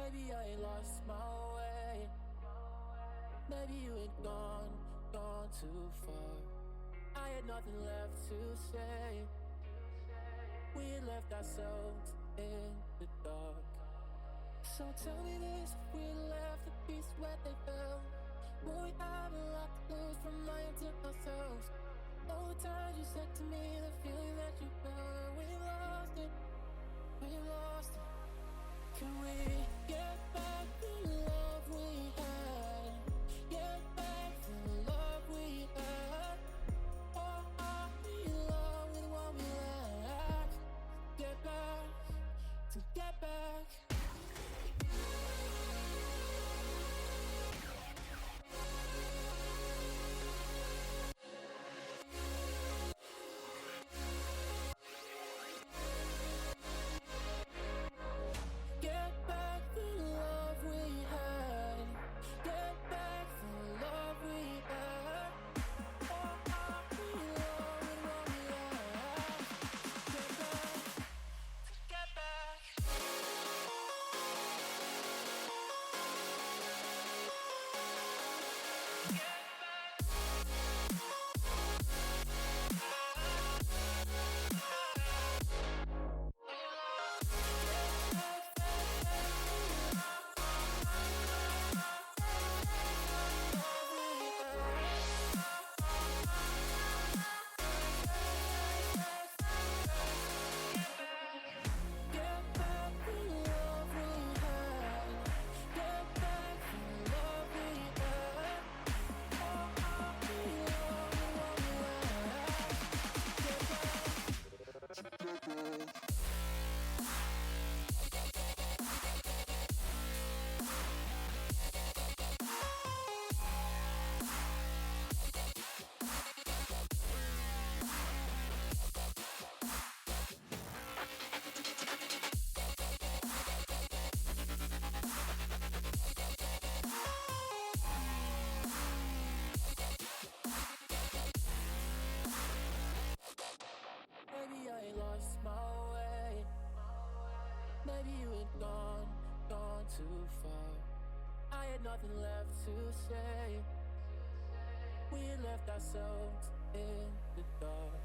Maybe I lost my way. Maybe you had gone too far. I had nothing left to say. We had left ourselves in the dark. So tell me this, if we left the pieces where they fell, will we have a lot to lose from lying to ourselves? All the times you said to me, the feeling that you felt, we lost it, we lost it. Can we get back the love we had? Get back the love we had? Or are we in love with what we lack? Get back, to get back. Maybe I lost my way. Maybe you had gone too far. I had nothing left to say. We had left ourselves in the dark.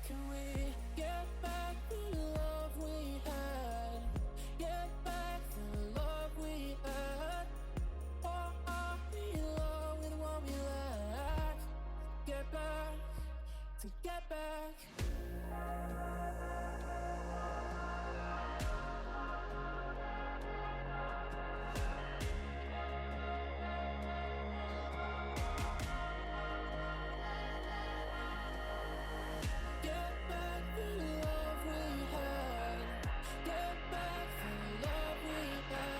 Can we get back the love we had? Get back the love we had? Or are we in love with what we lack? Get back, to get back. Get back the love we had.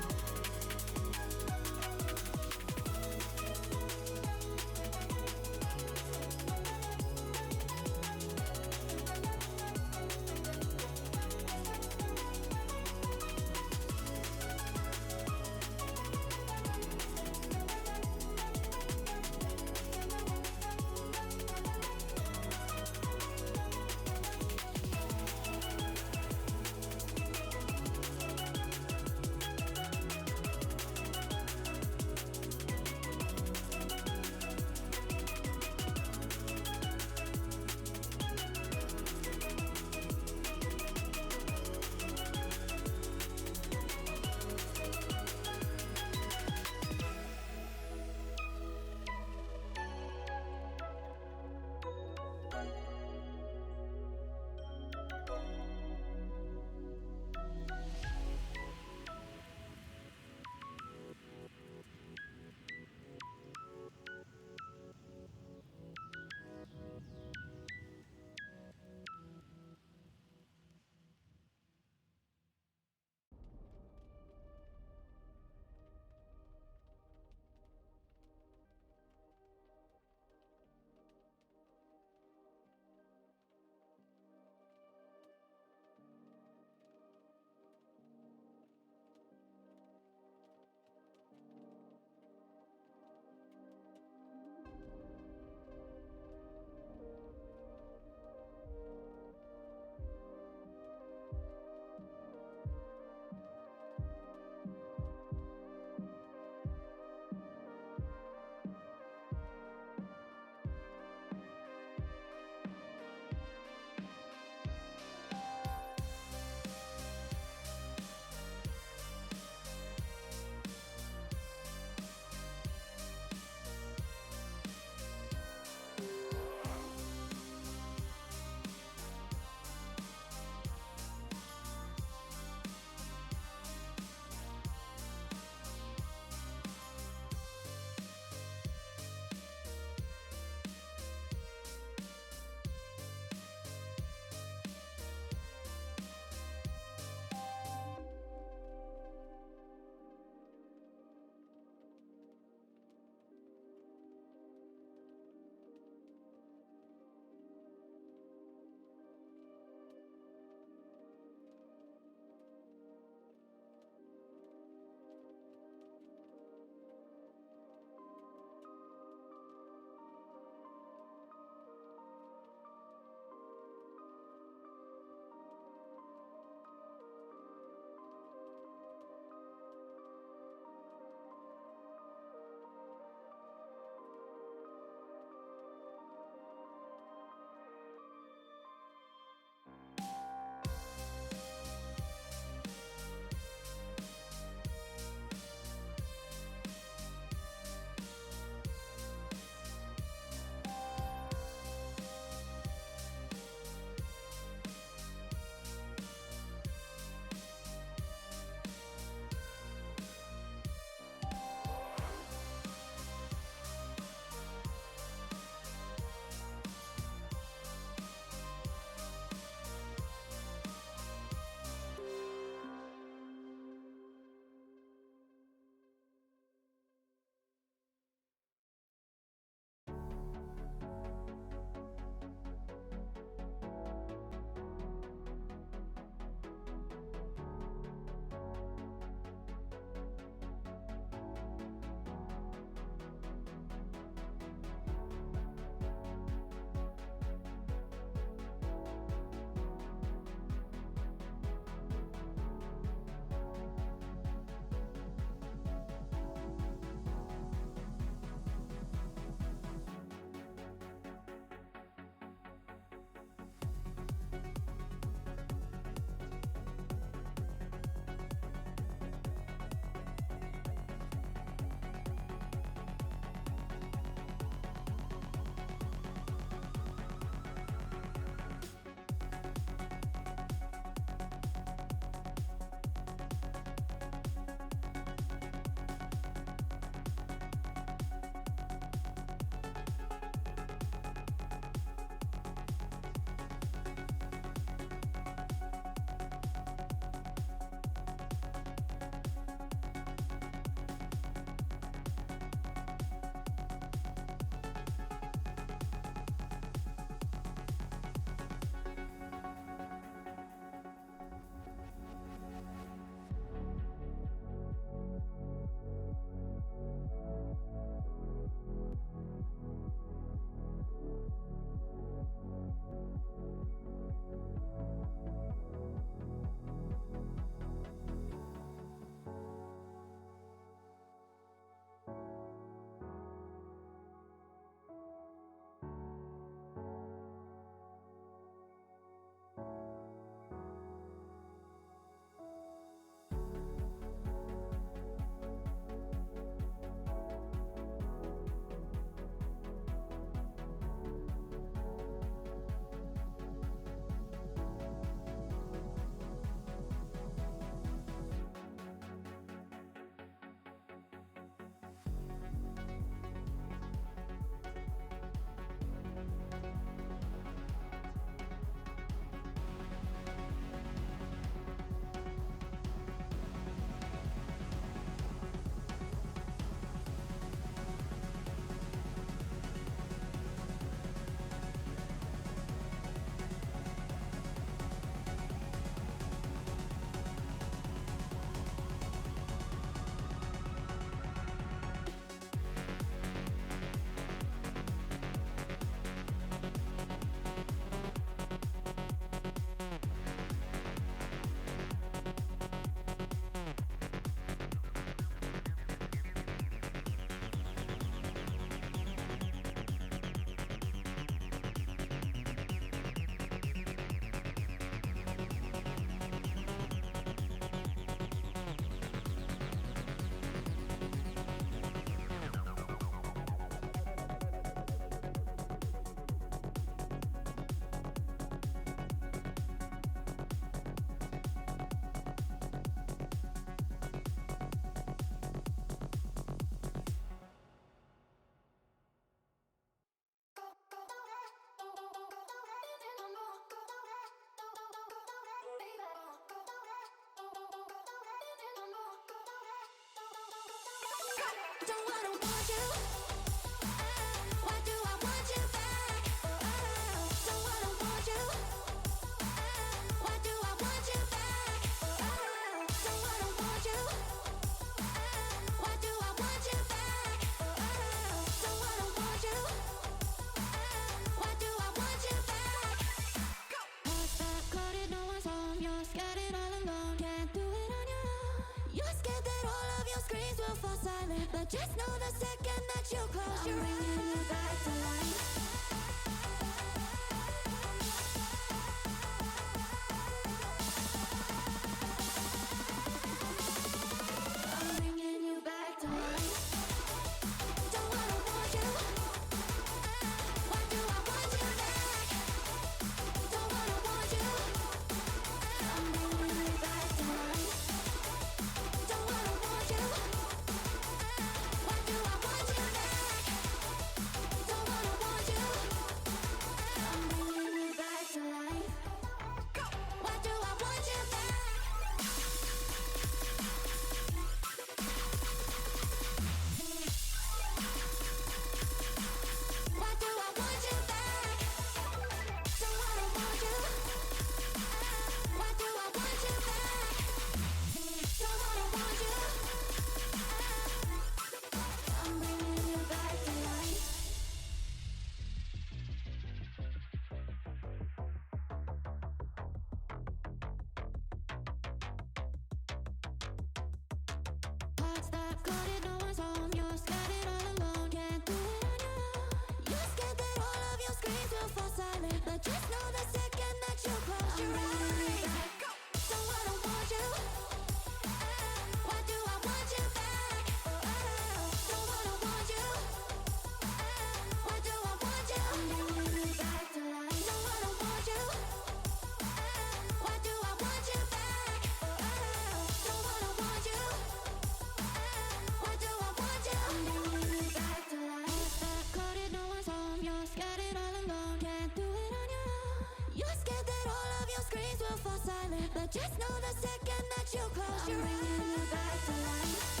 Just know the second that you close your eyes, I'm bringing you back to life.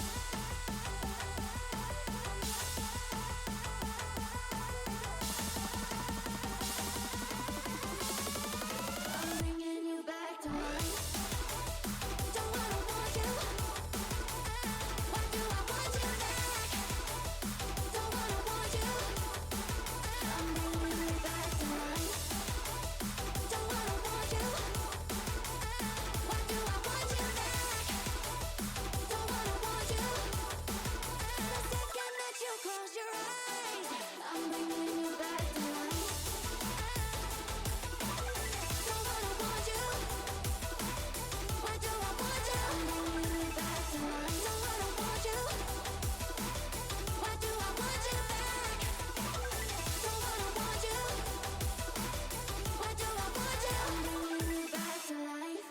I'm bringing you back to life. Don't wanna want you. Why do I want you back? Don't wanna want you. I'm bringing you back to life. Don't wanna want you. Why do I want you back? Don't wanna want you. The second that you close your eyes, I'm bringing you back to life. Don't wanna want you. Why do I want you? I'm bringing you back to life. Don't wanna want you. Why do I want you back? Don't wanna want you. Why do I want you? I'm bringing you back to life.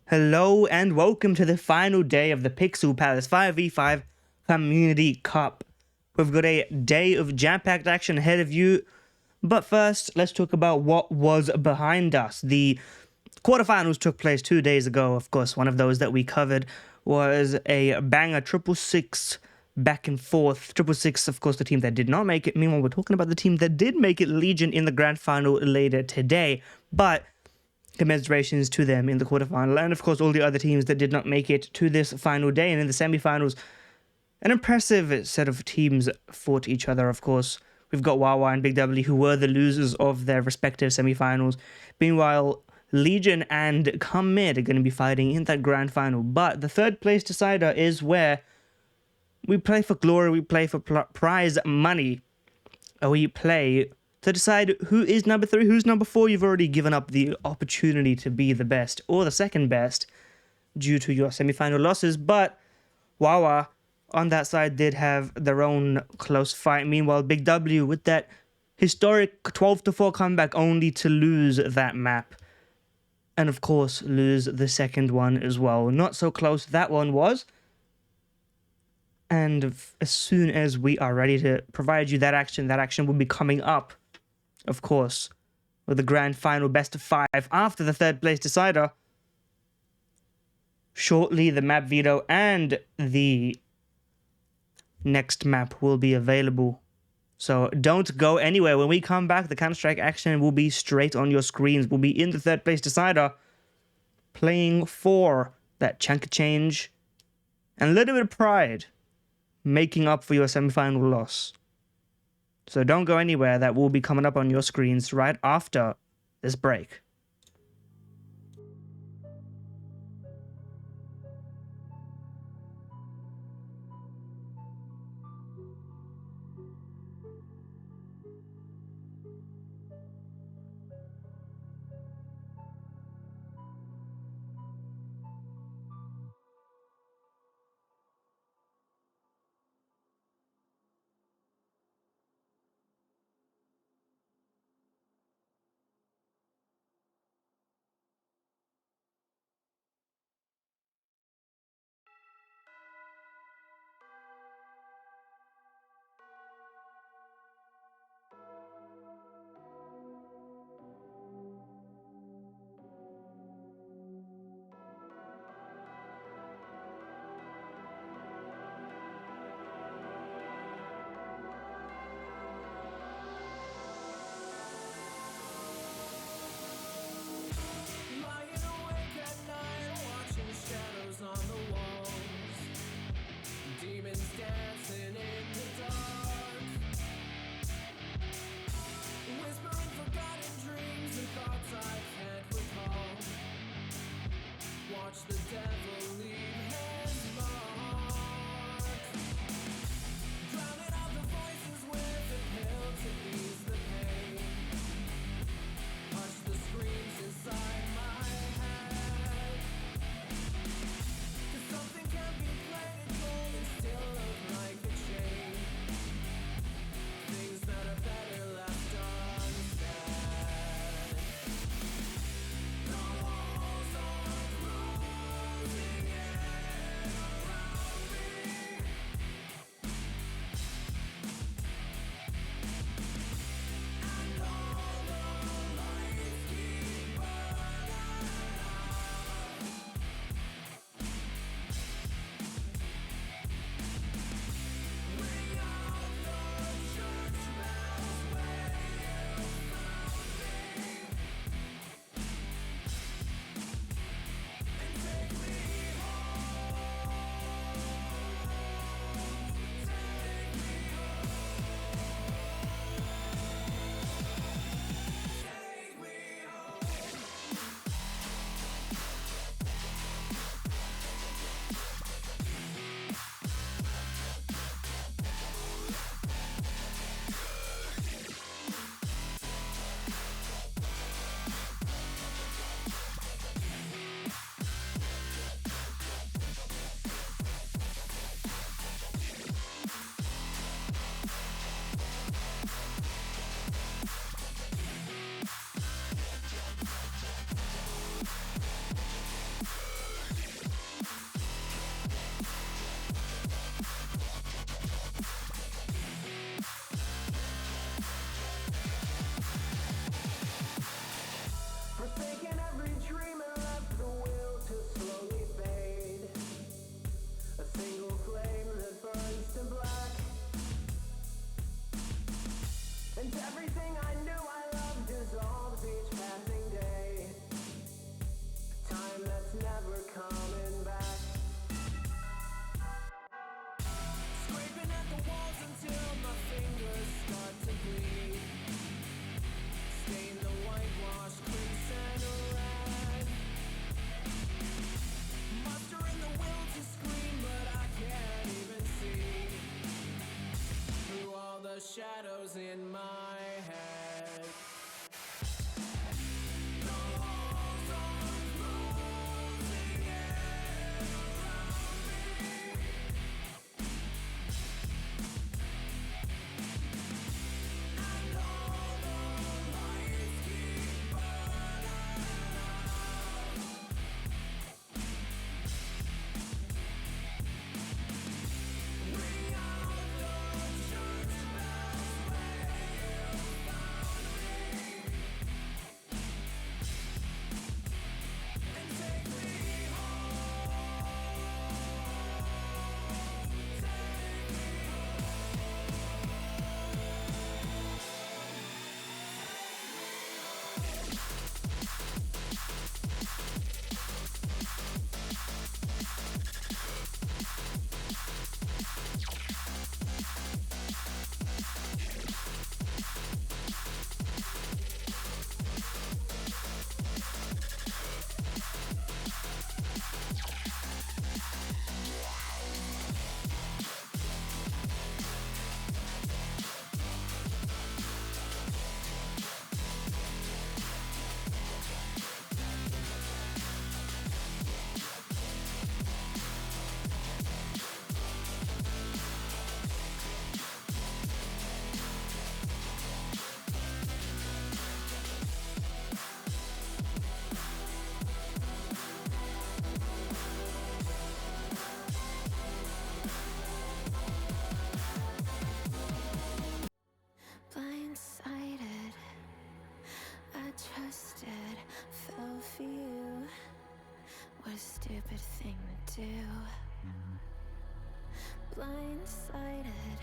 Hello and welcome to the final day of the Pixel Palace 5v5 Community Cup. We've got a day of jam-packed action ahead of you, but first, let's talk about what was behind us. The quarterfinals took place 2 days ago. Of course, one of those that we covered was a banger 666 back and forth. 666, of course, the team that did not make it. Meanwhile, we're talking about the team that did make it, Legion, in the grand final later today. But commiserations to them in the quarterfinal, and of course all the other teams that did not make it to this final day. And in the semifinals, an impressive set of teams fought each other. Of course, we've got Wawa and BigW, who were the losers of their respective semifinals. Meanwhile, Legion and Come Mid are going to be fighting in that grand final. But the third place decider is where we play for glory, we play for prize money, we play to decide who is number 3, who's number 4. You've already given up the opportunity to be the best or the second best due to your semi-final losses, but Wawa on that side did have their own close fight. Meanwhile, BigW with that historic 12-4 comeback, only to lose that map. And of course, lose the second one as well. Not so close that one was. And as soon as we are ready to provide you that action will be coming up, of course, with the grand final best of 5 after the third place decider. Shortly, the map veto and the next map will be available. So don't go anywhere. When we come back, the Counter-Strike action will be straight on your screens. We'll be in the third place decider, playing for that chunk of change and a little bit of pride, making up for your semi-final loss. So don't go anywhere. That will be coming up on your screens right after this break. Everything I knew I loved dissolves each passing day. Time that's never coming back. Scraping at the walls until my fingers start to bleed. Stain the whitewash, crimson red. Mustering the will to scream, but I can't even see through all the shadows in my head. The walls are closing in around me. And all the lights keep burning out. Ring out the church bells where you found me. And take me home. Take me blindsided, I trusted, fell for you. What a stupid thing to do. Blindsided,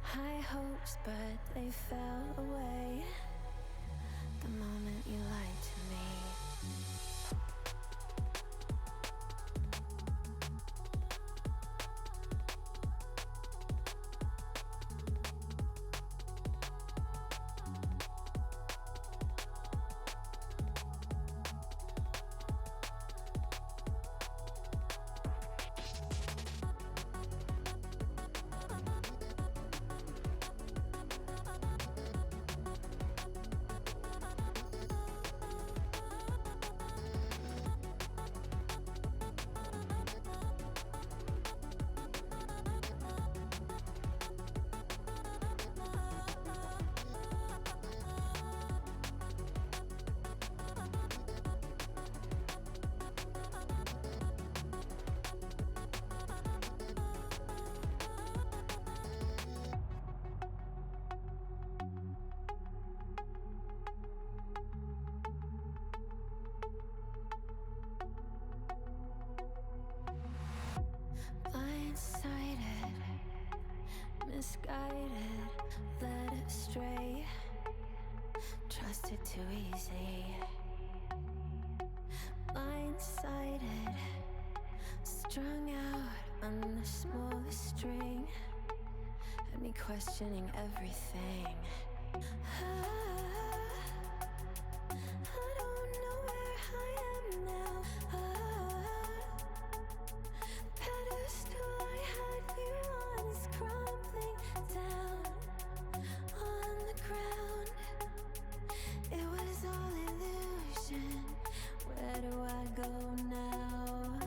high hopes, but they fell away the moment you lied to me. Blindsided, misguided, led astray, trusted too easy. Blindsided, strung out on the smallest string, had me questioning everything. I don't know where I am now. Pedestal I had you on is crumbling down on the ground. It was all illusion. Where do I go now?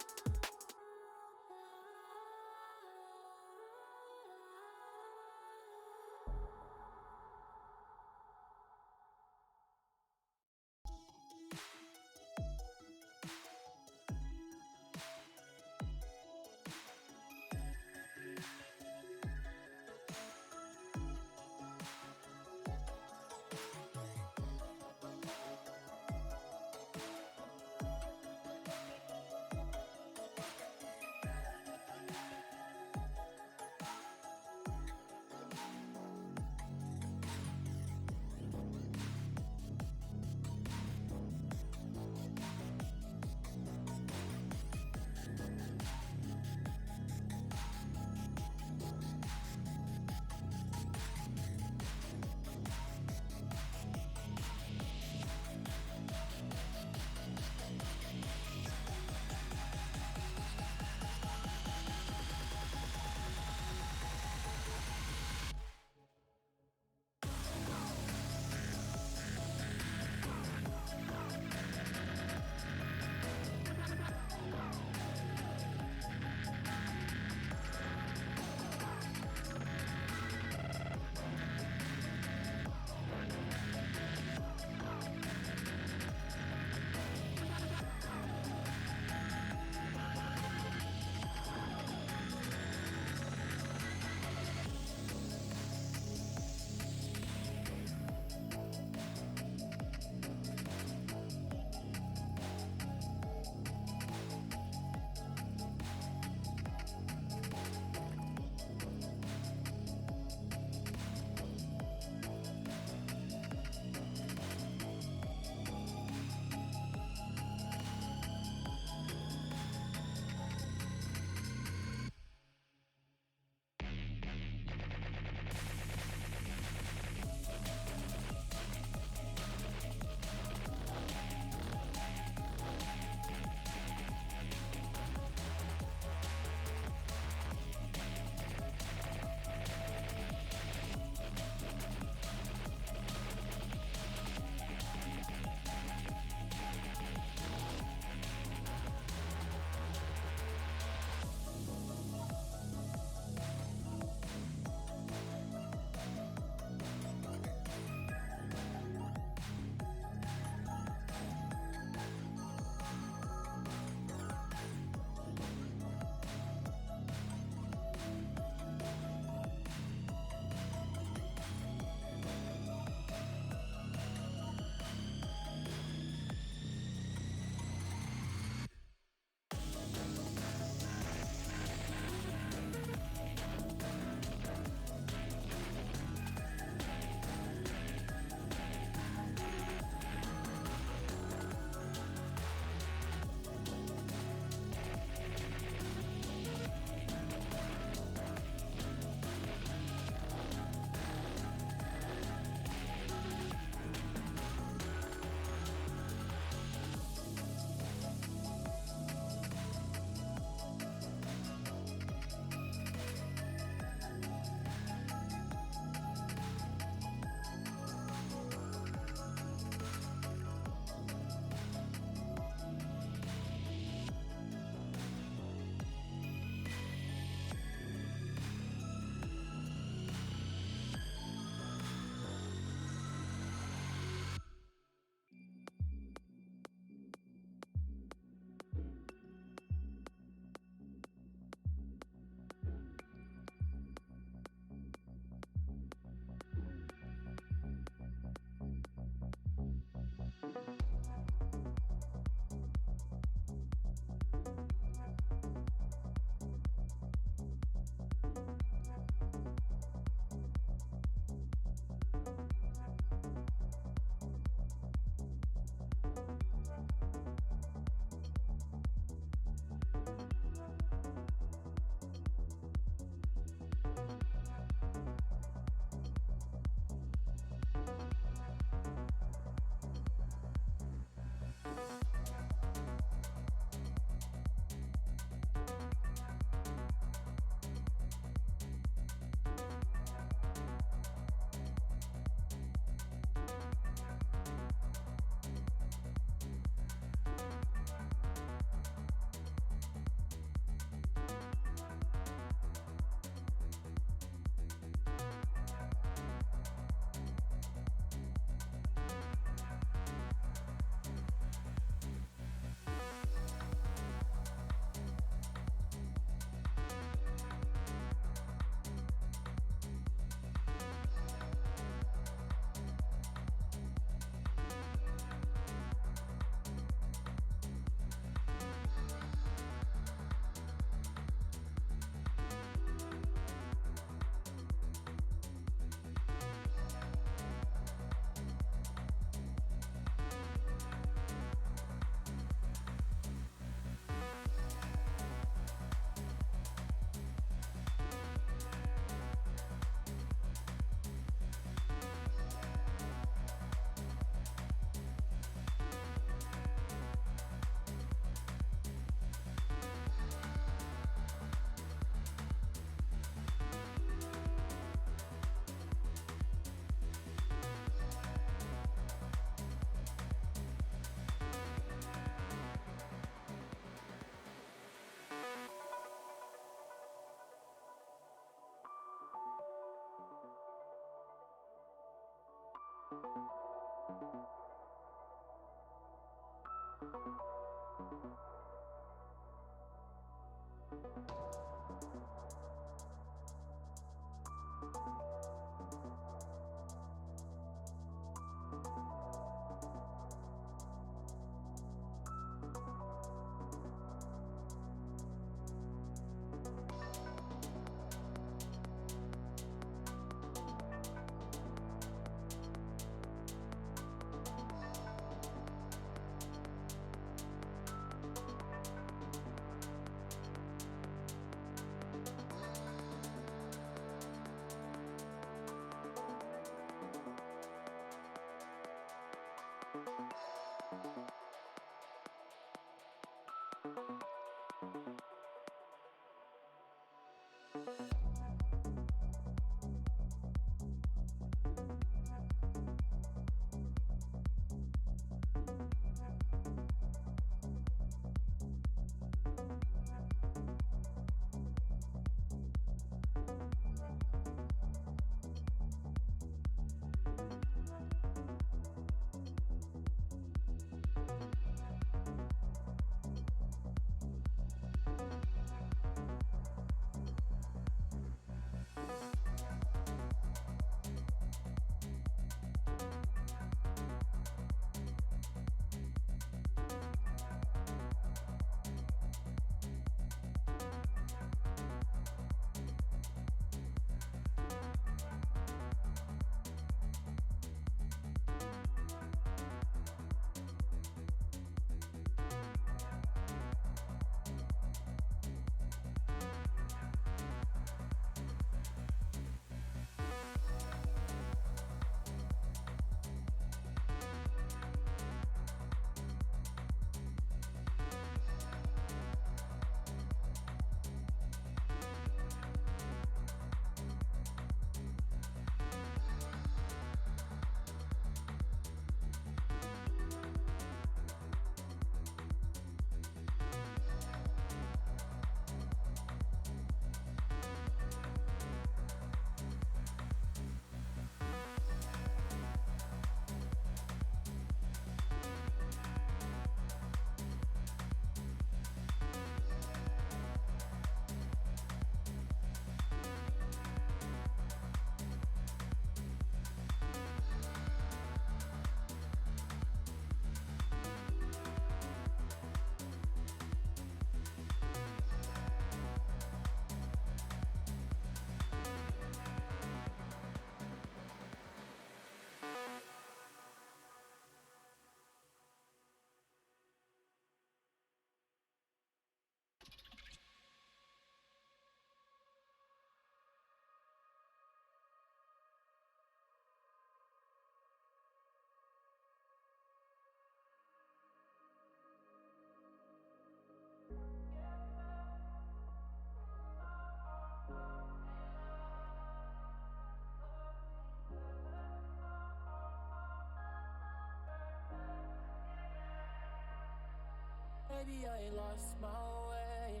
Maybe I ain't lost my way.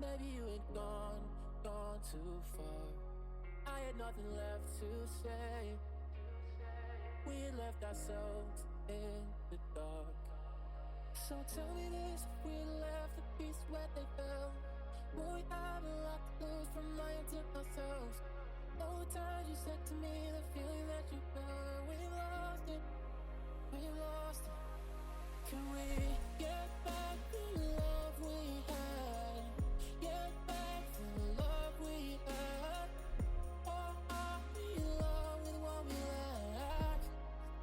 Maybe you ain't gone too far. I had nothing left to say. We had left ourselves in the dark. So tell me this, if we left the pieces where they fell, would we have a lot to lose from lying to ourselves? All the times you said to me, the feeling that you felt, we lost it, we lost it. Can we get back the love we had? Get back the love we had? Or are we in love with what we lack?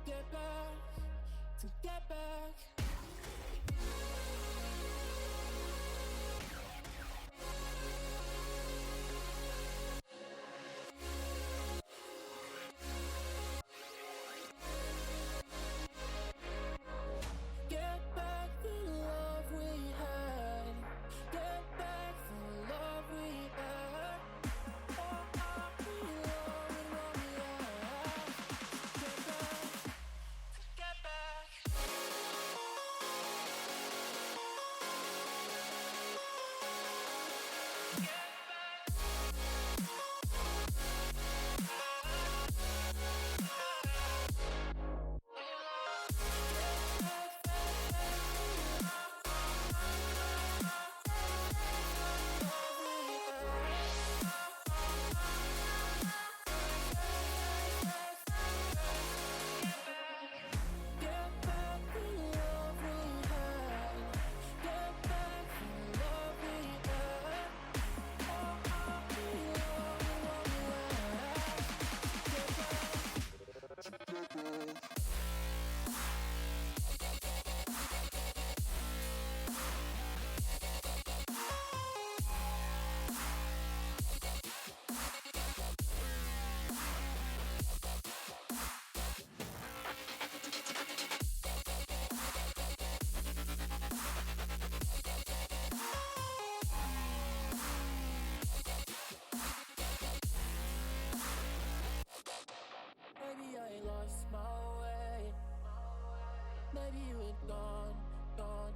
Get back, to get back. Get back the love we had. Get back the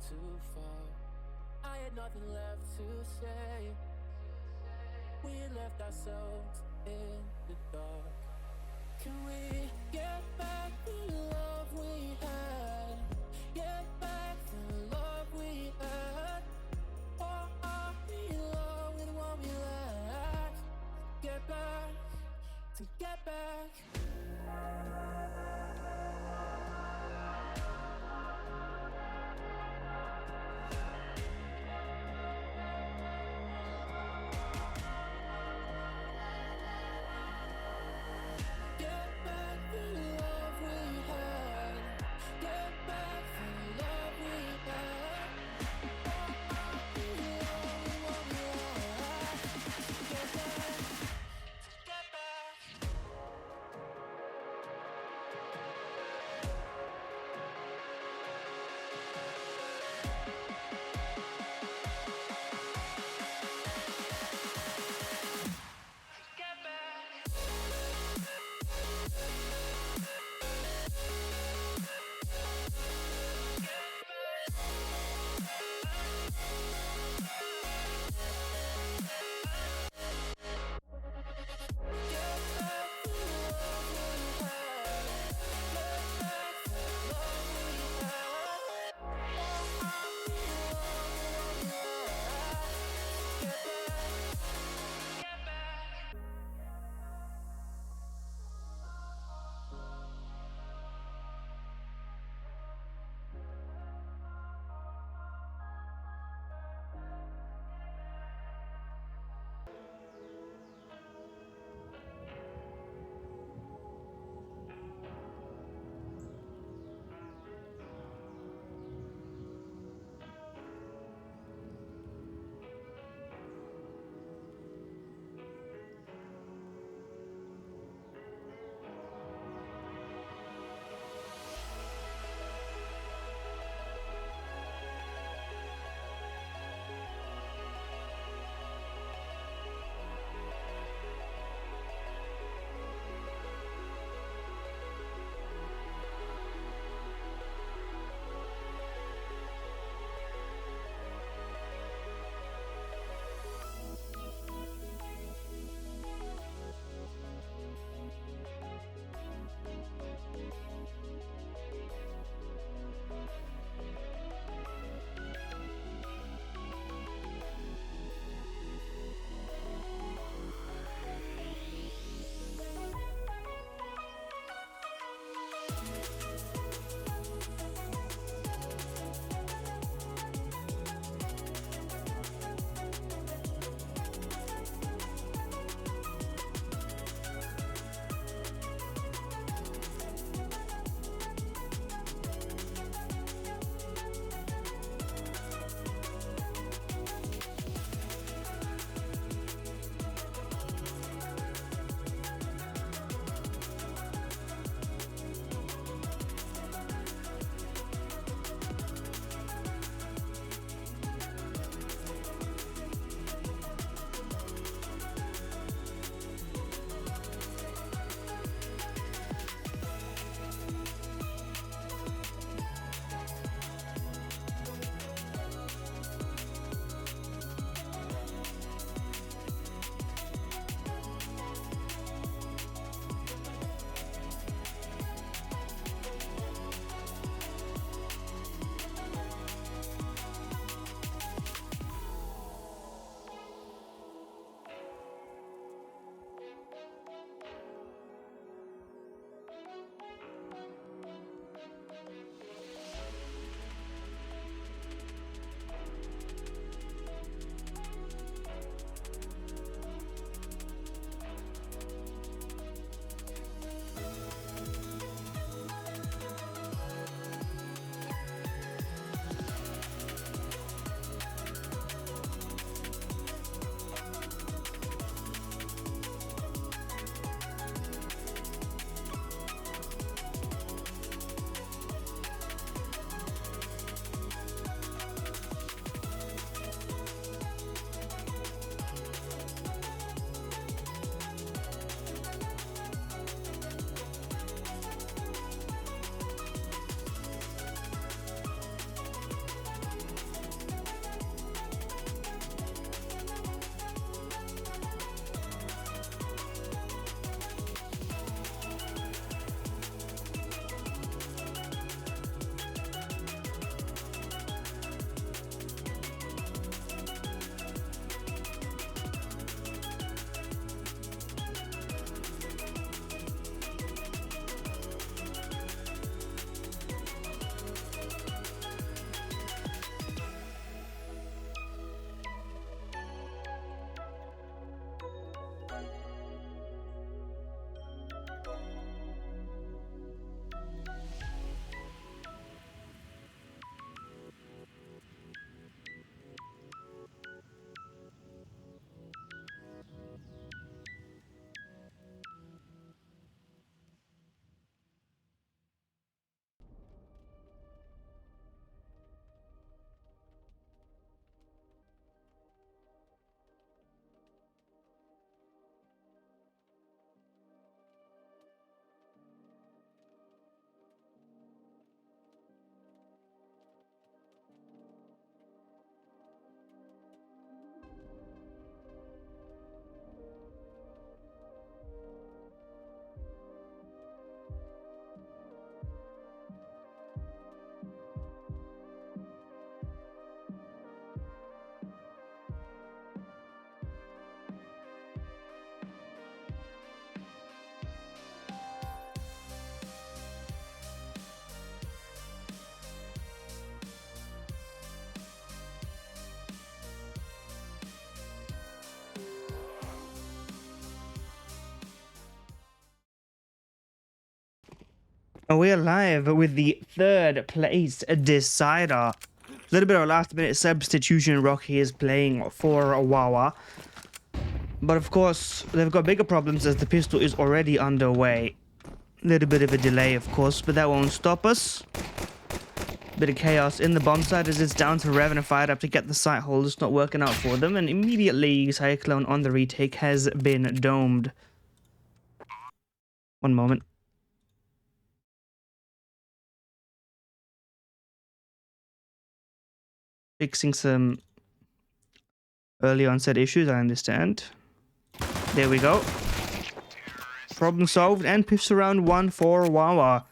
too far. I had nothing left to say. We left ourselves in the dark. Can we get back the love we had? Get back the love we had. Or are we alone with what we lack? Get back, to get back. We're live with the third place decider. A little bit of a last minute substitution. Rocky is playing for Wawa. But of course, they've got bigger problems as the pistol is already underway. A little bit of a delay, of course, but that won't stop us. Bit of chaos in the bomb site as it's down to Rev and Fired Up to get the site hold. It's not working out for them, and immediately Cyclone on the retake has been domed. One moment. Fixing some early onset issues, I understand. There we go. Problem solved, and piffs around 1 for Wawa.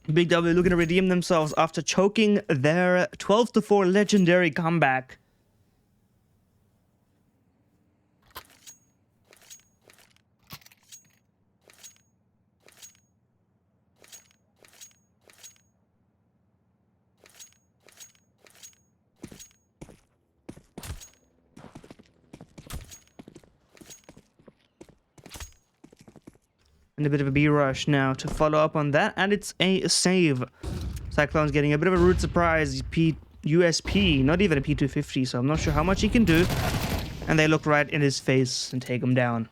BigW looking to redeem themselves after choking their 12-4 legendary comeback. And a bit of a B-rush now to follow up on that, and it's a save. Cyclone's getting a bit of a rude surprise. USP, not even a P250, so I'm not sure how much he can do. And they look right in his face and take him down.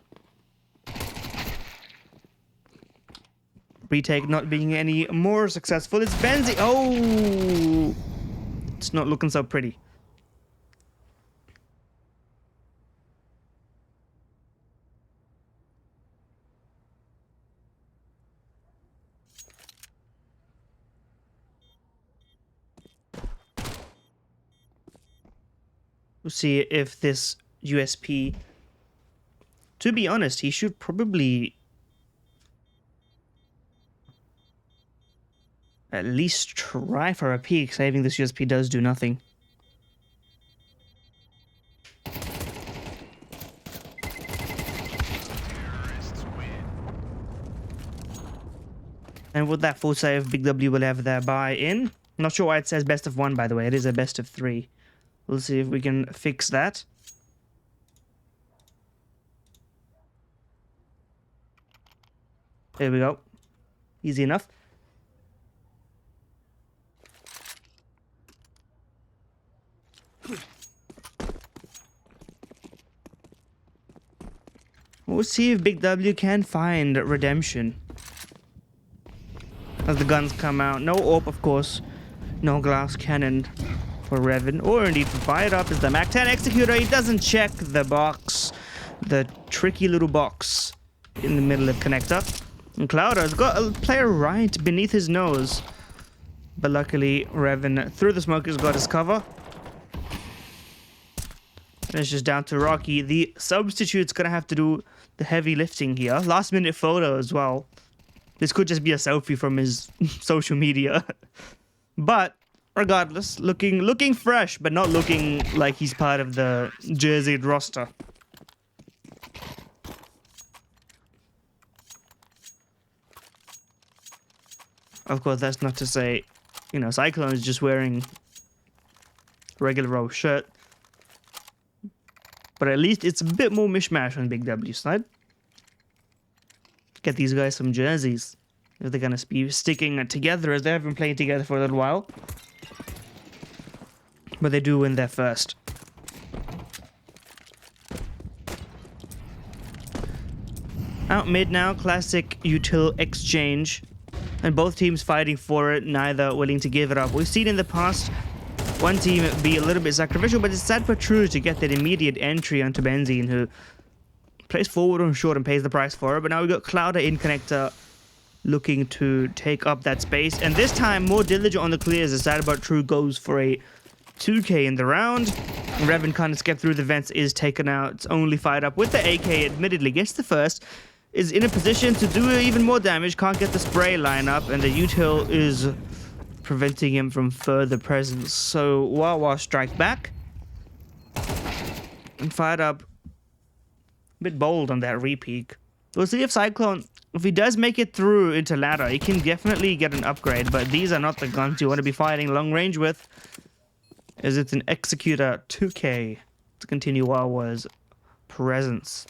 Retake not being any more successful. It's Benzi. Oh! It's not looking so pretty. We'll see if this USP... To be honest, he should probably... at least try for a peek. Saving this USP does do nothing. And with that full save, BigW will have their buy-in. Not sure why it says best of 1, by the way. It is a best of 3. We'll see if we can fix that. There we go. Easy enough. We'll see if BigW can find redemption. As the guns come out. No AWP, of course. No glass cannon for Revan. Or indeed for Fired Up is the Mac 10 Executor. He doesn't check the box. The tricky little box in the middle of connector. And Clouder's got a player right beneath his nose. But luckily, Revan through the smoke has got his cover. And it's just down to Rocky. The substitute's gonna have to do the heavy lifting here. Last minute photo as well. This could just be a selfie from his social media. But regardless, looking fresh, but not looking like he's part of the jerseyed roster. Of course, that's not to say, you know, Cyclone is just wearing a regular row shirt. But at least it's a bit more mishmash on BigW's side. Get these guys some jerseys. If they're going to be sticking together, as they have been playing together for a little while. But they do win their first. Out mid now, classic util exchange. And both teams fighting for it, neither willing to give it up. We've seen in the past one team be a little bit sacrificial, but it's sad but true to get that immediate entry onto Benzine, who plays forward on short and pays the price for it. But now we've got Clouder in connector looking to take up that space. And this time, more diligent on the clears as sad but true goes for a 2k in the round. Revan can't escape through the vents, is taken out. It's only Fired Up with the AK, admittedly gets the first. Is in a position to do even more damage, can't get the spray line up, and the util is preventing him from further presence. So Wawa strike back. And Fired Up a bit bold on that repeak. We'll see if Cyclone, if he does make it through into ladder, he can definitely get an upgrade, but these are not the guns you want to be fighting long range with, as it's an Executor 2k to continue Wawa's presence.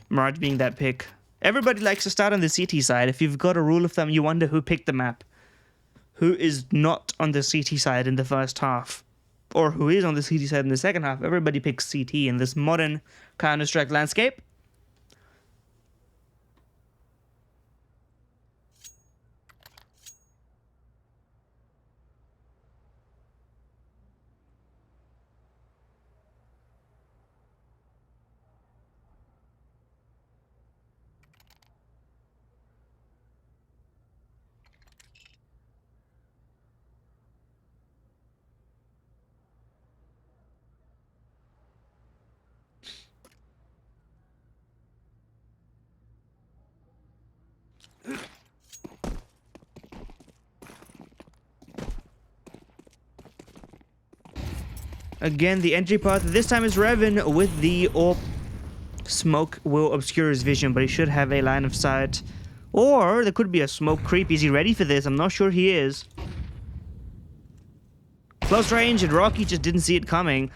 Mirage being that pick. Everybody likes to start on the CT side. If you've got a rule of thumb, you wonder who picked the map. Who is not on the CT side in the first half? Or who is on the CT side in the second half? Everybody picks CT in this modern Counter-Strike landscape. Again, the entry path this time is Revan with the AWP. Smoke will obscure his vision, but he should have a line of sight. Or there could be a smoke creep. Is he ready for this? I'm not sure he is. Close range, and Rocky just didn't see it coming.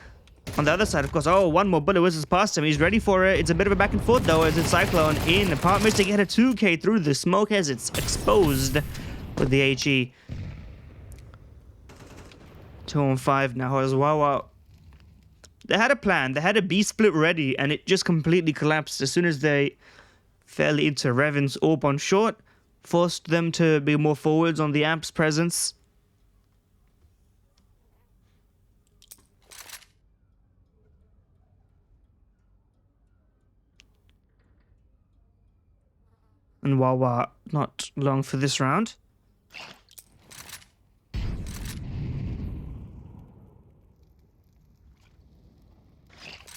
On the other side, of course, oh, one more bullet whizzes past him. He's ready for it. It's a bit of a back and forth, though, as it's Cyclone in apartments to get a 2K through the smoke as it's exposed with the HE. 2-on-5 now as well. They had a plan. They had a B split ready, and it just completely collapsed as soon as they fell into Revan's AWP on short. Forced them to be more forwards on the amp's presence. And Wawa not long for this round.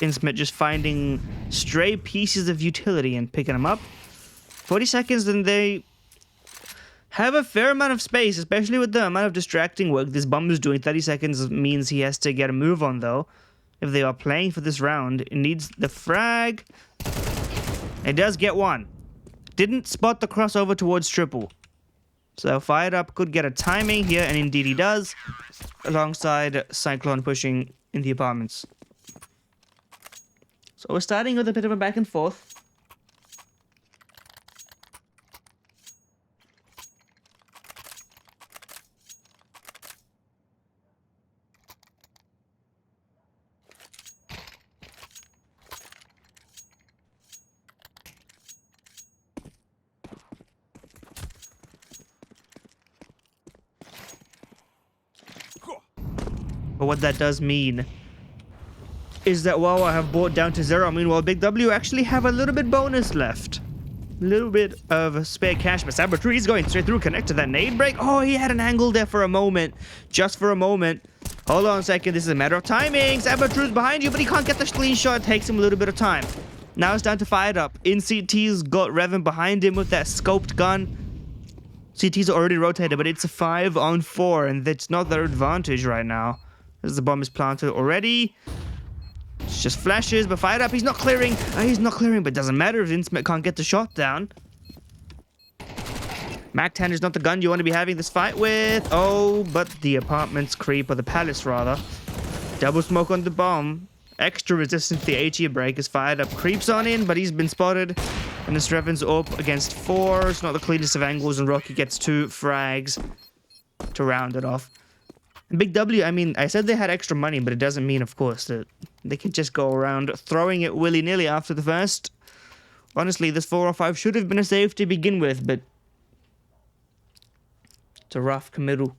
Insmith just finding stray pieces of utility and picking them up. 40 seconds, then they have a fair amount of space, especially with the amount of distracting work this bomb is doing. 30 seconds means he has to get a move on, though. If they are playing for this round, it needs the frag. It does get one. Didn't spot the crossover towards triple. So Fired Up could get a timing here, and indeed he does. Alongside Cyclone pushing in the apartments. So we're starting with a bit of a back and forth. But what that does mean is that Wawa have brought down to 0. Meanwhile, BigW actually have a little bit bonus left. A little bit of spare cash, but Saboteur is going straight through, connect to that nade break. Oh, he had an angle there for a moment. Just for a moment. Hold on a second, this is a matter of timing. Sabotreur's behind you, but he can't get the clean shot. It takes him a little bit of time. Now it's down to Fired Up. In CT's got Revan behind him with that scoped gun. CT's already rotated, but it's a 5-on-4, and that's not their advantage right now. As the bomb is planted already. It's just flashes, but Fired Up, he's not clearing. He's not clearing, but it doesn't matter if Insmet can't get the shot down. Mac-10 is not the gun you want to be having this fight with. Oh, but the apartments creep, or the palace rather. Double smoke on the bomb. Extra resistance to the HE break as Fired Up creeps on in, but he's been spotted. And this Revan's up against 4. It's not the cleanest of angles, and Rocky gets 2 frags to round it off. BigW, I mean, I said they had extra money, but it doesn't mean, of course, that they can just go around throwing it willy-nilly after the first. Honestly, this 4-or-5 should have been a save to begin with, but it's a rough committal.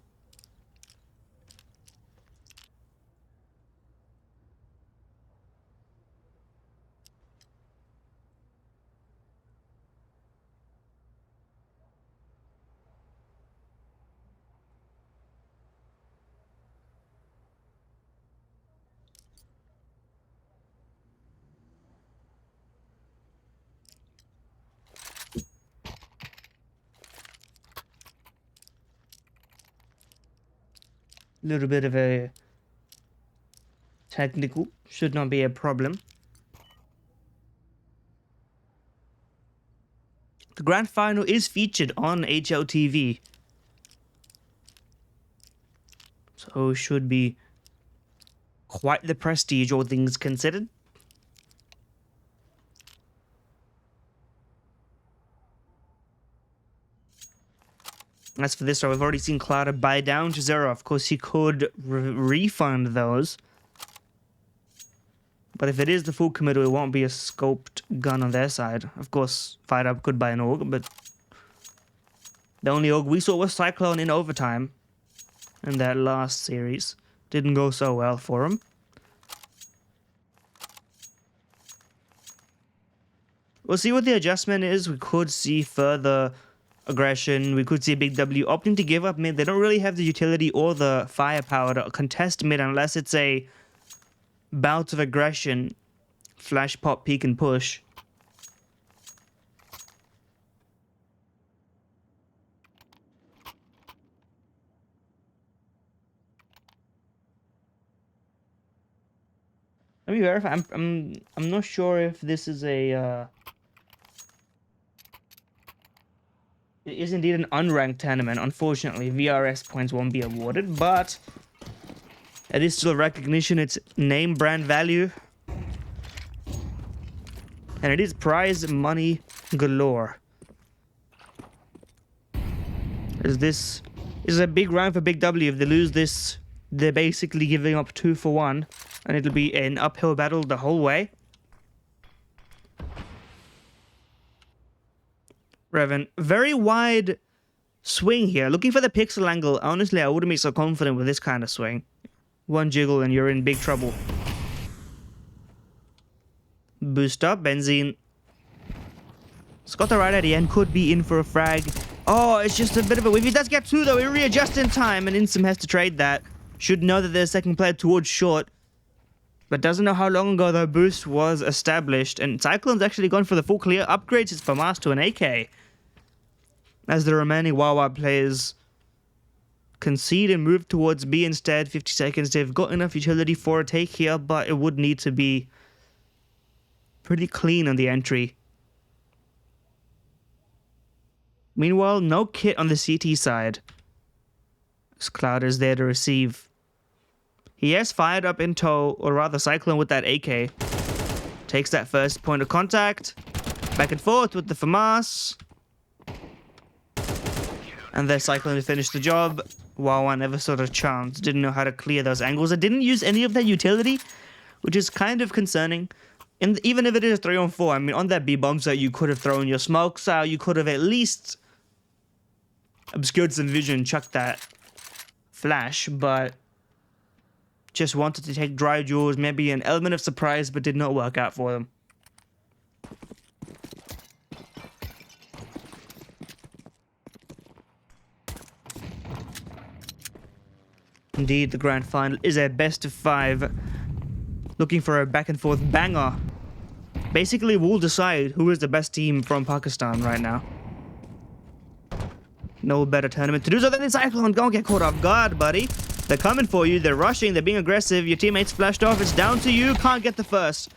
Little bit of a technical, should not be a problem. The grand final is featured on HLTV, so should be quite the prestige, all things considered. As for this round, we've already seen Clouder buy down to 0. Of course, he could refund those. But if it is the full committal, it won't be a scoped gun on their side. Of course, Fired Up could buy an AUG, but the only AUG we saw was Cyclone in overtime in that last series. Didn't go so well for him. We'll see what the adjustment is. We could see further aggression. We could see BigW opting to give up mid. They don't really have the utility or the firepower to contest mid unless it's a bout of aggression. Flash, pop, peek, and push. Let me verify. I'm not sure if this is a it is indeed an unranked tournament. Unfortunately, VRS points won't be awarded, but it is still recognition. It's name brand value. And it is prize money galore. This is a big round for BigW. If they lose this, they're basically giving up 2 for 1. And it'll be an uphill battle the whole way. Revan, very wide swing here. Looking for the pixel angle. Honestly, I wouldn't be so confident with this kind of swing. One jiggle and you're in big trouble. Boost up, Benzene. It's got the right idea and could be in for a frag. Oh, it's just a bit of a whiff. He does get 2 though. He readjusts in time and Insum has to trade that. Should know that there's a second player towards short. But doesn't know how long ago the boost was established. And Cyclone's actually gone for the full clear. Upgrades his FAMAS to an AK. As the remaining Wawa players concede and move towards B instead. 50 seconds. They've got enough utility for a take here, but it would need to be pretty clean on the entry. Meanwhile, no kit on the CT side. As Cloud is there to receive. He has Fired Up in tow, or rather Cyclone with that AK. Takes that first point of contact. Back and forth with the FAMAS. And then Cyclone to finish the job. Wawa never sort of chance. Didn't know how to clear those angles. I didn't use any of that utility, which is kind of concerning. And even if it is a 3-on-4, I mean, on that B-bomb site, you could have thrown your smokes out. You could have at least obscured some vision, chucked that flash, but just wanted to take dry jewels, maybe an element of surprise, but did not work out for them. Indeed, the grand final is a best of 5. Looking for a back and forth banger. Basically, we'll decide who is the best team from Pakistan right now. No better tournament to do so than the Cyclone. Don't get caught off guard, buddy. They're coming for you. They're rushing. They're being aggressive. Your teammates flashed off. It's down to you. Can't get the first.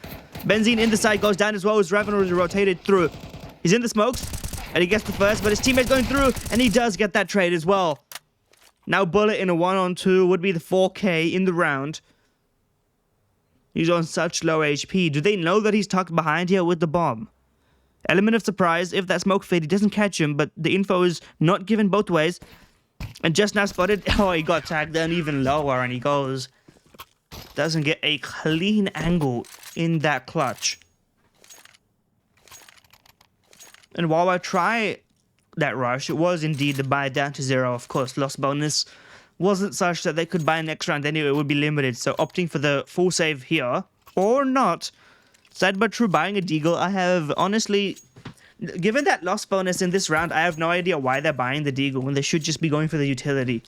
Benzene in the side goes down as well as Raven is rotated through. He's in the smokes. And he gets the first, but his teammate's going through. And he does get that trade as well. Now Bullet in a 1-on-2 would be the 4K in the round. He's on such low HP. Do they know that he's tucked behind here with the bomb? Element of surprise. If that smoke fade, he doesn't catch him, but the info is not given both ways. And just now spotted. Oh, he got tagged down even lower, and he goes. Doesn't get a clean angle in that clutch. And while I try that rush, it was indeed the buy down to 0. Of course, loss bonus wasn't such that they could buy next round anyway. It would be limited. So opting for the full save here, or not. Sad but true, buying a Deagle. I have honestly, given that loss bonus in this round, I have no idea why they're buying the Deagle when they should just be going for the utility.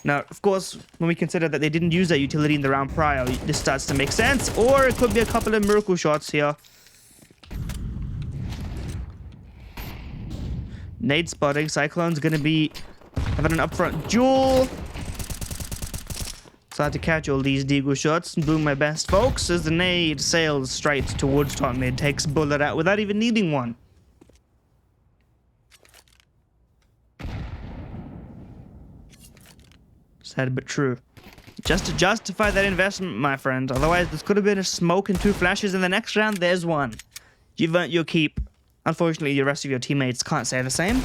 Now, of course, when we consider that they didn't use that utility in the round prior, this starts to make sense. Or it could be a couple of miracle shots here. Nade spotting. Cyclone's going to be having an upfront duel. It's hard to catch all these Deagle shots. Doing my best, folks, as the nade sails straight towards top mid. Takes Bullet out without even needing one. Sad but true. Just to justify that investment, my friend. Otherwise, this could have been a smoke and 2 flashes in the next round. There's one. You've earned your keep. Unfortunately, the rest of your teammates can't say the same.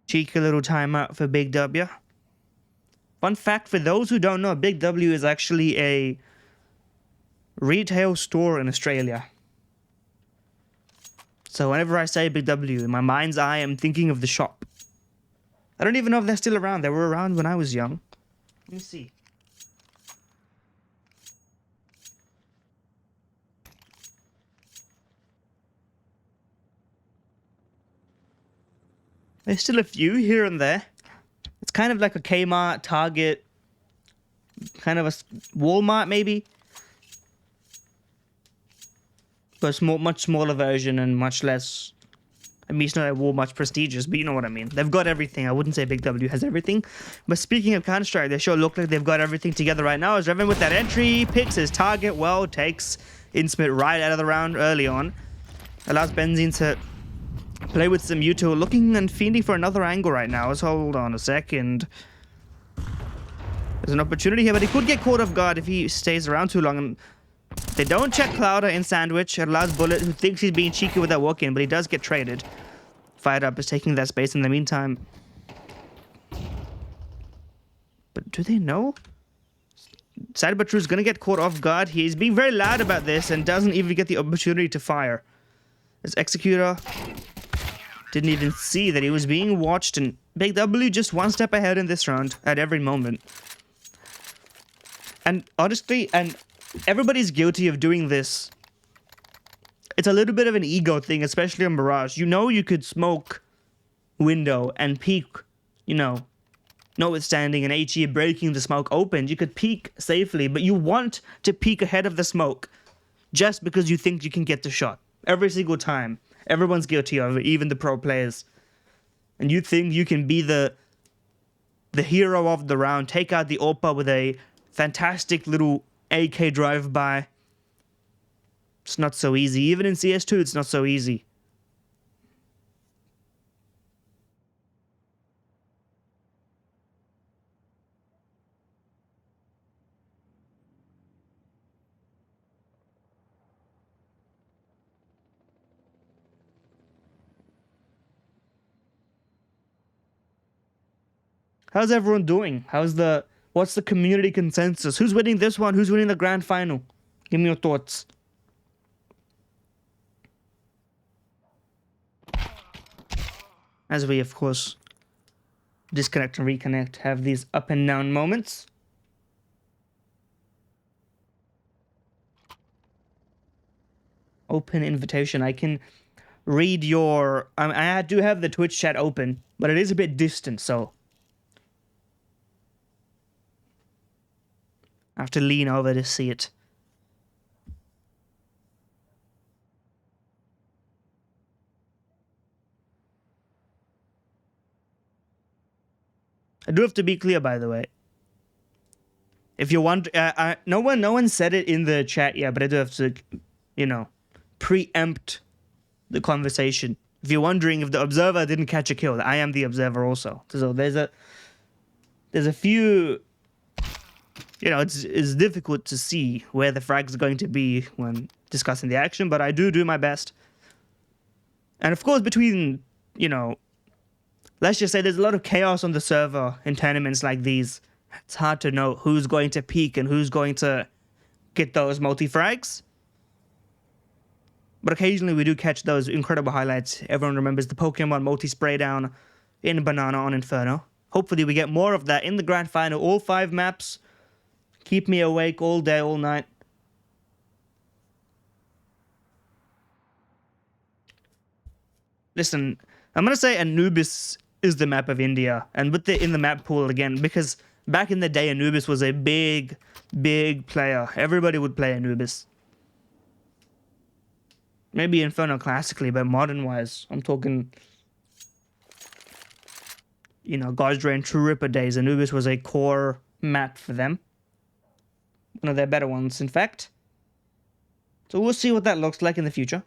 Cheeky little timeout for BigW. Fun fact for those who don't know, BigW is actually a retail store in Australia. So whenever I say BigW, in my mind's eye, I'm thinking of the shop. I don't even know if they're still around. They were around when I was young. Let me see. There's still a few here and there. It's kind of like a Kmart, Target, kind of a Walmart maybe. But a much smaller version and much less... I mean, it's not a Walmart prestigious, but you know what I mean. They've got everything. I wouldn't say BigW has everything. But speaking of Counter-Strike, they sure look like they've got everything together right now. As Revan with that entry, picks his target well, takes Insmit right out of the round early on. Allows Benzine to play with some Mewtwo, looking and fiending for another angle right now. Let's hold on a second. There's an opportunity here, but he could get caught off guard if he stays around too long. And they don't check Clouder in Sandwich. It allows Bullet, who thinks he's being cheeky with that walk-in, but he does get traded. Fired Up is taking that space in the meantime. But do they know? Cybertrue's gonna get caught off guard. He's being very loud about this and doesn't even get the opportunity to fire. As Executor didn't even see that he was being watched, and BigW just one step ahead in this round at every moment. And honestly, and everybody's guilty of doing this. It's a little bit of an ego thing, especially on Mirage. You know you could smoke window and peek, you know, notwithstanding an HE breaking the smoke open, you could peek safely, but you want to peek ahead of the smoke just because you think you can get the shot. Every single time. Everyone's guilty of it, even the pro players. And you think you can be the hero of the round, take out the Orpa with a fantastic little AK drive-by. It's not so easy. Even in CS2, it's not so easy. How's everyone doing? What's the community consensus? Who's winning this one? Who's winning the grand final? Give me your thoughts. As we, of course, disconnect and reconnect, have these up and down moments. Open invitation. I can read your... I do have the Twitch chat open, but it is a bit distant, so... I have to lean over to see it. I do have to be clear, by the way. If you want, no one said it in the chat yet, but I do have to, you know, preempt the conversation. If you're wondering if the observer didn't catch a kill, I am the observer also. So there's a few, you know, it's difficult to see where the frags are going to be when discussing the action, but I do my best. And of course, between, you know, let's just say there's a lot of chaos on the server in tournaments like these. It's hard to know who's going to peak and who's going to get those multi-frags. But occasionally we do catch those incredible highlights. Everyone remembers the Pokemon multi-spray down in Banana on Inferno. Hopefully we get more of that in the grand final. All 5 maps. Keep me awake all day, all night. Listen, I'm going to say Anubis is the map of India. And with in the map pool again, because back in the day, Anubis was a big player. Everybody would play Anubis. Maybe Inferno classically, but modern-wise, I'm talking, you know, God's Drain, True Ripper days. Anubis was a core map for them. One of their better ones, in fact. So we'll see what that looks like in the future.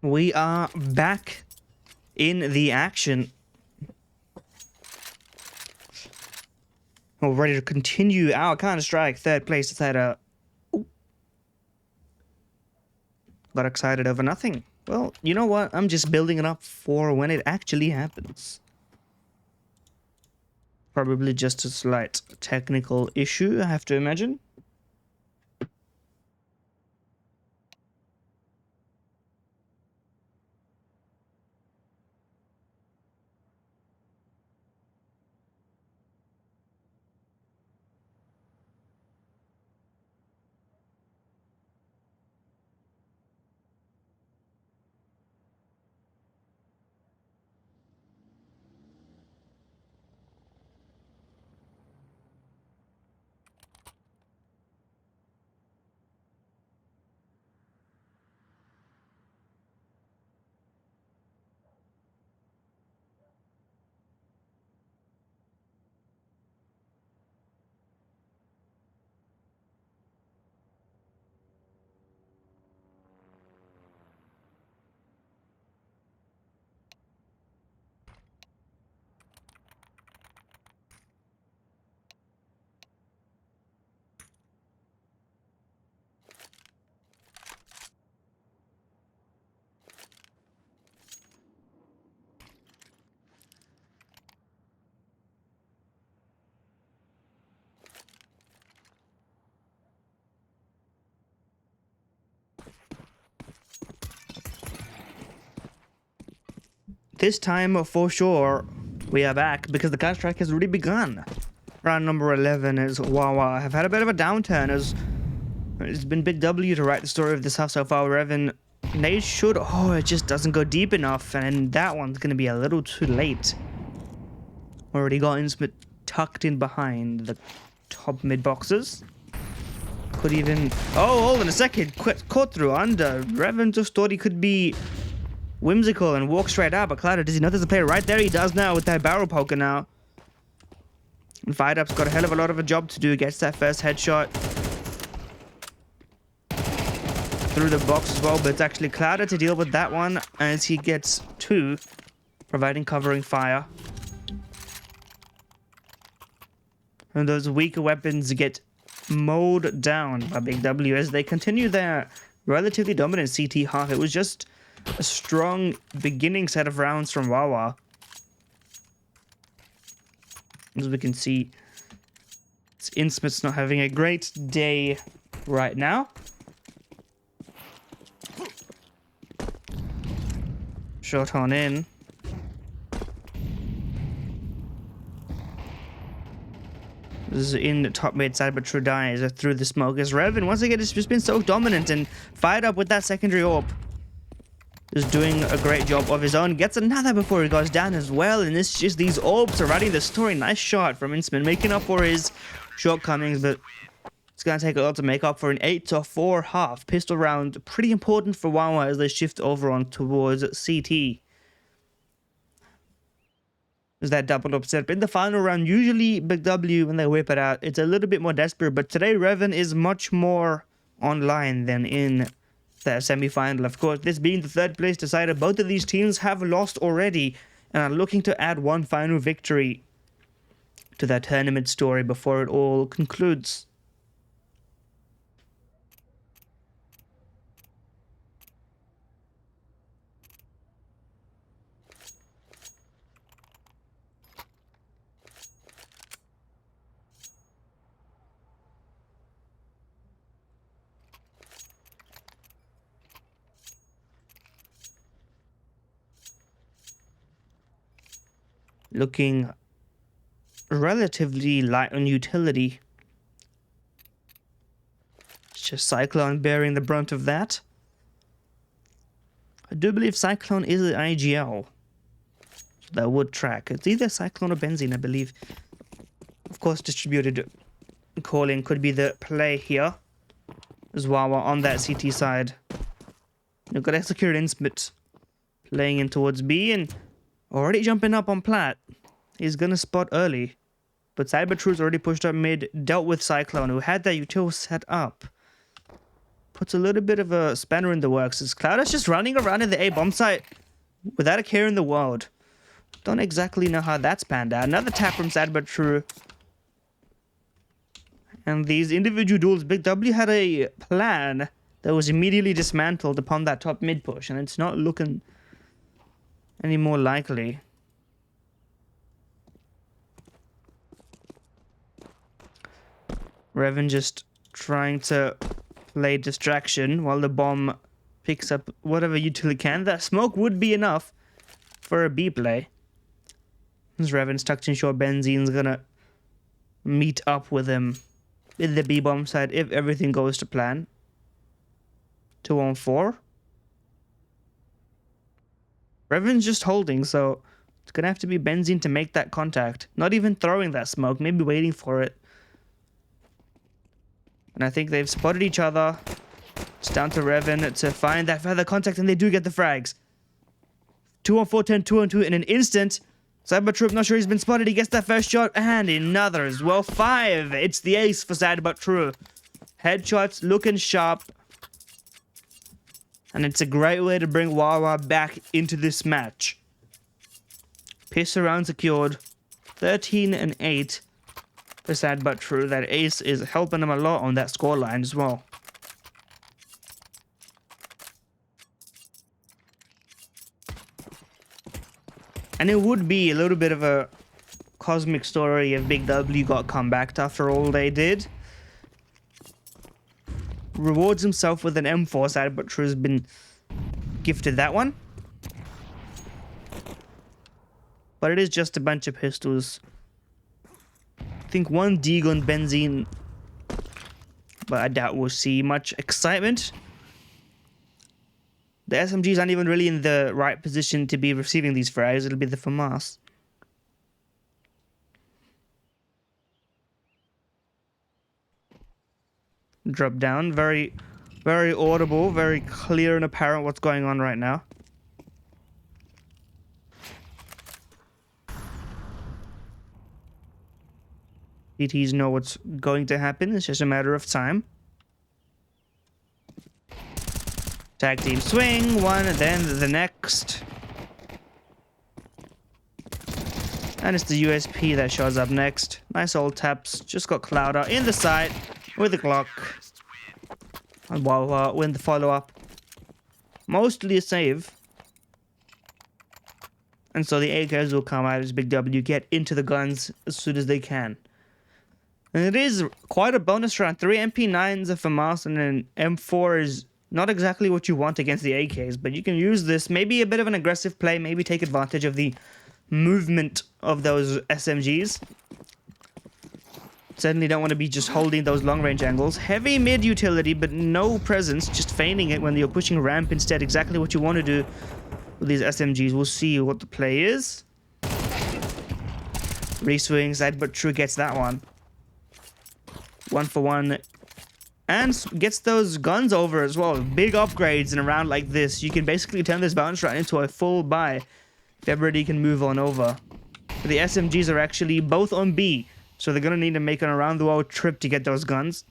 We are back in the action. We're ready to continue our Counter-Strike third place decided. Got excited over nothing. Well, you know what? I'm just building it up for when it actually happens. Probably just a slight technical issue, I have to imagine. This time, for sure, we are back because the Counter-Strike has already begun. Round number 11 is Wawa. Have had a bit of a downturn as it's been BigW to write the story of this half so far. Revan, they should, it just doesn't go deep enough, and that one's going to be a little too late. Already got Innsmouth tucked in behind the top mid boxes. Could even, hold on a second, caught through under. Revan just thought he could be whimsical and walk straight out, but Clouder, does he know there's a player right there? He does now with that barrel poker now. And Fired Up's got a hell of a lot of a job to do. Gets that first headshot through the box as well, but it's actually Clouder to deal with that one as he gets two, providing covering fire. And those weaker weapons get mowed down by BigW as they continue their relatively dominant CT half. It was just a strong beginning set of rounds from Wawa. As we can see, Innsmouth's not having a great day right now. Shot on in. This is in the top mid side, but True dies through the smoke as Revan once again has just been so dominant and Fired Up with that secondary AWP. Is doing a great job of his own. Gets another before he goes down as well. And it's just these AWPs are writing the story. Nice shot from Innsmouth, making up for his shortcomings, but it's going to take a lot to make up for an 8-4 half. Pistol round, pretty important for Wawa as they shift over on towards CT. There's that double up setup. In the final round, usually BigW, when they whip it out, it's a little bit more desperate, but today Revan is much more online than in the semi-final. Of course, this being the third place decider, both of these teams have lost already and are looking to add one final victory to that tournament story before it all concludes. Looking relatively light on utility. It's just Cyclone bearing the brunt of that. I do believe Cyclone is an IGL. So that would track. It's either Cyclone or Benzene, I believe. Of course, distributed calling could be the play here. As Wawa on that CT side. You've got Executed Innsmouth playing in towards B and already jumping up on Plat. He's gonna spot early. But Cybertrue's already pushed up mid, dealt with Cyclone, who had that util set up. puts a little bit of a spanner in the works. As Cloud is just running around in the A bomb site without a care in the world. Don't exactly know how that's panned out. Another tap from Sad But True. And these individual duels, BigW had a plan that was immediately dismantled upon that top mid push, and it's not looking any more likely. Revan just trying to play distraction while the bomb picks up whatever utility can. That smoke would be enough for a B play. As Revan's tucked in short, Benzine's gonna meet up with him in the B bomb side if everything goes to plan. 2 on 4. Revan's just holding, so it's gonna have to be Benzine to make that contact. Not even throwing that smoke, maybe waiting for it. And I think they've spotted each other. It's down to Revan to find that further contact, and they do get the frags. 2 on 4, 10, 2 on 2 in an instant. Cybertroop, not sure he's been spotted. He gets that first shot, and another as well. 5. It's the ace for Sad But True. Headshots looking sharp. And it's a great way to bring Wawa back into this match. Piss around secured. 13 and 8 for Sad But True. That ace is helping him a lot on that scoreline as well. And it would be a little bit of a cosmic story if BigW got comebacked after all they did. Rewards himself with an M4 side, but True's been gifted that one. But it is just a bunch of pistols. I think 1 D-gun Benzine, but I doubt we'll see much excitement. The SMGs aren't even really in the right position to be receiving these frags. It'll be the FAMAS. Drop down. Very, very audible. Very clear and apparent what's going on right now. ETs know what's going to happen. It's just a matter of time. Tag team swing, one, and then the next. And it's the USP that shows up next. Nice old taps. Just got Cloud out in the side with the Glock. And Wawa win the follow-up. Mostly a save. And so the AKs will come out as BigW get into the guns as soon as they can. And it is quite a bonus round. 3 MP9s of FAMAS and an M4 is not exactly what you want against the AKs, but you can use this. Maybe a bit of an aggressive play. Maybe take advantage of the movement of those SMGs. Certainly don't want to be just holding those long-range angles. Heavy mid utility, but no presence. Just feigning it when you're pushing ramp instead. Exactly what you want to do with these SMGs. We'll see what the play is. Reswing, Sad But True gets that one. 1 for 1. And gets those guns over as well. Big upgrades in a round like this. You can basically turn this bounce round into a full buy if everybody can move on over. But the SMGs are actually both on B, so they're going to need to make an around-the-world trip to get those guns.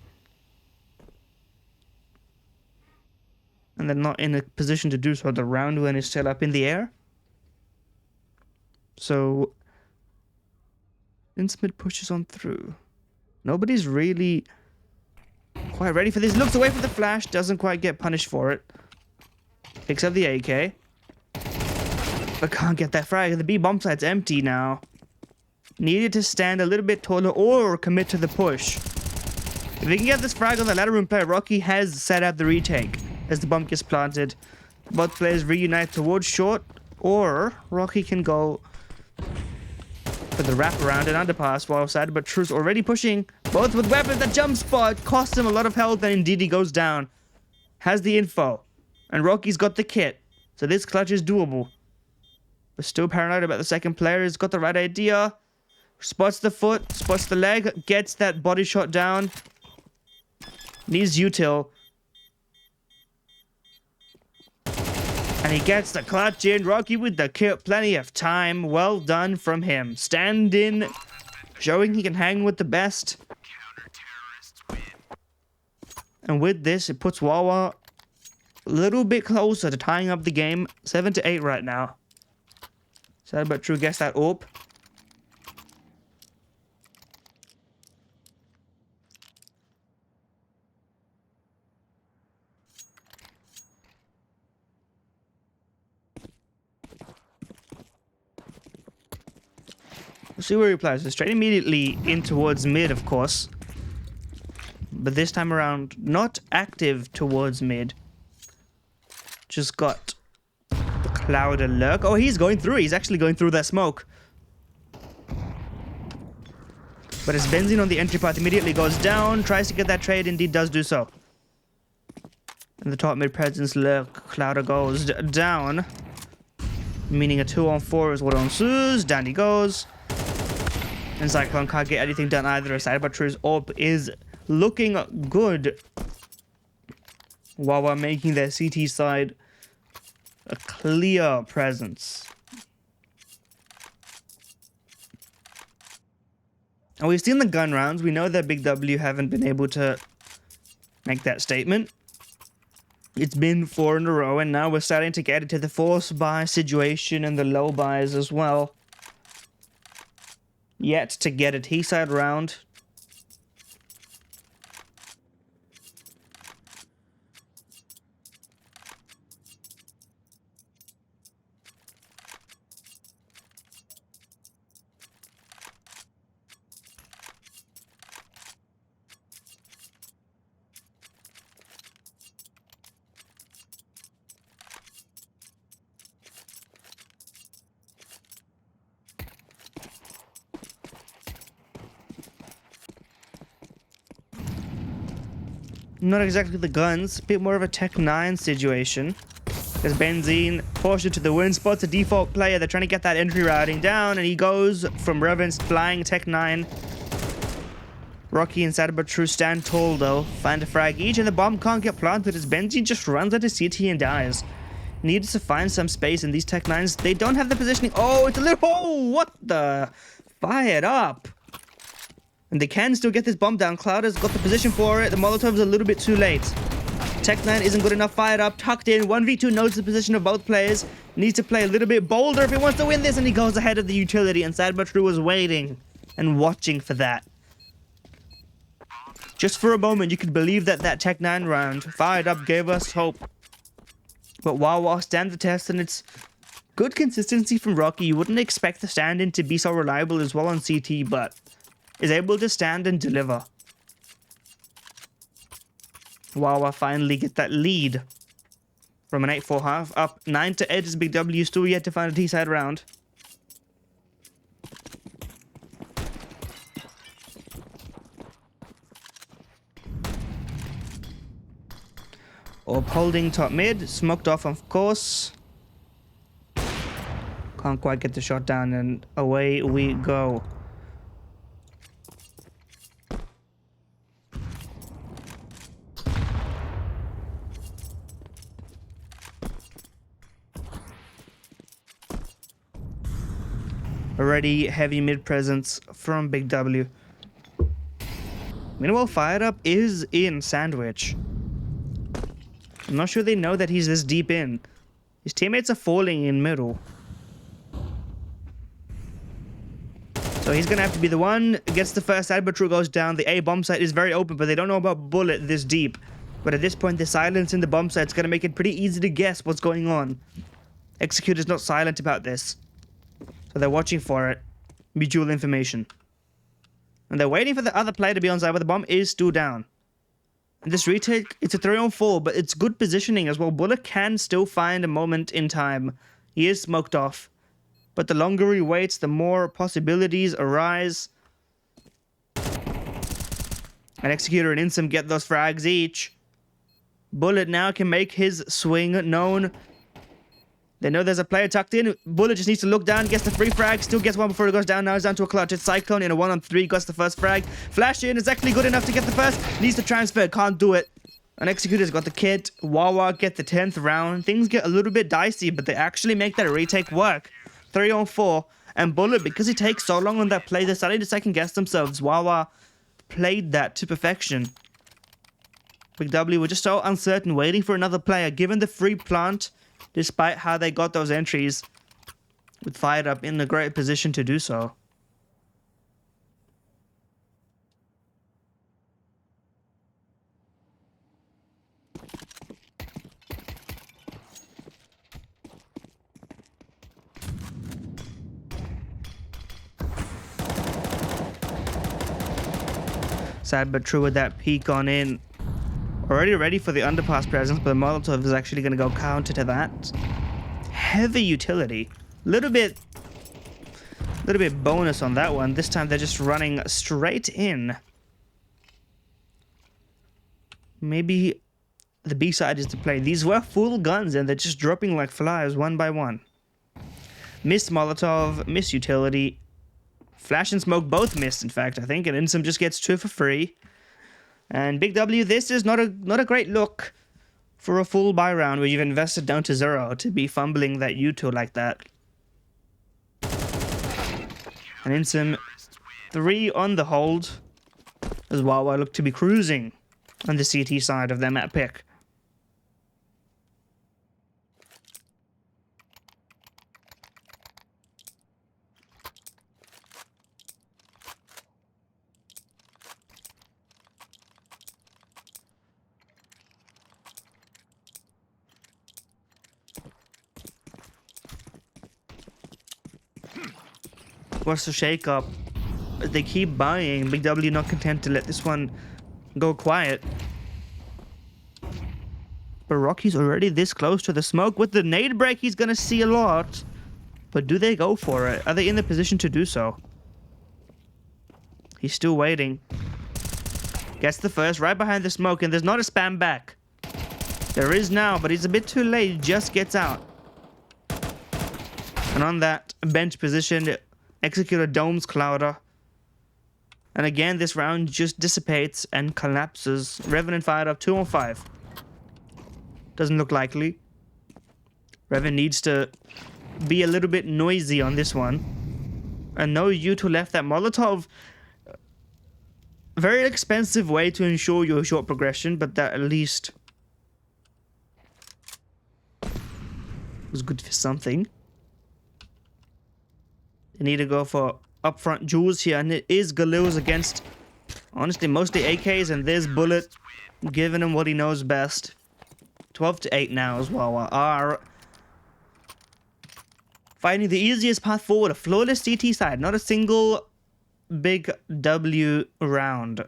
And they're not in a position to do so. The round one is still up in the air. So, Insmid pushes on through. Nobody's really quite ready for this. Looks away from the flash. Doesn't quite get punished for it. Picks up the AK. But can't get that frag. The B bomb site's empty now. Needed to stand a little bit taller or commit to the push. If they can get this frag on the ladder room player, Rocky has set up the retake as the bomb gets planted. Both players reunite towards short, or Rocky can go for the wraparound and underpass while Sad But True's already pushing. Both with weapons. That jump spot costs him a lot of health, and indeed he goes down. Has the info. And Rocky's got the kit. So this clutch is doable. But still paranoid about the second player. He's got the right idea. Spots the foot. Spots the leg. Gets that body shot down. Needs util. And he gets the clutch in. Rocky with the kit. Plenty of time. Well done from him. Stand in. Showing he can hang with the best. And with this, it puts Wawa a little bit closer to tying up the game. 7-8 right now. Sad but true, guess that AWP. We'll see where he applies. So straight immediately in towards mid, of course. But this time around, not active towards mid. Just got the cloud alert. Oh, he's going through. He's actually going through that smoke. But his benzene on the entry path immediately goes down. Tries to get that trade. Indeed does do so. And the top mid presence lurk. Clouder goes down. Meaning a 2-on-4 is what ensues. Down he goes. And Cyclone can't get anything done either aside, but True's AWP is looking good. While we're making their CT side a clear presence. And we've seen the gun rounds. We know that BigW haven't been able to make that statement. It's been 4 in a row, and now we're starting to get into the force buy situation and the low buys as well. Yet to get a T-side round. Not exactly the guns, a bit more of a Tech 9 situation. There's Benzene, forced to the win, spots a default player. They're trying to get that entry routing down, and he goes from Reverence flying Tech 9. Rocky and Sad but True stand tall though, find a frag each, and the bomb can't get planted as Benzene just runs into CT and dies. Needs to find some space in these Tech 9s. They don't have the positioning. Oh, it's a little... Oh, what the... Fired up. And they can still get this bomb down. Cloud has got the position for it. The Molotov's a little bit too late. Tech 9 isn't good enough. Fired up, tucked in. 1v2 knows the position of both players. Needs to play a little bit bolder if he wants to win this. And he goes ahead of the utility. And Sad but True was waiting and watching for that. Just for a moment, you could believe that that Tech 9 round, fired up, gave us hope. But Wawa stand the test, and it's good consistency from Rocky. You wouldn't expect the stand-in to be so reliable as well on CT, but is able to stand and deliver. Wawa finally get that lead from an 8-4 half. Up 9-8 is BigW, still yet to find a T-side round. Orb holding top mid, smoked off of course. Can't quite get the shot down, and away we go. Already heavy mid presence from BigW. Meanwhile, Fired Up is in Sandwich. I'm not sure they know that he's this deep in. His teammates are falling in middle. So he's going to have to be the one. Gets the first side, but True goes down. The A bomb site is very open, but they don't know about Bullet this deep. But at this point, the silence in the bomb site is going to make it pretty easy to guess what's going on. Executor's not silent about this. So they're watching for it. Mutual information. And they're waiting for the other player to be on side, but the bomb is still down. And this retake, it's a 3-on-4, but it's good positioning as well. Bullet can still find a moment in time. He is smoked off. But the longer he waits, the more possibilities arise. And Executor and Insum get those frags each. Bullet now can make his swing known. They know there's a player tucked in. Bullet just needs to look down, gets the free frag, still gets one before it goes down. Now he's down to a clutch. It's Cyclone in a 1-on-3, gets the first frag. Flash in, is actually good enough to get the first. Needs to transfer, can't do it. And Executor's got the kit. Wawa get the 10th round. Things get a little bit dicey, but they actually make that retake work. 3-on-4. And Bullet, because he takes so long on that play, they're starting to second guess themselves. Wawa played that to perfection. Big W were just so uncertain, waiting for another player, given the free plant, despite how they got those entries, with Fired Up in a great position to do so. Sad but true with that peek on in. Already ready for the underpass presence, but the Molotov is actually going to go counter to that. Heavy utility. Little bit bonus on that one. This time they're just running straight in. Maybe the B side is to play. These were full guns and they're just dropping like flies one by one. Miss Molotov, miss utility. Flash and smoke both missed, in fact, I think, and Insum just gets 2 for free. And Big W, this is not a great look for a full buy round where you've invested down to 0 to be fumbling that U2 like that. And Insum 3 on the hold as Wawa look to be cruising on the CT side of their map pick. What's the shake-up? They keep buying. Big W not content to let this one go quiet. But Rocky's already this close to the smoke. With the nade break, he's gonna see a lot. But do they go for it? Are they in the position to do so? He's still waiting. Gets the first right behind the smoke, and there's not a spam back. There is now, but he's a bit too late. He just gets out. And on that bench position, execute a Dome's Clouder. And again, this round just dissipates and collapses. Revenant fired up 2 on 5. Doesn't look likely. Revan needs to be a little bit noisy on this one. And no U2 left. That Molotov, very expensive way to ensure your short progression, but that at least was good for something. They need to go for upfront jewels here, and it is Galil's against, honestly, mostly AKs, and there's Bullet giving him what he knows best. 12-8 now as well. Are finding the easiest path forward, a flawless CT side, not a single Big W round.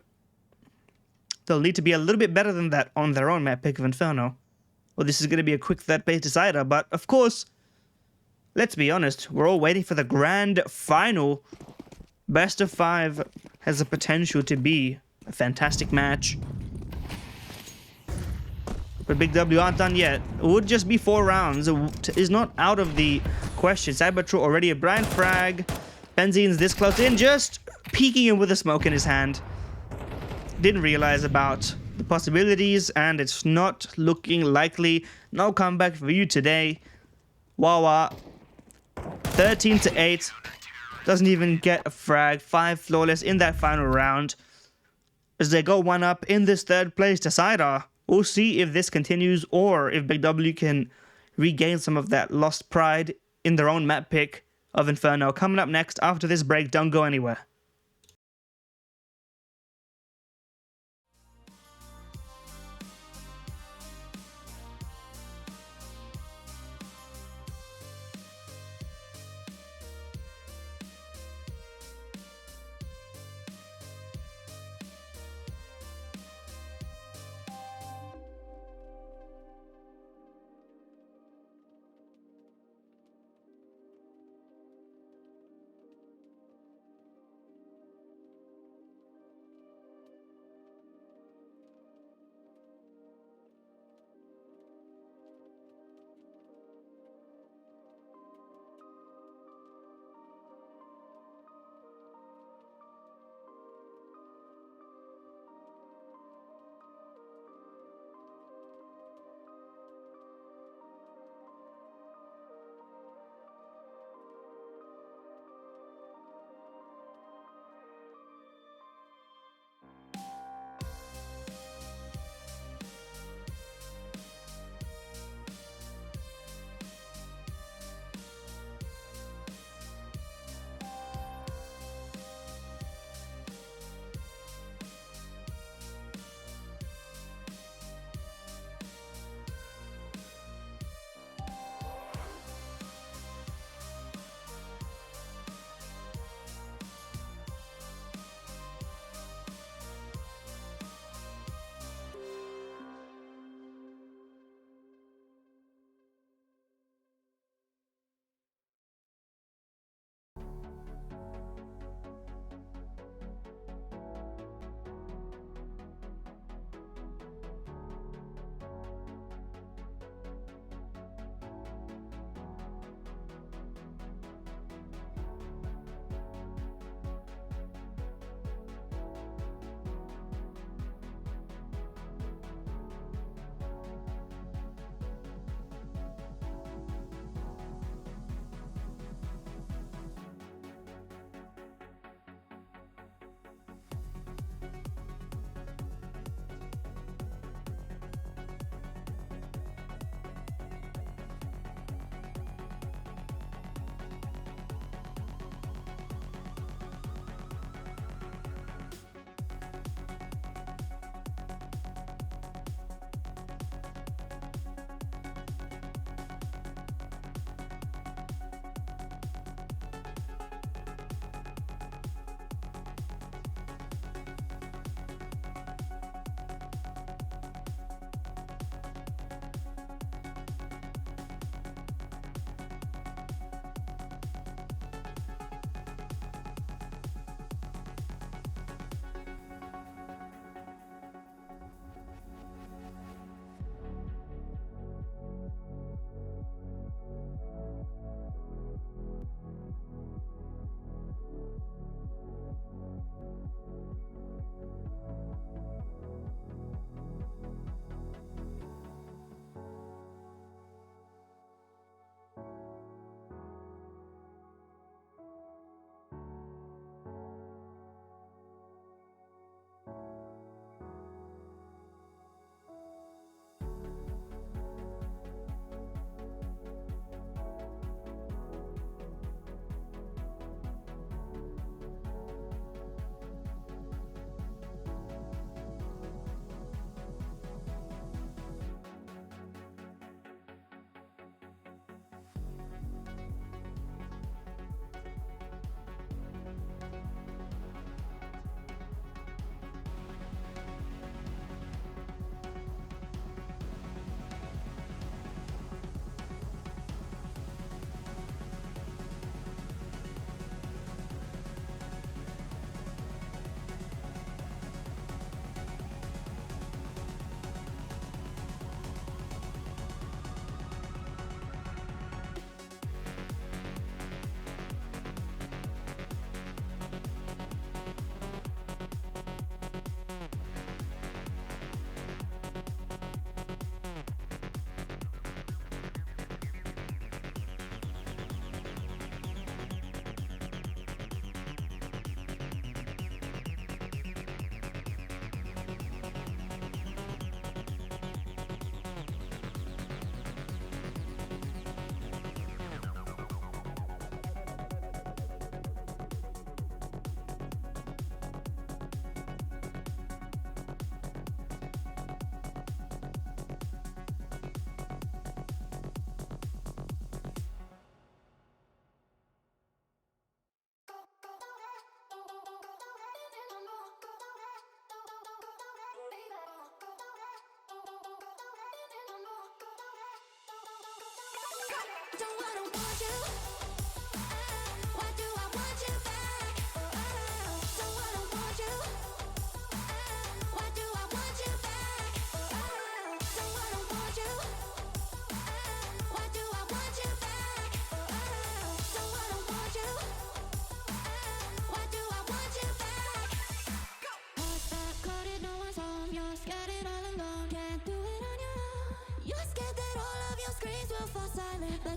They'll need to be a little bit better than that on their own map pick of Inferno. Well, this is going to be a quick third-based decider, but of course, let's be honest, we're all waiting for the grand final. Best of 5 has the potential to be a fantastic match. But Big W aren't done yet. It would just be 4 rounds. It is not out of the question. Cybertru already a blind frag. Benzine's this close in, just peeking in with a smoke in his hand. Didn't realize about the possibilities, and it's not looking likely. No comeback for you today. Wawa 13-8. Doesn't even get a frag. 5 flawless in that final round. As they go 1 up in this third place decider. We'll see if this continues or if Big W can regain some of that lost pride in their own map pick of Inferno. Coming up next after this break, don't go anywhere.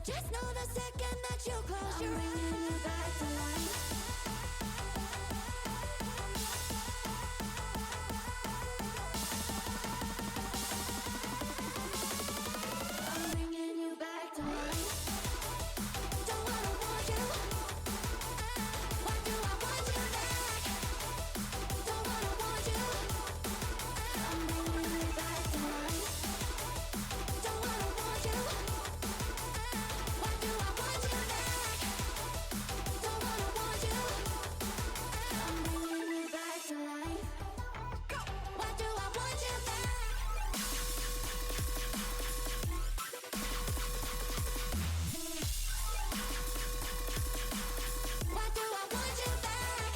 But just know the second that you close your eyes, I'm bringing you back to life. I'm bringing you back to life. Don't wanna want you. Why do I want you back? Don't wanna want you. I'm bringing you back to life. Don't wanna want you. Why do I want you back? Don't wanna want you. I'm bringing you back to life. Why do I want you back? Why do I want you back?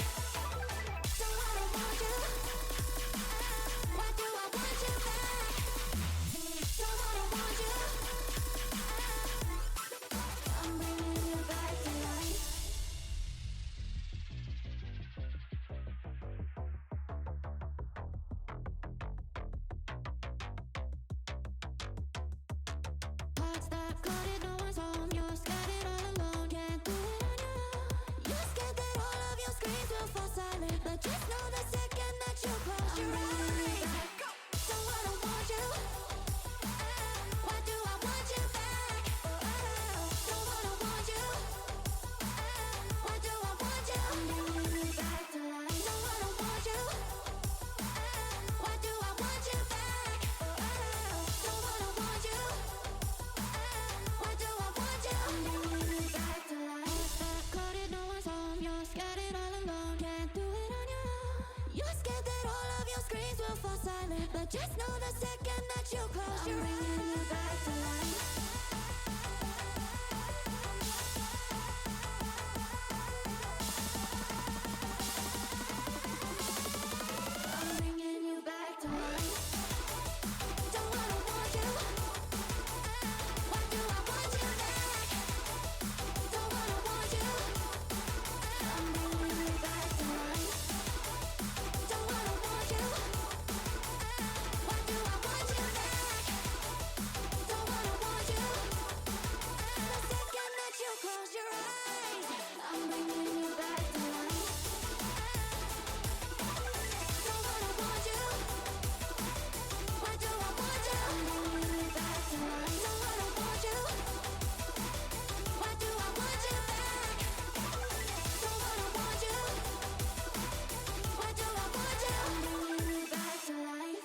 Don't wanna want you. Why do I want you back? Don't wanna want you. I'm bringing you back to life. Hearts that coded, no one's home. You're scattered all alone, can't do it on your own. You're scared that all of your screams will fall silent, but just know the second that you close your eyes, don't wanna want you. Why do I want you back? Don't wanna want you. Why do I want you? I'm bringing you back to life. Don't wanna want you. Why do I want you back? Don't wanna want you. Why do I want you? I'm bringing you back to life. That coded, no one's home. You're scattered all alone, can't do it on your own. You're scared that all of your screams will fall silent, but just know the second that you close your eyes, I'm bringing you back to life. I'm bringing you back to life. Don't wanna want you. Why do I want you back? Don't wanna want you. I'm bringing you back to life. Don't wanna want you. Why do I want you back? Don't wanna want you. The second that you close your eyes, I'm bringing you back to life. Don't wanna want you. Why do I want you? I'm bringing you back to life. Don't wanna want you. Why do I want you back? Don't wanna want you. Why do I want you? I'm bringing you back to life.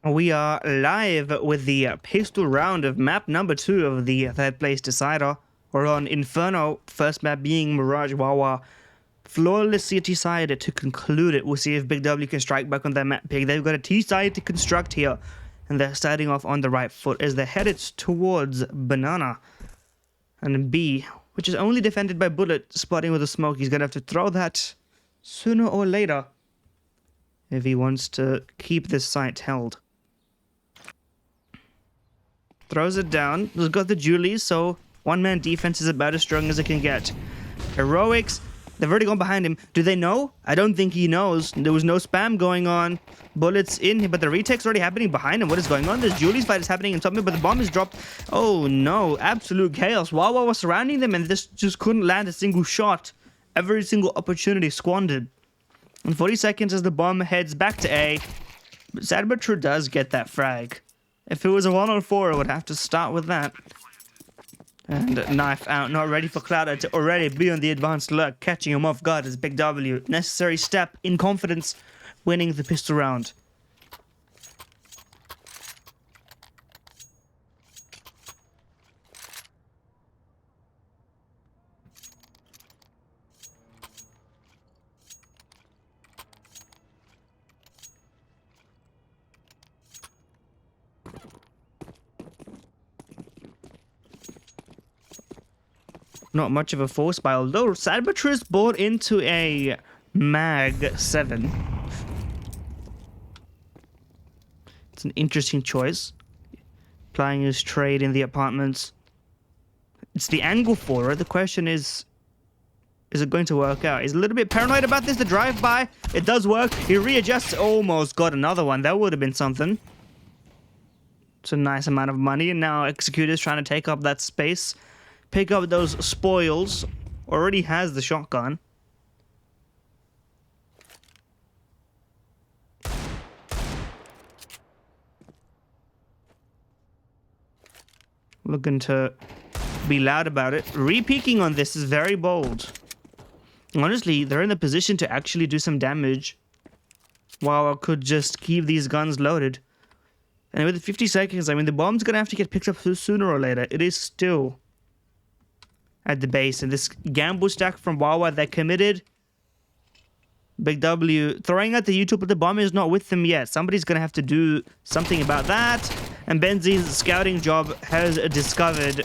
We are live with the pistol round of map number 2 of the third place decider. We're on Inferno, first map being Mirage Wawa. Flawless city side to conclude it. We'll see if BigW can strike back on their map pick. They've got a T side to construct here, and they're starting off on the right foot as they're headed towards Banana. And B, which is only defended by Bullet, spotting with a smoke. He's going to have to throw that sooner or later if he wants to keep this site held. Throws it down. He's got the Julies, so one-man defense is about as strong as it can get. Heroics, they've already gone behind him. Do they know? I don't think he knows. There was no spam going on. Bullets in, but the retake's already happening behind him. What is going on? This Julie's fight is happening in something, but the bomb is dropped. Oh no, absolute chaos. Wawa was surrounding them and this just couldn't land a single shot. Every single opportunity squandered. In 40 seconds as the bomb heads back to A. But sad but true does get that frag. If it was a 1-on-4, I would have to start with that. And knife out, not ready for Clouder to already be on the advanced lurk, catching him off guard as BigW. Necessary step in confidence, winning the pistol round. Not much of a force buy, although Cybertruth bought into a Mag 7. It's an interesting choice. Applying his trade in the apartments. It's the angle for it. The question is it going to work out? He's a little bit paranoid about this. The drive-by, it does work. He readjusts. Almost got another one. That would have been something. It's a nice amount of money. And now Executor's trying to take up that space. Pick up those spoils. Already has the shotgun. Looking to be loud about it. Re-peeking on this is very bold. Honestly, they're in the position to actually do some damage. While I could just keep these guns loaded. And with 50 seconds, I mean, the bomb's gonna have to get picked up sooner or later. It is still at the base. And this gamble stack from Wawa that committed. BigW throwing out the YouTube, but the bomb is not with them yet. Somebody's gonna have to do something about that. And Benzi's scouting job has discovered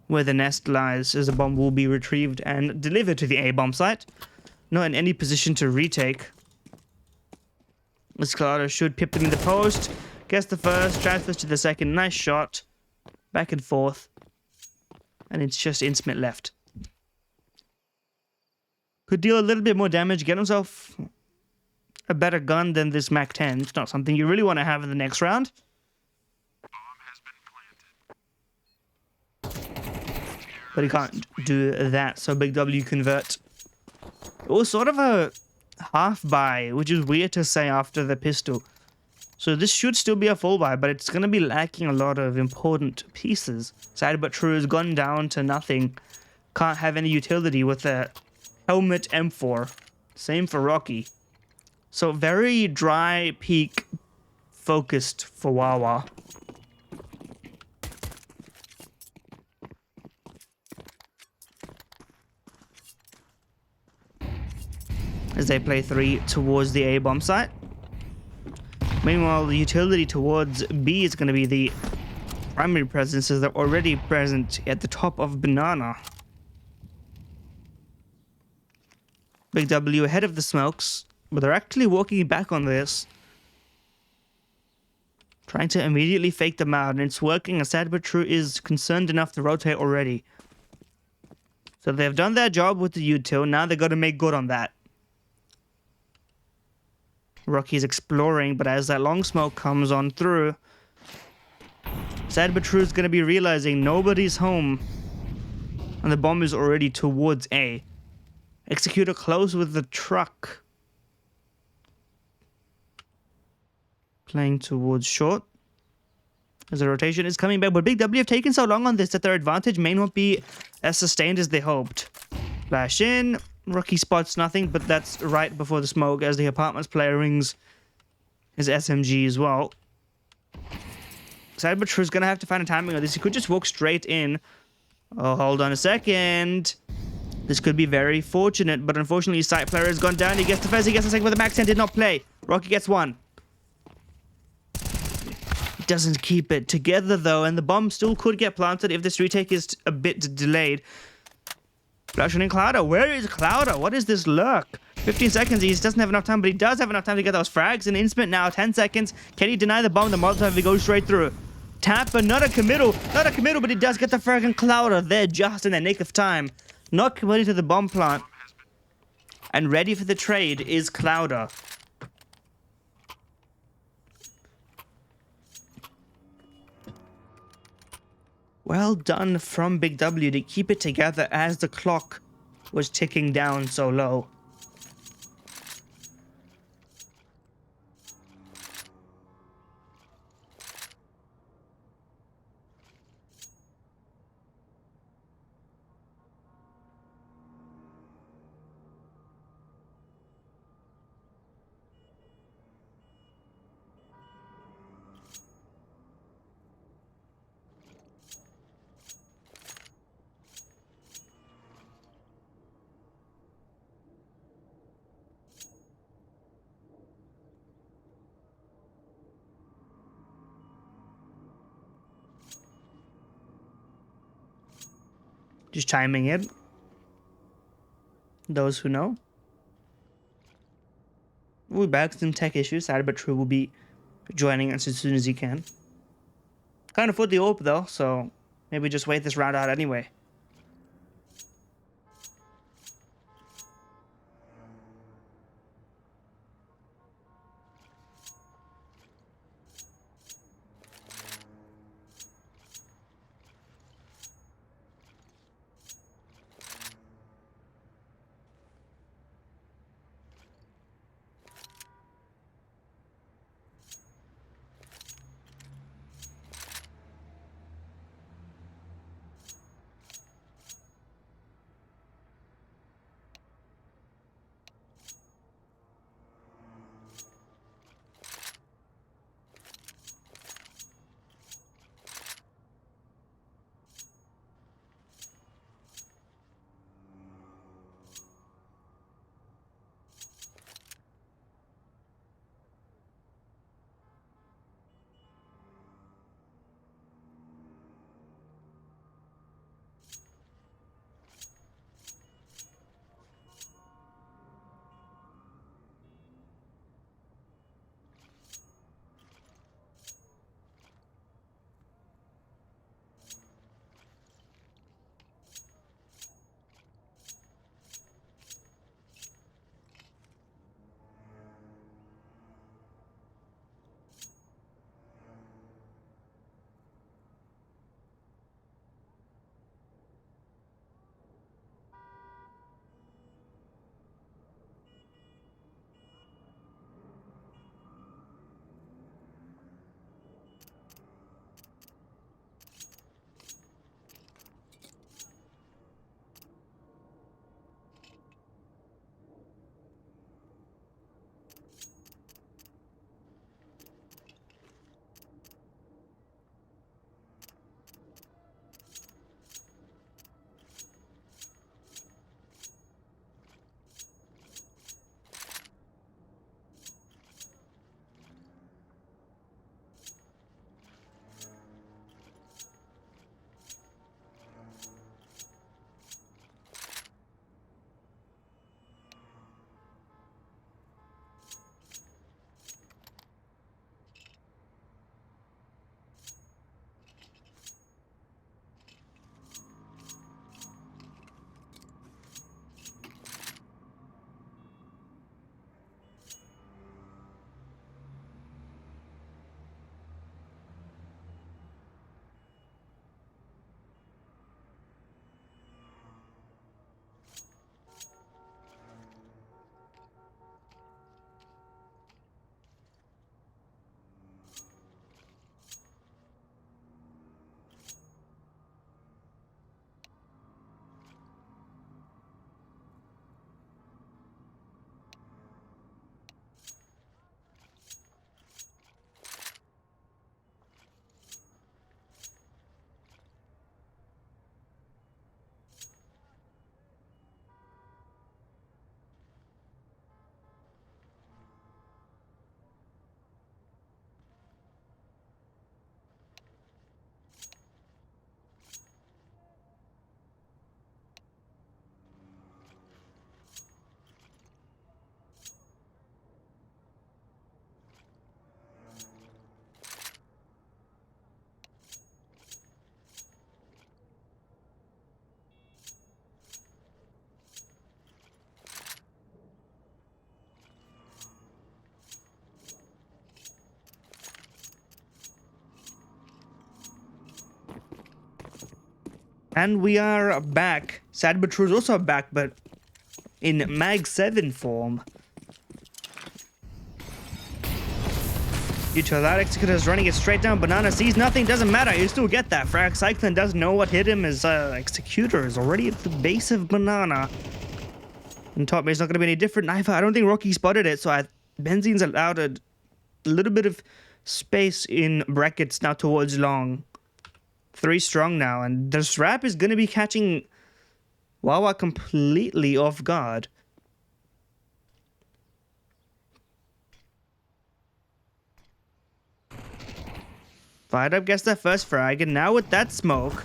where the nest lies, as the bomb will be retrieved and delivered to the A-bomb site. Not in any position to retake. This Clouder should pip them in the post. Gets the first, transfers to the second. Nice shot. Back and forth. And it's just Insmit left. Could deal a little bit more damage, get himself a better gun than this Mac 10. It's not something you really want to have in the next round. But he can't do that, so BigW convert. It was sort of a half buy, which is weird to say after the pistol. So this should still be a full buy, but it's going to be lacking a lot of important pieces. Sad but true has gone down to nothing. Can't have any utility with a helmet M4. Same for Rocky. So very dry peak focused for Wawa. As they play 3 towards the A-bomb site. Meanwhile, the utility towards B is going to be the primary presences that are already present at the top of Banana. BigW ahead of the smokes, but they're actually walking back on this. Trying to immediately fake them out, and it's working as Sad but True is concerned enough to rotate already. So they've done their job with the util, now they've got to make good on that. Rocky's exploring, but as that long smoke comes on through, Sad but True is going to be realizing nobody's home. And the bomb is already towards A. Executor close with the truck. Playing towards short. As the rotation is coming back, but BigW have taken so long on this that their advantage may not be as sustained as they hoped. Flash in. Rocky spots nothing, but that's right before the smoke as the apartments player rings his SMG as well. Sad but True is going to have to find a timing on this. He could just walk straight in. Oh, hold on a second. This could be very fortunate, but unfortunately his site player has gone down. He gets the first, he gets the second, but the Max 10 did not play. Rocky gets one. He doesn't keep it together though, and the bomb still could get planted if this retake is a bit delayed. Flashing in Clouder. Where is Clouder? What is this lurk? 15 seconds. He doesn't have enough time, but he does have enough time to get those frags. And Insmit now, 10 seconds. Can he deny the bomb? The Molotov, if he goes straight through. Tap, but not a committal. Not a committal, but he does get the fragging Clouder there just in the nick of time. Not committed to the bomb plant. And ready for the trade is Clouder. Well done from BigW to keep it together as the clock was ticking down so low. Just chiming in. Those who know. We'll be back with some tech issues. Sad but true will be joining us as soon as he can. Can't afford the AWP though, so maybe just wait this round out anyway. And we are back. Sad but true is also back, but in Mag 7 form. Due to that, Executor is running it straight down. Banana sees nothing, doesn't matter. You still get that frag. Cyclone doesn't know what hit him. His Executor is already at the base of Banana. And top mate's not going to be any different. I don't think Rocky spotted it, so Benzine's allowed a little bit of space in brackets now towards long. 3 strong now, and the Srap is going to be catching Wawa completely off guard. Fired up gets that first frag, and now with that smoke,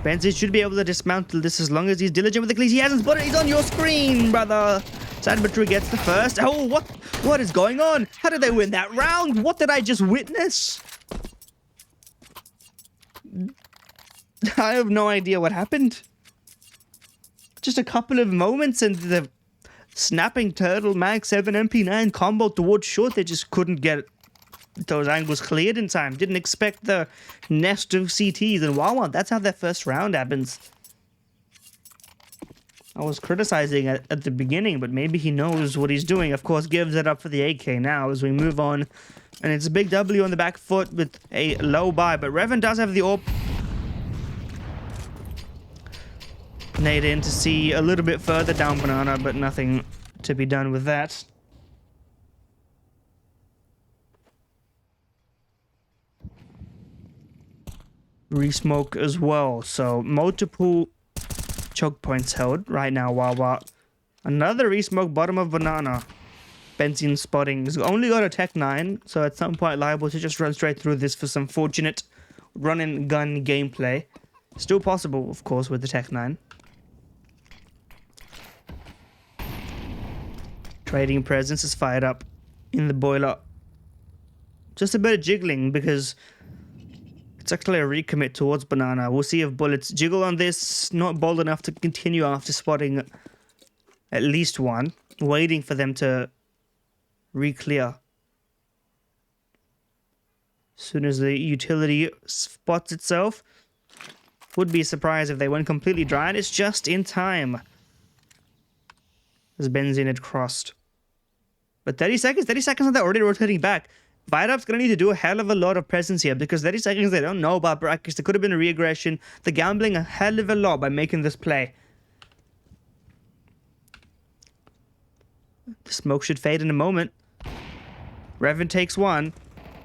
Benzi should be able to dismantle this as long as he's diligent with the cleats. He hasn't spotted it. He's on your screen, brother. Sadbatru gets the first. Oh, what is going on? How did they win that round? What did I just witness? I have no idea what happened. Just a couple of moments and the snapping turtle mag 7 MP9 combo towards short. They just couldn't get those angles cleared in time. Didn't expect the nest of CTs, and wow, that's how that first round happens. I was criticizing at the beginning, but maybe he knows what he's doing. Of course, gives it up for the AK now as we move on. And it's a big W on the back foot with a low buy, but Revan does have the AWP. Nade in to see a little bit further down Banana, but nothing to be done with that. Resmoke as well, so multiple choke points held right now. Wawa. Another resmoke bottom of Banana. Benzene spotting. He's only got a Tech 9, so at some point liable to just run straight through this for some fortunate run and gun gameplay. Still possible, of course, with the Tech 9. Trading presence is fired up in the boiler. Just a bit of jiggling because it's actually a recommit towards Banana. We'll see if bullets jiggle on this. Not bold enough to continue after spotting at least one. Waiting for them to re-clear. As soon as the utility spots itself. Would be surprised if they went completely dry, and it's just in time. As Benzene had crossed. But 30 seconds and they're already rotating back. Fireup's going to need to do a hell of a lot of presence here because 30 seconds they don't know about brackets. There could have been a re-aggression. They're gambling a hell of a lot by making this play. The smoke should fade in a moment. Revan takes one.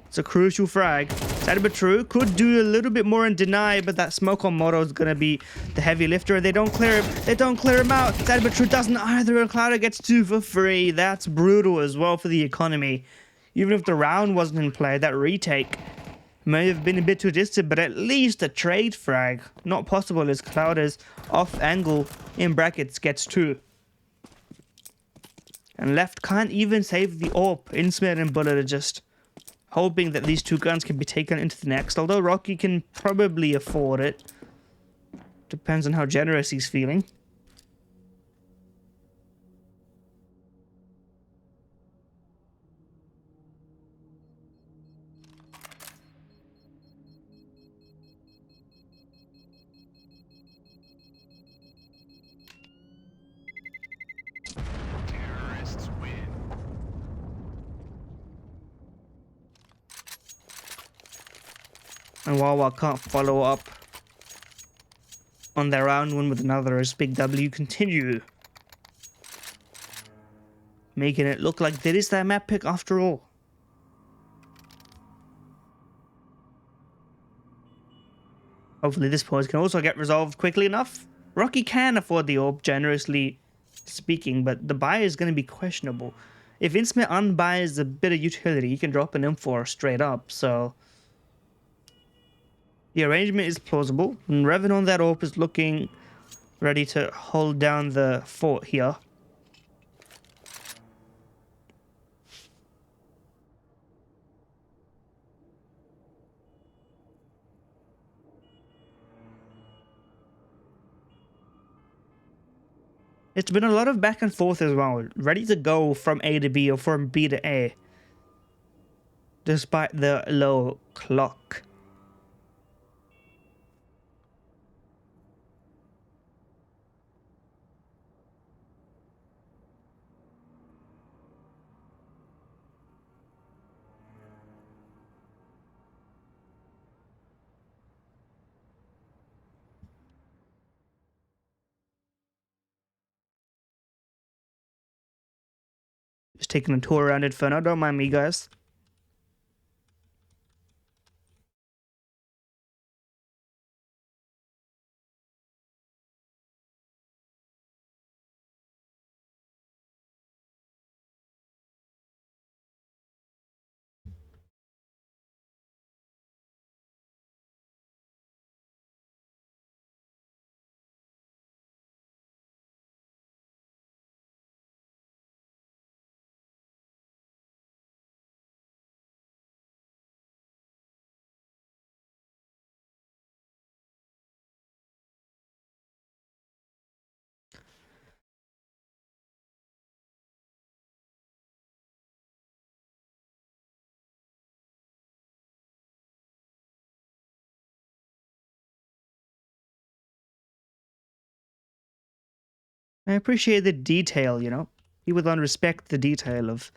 It's a crucial frag. Sad but true. Could do a little bit more and deny, but that smoke on Moto is going to be the heavy lifter. They don't clear him. They don't clear him out. Sad but true doesn't either, and Clouder gets 2 for free. That's brutal as well for the economy. Even if the round wasn't in play, that retake may have been a bit too distant, but at least a trade frag. Not possible as Clouder's off angle in brackets gets 2. And left can't even save the AWP. Insmith and Bullet are just hoping that these two guns can be taken into the next, although Rocky can probably afford it. Depends on how generous he's feeling. And Wawa can't follow up on their round one with another as BigW continue making it look like there is their map pick after all. Hopefully this pause can also get resolved quickly enough. Rocky can afford the AWP, generously speaking, but the buy is going to be questionable. If Insmith unbuys a bit of utility, he can drop an M4 straight up, so the arrangement is plausible, and Revan on that AWP is looking ready to hold down the fort here. It's been a lot of back and forth as well, ready to go from A to B or from B to A, despite the low clock. Just taking a tour around Inferno, don't mind me, guys. I appreciate the detail, you know? People don't respect the detail of...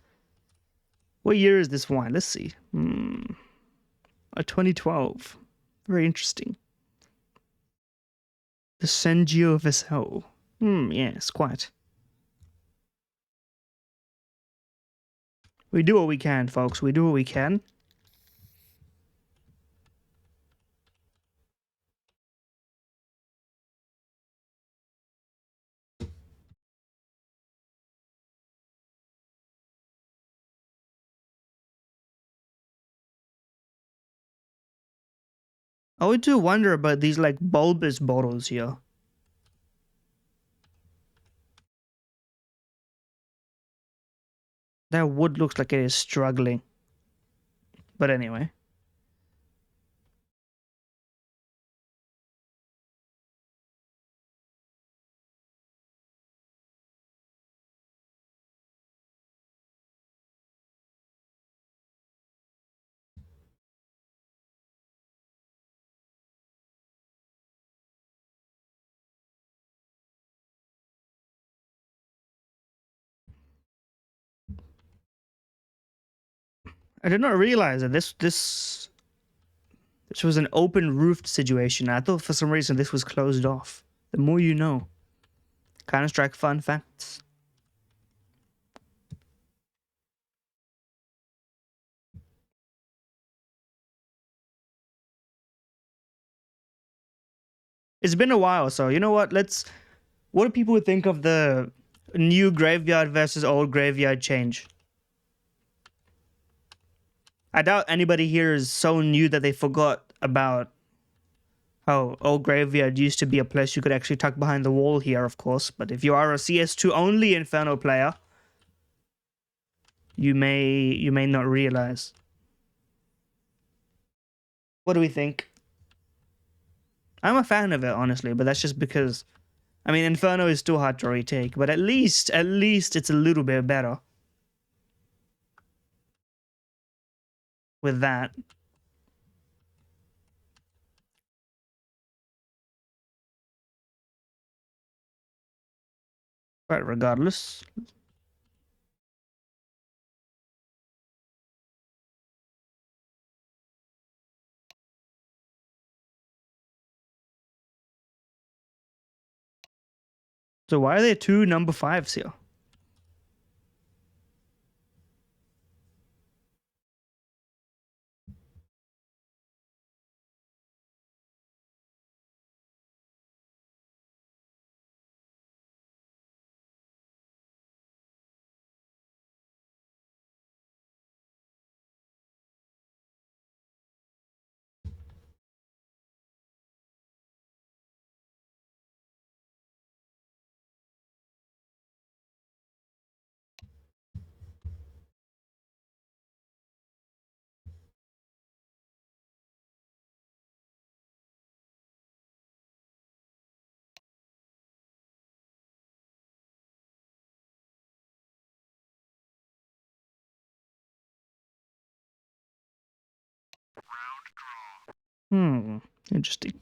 What year is this wine? Let's see. 2012. Very interesting. The Sengio Vessel. Yes, quite. We do what we can, folks. We do what we can. I do wonder about these, like, bulbous bottles here. That wood looks like it is struggling. But anyway. I did not realize that this was an open roofed situation. I thought for some reason this was closed off. The more you know. Counter-Strike fun facts. It's been a while, so you know what? What do people think of the new graveyard versus old graveyard change? I doubt anybody here is so new that they forgot about how old graveyard used to be a place you could actually tuck behind the wall here, of course. But if you are a CS2 only Inferno player, you may not realize. What do we think? I'm a fan of it, honestly, but that's just because, I mean, Inferno is still hard to retake, but at least it's a little bit better with that. But regardless. So why are there two number 5s here? Interesting.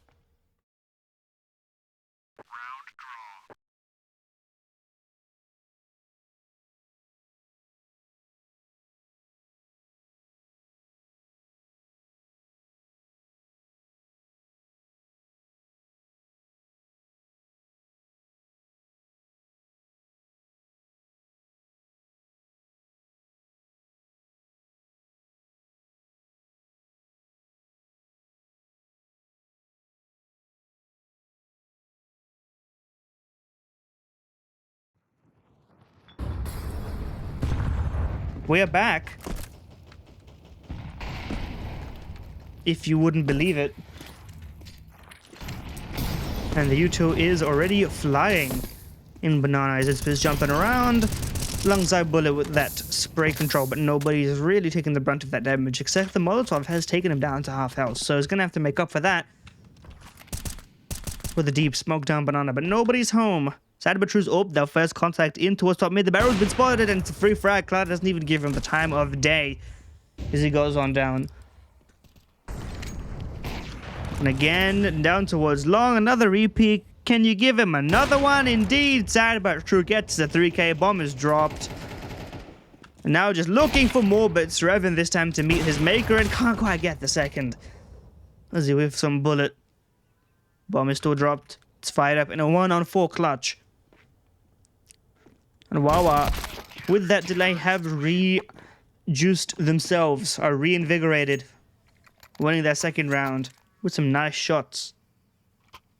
We are back. If you wouldn't believe it. And the U2 is already flying in Banana as it's jumping around alongside Bullet with that spray control, but nobody's really taking the brunt of that damage except the Molotov has taken him down to half health, so he's gonna have to make up for that with a deep smoke down Banana, but nobody's home. Sad but true's up, their first contact in towards top mid. The barrel's been spotted and it's a free frag. Cloud doesn't even give him the time of day as he goes on down. And again, down towards long, another repeat. Can you give him another one? Indeed, sad but true. Gets the 3K. Bomb is dropped. And now just looking for more bits. Revan this time to meet his maker and can't quite get the second. As he with some bullet. Bomb is still dropped. It's fired up in a 1-on-4 clutch. And Wawa, with that delay, have rejuiced themselves, are reinvigorated, winning that second round with some nice shots.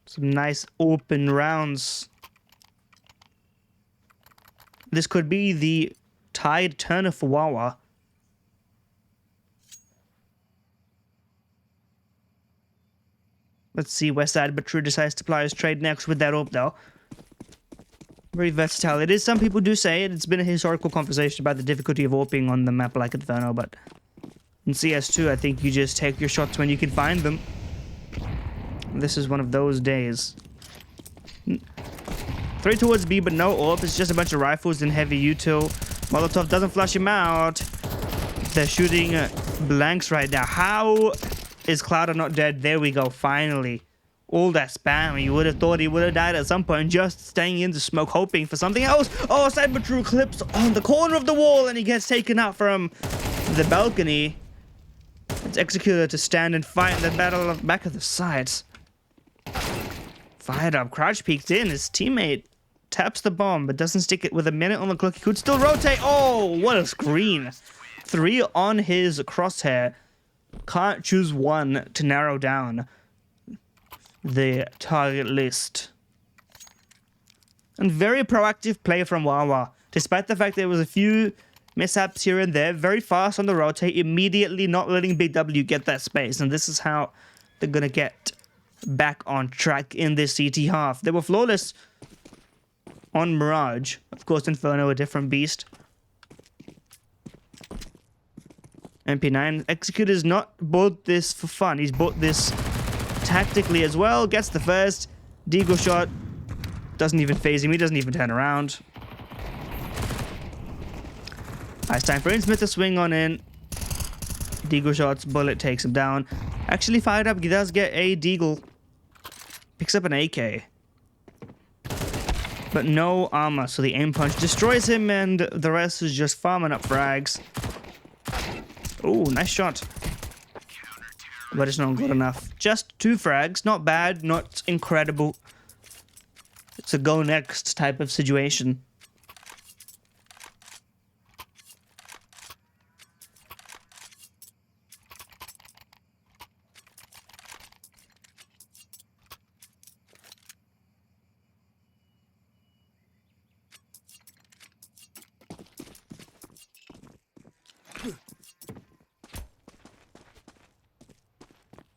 Some nice open rounds. This could be the tide turner for Wawa. Let's see where Sad but True decides to apply his trade next with that AWP though. Very versatile. It is, some people do say it. It's been a historical conversation about the difficulty of AWPing on the map like Inferno, but in CS2 I think you just take your shots when you can find them. This is one of those days. 3 towards B, but no AWP. It's just a bunch of rifles and heavy util. Molotov doesn't flush him out. They're shooting blanks right now. How is Clouder not dead? There we go, finally. All that spam, you would have thought he would have died at some point, just staying in the smoke, hoping for something else. Oh, Cyber True clips on the corner of the wall, and he gets taken out from the balcony. It's Executor to stand and fight in the battle of back of the sides. Fired up, crouch peeked in. His teammate taps the bomb, but doesn't stick it with a minute on the clock. He could still rotate. Oh, what a screen. 3 on his crosshair. Can't choose one to narrow down the target list. And very proactive play from Wawa. Despite the fact there was a few mishaps here and there, very fast on the rotate, immediately not letting BigW get that space. And this is how they're going to get back on track in this CT half. They were flawless on Mirage. Of course, Inferno, a different beast. MP9. Executor's not bought this for fun. He's bought this tactically as well. Gets the first. Deagle shot. Doesn't even phase him. He doesn't even turn around. Nice time for Insmith to swing on in. Deagle shots. Bullet takes him down. Actually fired up. He does get a Deagle. Picks up an AK. But no armor. So the aim punch destroys him, and the rest is just farming up frags. Oh, nice shot. But it's not good enough. Just 2 frags. Not bad, not incredible. It's a go next type of situation.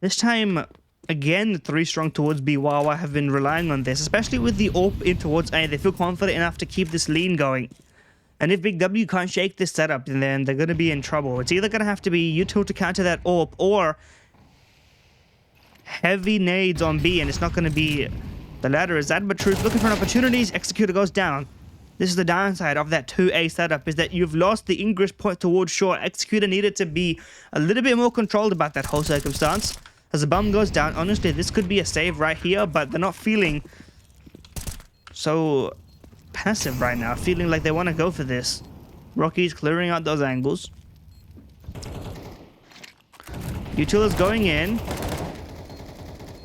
This time, again, 3 strong towards B. Wawa have been relying on this, especially with the AWP in towards A. They feel confident enough to keep this lean going. And if BigW can't shake this setup, then they're going to be in trouble. It's either going to have to be util to counter that AWP, or heavy nades on B, and it's not going to be the latter. Is that but Truth looking for opportunities? Executor goes down. This is the downside of that 2A setup, is that you've lost the ingress point towards short. Executor needed to be a little bit more controlled about that whole circumstance. As the bomb goes down, honestly, this could be a save right here, but they're not feeling so passive right now, feeling like they want to go for this. Rocky's clearing out those angles. Util is going in,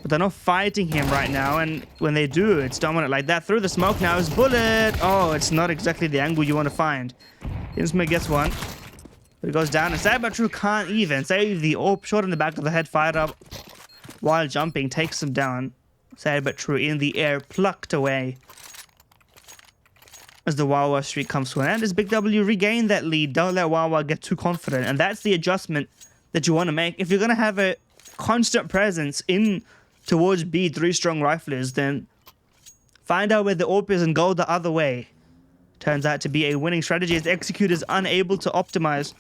but they're not fighting him right now, and when they do, it's dominant like that. Through the smoke now is Bullet. Oh, it's not exactly the angle you want to find. Insma gets one. But it goes down, and Sad but True can't even save the AWP. Shot in the back of the head, fired up while jumping, takes him down. Sad but True in the air, plucked away. As the Wawa streak comes to an end, as BigW regain that lead. Don't let Wawa get too confident, and that's the adjustment that you want to make. If you're going to have a constant presence in towards B, 3 strong riflers, then find out where the AWP is and go the other way. Turns out to be a winning strategy as the Executor is unable to optimize.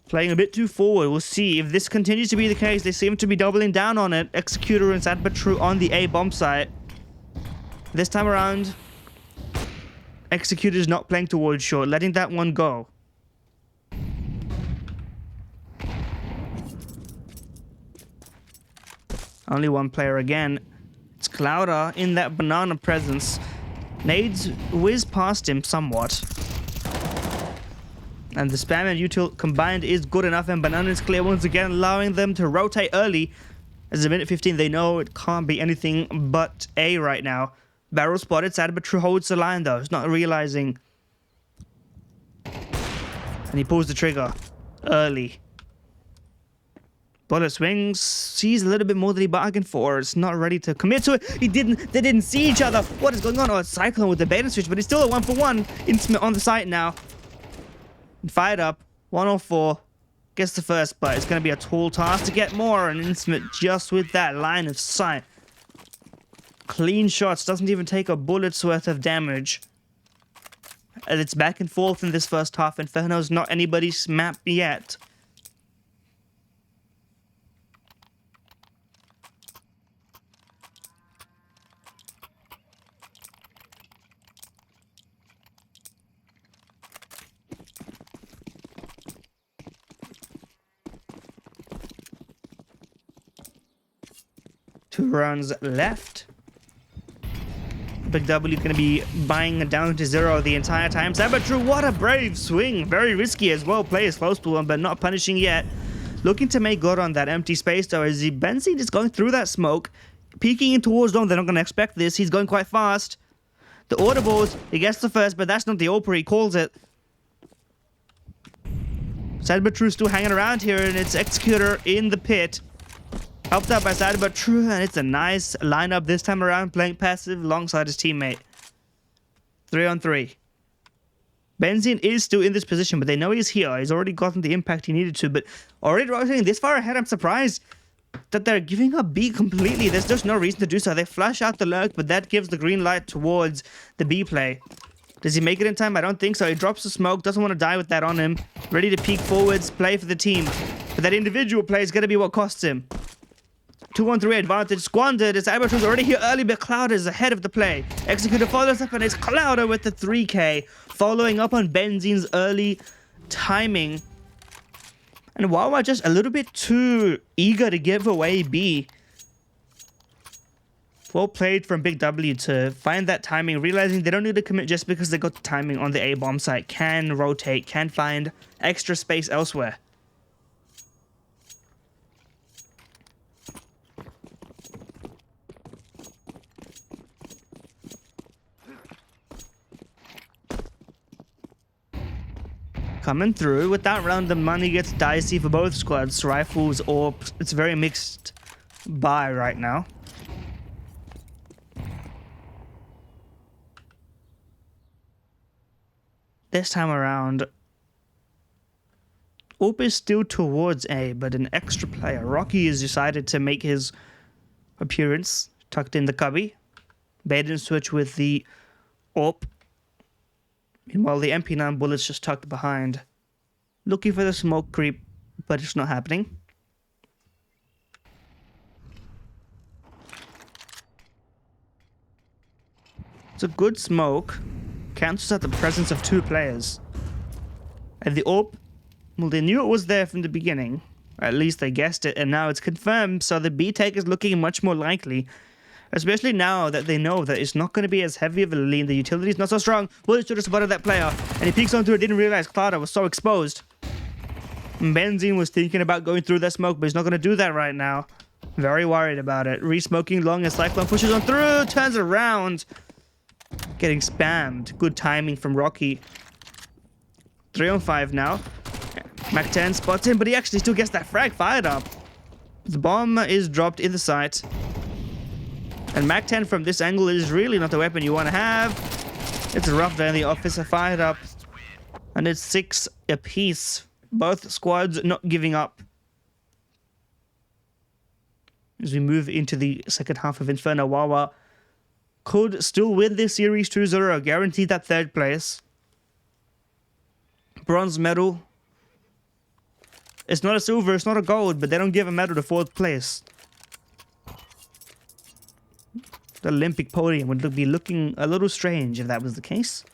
Playing a bit too forward. We'll see if this continues to be the case. They seem to be doubling down on it. Executor and Sad but True on the A bomb site. This time around, Executor is not playing towards short, letting that one go. Only one player again. It's Clouder in that banana presence. Nades whiz past him somewhat. And the spam and util combined is good enough, and banana is clear once again, allowing them to rotate early. As a minute 15, they know it can't be anything but A right now. Barrel spotted, sad but true holds the line though. He's not realizing. And he pulls the trigger early. Bullet swings, sees a little bit more than he bargained for. It's not ready to commit to it. They didn't see each other. What is going on? Oh, it's Cyclone with the bait and switch, but it's still a 1-for-1. Intimate on the site now. Fired up, 104. Gets the first, but it's going to be a tall task to get more. And Intimate just with that line of sight. Clean shots, doesn't even take a bullet's worth of damage. And it's back and forth in this first half. Inferno's not anybody's map yet. Two rounds left. BigW going to be buying down to 0 the entire time. Sabatru, what a brave swing. Very risky as well. Players close to him, but not punishing yet. Looking to make good on that empty space, though, as Benzine is going through that smoke. Peeking in towards Dome. They're not going to expect this. He's going quite fast. The audibles, he gets the first, but that's not the Oprah. He calls it. Sabatru still hanging around here, and it's Executor in the pit. Helped out by Sabatru, and it's a nice lineup this time around, playing passive alongside his teammate. 3-on-3. Benzine is still in this position, but they know he's here. He's already gotten the impact he needed to, but already rotating this far ahead, I'm surprised that they're giving up B completely. There's just no reason to do so. They flash out the lurk, but that gives the green light towards the B play. Does he make it in time? I don't think so. He drops the smoke, doesn't want to die with that on him. Ready to peek forwards, play for the team. But that individual play is going to be what costs him. 2-on-3 advantage squandered as Sabatru's already here early, but Clouder is ahead of the play. Executor follows up, and it's Clouder with the 3K, following up on Benzine's early timing. And Wawa just a little bit too eager to give away B. Well played from BigW to find that timing, realizing they don't need to commit just because they got the timing on the A bomb site. Can rotate, can find extra space elsewhere. Coming through. With that round, the money gets dicey for both squads. Rifles, orbs. It's a very mixed buy right now. This time around, Orb is still towards A, but an extra player. Rocky has decided to make his appearance, tucked in the cubby. Bait and switch with the Orb. Meanwhile, the MP9 bullet's just tucked behind. Looking for the smoke creep, but it's not happening. It's a good smoke. Cancels out the presence of two players. And the AWP, well, they knew it was there from the beginning. Or at least they guessed it, and now it's confirmed, so the B take is looking much more likely. Especially now that they know that it's not going to be as heavy of a lean. The utility's not so strong. Bullet should have spotted that player. And he peeks onto it, didn't realize Clara was so exposed. And Benzine was thinking about going through that smoke, but he's not going to do that right now. Very worried about it. Re-smoking long as Cyclone pushes on through, turns around. Getting spammed. Good timing from Rocky. 3-on-5 now. Mac 10 spots him, but he actually still gets that frag fired up. The bomb is dropped in the site. And Mac 10 from this angle is really not the weapon you want to have. It's a rough day in the office. Fired up. And it's 6 apiece. Both squads not giving up. As we move into the second half of Inferno, Wawa could still win this series 2-0. Guaranteed that third place. Bronze medal. It's not a silver, it's not a gold, but they don't give a medal to fourth place. The Olympic podium would be looking a little strange if that was the case.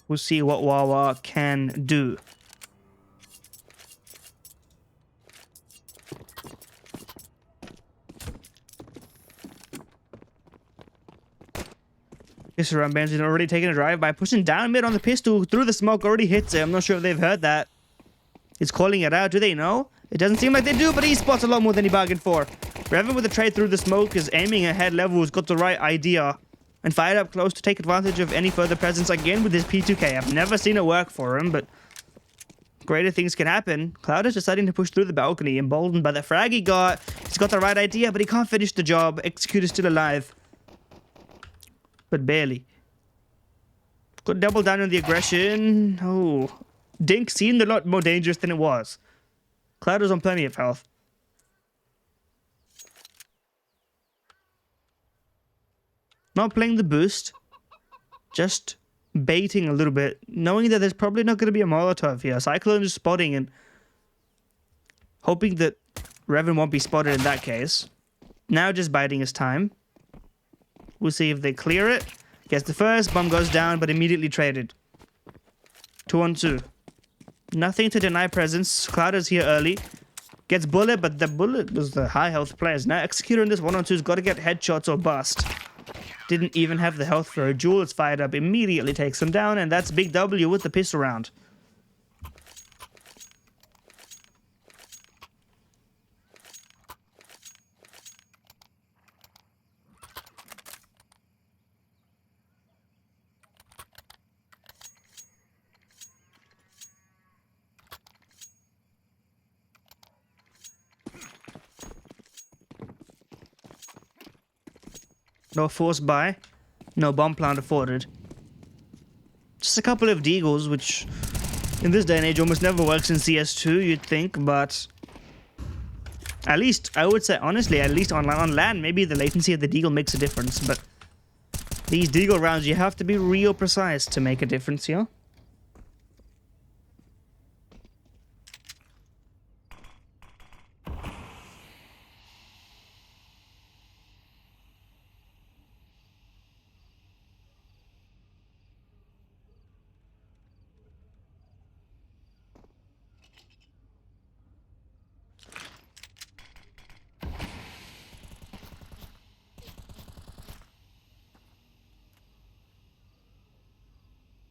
We'll see what Wawa can do. Kiss around Benzine already taking a drive by pushing down mid on the pistol through the smoke. Already hits it. I'm not sure if they've heard that. He's calling it out. Do they know? It doesn't seem like they do, but he spots a lot more than he bargained for. Revan with a trade through the smoke is aiming ahead level. Has got the right idea. And fired up close to take advantage of any further presence again with his P2K. I've never seen it work for him, but greater things can happen. Cloud is deciding to push through the balcony, emboldened by the frag he got. He's got the right idea, but he can't finish the job. Executor's still alive. But barely. Got to double down on the aggression. Oh. Dink seemed a lot more dangerous than it was. Cloud was on plenty of health. Not playing the boost. Just baiting a little bit. Knowing that there's probably not going to be a Molotov here. Cyclone is spotting and hoping that Revan won't be spotted in that case. Now just biding his time. We'll see if they clear it. Gets the first. Bomb goes down, but immediately traded. 2-on-2. Nothing to deny presence. Cloud is here early. Gets bullet, but the bullet was the high health players. Now Executor in this 1-on-2's got to get headshots or bust. Didn't even have the health for a jewel. It's fired up. Immediately takes him down, and that's BigW with the pistol round. No force buy. No bomb plant afforded. Just a couple of deagles, which in this day and age almost never works in CS2, you'd think, but at least, I would say, honestly, at least on land, maybe the latency of the deagle makes a difference, but these deagle rounds, you have to be real precise to make a difference here.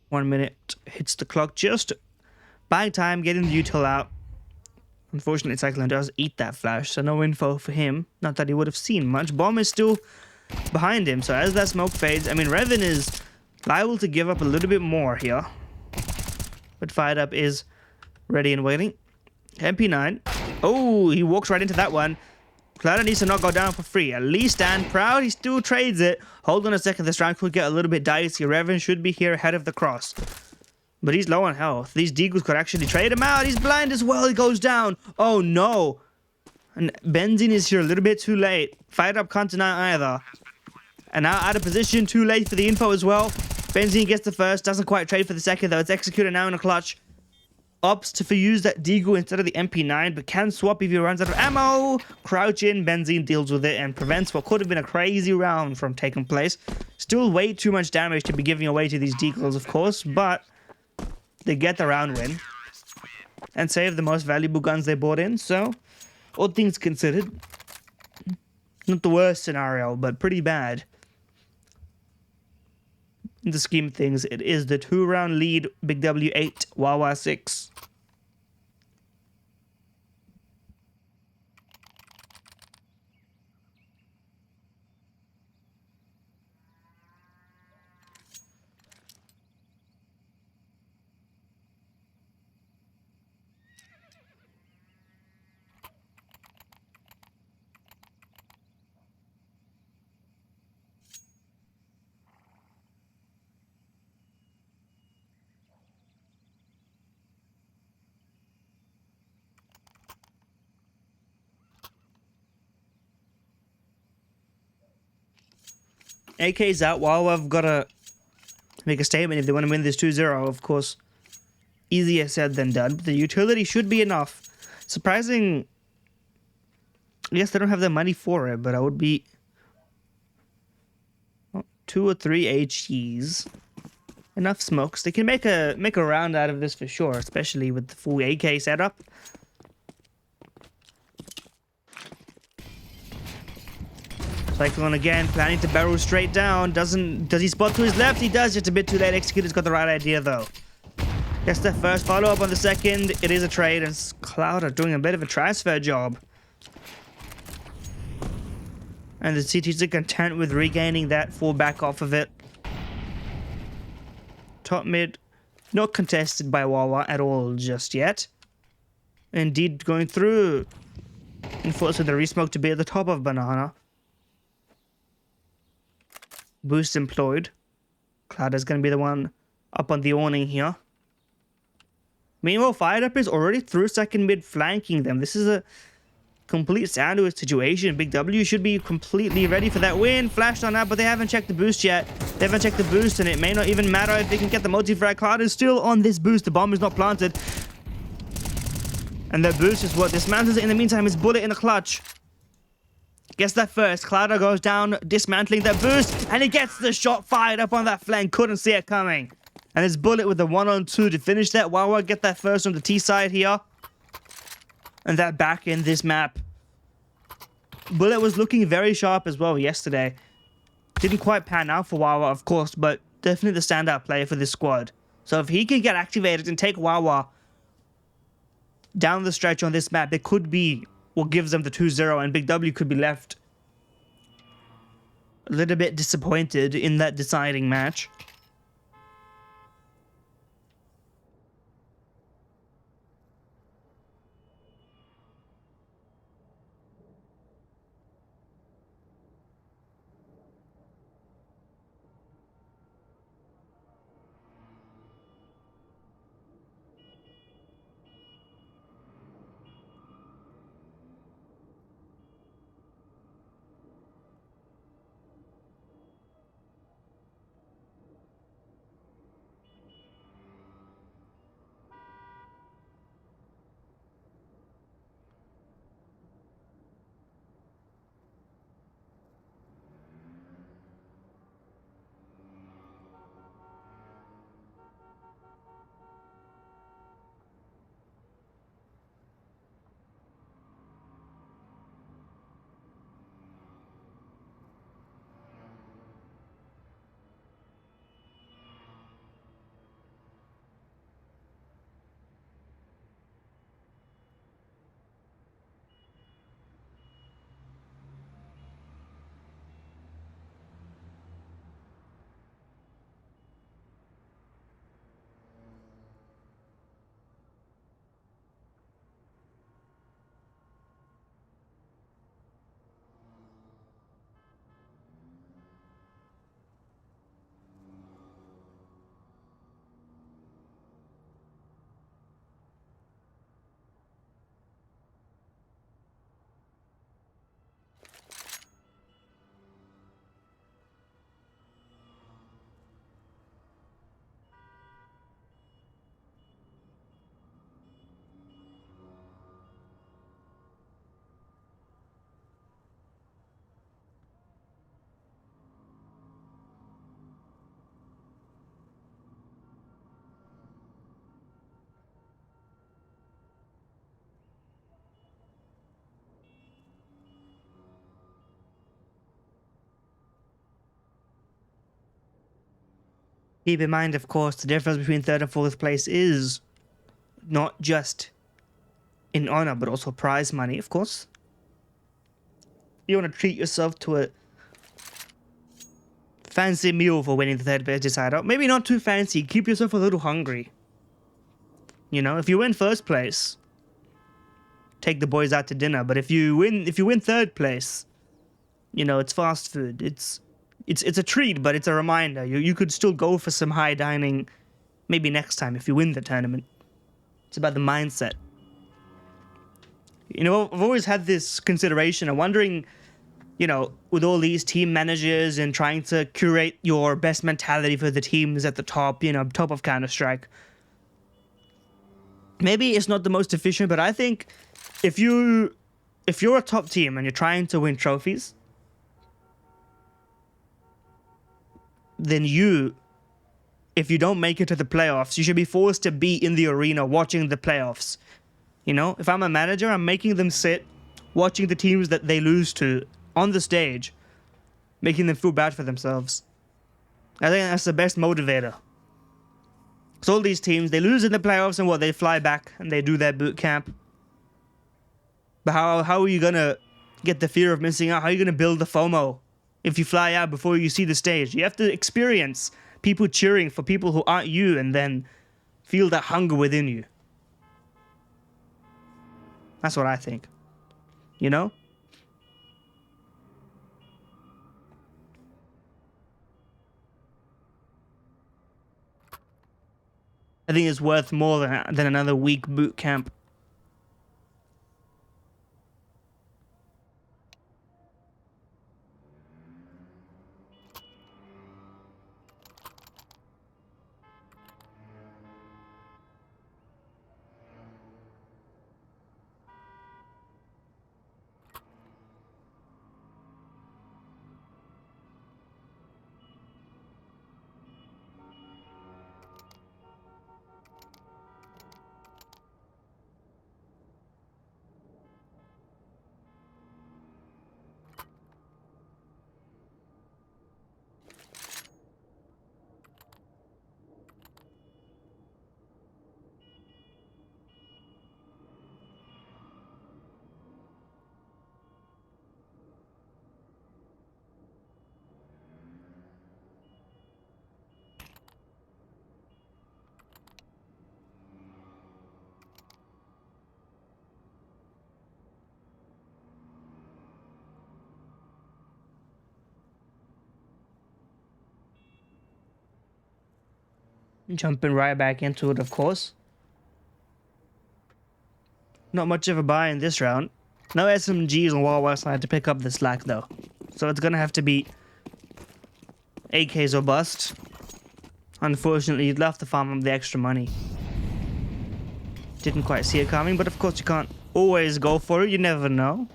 One minute hits the clock, just buying time, getting the util out. Unfortunately, Cyclone does eat that flash, so no info for him. Not that he would have seen much. Bomb is still behind him, so as that smoke fades, I mean, Revan is liable to give up a little bit more here. But Fired Up is ready and waiting. MP9. Oh, he walks right into that one. Cloud needs to not go down for free. At least stand proud. He still trades it. Hold on a second. This round could get a little bit dicey. Revan should be here ahead of the cross. But he's low on health. These deagles could actually trade him out. He's blind as well. He goes down. Oh, no. And Benzine is here a little bit too late. Fired Up can't deny either. And now out of position. Too late for the info as well. Benzine gets the first. Doesn't quite trade for the second, though. It's Executor now in a clutch. Opts to use that deagle instead of the MP9, but can swap if he runs out of ammo. Crouch in, Benzine deals with it and prevents what could have been a crazy round from taking place. Still way too much damage to be giving away to these deagles, of course, but they get the round win and save the most valuable guns they bought in, so all things considered, not the worst scenario, but pretty bad. In the scheme of things, it is the 2-round lead, BigW 8, Wawa 6. AK's out. While I've got to make a statement if they want to win this 2-0, of course. Easier said than done. But the utility should be enough. Surprising. Yes, they don't have the money for it, but I would be 2 or 3 HGs. Enough smokes. They can make a round out of this for sure, especially with the full AK setup. Cyclone again, planning to barrel straight down. Does he spot to his left? He does, just a bit too late. Executor's got the right idea though. Gets the first follow-up on the second. It is a trade, and Cloud are doing a bit of a transfer job. And the CTs are content with regaining that full back off of it. Top mid, not contested by Wawa at all just yet. Indeed, going through. And forcing the resmoke to be at the top of Banana. Boost employed. Cloud is going to be the one up on the awning here. Meanwhile, Fired Up is already through second mid, flanking them. This is a complete sandwich situation. BigW should be completely ready for that win. Flashed on out, but they haven't checked the boost yet. They haven't checked the boost, and it may not even matter if they can get the multi-frag. Cloud is still on this boost. The bomb is not planted. And that boost is what dismantles it. In the meantime, it's Bullet in the clutch. Gets that first. Clouder goes down, dismantling that boost, and he gets the shot fired up on that flank. Couldn't see it coming. And it's Bullet with the 1-on-2 to finish that. Wawa get that first on the T side here. And that back in this map. Bullet was looking very sharp as well yesterday. Didn't quite pan out for Wawa, of course, but definitely the standout player for this squad. So if he can get activated and take Wawa down the stretch on this map, it could be what gives them the 2-0, and BigW could be left a little bit disappointed in that deciding match. Keep in mind, of course, the difference between third and fourth place is not just in honor, but also prize money, of course. You want to treat yourself to a fancy meal for winning the third place decider. Maybe not too fancy. Keep yourself a little hungry. You know, if you win first place, take the boys out to dinner. But if you win third place, you know, it's fast food. It's a treat, but it's a reminder. You could still go for some high dining maybe next time if you win the tournament. It's about the mindset. You know, I've always had this consideration. I'm wondering, you know, with all these team managers and trying to curate your best mentality for the teams at the top, you know, top of Counter-Strike. Maybe it's not the most efficient, but I think if you're a top team and you're trying to win trophies, then if you don't make it to the playoffs, you should be forced to be in the arena watching the playoffs. You know, if I'm a manager, I'm making them sit watching the teams that they lose to on the stage making them feel bad for themselves. I think that's the best motivator. So all these teams, they lose in the playoffs and what? They fly back and they do their boot camp. But how are you going to get the fear of missing out? How are you going to build the FOMO if you fly out before you see the stage? You have to experience people cheering for people who aren't you and then feel that hunger within you. That's what I think. You know? I think it's worth more than another week boot camp. Jumping right back into it, of course. Not much of a buy in this round. No SMGs on Wild West side to pick up the slack, though. So it's going to have to be AKs or bust. Unfortunately, you'd love to farm up the extra money. Didn't quite see it coming, but of course you can't always go for it. You never know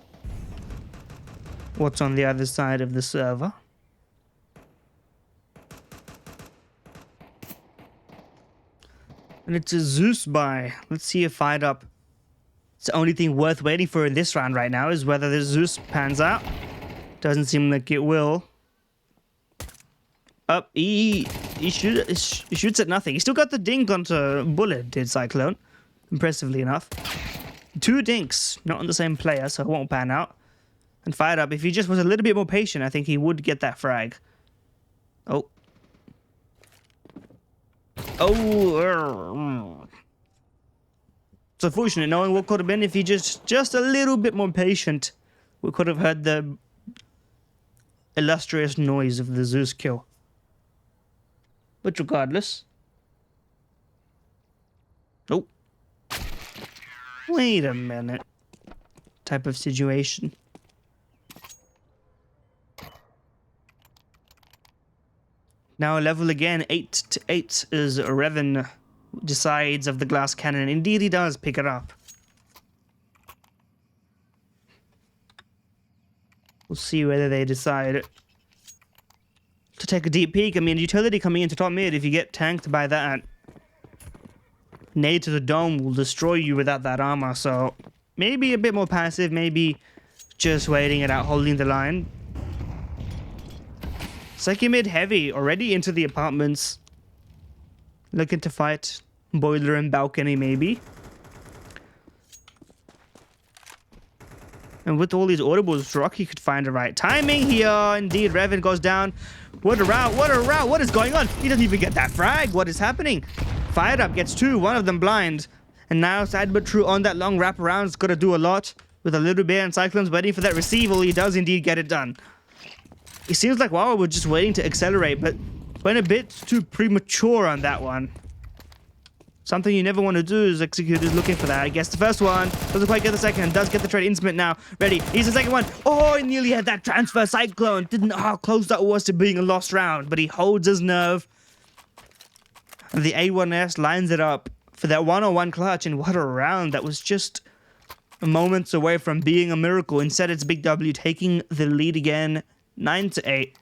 what's on the other side of the server. And it's a Zeus buy. Let's see if Fired Up. It's the only thing worth waiting for in this round right now is whether the Zeus pans out. Doesn't seem like it will. Up, he shoots at nothing. He still got the dink onto bullet, did Cyclone. Impressively enough. 2 dinks, not on the same player, so it won't pan out. And Fired Up, if he just was a little bit more patient, I think he would get that frag. Oh. Oh. It's unfortunate knowing what could have been if he just a little bit more patient. We could have heard the illustrious noise of the Zeus kill. But regardless. Oh. Wait a minute. Type of situation. Now level again, 8-8 is Revan decides of the glass cannon. Indeed he does pick it up. We'll see whether they decide to take a deep peek. I mean, utility coming into top mid, if you get tanked by that, nade to the dome will destroy you without that armor. So maybe a bit more passive, maybe just waiting it out, holding the line. Second mid heavy, already into the apartments. Looking to fight. Boiler and balcony maybe. And with all these audibles, Rocky could find the right timing here. Indeed, Revan goes down. What a route, what a route, what is going on? He doesn't even get that frag, what is happening? Fired Up gets 2, one of them blind. And now Sad But True on that long wraparound is going to do a lot. With a little bit, and Cyclone's waiting for that receival. He does indeed get it done. It seems like WoW were just waiting to accelerate, but went a bit too premature on that one. Something you never want to do is executors looking for that. I guess the first one doesn't quite get the second. Does get the trade instant now. Ready. He's the second one. Oh, he nearly had that transfer. Cyclone. Didn't know how close that was to being a lost round, but he holds his nerve. And the A1S lines it up for that one-on-one clutch. And what a round. That was just moments away from being a miracle. Instead, it's BigW taking the lead again. 9-8.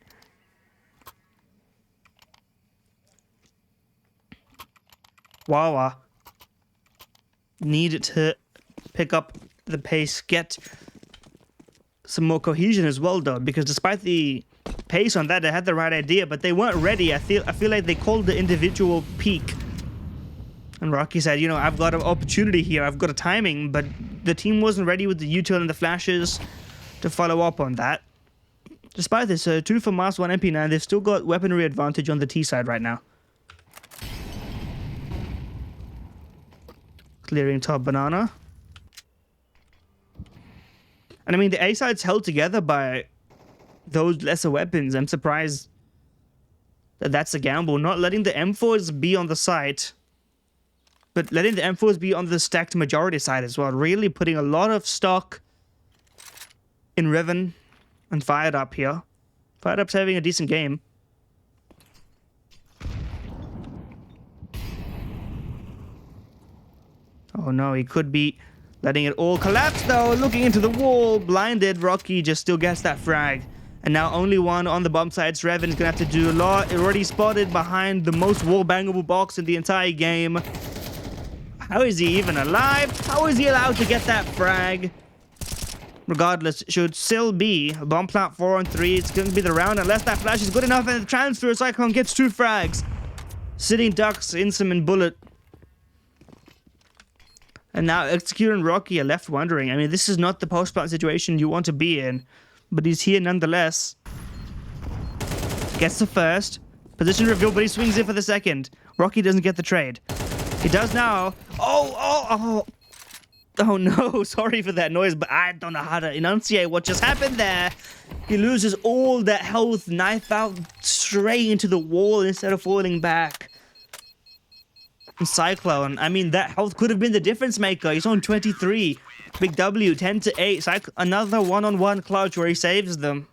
Wawa needed to pick up the pace, get some more cohesion as well, though, because despite the pace on that. They had the right idea, but they weren't ready. I feel like they called the individual peak. And Rocky said, you know, I've got an opportunity here. I've got a timing, but the team wasn't ready with the U-turn and the flashes to follow up on that. Despite this, 2 for Mars, 1 MP9, they've still got weaponry advantage on the T side right now. Clearing top banana. And I mean, the A side's held together by those lesser weapons. I'm surprised that that's a gamble. Not letting the M4s be on the site, but letting the M4s be on the stacked majority side as well. Really putting a lot of stock in Riven and Fired Up here. Fired Up's having a decent game. Oh no, he could be letting it all collapse though. Looking into the wall, blinded. Rocky just still gets that frag. And now only one on the bomb side. Revan is going to have to do a lot. Already spotted behind the most wall bangable box in the entire game. How is he even alive? How is he allowed to get that frag? Regardless, should still be a bomb plant 4 on 3. It's going to be the round unless that flash is good enough and the transfer. Cyclone gets 2 frags. Sitting ducks, Insum and Bullet. And now Execute and Rocky are left wondering. I mean, this is not the post-plant situation you want to be in, but he's here nonetheless. Gets the first. Position reveal, but he swings in for the second. Rocky doesn't get the trade. He does now. Oh no, sorry for that noise, but I don't know how to enunciate what just happened there. He loses all that health, knife out straight into the wall instead of falling back. Cyclone, I mean, that health could have been the difference maker. He's on 23. Big W, 10 to 8. Another one-on-one clutch where he saves them.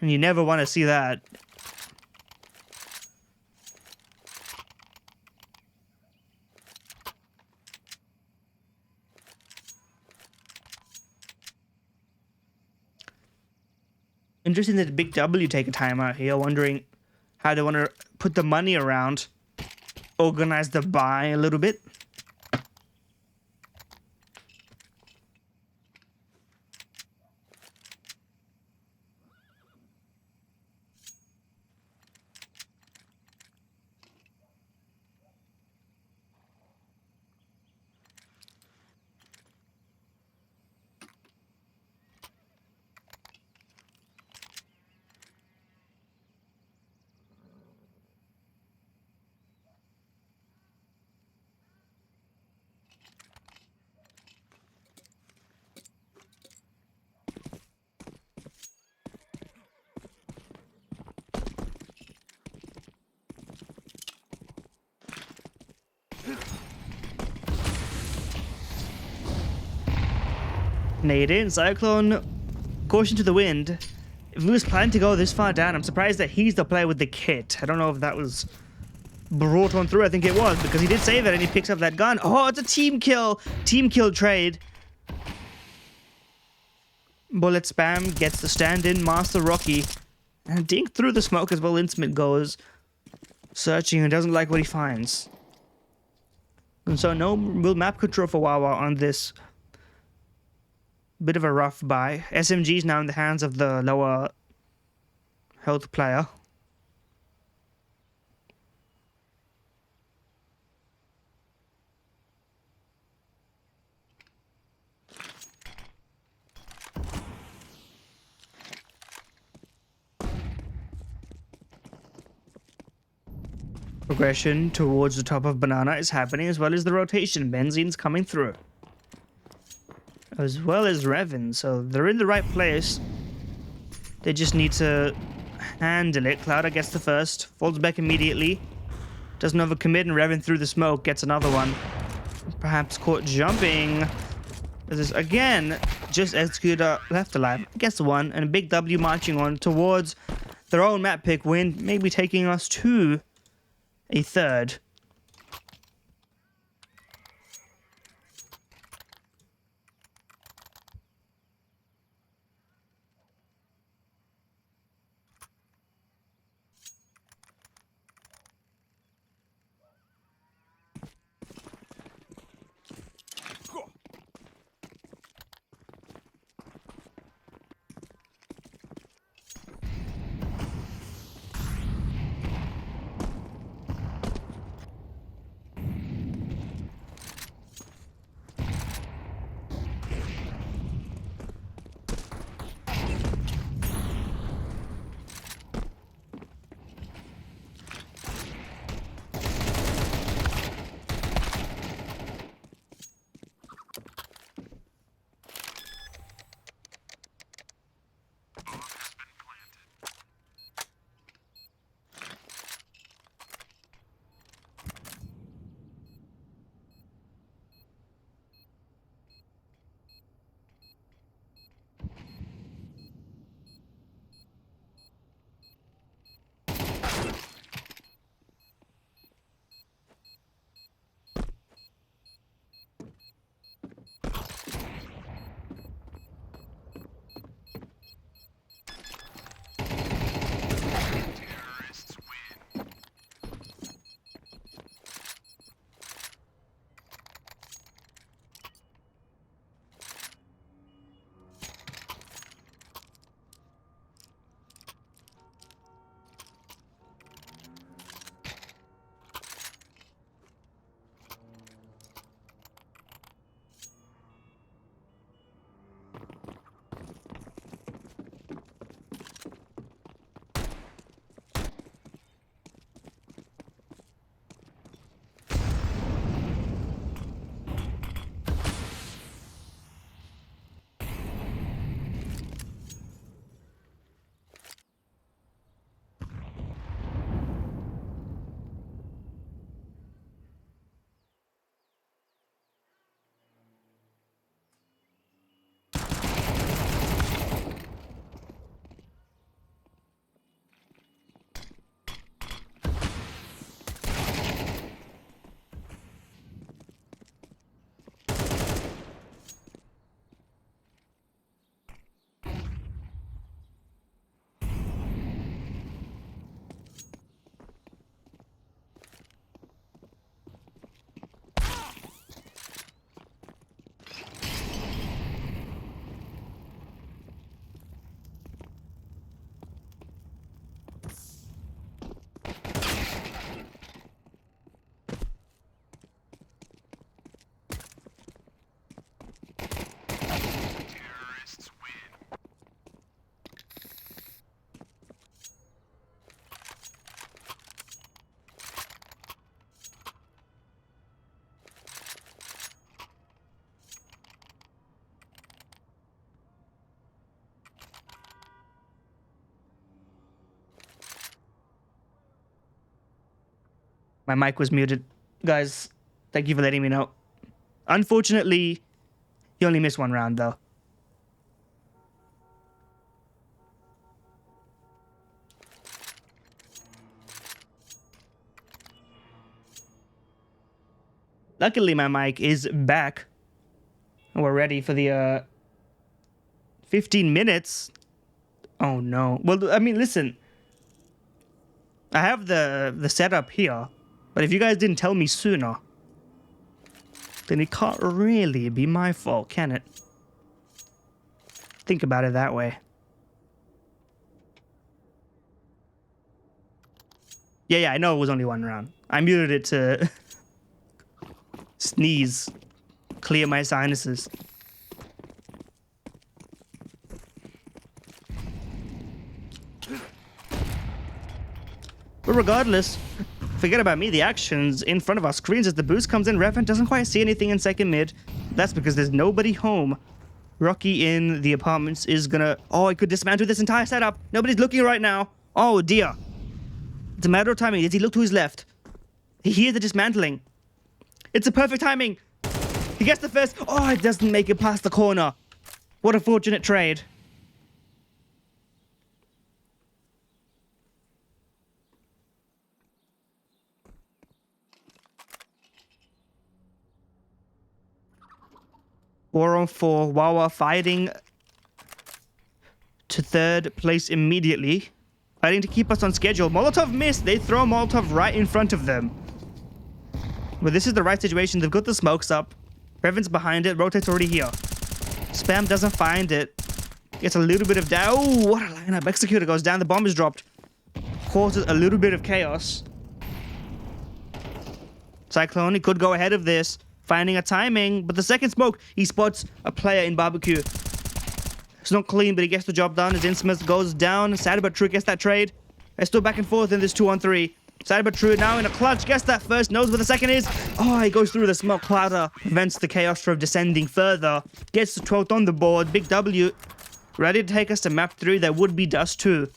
And you never want to see that. Interesting that Big W take a timeout here, wondering how they want to put the money around, organize the buy a little bit. Nade in, Cyclone, caution to the wind. If he was planning to go this far down, I'm surprised that he's the player with the kit. I don't know if that was brought on through. I think it was, because he did save it and he picks up that gun. Oh, it's a team kill. Team kill trade. Bullet spam gets the stand-in, Master Rocky. And dink through the smoke as well. Insmith goes searching and doesn't like what he finds. And so no real map control for Wawa on this. Bit of a rough buy. SMG's now in the hands of the lower health player. Progression towards the top of banana is happening, as well as the rotation. Benzine's coming through, as well as Revan, so they're in the right place. They just need to handle it. Clouder gets the first, falls back immediately, doesn't overcommit, and Revan through the smoke gets another one. Perhaps caught jumping. This is again just Executor left alive, gets the one, and a Big W marching on towards their own map pick win, maybe taking us to a third. My mic was muted. Guys, thank you for letting me know. Unfortunately, you only missed one round, though. Luckily, my mic is back. And we're ready for the 15 minutes. Oh, no. Well, I mean, listen. I have the setup here. But if you guys didn't tell me sooner, then it can't really be my fault, can it? Think about it that way. Yeah, I know it was only one round. I muted it to sneeze, clear my sinuses. But regardless, forget about me. The action's in front of our screens as the boost comes in. Revan doesn't quite see anything in second mid. That's because there's nobody home. Rocky in the apartments is gonna... Oh, he could dismantle this entire setup. Nobody's looking right now. Oh, dear. It's a matter of timing. Does he look to his left? He hears the dismantling. It's a perfect timing. He gets the first... Oh, it doesn't make it past the corner. What a fortunate trade. Four on four. Wawa fighting to third place immediately. Fighting to keep us on schedule. Molotov missed. They throw Molotov right in front of them. But this is the right situation. They've got the smokes up. Revan's behind it. Rotate's already here. Spam doesn't find it. Gets a little bit of down. Oh, what a lineup. Executor goes down. The bomb is dropped. Causes a little bit of chaos. Cyclone, he could go ahead of this. Finding a timing. But the second smoke, he spots a player in barbecue. It's not clean, but he gets the job done. His Insimus goes down. Sad but true gets that trade. They're still back and forth in this 2-on-3. Sad but true now in a clutch. Gets that first. Knows where the second is. Oh, he goes through the smoke clouder. Prevents the Chaos from descending further. Gets the 12th on the board. BigW ready to take us to map 3. There would be Dust 2.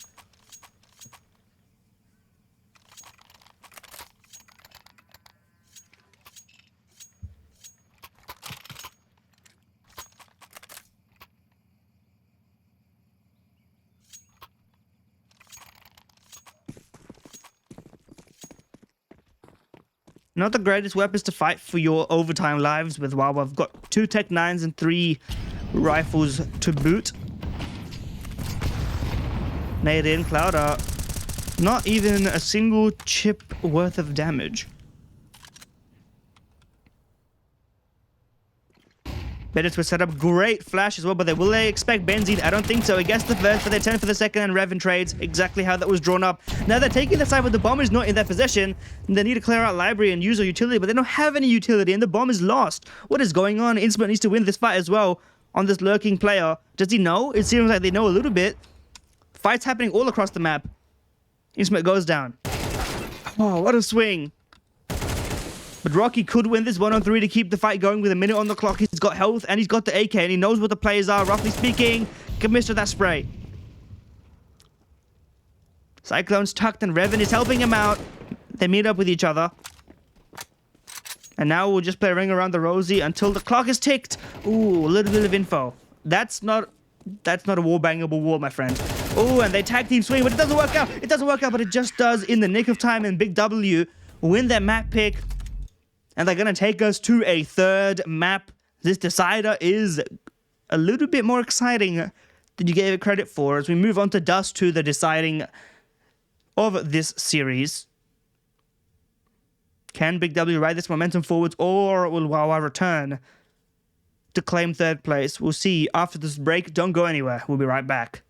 Not the greatest weapons to fight for your overtime lives with. While we've got 2 Tech 9s and 3 rifles to boot. Nade in, Clouder. Not even a single chip worth of damage. Better to set up great flash as well, but will they expect Benzine? I don't think so. He gets the first, but they turn for the second, and Revan trades exactly how that was drawn up. Now they're taking the side, but the bomb is not in their possession. They need to clear out library and use a utility, but they don't have any utility, and the bomb is lost. What is going on? Inspert needs to win this fight as well on this lurking player. Does he know? It seems like they know a little bit. Fights happening all across the map. Inspert goes down. Oh, what a swing. But Rocky could win this 1-on-3 to keep the fight going with a minute on the clock. He's got health and he's got the AK and he knows what the players are, roughly speaking. Can miss with that spray. Cyclone's tucked and Revan is helping him out. They meet up with each other. And now we'll just play Ring Around the Rosie until the clock is ticked. Ooh, a little bit of info. That's not a wall-bangable wall, my friend. Ooh, and they tag team swing, but it doesn't work out. It doesn't work out, but it just does in the nick of time. And BigW win their map pick. And they're going to take us to a third map. This decider is a little bit more exciting than you gave it credit for as we move on to Dust 2, the deciding of this series. Can BigW ride this momentum forwards, or will Wawa return to claim third place? We'll see after this break. Don't go anywhere. We'll be right back.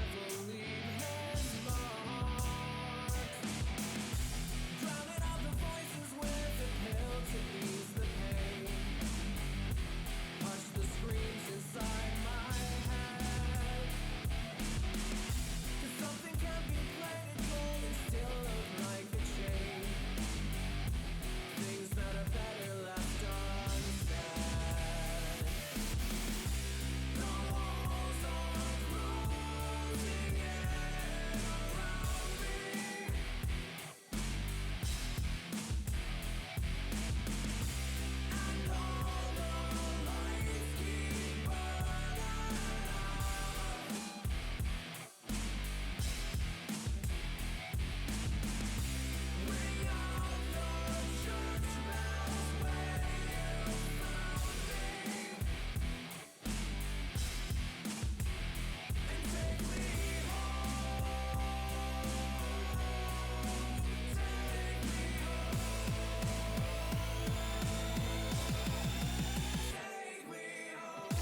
never leave his mark. Drowning out the voices with a pill to ease the pain. Hush the screams inside my head. 'Cause something can be played gold and still look like a chain. Things that are better left unsaid. The walls are closing in around me. And all the lights keep burning out. Ring out the church bells where you found me. And take me home. Take me home. Take me home.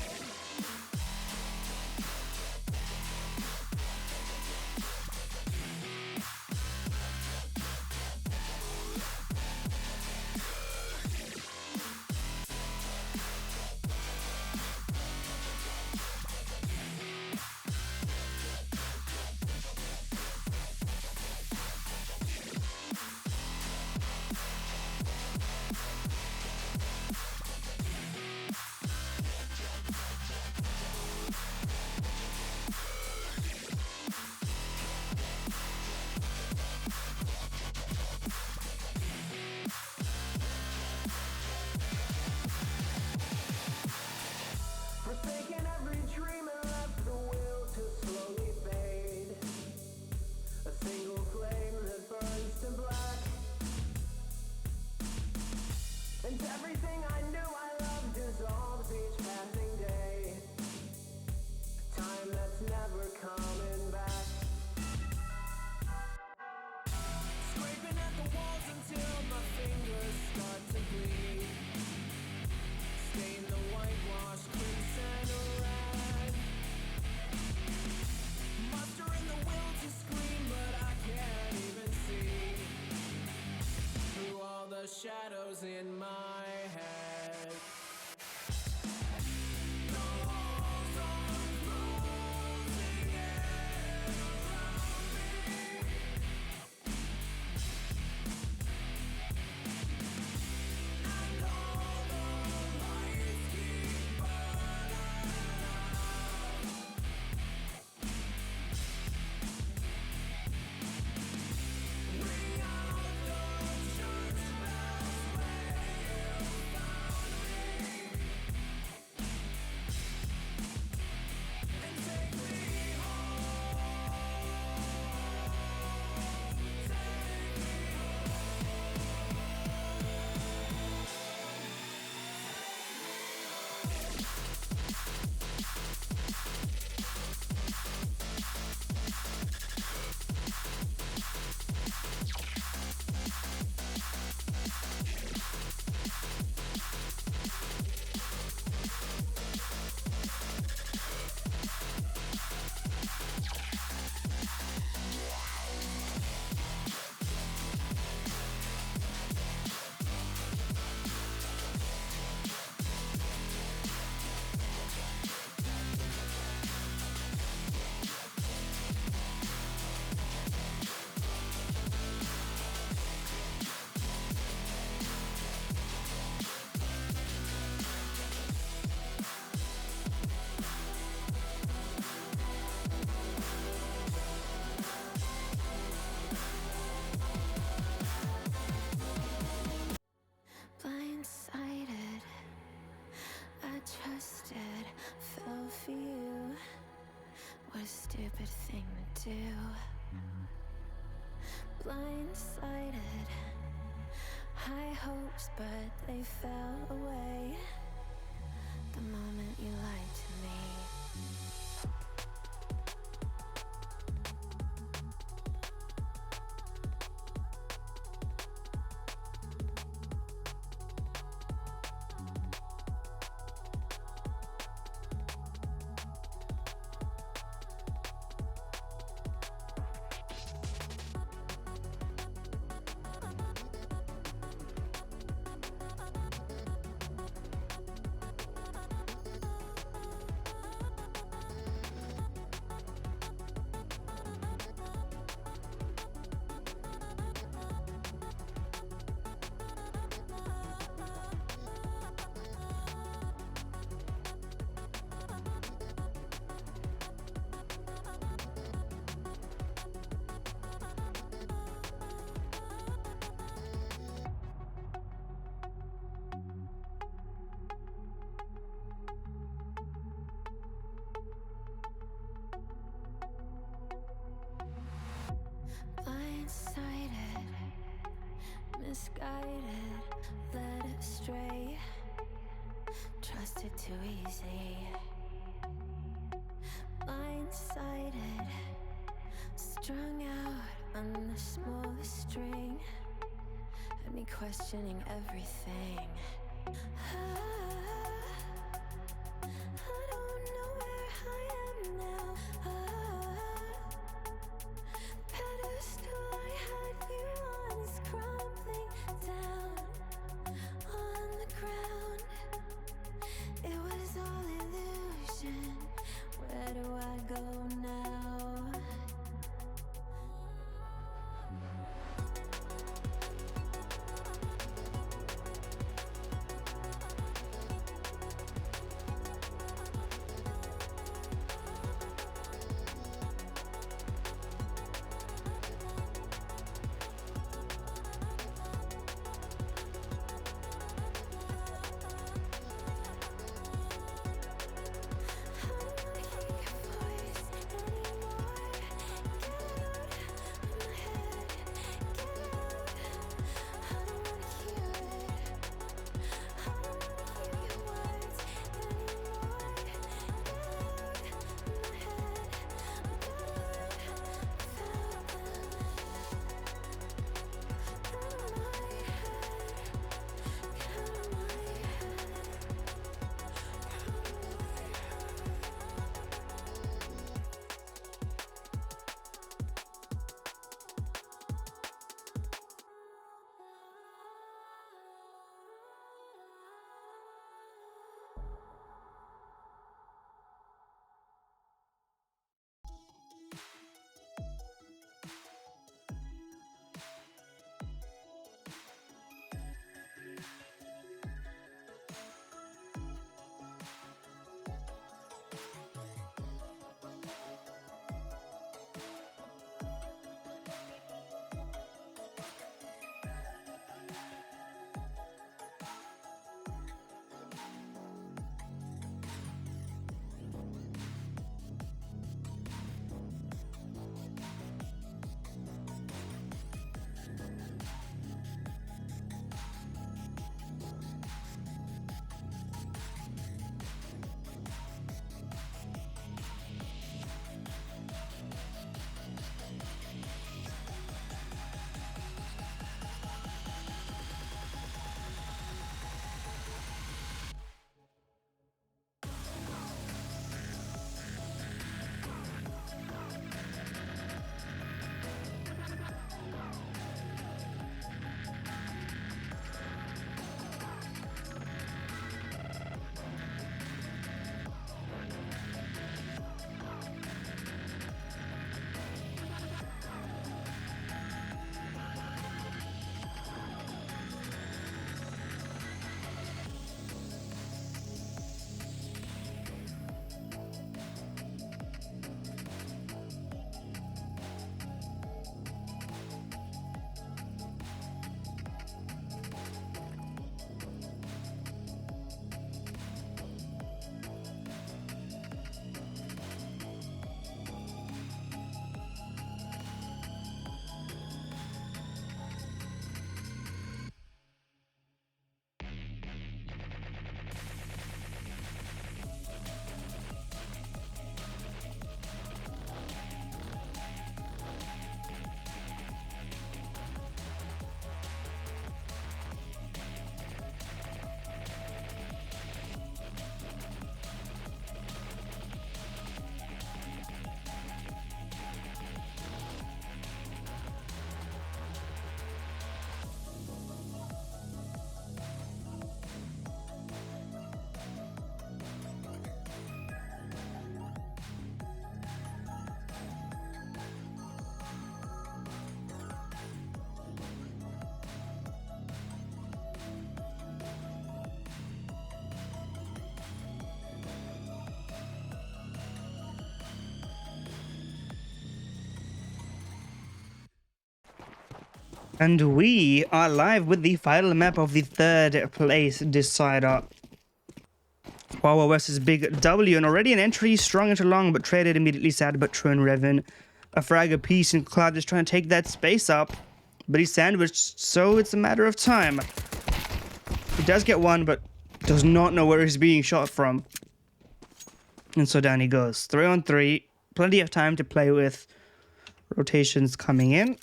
Forsaken every dream and left the will to slowly fade. A single flame that burns to black. And everything I knew I loved dissolves each passing day. Time that's never coming back. Scraping at the walls until my fingers start to bleed. Stain the whitewash crimson red. Mustering the will to scream, but I can't even see through all the shadows in my head. The walls are closing in around me. And all the lights keep burning out. Ring out the church bells where you found me. And take me home. Take me blindsided, I trusted, fell for you. What a stupid thing to do. Blindsided, high hopes, but they fell away the moment you lied to me. misguided, led astray, trusted too easy, blindsided, strung out on the smallest string, had me questioning everything. I don't know where I am now. Pedestal I had you on is crumbling down on the ground. It was all illusion. Where do I go now? And we are live with the final map of the third place decider. Wawa versus BigW, and already an entry strong into long, but traded immediately. Sad but true and Revan. A frag apiece, and Cloud is trying to take that space up. but he's sandwiched, so it's a matter of time. He does get one, but does not know where he's being shot from. And so down he goes. 3-on-3. Plenty of time to play with. Rotations coming in.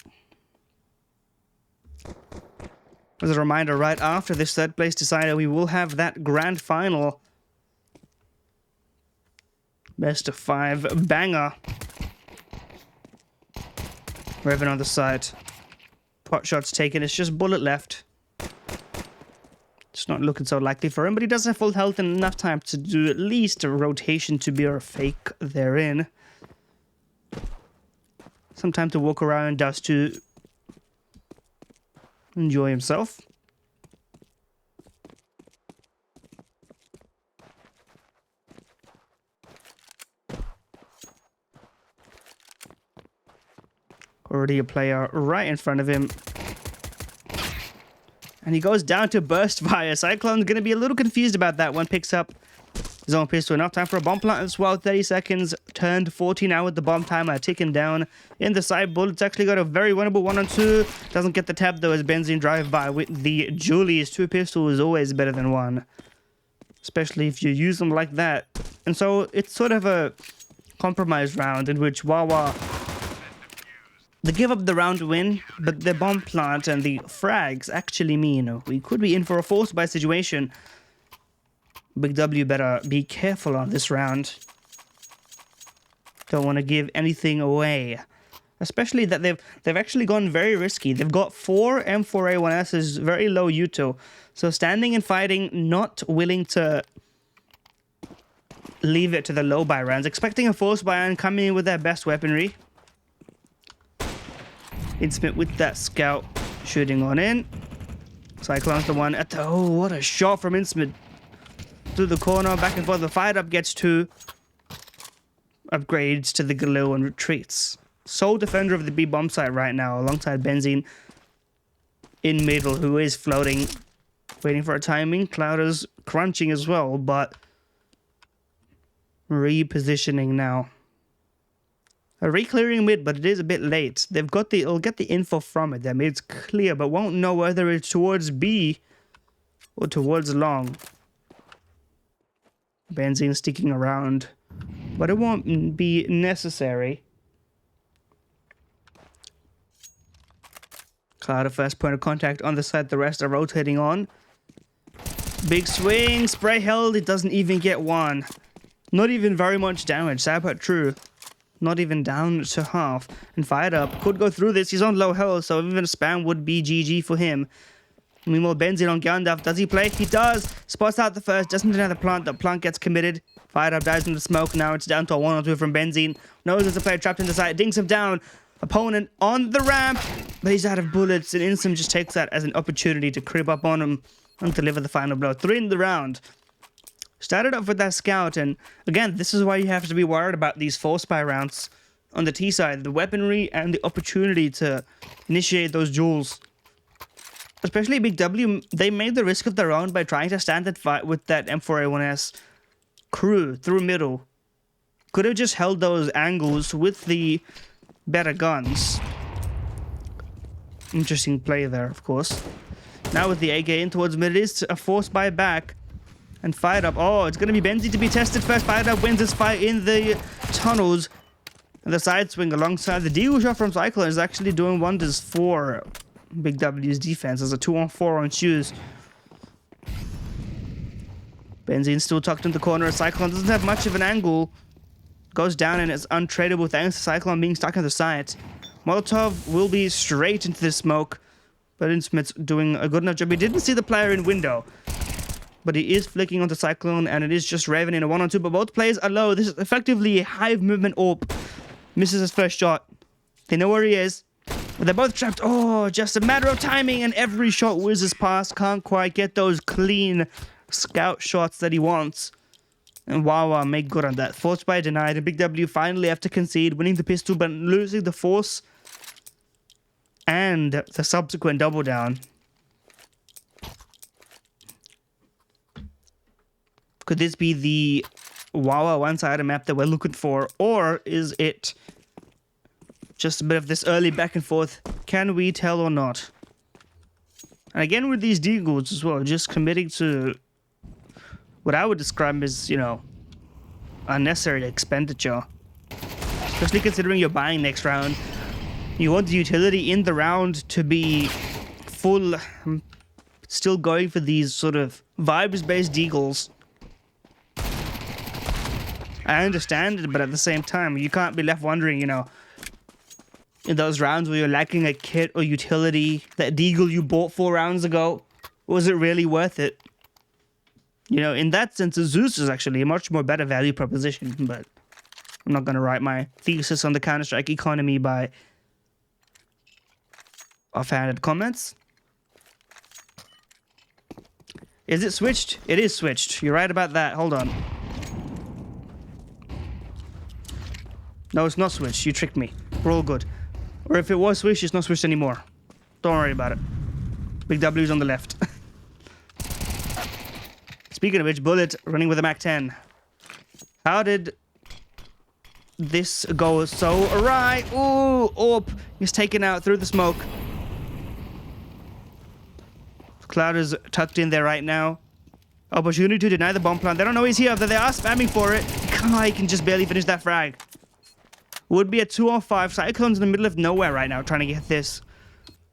As a reminder, right after this third place decider, we will have that grand final. Best of 5 banger. Revan on the side. Pot shots taken. It's just bullet left. It's not looking so likely for him, but he does have full health and enough time to do at least a rotation to be a fake therein. Some time to walk around and dust to enjoy himself. Already a player right in front of him. And he goes down to burst fire. Cyclone's going to be a little confused about that one. Picks up his own pistol. Enough time for a bomb plant as well. 30 seconds. Turned 40 now with the bomb timer ticking down. In the side, Bullet's actually got a very winnable 1-on-2. Doesn't get the tap though as Benzene drive by with the Julius. 2 pistols is always better than 1. Especially if you use them like that. And so it's sort of a compromise round in which Wawa... They give up the round win, but the bomb plant and the frags actually mean we could be in for a force buy situation. BigW better be careful on this round. Don't want to give anything away. Especially that they've actually gone very risky. They've got 4 M4A1Ss, very low util. So standing and fighting, not willing to leave it to the low buy rounds. Expecting a force buy and coming in with their best weaponry. Insmith with that scout shooting on in. Cyclone's the one at the... Oh, what a shot from Insmith. Through the corner, back and forth. The fired up gets 2 upgrades to the Galil and retreats. Sole defender of the B bomb site right now, alongside Benzene in middle, who is floating, waiting for a timing. Clouders crunching as well, but repositioning now. A re-clearing mid, but it is a bit late. It'll get the info from it. That mid's clear, but won't know whether it's towards B or towards long. Benzene sticking around, but it won't be necessary. Cloud a first point of contact on the side. The rest are rotating on. Big swing, spray held. It doesn't even get 1. Not even very much damage. Sad but true. Not even down to half. And fired up. Could go through this. He's on low health, so even a spam would be GG for him. Meanwhile, Benzene on Gandalf. Does he play? He does. Spots out the first. Doesn't deny the plant. The plant gets committed. Fired up, dies in the smoke. Now it's down to a 1-on-2 from Benzene. Knows there's a player trapped in the site. Dings him down. Opponent on the ramp. But he's out of bullets. And Insum just takes that as an opportunity to creep up on him and deliver the final blow. 3 in the round. Started off with that scout, and again, this is why you have to be worried about these force buy rounds on the T side. The weaponry and the opportunity to initiate those duels. Especially BigW, they made the risk of their own by trying to stand and fight with that M4A1S crew through middle. Could have just held those angles with the better guns. Interesting play there, of course. Now with the AK in towards mid, it is a force buy back. And fired up. Oh, it's going to be Benzi to be tested first. Fired up wins this fight in the tunnels. And the side swing alongside the deagle shot from Cyclone is actually doing wonders for BigW's defense as a 2-on-4 on shoes. Benzene still tucked in the corner. Cyclone doesn't have much of an angle. Goes down and it's untradeable thanks to Cyclone being stuck in the site. Molotov will be straight into the smoke. But Insmith's doing a good enough job. He didn't see the player in window. But he is flicking onto Cyclone, and it is just Raven in a 1-on-2, but both players are low. This is effectively a hive movement AWP. Misses his first shot. They know where he is. But they're both trapped. Oh, just a matter of timing, and every shot whizzes past. Can't quite get those clean scout shots that he wants. And Wawa make good on that. Force buy denied, and BigW finally have to concede, winning the pistol, but losing the force and the subsequent double down. Could this be the Wawa one-sided map that we're looking for? Or is it just a bit of this early back and forth Can we tell or not? And again with these deagles as well, just committing to what I would describe as, you know, unnecessary expenditure. Especially considering you're buying next round. You want the utility in the round to be full. I'm still going for these sort of vibes-based deagles. I understand it, but at the same time, you can't be left wondering, you know, in those rounds where you're lacking a kit or utility, that deagle you bought 4 rounds ago, was it really worth it? You know, in that sense, Zeus is actually a much more better value proposition, but I'm not going to write my thesis on the Counter-Strike economy by offhanded comments. Is it switched? It is switched. You're right about that. Hold on. No, it's not switched. You tricked me. We're all good. Or if it was switched, it's not switched anymore. Don't worry about it. BigW's on the left. Speaking of which, Bullet running with a MAC-10. How did this go so awry? Ooh, Orp is taken out through the smoke. Cloud is tucked in there right now. Opportunity to deny the bomb plant. They don't know he's here, but they are spamming for it. He can just barely finish that frag. Would be a 2-on-5. Cyclone's in the middle of nowhere right now, trying to get this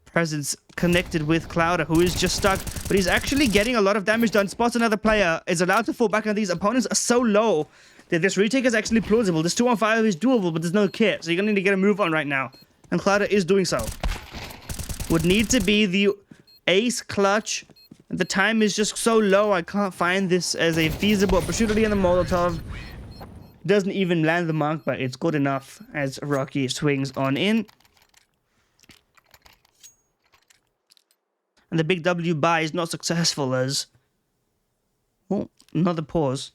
presence connected with Clouder, who is just stuck. But he's actually getting a lot of damage done. Spots another player, is allowed to fall back, and these opponents are so low that this retake is actually plausible. This 2-on-5 is doable, but there's no kit, so you're going to need to get a move on right now. And Clouder is doing so. Would need to be the ace clutch. The time is just so low, I can't find this as a feasible opportunity, in the Molotov doesn't even land the mark, but it's good enough as Rocky swings on in. And the BigW buy is not successful as... Oh, another pause.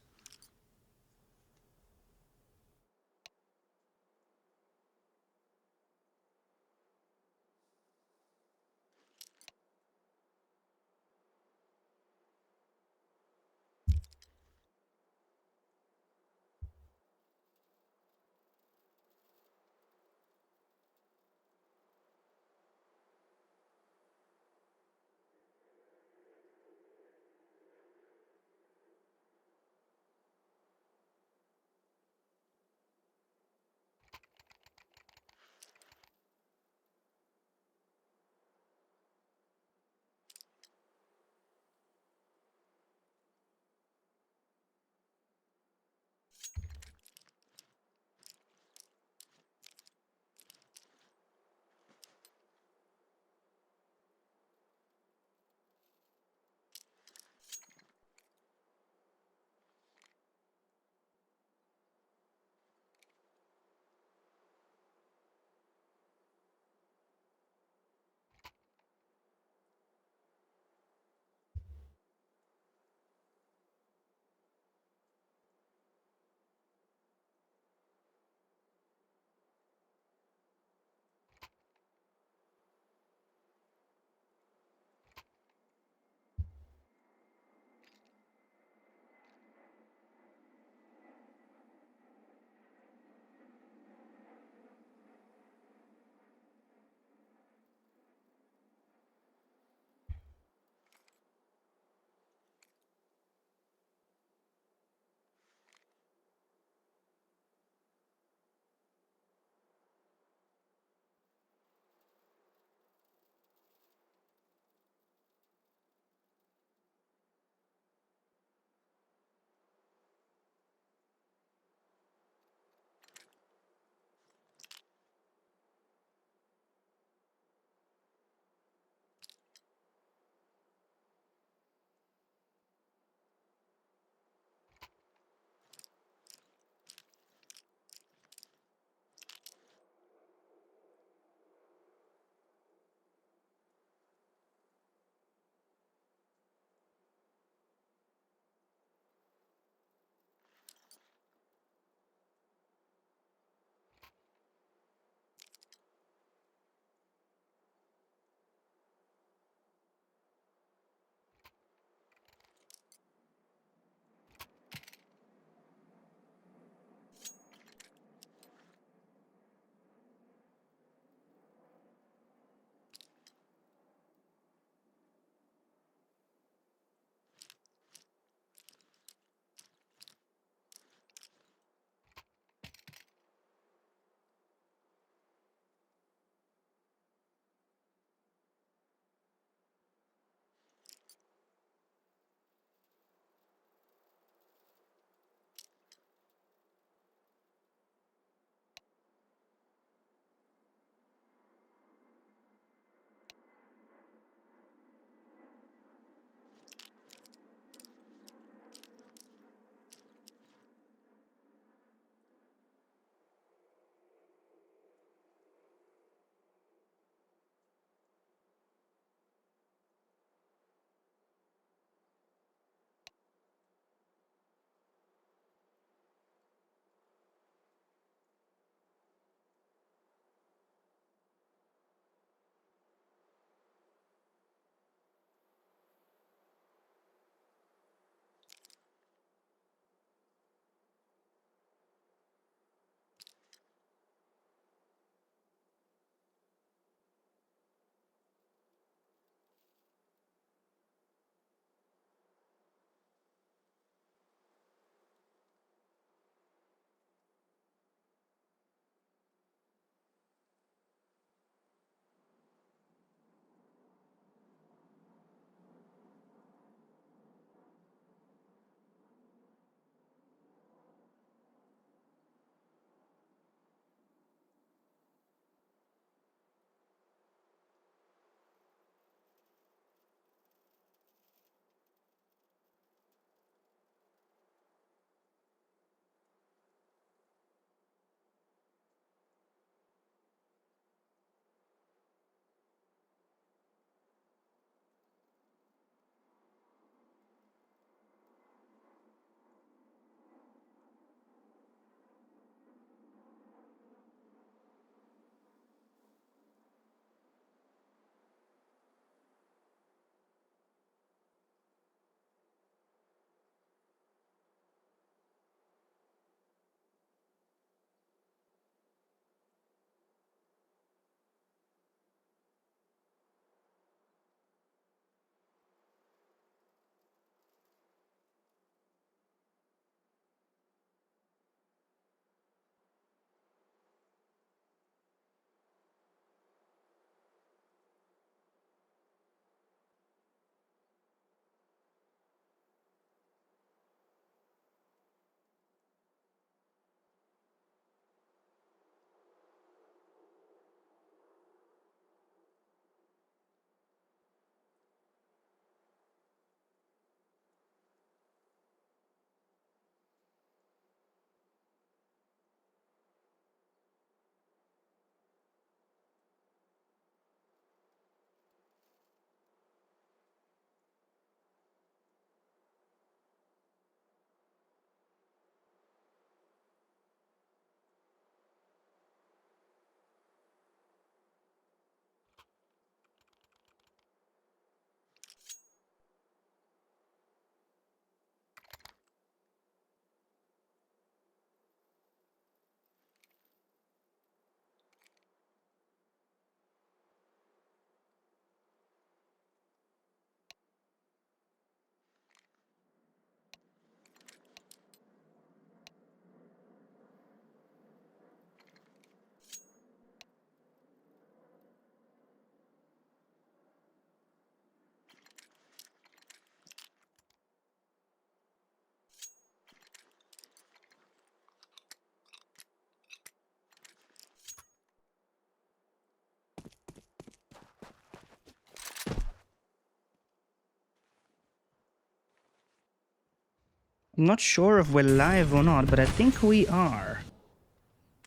I'm not sure if we're live or not, but I think we are.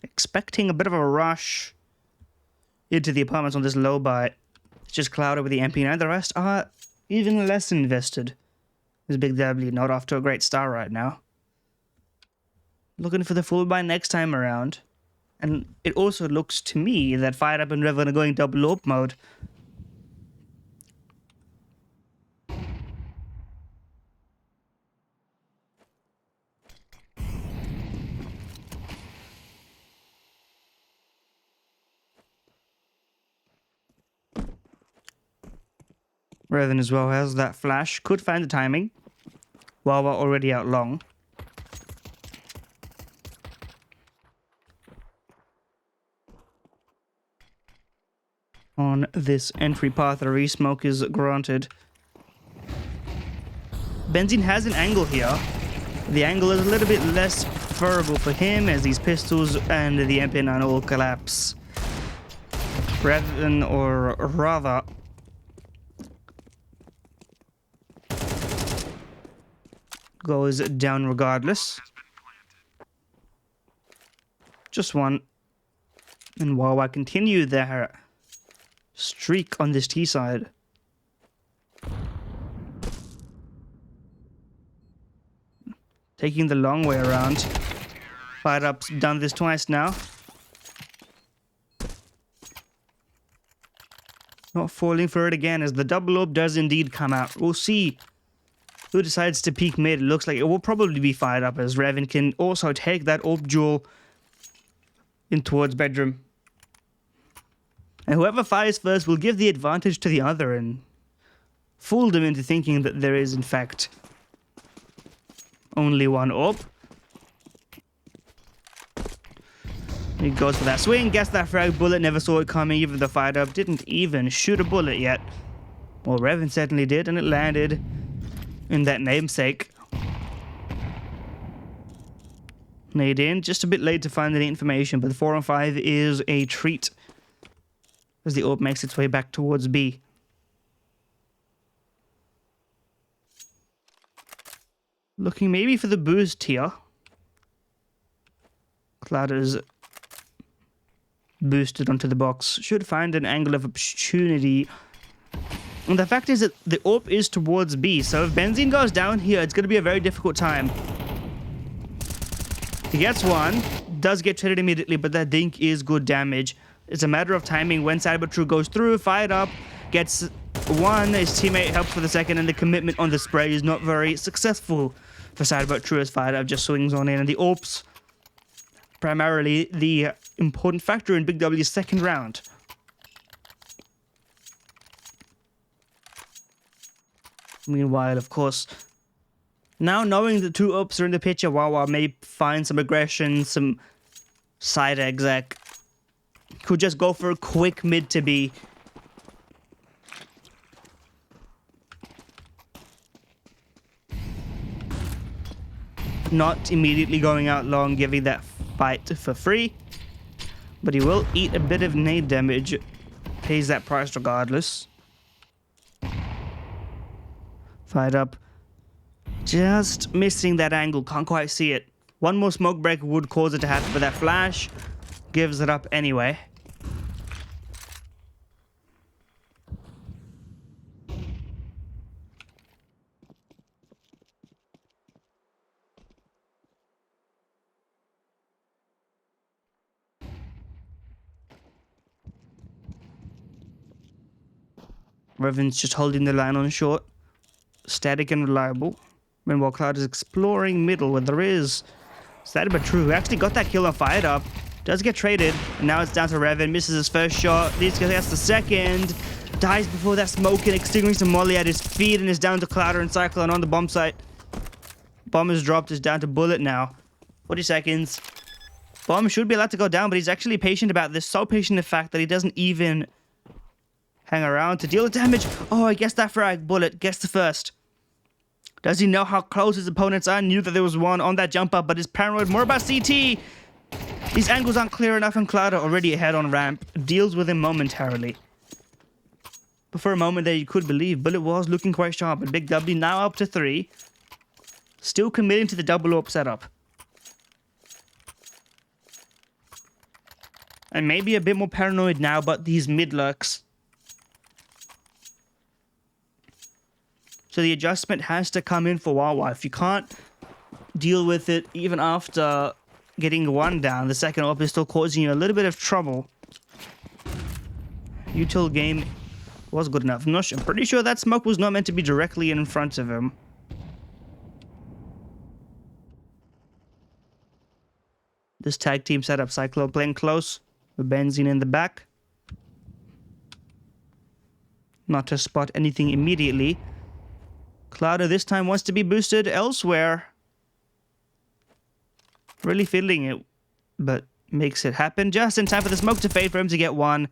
Expecting a bit of a rush into the apartments on this low buy. It's just clouded with the MP9. The rest are even less invested. This BigW not off to a great start right now. Looking for the full buy next time around. And it also looks to me that Fired Up and Revan are going double AWP mode. Revan as well has that flash. Could find the timing. While we're already out long. On this entry path, a re-smoke is granted. Benzine has an angle here. The angle is a little bit less favorable for him as these pistols and the MP9 all collapse. Revan, or rather, goes down regardless. Just one. And while I continue their streak on this T side. Taking the long way around. Fired Up's done this twice now. Not falling for it again as the double AWP does indeed come out. We'll see who decides to peek mid. It looks like it will probably be Fired Up as Revan can also take that AWP duel in towards bedroom. And whoever fires first will give the advantage to the other and fool them into thinking that there is in fact only one AWP. He goes for that swing, gets that frag bullet, never saw it coming. Even the Fired Up didn't even shoot a bullet yet. Well, Revan certainly did, and it landed in that namesake. Nade in, just a bit late to find any information, but the 4-on-5 is a treat as the AWP makes its way back towards B. Looking maybe for the boost here. Clouders boosted onto the box. Should find an angle of opportunity. And the fact is that the AWP is towards B, so if Benzine goes down here, it's going to be a very difficult time. He gets one, does get traded immediately, but that dink is good damage. It's a matter of timing when Cybertrue goes through, Fired Up, gets one, his teammate helps for the second, and the commitment on the spray is not very successful for Cybertrue as Fired Up just swings on in, and the AWPs, primarily the important factor in BigW's second round. Meanwhile, of course, now knowing the two AWPs are in the picture, Wawa may find some aggression, some side exec. Could just go for a quick mid to B. Not immediately going out long, giving that fight for free. But he will eat a bit of nade damage. Pays that price regardless. Fired Up. Just missing that angle. Can't quite see it. One more smoke break would cause it to happen, but that flash gives it up anyway. Revan's just holding the line on short. Static and reliable. Meanwhile, Cloud is exploring middle where there is Static but true. Who actually got that kill and Fired Up. Does get traded. And now it's down to Revan. Misses his first shot. Leads to the second. Dies before that smoke and extinguishes Molly at his feet and is down to Clouder and Cyclone on the bomb site. Bomb is dropped. Is down to Bullet now. 40 seconds. Bomb should be allowed to go down, but he's actually patient about this. So patient in fact that he doesn't even hang around to deal with damage. Oh, I guess that frag. Bullet gets the first. Does he know how close his opponents are? Knew that there was one on that jump up, but is paranoid more about CT. These angles aren't clear enough, and Clouder already ahead on ramp. Deals with him momentarily. But for a moment there, you could believe Bullet was looking quite sharp. But BigW now up to 3. Still committing to the double AWP setup. And maybe a bit more paranoid now about these mid lurks. So the adjustment has to come in for Wawa. If you can't deal with it even after getting one down, the second AWP is still causing you a little bit of trouble. Util game was good enough. I'm pretty sure that smoke was not meant to be directly in front of him. This tag team setup, Cyclo playing close with Benzine in the back. Not to spot anything immediately. Clouder this time wants to be boosted elsewhere. Really fiddling it, but makes it happen just in time for the smoke to fade for him to get one.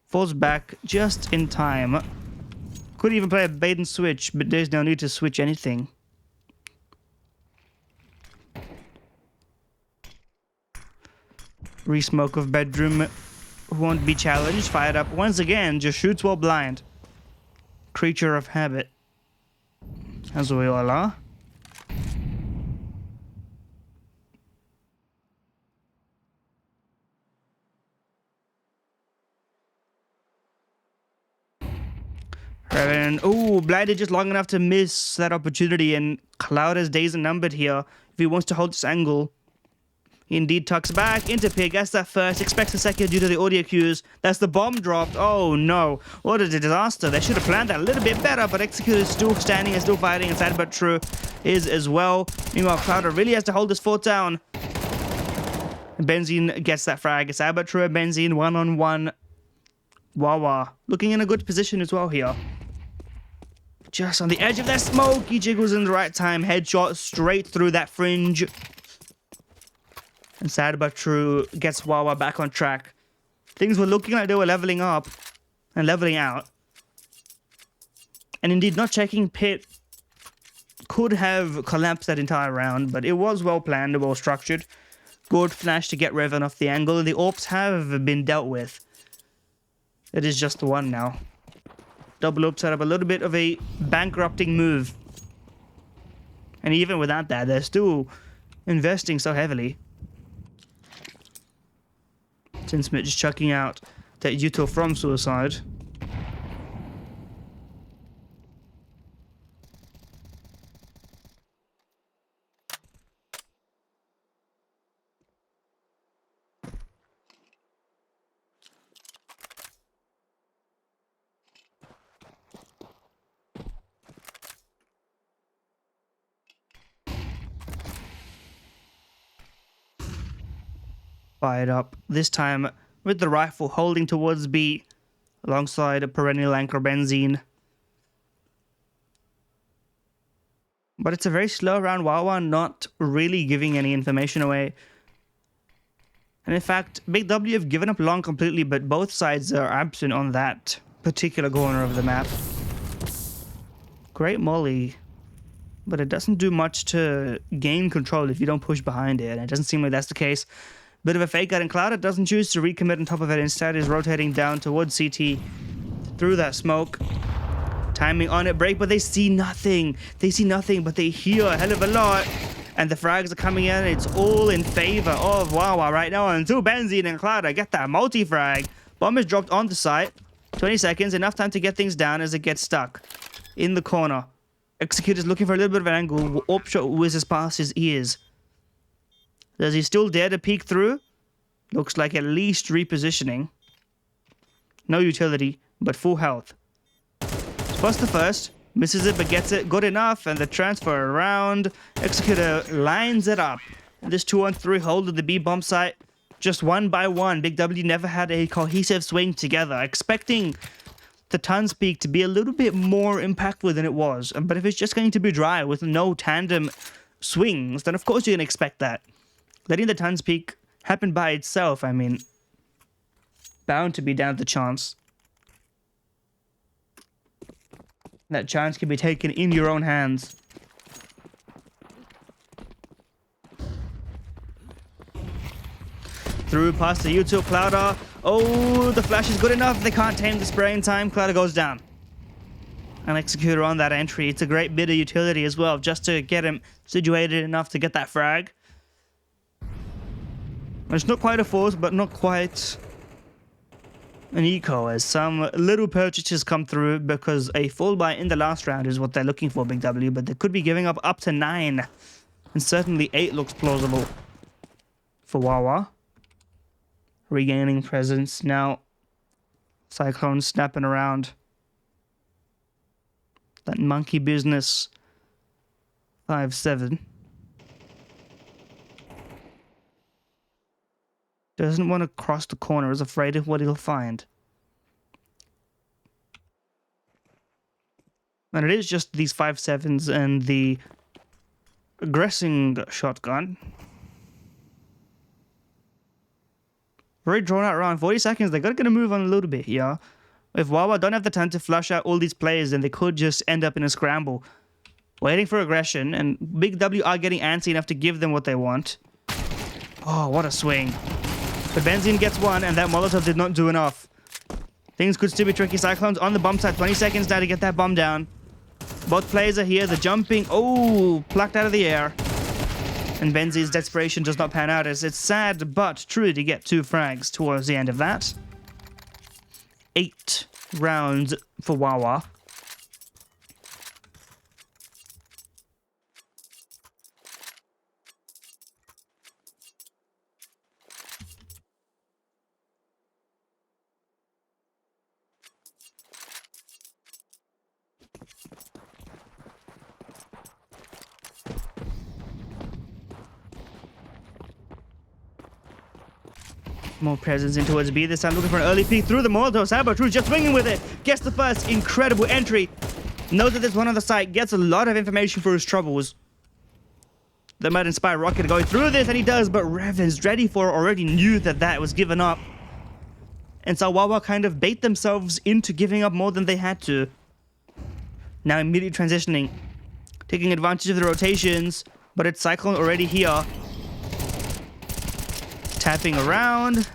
Falls back just in time. Could even play a bait and switch, but there's no need to switch anything. Resmoke of bedroom won't be challenged. Fired up once again, just shoots while blind. Creature of habit. As we all are. And oh, blinded just long enough to miss that opportunity, and Clouder's days are numbered here if he wants to hold this angle. He indeed tucks back into Pig, gets that first, expects a second due to the audio cues. That's the bomb dropped. Oh no, what a disaster. They should have planned that a little bit better, but Executor is still standing and still fighting, and Sad But True is as well. Meanwhile, Clouder really has to hold this fort down. And Benzine gets that frag. Sad But True and Benzine one-on-one. Wawa looking in a good position as well here. Just on the edge of that smoke, he jiggles in the right time. Headshot straight through that fringe. And Sad But True gets Wawa back on track. Things were looking like they were leveling up and leveling out. And indeed, not checking pit could have collapsed that entire round, but it was well planned and well structured. Good flash to get Revan off the angle. The AWPs have been dealt with. It is just the one now. Double AWP set up a little bit of a bankrupting move. And even without that, they're still investing so heavily. Tinsmith just chucking out that util from suicide. Fired up, this time with the rifle holding towards B, alongside a perennial anchor Benzine. But it's a very slow round. Wawa not really giving any information away. And in fact, BigW have given up long completely, but both sides are absent on that particular corner of the map. Great molly, but it doesn't do much to gain control if you don't push behind it, and it doesn't seem like that's the case. Bit of a fake out, and Cloud doesn't choose to recommit on top of it. Instead is rotating down towards CT through that smoke. Timing on it, break, but they see nothing. They see nothing, but they hear a hell of a lot. And the frags are coming in. It's all in favor of Wawa right now until Benzine and Cloud get that multi-frag. Bomb is dropped on the site. 20 seconds, enough time to get things down as it gets stuck in the corner. Executor's looking for a little bit of an angle. AWP shot whizzes past his ears. Does he still dare to peek through? Looks like at least repositioning. No utility, but full health. Spots the first, misses it but gets it good enough, and the transfer around. Executor lines it up. This 2-on-3 hold of the B bomb site, just one by one. BigW never had a cohesive swing together, expecting the Tons peak to be a little bit more impactful than it was. But if it's just going to be dry with no tandem swings, then of course you can expect that. Letting the Tons peak happen by itself, I mean, bound to be down to chance. That chance can be taken in your own hands. Through past the util Clouder. Oh, the flash is good enough. They can't tame the spray in time. Clouder goes down. an executor on that entry. It's a great bit of utility as well, just to get him situated enough to get that frag. It's not quite a force, but not quite an eco, as some little purchases come through, because a full buy in the last round is what they're looking for, BigW, but they could be giving up to 9. And certainly 8 looks plausible for Wawa. Regaining presence. Now, Cyclone snapping around. That monkey business. 5-7. Doesn't want to cross the corner, is afraid of what he'll find. And it is just these 5-7s and the aggressing shotgun. Very drawn out round. 40 seconds. They're going to move on a little bit here. If Wawa don't have the time to flush out all these players, then they could just end up in a scramble. Waiting for aggression, and BigW are getting antsy enough to give them what they want. Oh, what a swing. But Benzene gets one, and that Molotov did not do enough. Things could still be tricky. Cyclone's on the bomb site. 20 seconds now to get that bomb down. Both players are here. The jumping. Oh, plucked out of the air. And Benzi's desperation does not pan out, as it's sad but true to get 2 frags towards the end of that. 8 rounds for Wawa. More presence in towards B. This time looking for an early peek through the Molotov. Saboteur just swinging with it. Gets the first incredible entry. Knows that there's one on the site. Gets a lot of information for his troubles. That might inspire Rocket to go through this, and he does, but Revan's ready for it, already knew that that was given up. And so Wawa kind of bait themselves into giving up more than they had to. Now immediately transitioning. Taking advantage of the rotations, but it's Cyclone already here. Tapping around.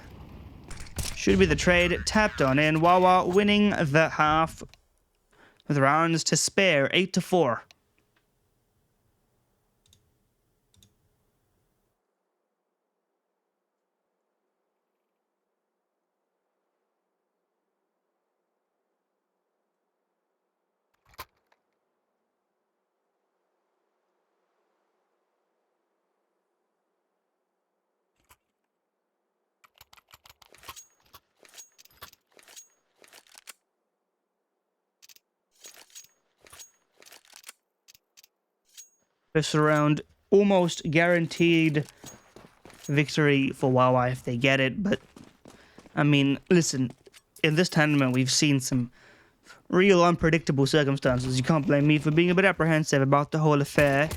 Should be the trade. Tapped on in. Wawa winning the half with rounds to spare. 8-4. First round, almost guaranteed victory for Wawa if they get it. But, I mean, listen, in this tournament, we've seen some real unpredictable circumstances. You can't blame me for being a bit apprehensive about the whole affair.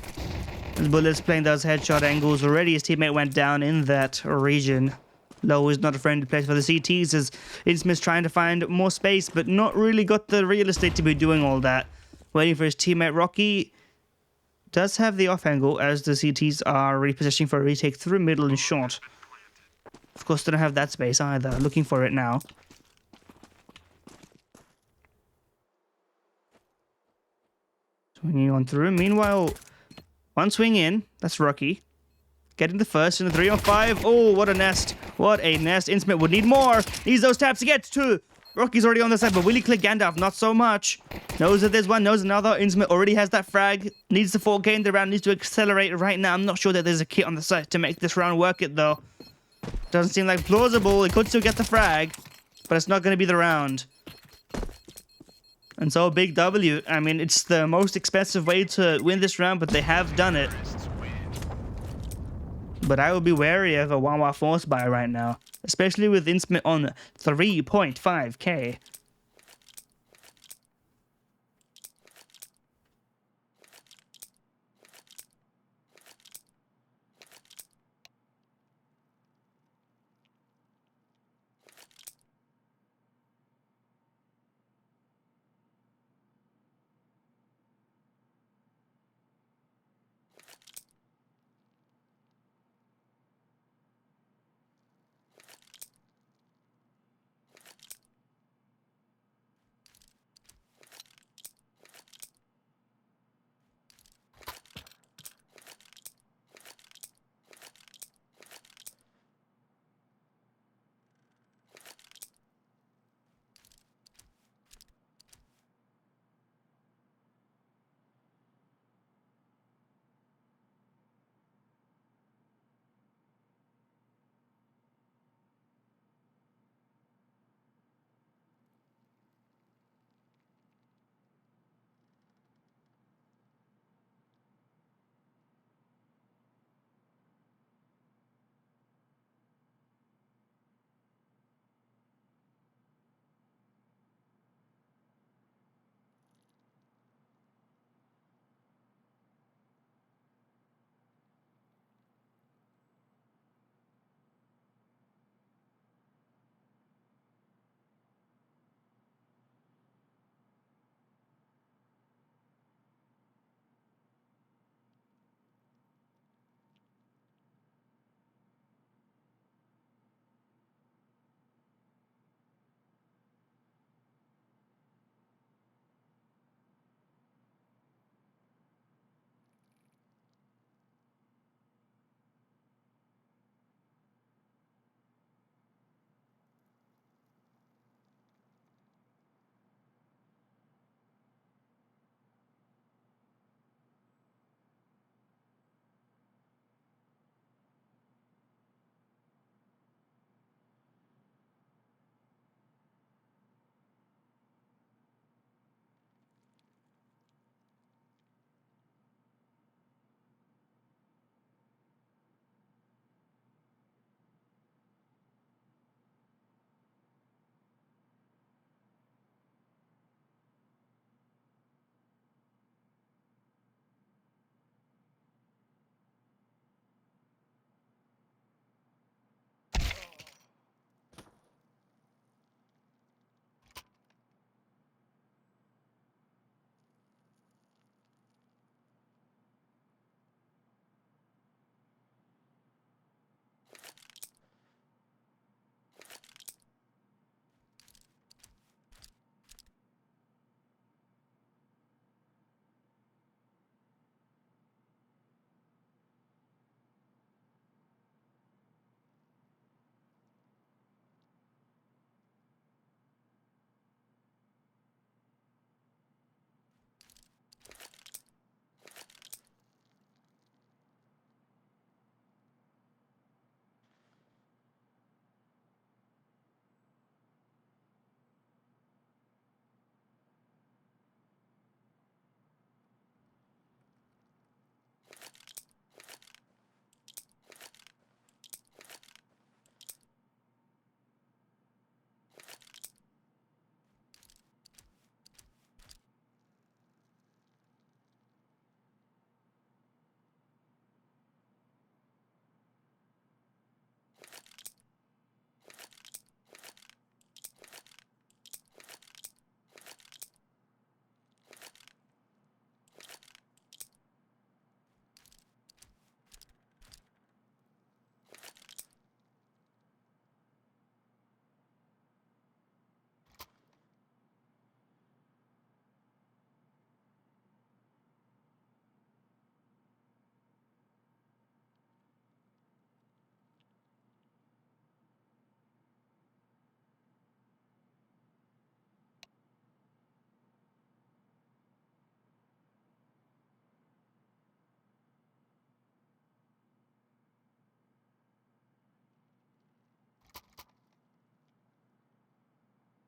As Bullet's playing those headshot angles, already his teammate went down in that region. Low is not a friendly place for the CTs, as Innsmith's trying to find more space, but not really got the real estate to be doing all that. Waiting for his teammate Rocky. Does have the off angle, as the CTs are repositioning for a retake through middle and short. Of course, they don't have that space either. Looking for it now. Swinging on through. Meanwhile, one swing in. That's Rocky. Getting the first in the 3-on-5. Oh, what a nest. What a nest. Innsmith would need more. Needs those taps to get to. Rocky's already on the side, but will he click Gandalf? Not so much. Knows that there's one, knows another. Innsmith already has that frag. Needs the 4K in the round, needs to accelerate right now. I'm not sure that there's a kit on the site to make this round work it, though. Doesn't seem like plausible. He could still get the frag, but it's not going to be the round. And so, BigW, I mean, it's the most expensive way to win this round, but they have done it. But I would be wary of a Wawa force buy right now. Especially with Innsmith on 3.5k.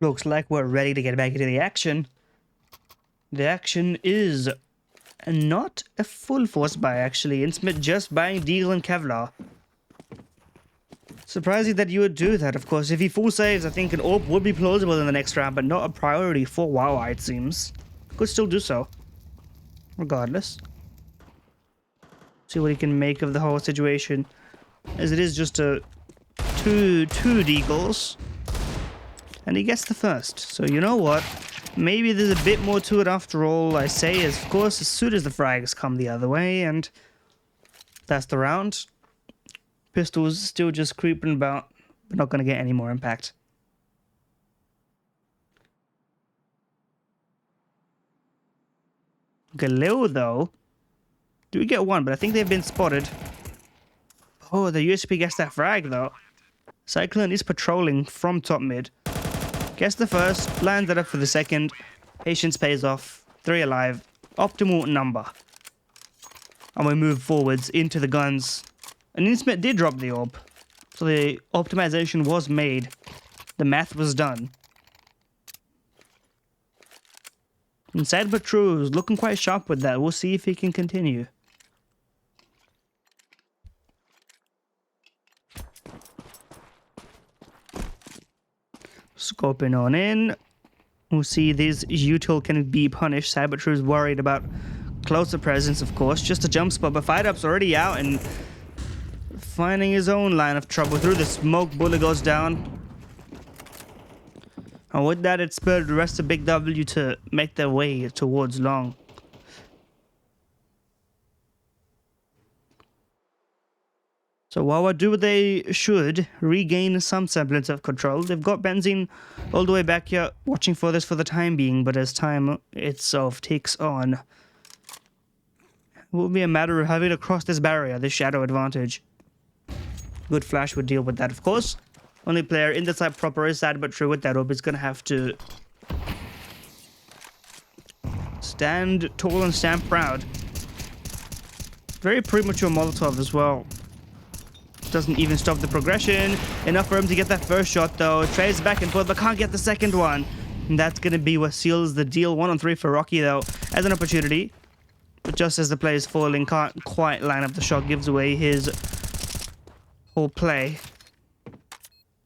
Looks like we're ready to get back into the action. The action is not a full force buy, actually. Insmith just buying Deagle and Kevlar. Surprising that you would do that, of course. If he full saves, I think an AWP would be plausible in the next round, but not a priority for Wawa, it seems. Could still do so. Regardless. See what he can make of the whole situation. As it is just a two Deagles. And he gets the first. So you know what? Maybe there's a bit more to it after all. I say, of course, as soon as the frags come the other way, and that's the round. Pistols still just creeping about. They're not going to get any more impact. Galil, though. Do we get one? But I think they've been spotted. Oh, the USP gets that frag, though. Cyclone is patrolling from top mid. Gets the first, lands it up for the second. Patience pays off. 3 alive. Optimal number. And we move forwards into the guns. And Insmith did drop the orb. So the optimization was made. The math was done. Inside Patrol is looking quite sharp with that. We'll see if he can continue. Scoping on in. We'll see this util can be punished. Cybertrue is worried about closer presence, of course. Just a jump spot, but Fight Up's already out and finding his own line of trouble. Through the smoke, bullet goes down. And with that, it spurred the rest of BigW to make their way towards long. So Wawa do what they should, regain some semblance of control. They've got Benzene all the way back here, watching for this for the time being, but as time itself takes on, it will be a matter of having to cross this barrier, this shadow advantage. Good Flash would deal with that, of course. Only player in the side proper is sad but true with that orb is going to have to stand tall and stand proud. Very premature Molotov as well. Doesn't even stop the progression. Enough for him to get that first shot though. Trays back and forth but can't get the second one. And that's going to be what seals the deal. 1 on 3 for Rocky though as an opportunity. But just as the play is falling, can't quite line up the shot. Gives away his whole play.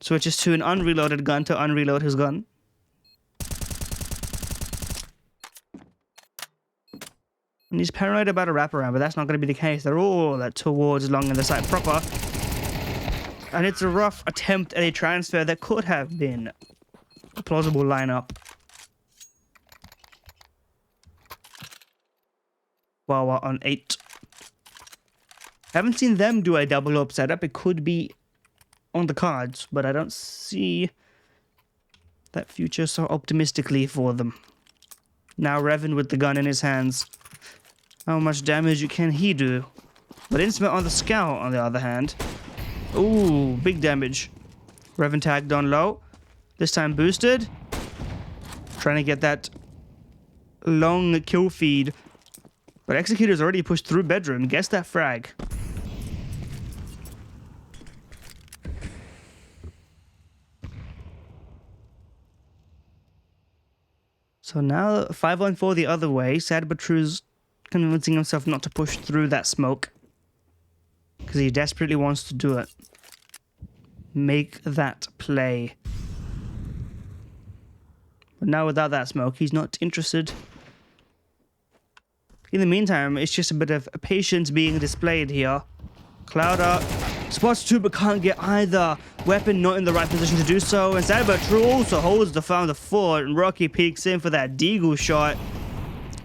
Switches to an unreloaded gun to unreload his gun. And he's paranoid about a wraparound, but that's not going to be the case. They're all towards long in the side proper. And it's a rough attempt at a transfer that could have been a plausible lineup. Wawa on 8. Haven't seen them do a double up setup. It could be on the cards, but I don't see that future so optimistically for them. Now Revan with the gun in his hands. How much damage can he do? But Insmith on the scout, on the other hand. Ooh, big damage. Revan tagged on low. This time boosted. Trying to get that long kill feed. But Executor's already pushed through bedroom. Guess that frag. So now 5 on 4 the other way. Sad but True's convincing himself not to push through that smoke. Because he desperately wants to do it. Make that play. But now without that smoke, he's not interested. In the meantime, it's just a bit of patience being displayed here. Clouder spots 2 but can't get either. Weapon not in the right position to do so. And Sad but True also holds the found the fort. And Rocky peeks in for that Deagle shot.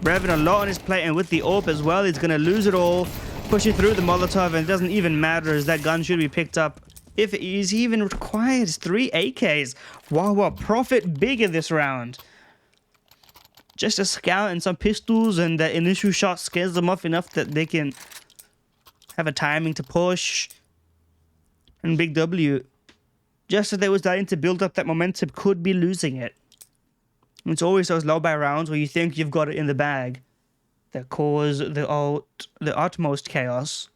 Revan a lot on his plate, and with the AWP as well, he's going to lose it all. Pushing through the Molotov, and it doesn't even matter as that gun should be picked up. If it is even required, 3 AKs. Wawa profit big in this round. Just a scout and some pistols, and that initial shot scares them off enough that they can have a timing to push. And Big W, just as they were starting to build up that momentum, could be losing it. It's always those low buy rounds where you think you've got it in the bag that cause the utmost chaos.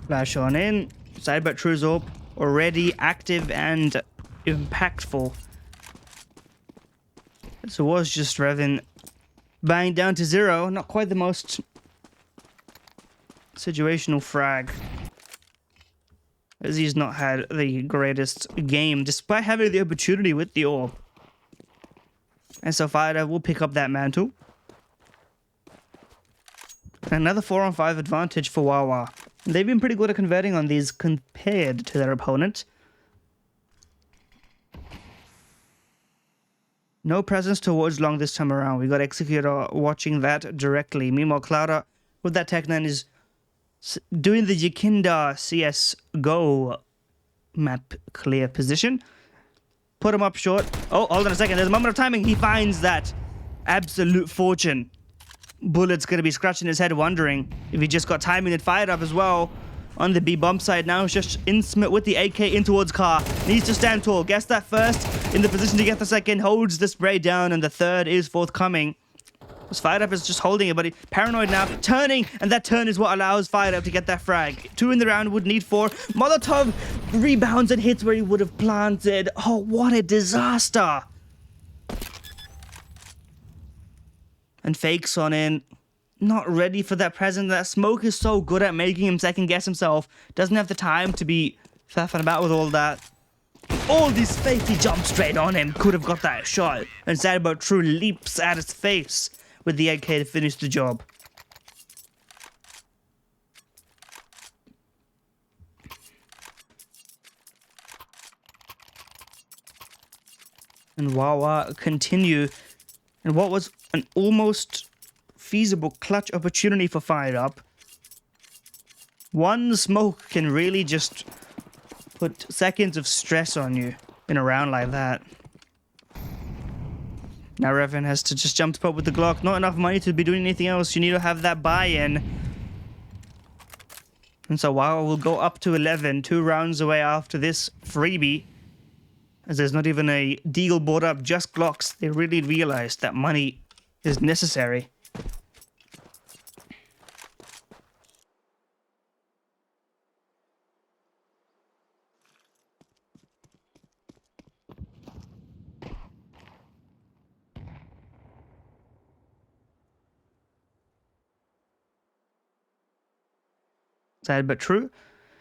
Flash on in. Side but True's AWP already active and impactful. So it was just Revan buying down to 0. Not quite the most situational frag, as he's not had the greatest game despite having the opportunity with the AWP. And so Fighter will pick up that mantle. Another 4-on-5 advantage for Wawa. They've been pretty good at converting on these compared to their opponent. No presence towards long this time around. We got Executor watching that directly. Meanwhile, Clouder with that Tech-9 is doing the Yakinda CSGO map clear position. Put him up short. Oh, hold on a second. There's a moment of timing. He finds that absolute fortune. Bullet's going to be scratching his head wondering if he just got timing and fired up as well. On the B bump side now, it's just Insmit with the AK in towards Car. Needs to stand tall. Gets that first. In the position to get the second. Holds the spray down and the third is forthcoming. Because Fired Up is just holding it, but he's paranoid now. Turning, and that turn is what allows Fired Up to get that frag. 2 in the round, would need 4. Molotov rebounds and hits where he would have planted. Oh, what a disaster. And fakes on in. Not ready for that present. That smoke is so good at making him second guess himself. Doesn't have the time to be faffing about with all that. All these fakes, he jumped straight on him. Could have got that shot. And Sad But True leaps at his face with the AK to finish the job. And Wawa continue. And what was an almost feasible clutch opportunity for Fired Up. One smoke can really just put seconds of stress on you in a round like that. Now Revan has to just jump up with the Glock. Not enough money to be doing anything else. You need to have that buy-in. And so Wawa will go up to 11, 2 rounds away after this freebie. As there's not even a deagle bought up, just Glocks. They really realized that money is necessary. Sad but true.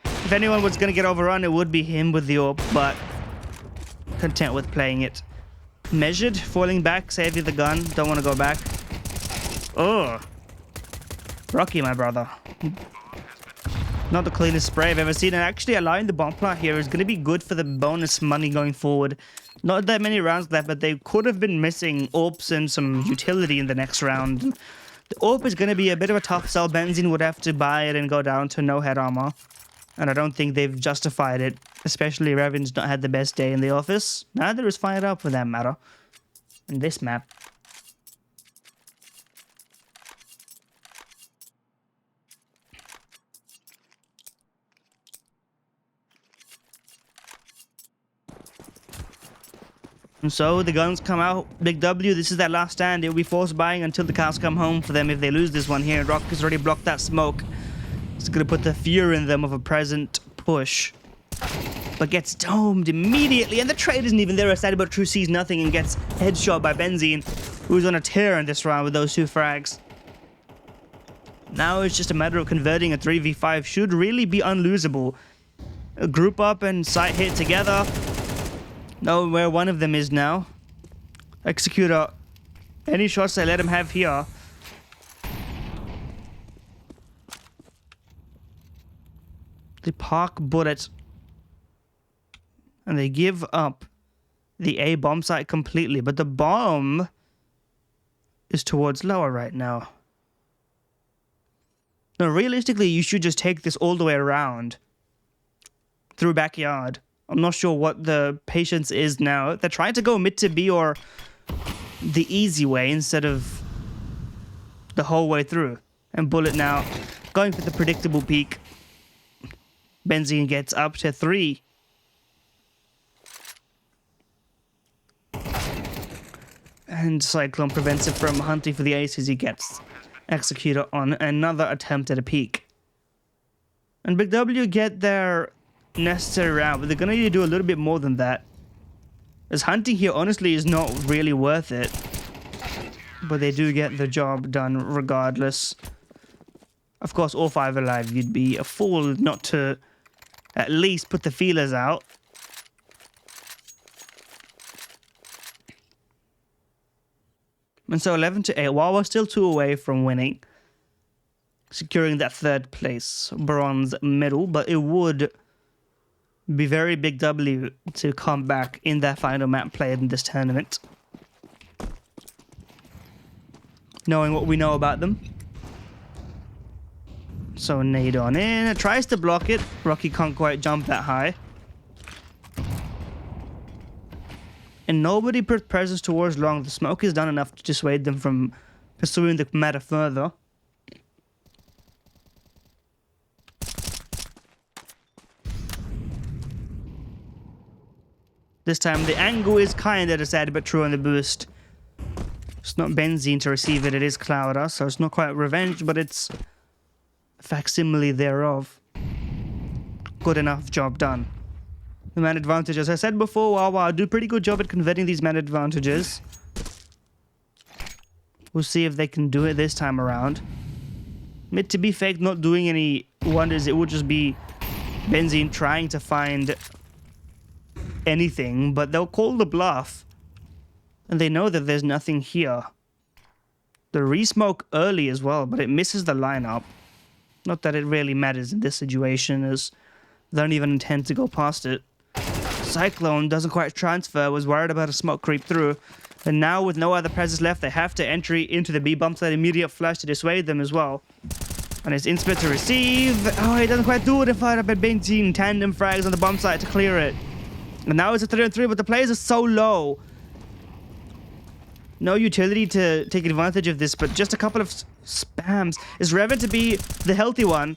If anyone was going to get overrun, it would be him with the AWP, but content with playing it measured, falling back, saving the gun. Don't want to go back. Oh, Rocky, my brother. Not the cleanest spray I've ever seen. And actually allowing the bomb plant here is going to be good for the bonus money going forward. Not that many rounds left, but they could have been missing AWPs and some utility in the next round. The AWP is going to be a bit of a tough sell. Benzine would have to buy it and go down to no head armor. And I don't think they've justified it. Especially Revan's not had the best day in the office. Neither is Fired Up for that matter. In this map. And so the guns come out. BigW, this is their last stand. It will be forced buying until the cows come home for them if they lose this one here. Rock has already blocked that smoke. It's going to put the fear in them of a present push. But gets domed immediately. And the trade isn't even there. Excited about True sees nothing and gets headshot by Benzine, who's on a tear in this round with those 2 frags. Now it's just a matter of converting a 3v5. Should really be unlosable. A group up and sight hit together. Know where one of them is now. Executor. Any shots they let him have here. They park bullet. And they give up the A bomb site completely. But the bomb is towards lower right now. Now, realistically, you should just take this all the way around. Through backyard. I'm not sure what the patience is now. They're trying to go mid to B or the easy way instead of the whole way through. And Bullet now going for the predictable peak. Benzine gets up to 3. And Cyclone prevents it from hunting for the ace as he gets Executor on another attempt at a peak. And BigW get their necessary round, but they're going to need to do a little bit more than that. As hunting here, honestly, is not really worth it. But they do get the job done regardless. Of course, all 5 alive. You'd be a fool not to at least put the feelers out. And so 11-8, while we're still 2 away from winning, securing that 3rd place bronze medal, but it would be very big W to come back in that final map played in this tournament. Knowing what we know about them. So nade on in, it tries to block it. Rocky can't quite jump that high. And nobody put presence towards long. The smoke is done enough to dissuade them from pursuing the matter further. This time the angle is kinda sad but true on the boost. It's not Benzene to receive it, it is Clouder, so it's not quite revenge, but it's a facsimile thereof. Good enough, job done. The man advantage, as I said before, Wawa do a pretty good job at converting these man advantages. We'll see if they can do it this time around. Mid to be fake, not doing any wonders, it would just be Benzene trying to find anything, but they'll call the bluff. And they know that there's nothing here. The re-smoke early as well, but it misses the lineup. Not that it really matters in this situation, as they don't even intend to go past it. Cyclone doesn't quite transfer, was worried about a smoke creep through. And now with no other presence left, they have to entry into the B bump, that immediate flash to dissuade them as well. And it's Inspit to receive. Oh, he doesn't quite do it and fire up at Benzene. Tandem frags on the bomb site to clear it. And now it's a 3-on-3, but the players are so low. No utility to take advantage of this, but just a couple of spams. Is Revan to be the healthy one?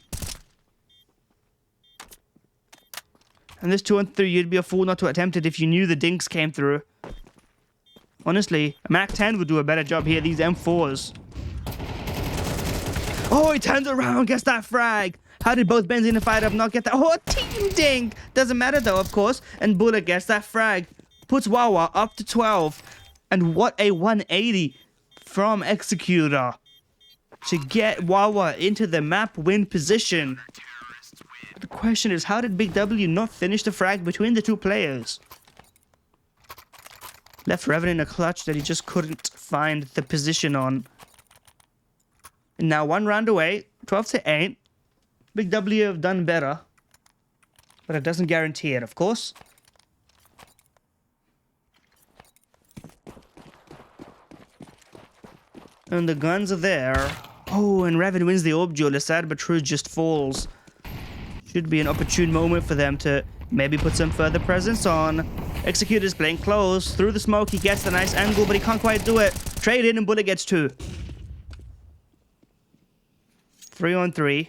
And this 2-on-3, you'd be a fool not to attempt it if you knew the dinks came through. Honestly, a Mac 10 would do a better job here, these M4s. Oh, he turns around, gets that frag. How did both Benzene and Fight Up not get that? Oh, team dink! Doesn't matter though, of course. And Bullet gets that frag. Puts Wawa up to 12. And what a 180 from Executor to get Wawa into the map win position. The question is, how did BigW not finish the frag between the 2 players? Left Revan in a clutch that he just couldn't find the position on. And now 1 round away, 12-8. BigW have done better, but it doesn't guarantee it, of course. And the guns are there. Oh, and Revan wins the orb duel. Sad but true just falls. Should be an opportune moment for them to maybe put some further presence on. Executor's playing close. Through the smoke, he gets the nice angle, but he can't quite do it. Trade in and Bullet gets 2. 3-on-3.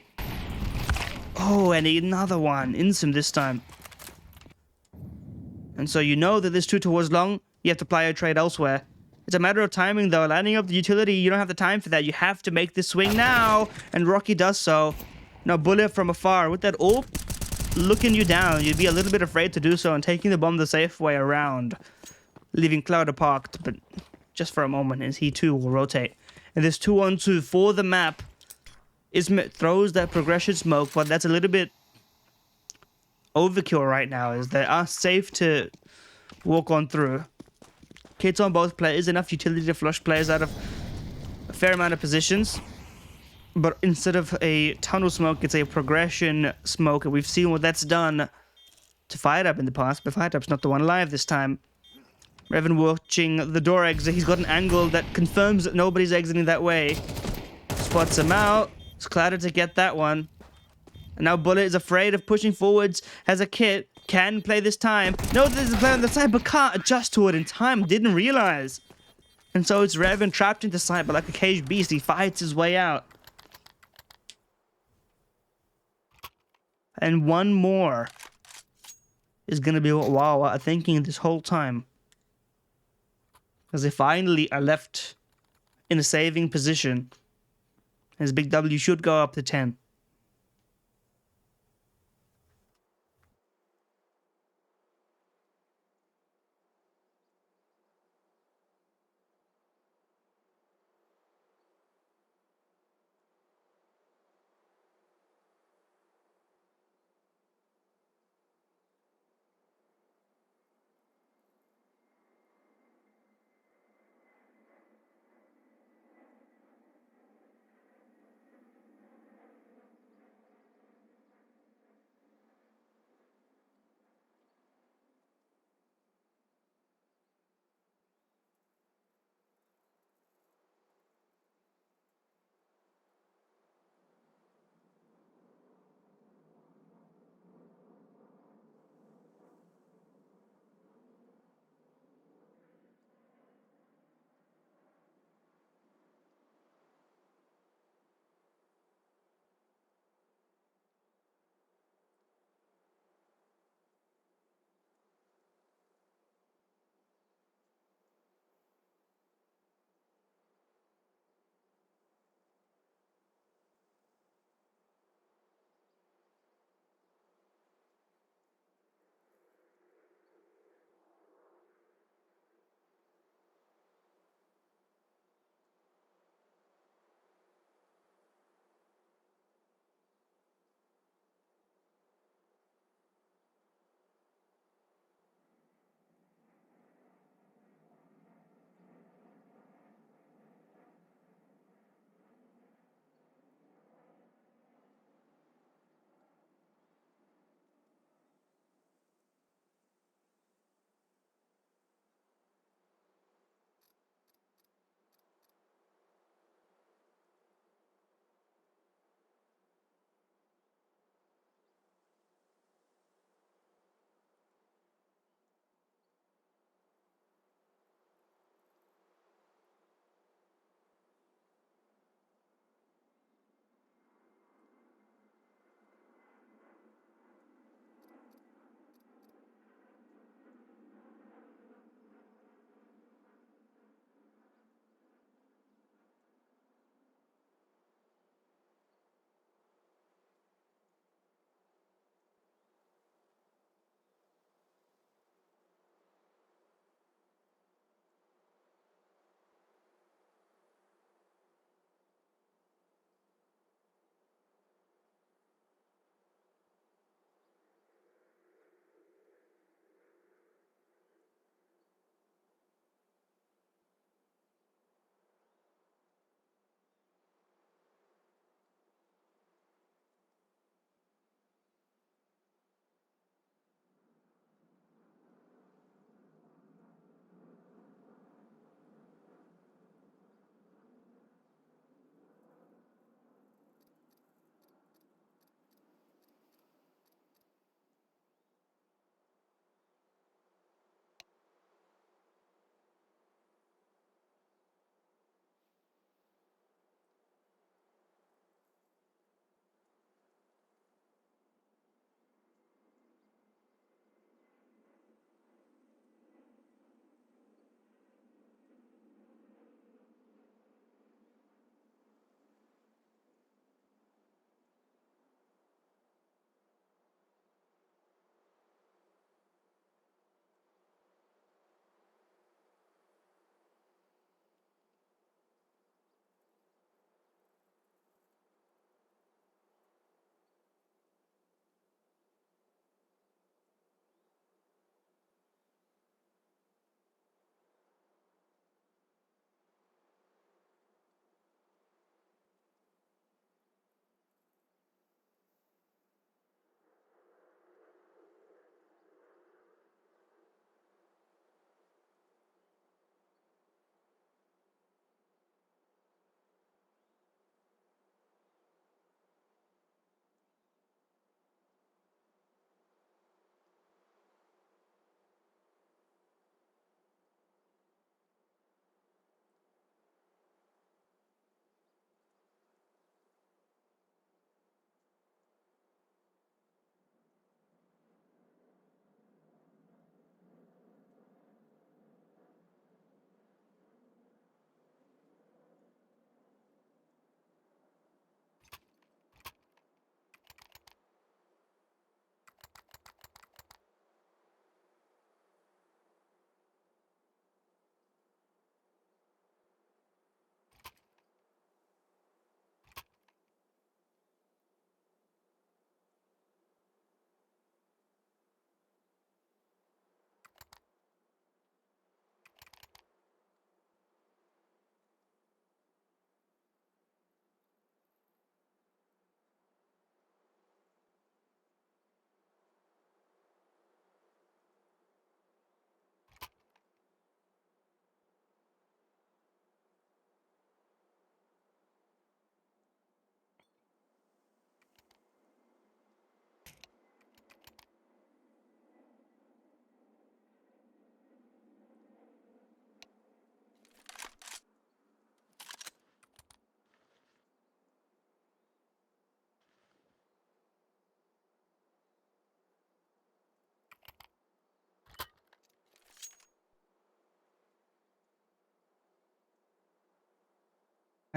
Oh, and another one. Insum this time. And so you know that this 2 towards long, you have to apply a trade elsewhere. It's a matter of timing though. Lining up the utility, you don't have the time for that. You have to make this swing now. And Rocky does so. Now Bullet from afar with that orb looking you down. You'd be a little bit afraid to do so and taking the bomb the safe way around. Leaving Clouder parked, but just for a moment as he too will rotate. And this 2-on-2 for the map. Ismet throws that progression smoke, but that's a little bit overkill right now, as they are safe to walk on through. Kits on both players, enough utility to flush players out of a fair amount of positions. But instead of a tunnel smoke, it's a progression smoke, and we've seen what that's done to Fight Up in the past, but Fight Up's not the one alive this time. Revan watching the door exit. He's got an angle that confirms that nobody's exiting that way. Spots him out. It's Clouder to get that one. And now Bullet is afraid of pushing forwards. Has a kit. Can play this time. No, there's a player on the side, but can't adjust to it in time. Didn't realize. And so it's Revan trapped into sight, but like a caged beast, he fights his way out. And one more is going to be what Wawa are thinking this whole time. Because they finally are left in a saving position. As BigW should go up to 10.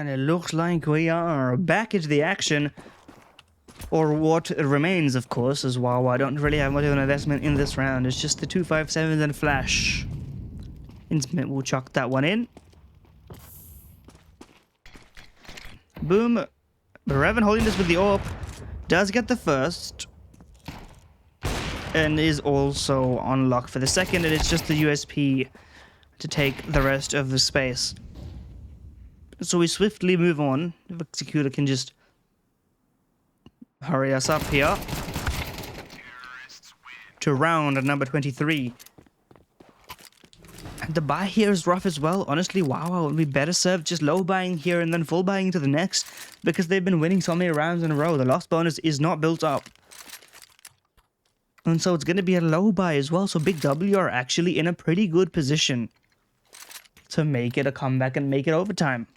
And it looks like we are back into the action. Or what remains, of course, as well. I don't really have much of an investment in this round. It's just the 257s and Flash. Intimate will chuck that one in. Boom. Revan holding this with the AWP. Does get the first. And is also on lock for the second. And it's just the USP to take the rest of the space. So we swiftly move on. If Executor can just hurry us up here to round number 23. And the buy here is rough as well. Honestly, wow, I would be better served just low buying here and then full buying to the next, because they've been winning so many rounds in a row. The loss bonus is not built up. And so it's going to be a low buy as well. So BigW are actually in a pretty good position to make it a comeback and make it overtime.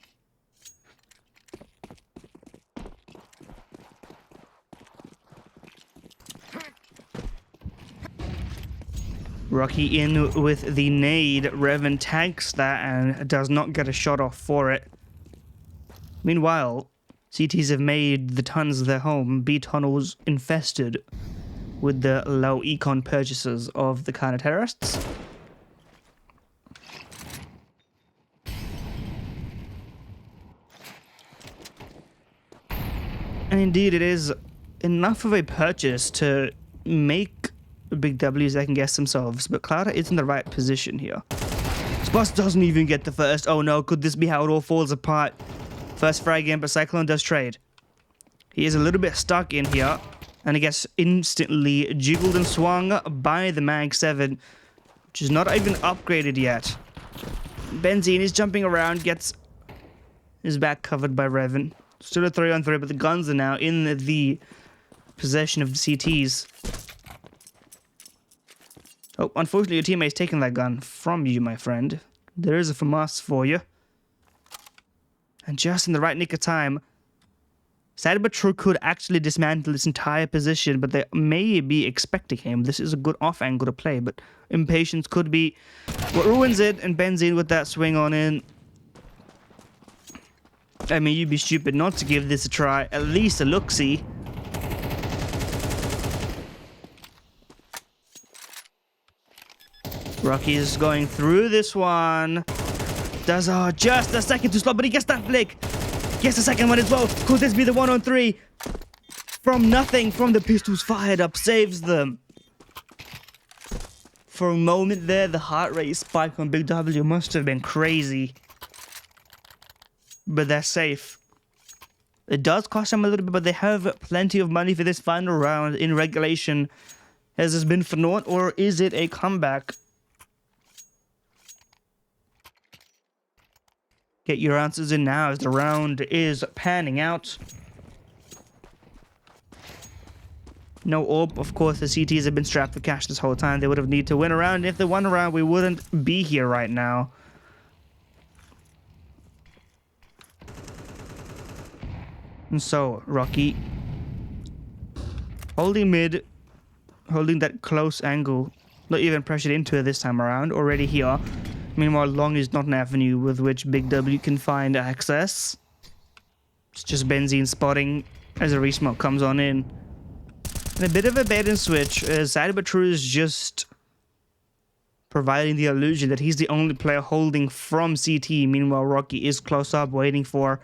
Rocky in with the nade. Revan tanks that and does not get a shot off for it. Meanwhile, CTs have made the tunnels their home. B tunnels infested with the low econ purchases of the counter-terrorists. And indeed, it is enough of a purchase to make big W's they can guess themselves, but Clouder is in the right position here. Spots doesn't even get the first. Oh no, could this be how it all falls apart? First frag in, but Cyclone does trade. He is a little bit stuck in here, and he gets instantly jiggled and swung by the Mag 7, which is not even upgraded yet. Benzine is jumping around, gets his back covered by Revan. Still a 3-on-3, but the guns are now in the possession of the CTs. Oh, unfortunately, your teammate's taking that gun from you, my friend. There is a FAMAS for you. And just in the right nick of time, Cybertruck could actually dismantle this entire position, but they may be expecting him. This is a good off angle to play, but impatience could be what ruins it, and Benzine with that swing on in. I mean, you'd be stupid not to give this a try, at least a look-see. Rocky is going through this one. Does just a second too slow, but he gets that flick. Gets the second one as well. Could this be the 1-on-3? From nothing, from the pistols fired up, saves them. For a moment there, the heart rate spike on BigW must have been crazy. But they're safe. It does cost them a little bit, but they have plenty of money for this final round in regulation. Has this been for naught, or is it a comeback? Get your answers in now as the round is panning out. No AWP, of course, the CTs have been strapped for cash this whole time. They would have needed to win a round. If they won a round, we wouldn't be here right now. And so, Rocky, holding mid, holding that close angle, not even pressured into it this time around, already here. Meanwhile, long is not an avenue with which BigW can find access. It's just Benzine spotting as a resmoke comes on in. And a bit of a bait and switch, as Cybertruck is just providing the illusion that he's the only player holding from CT. Meanwhile, Rocky is close up, waiting for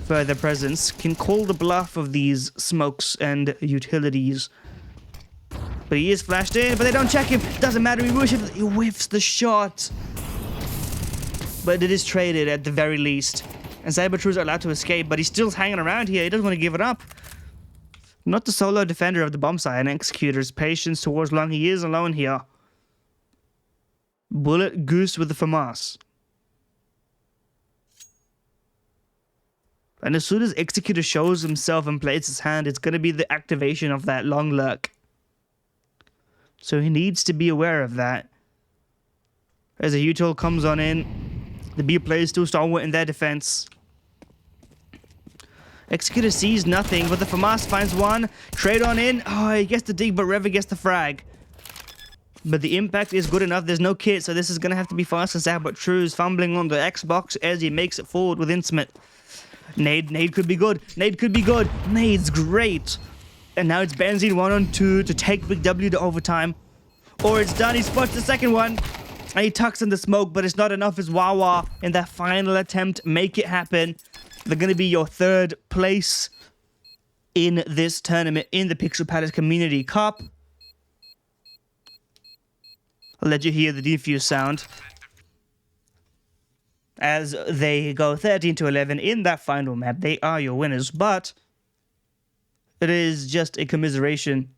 further presence. Can call the bluff of these smokes and utilities. But he is flashed in, but they don't check him. Doesn't matter, he whiffs the shot. But it is traded at the very least. And Cybertruck is allowed to escape, but he's still hanging around here. He doesn't want to give it up. Not the solo defender of the bomb site, and Executor's patience towards long. He is alone here. Bullet Goose with the FAMAS. And as soon as Executor shows himself and plays his hand, it's going to be the activation of that long lurk. So he needs to be aware of that. As a UTOL comes on in, the B players still stalwart in their defense. Executor sees nothing, but the FAMAS finds one. Trade on in. Oh, he gets the dig, but Revan gets the frag. But the impact is good enough. There's no kit, so this is going to have to be fast and sad. But True is fumbling on the Xbox as he makes it forward with Intimate. Nade could be good. Nade could be good. Nade's great. And now it's Benzene 1-on-2 to take BigW to overtime. Or it's done. He spots the second one. And he tucks in the smoke, but it's not enough as Wawa in that final attempt make it happen. They're going to be your third place in this tournament in the Pixel Palace Community Cup. I'll let you hear the defuse sound as they go 13-11 in that final map. They are your winners, but it is just a commiseration.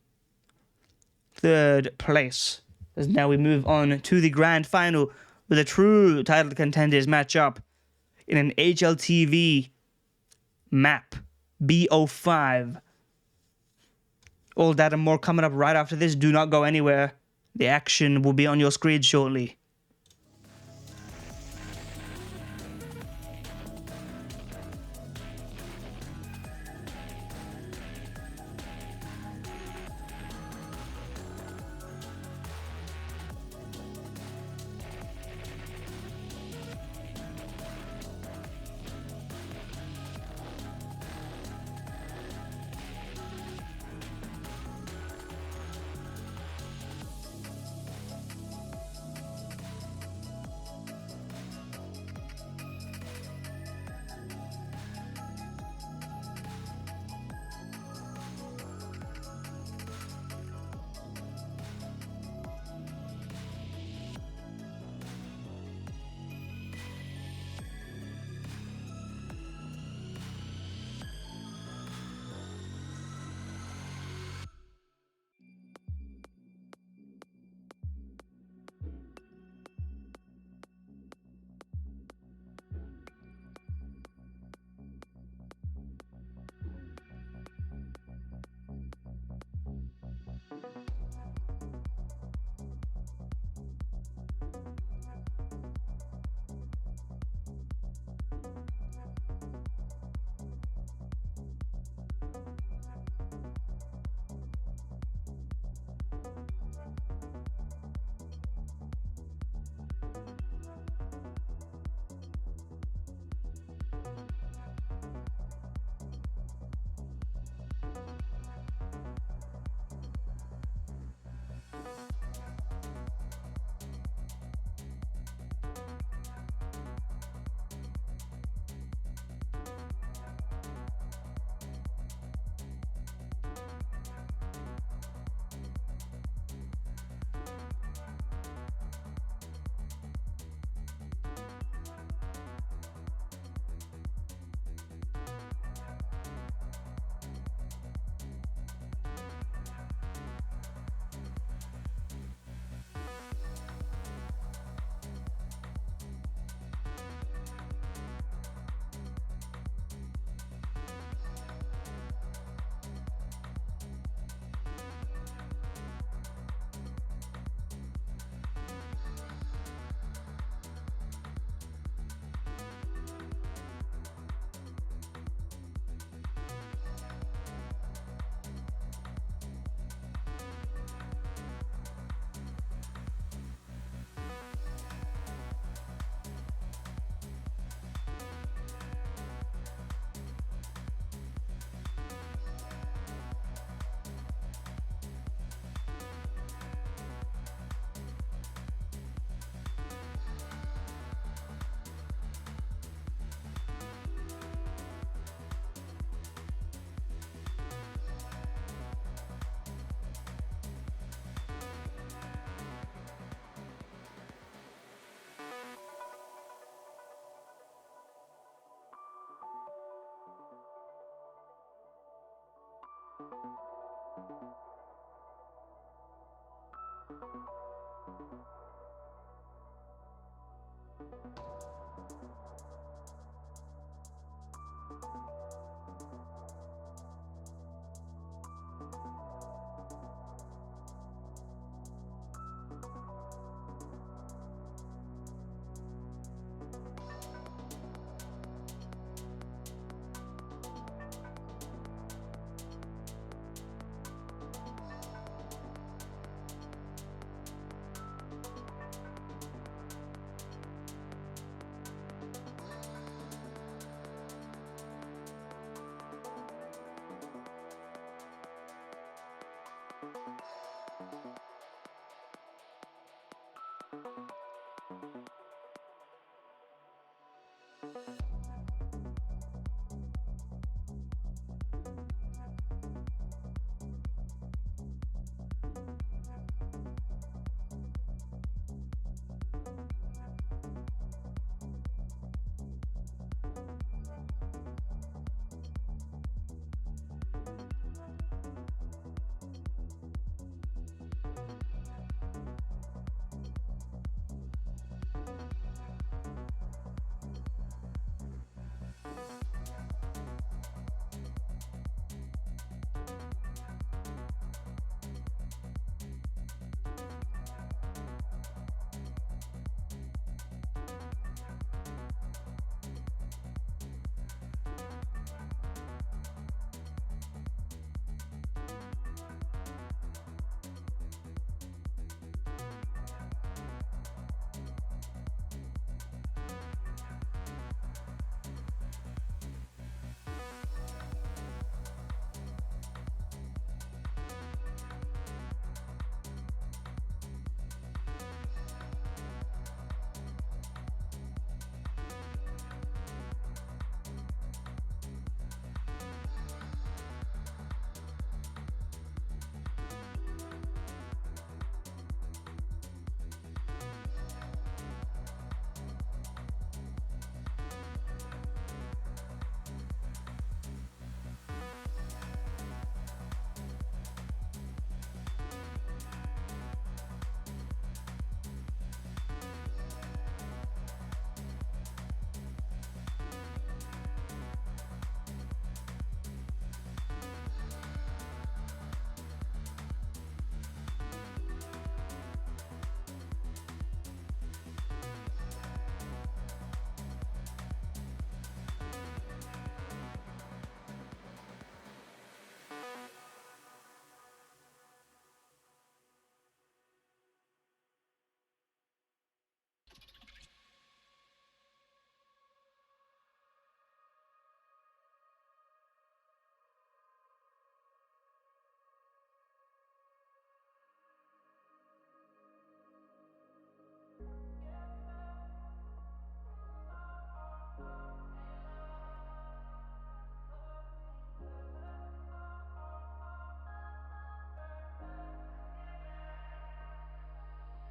Third place. As now we move on to the grand final with a true title contenders matchup in an HLTV map, BO5. All that and more coming up right after this. Do not go anywhere. The action will be on your screen shortly.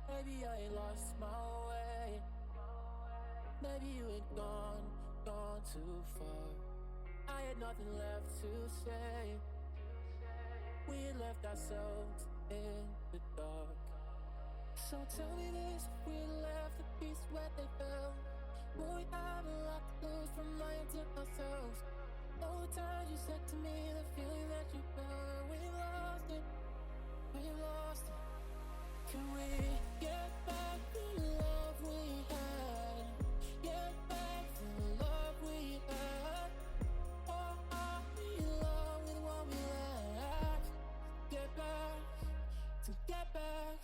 Maybe I ain't lost my way. Maybe you ain't gone too far. I had nothing left to say. We had left ourselves in the dark. So tell me this, if we left the piece where they fell, will we have a lot to lose from lying to ourselves? All the times you said to me, the feeling that you felt, we lost it, we lost it. Can we get back the love we had? Get back the love we had? Or are we in love with what we lack? Get back, to get back.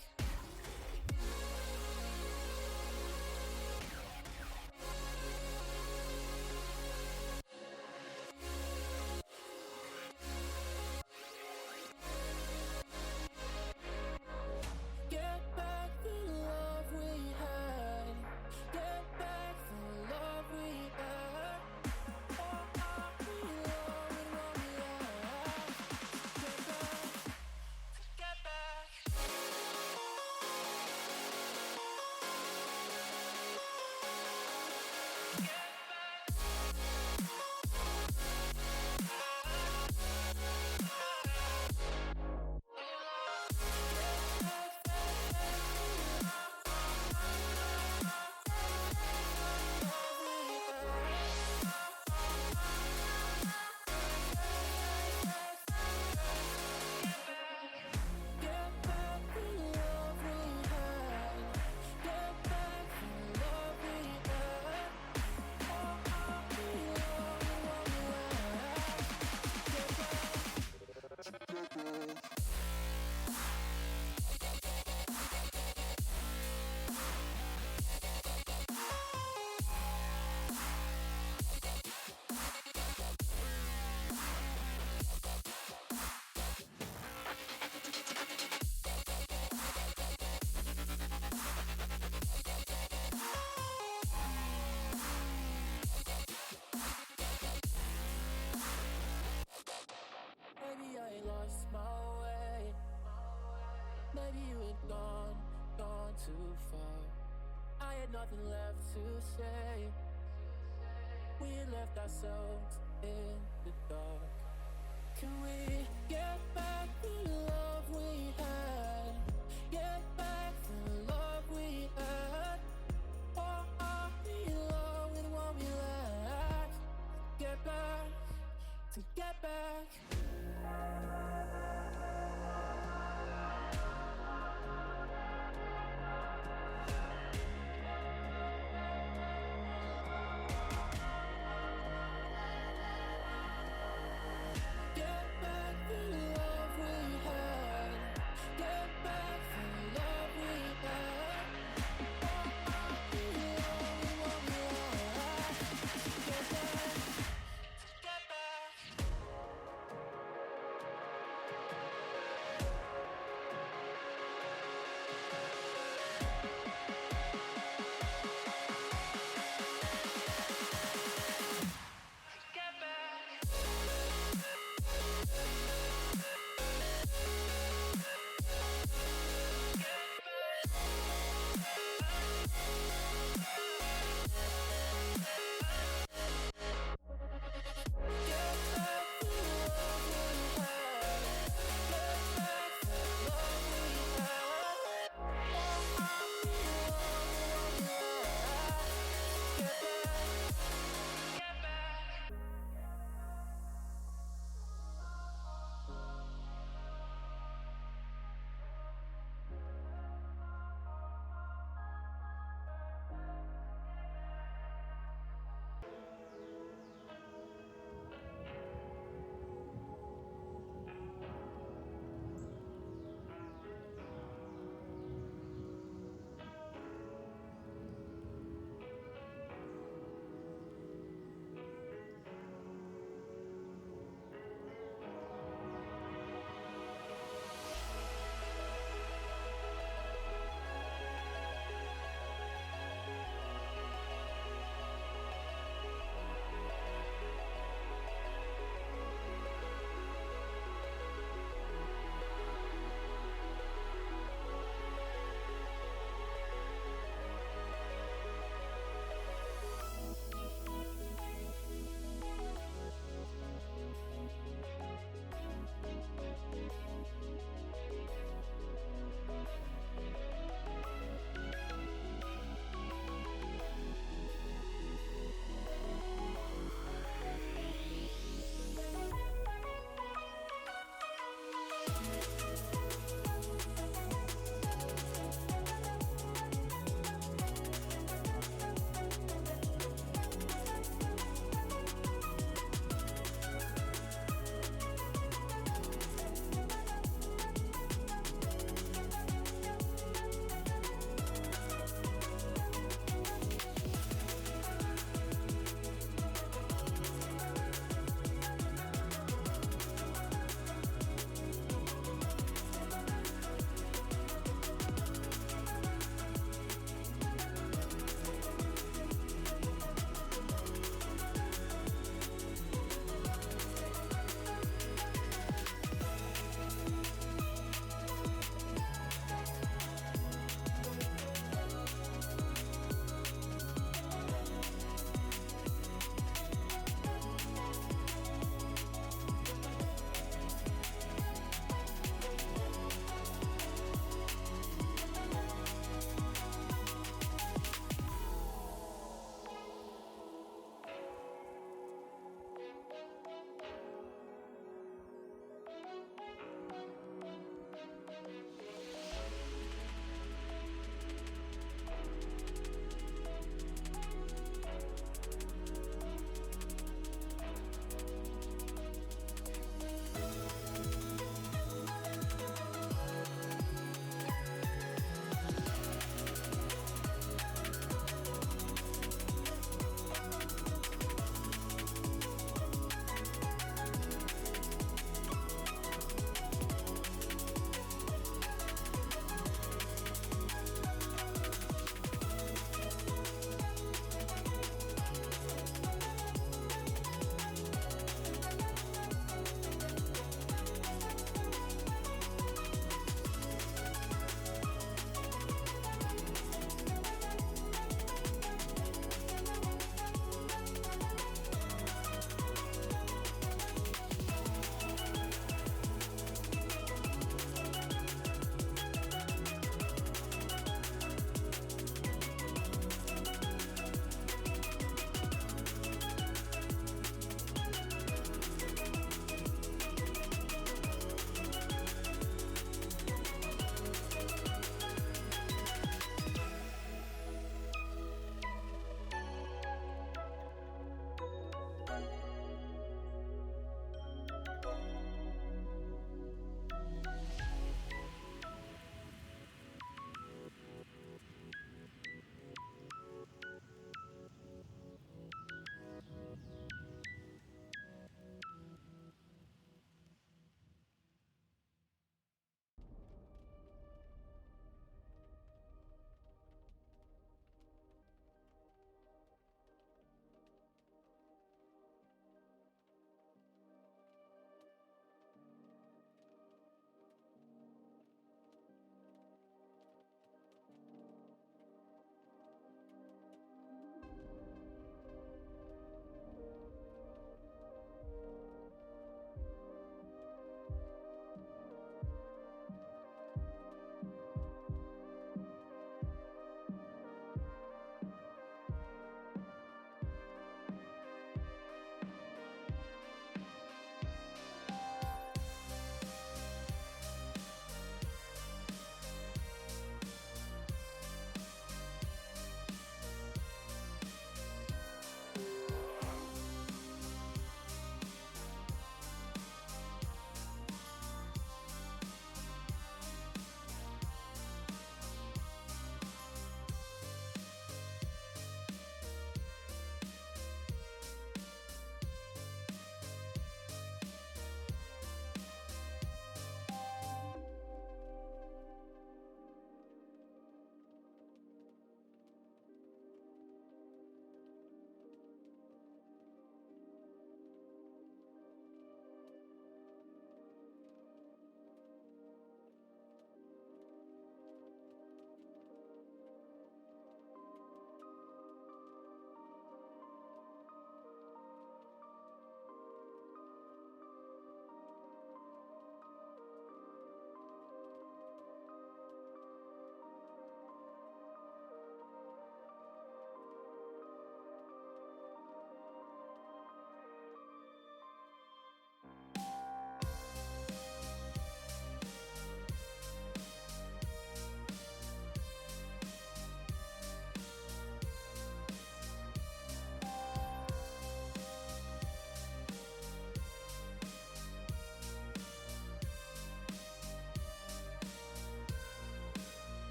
Maybe you had gone too far. I had nothing left to say. We had left ourselves in the dark. Can we get back the love we had? Get back the love we had. Or are we alone with what we lack? Get back, to get back. Get back the love we had. Get back the love we had. Or are we alone with what we lack? Get back, to get back.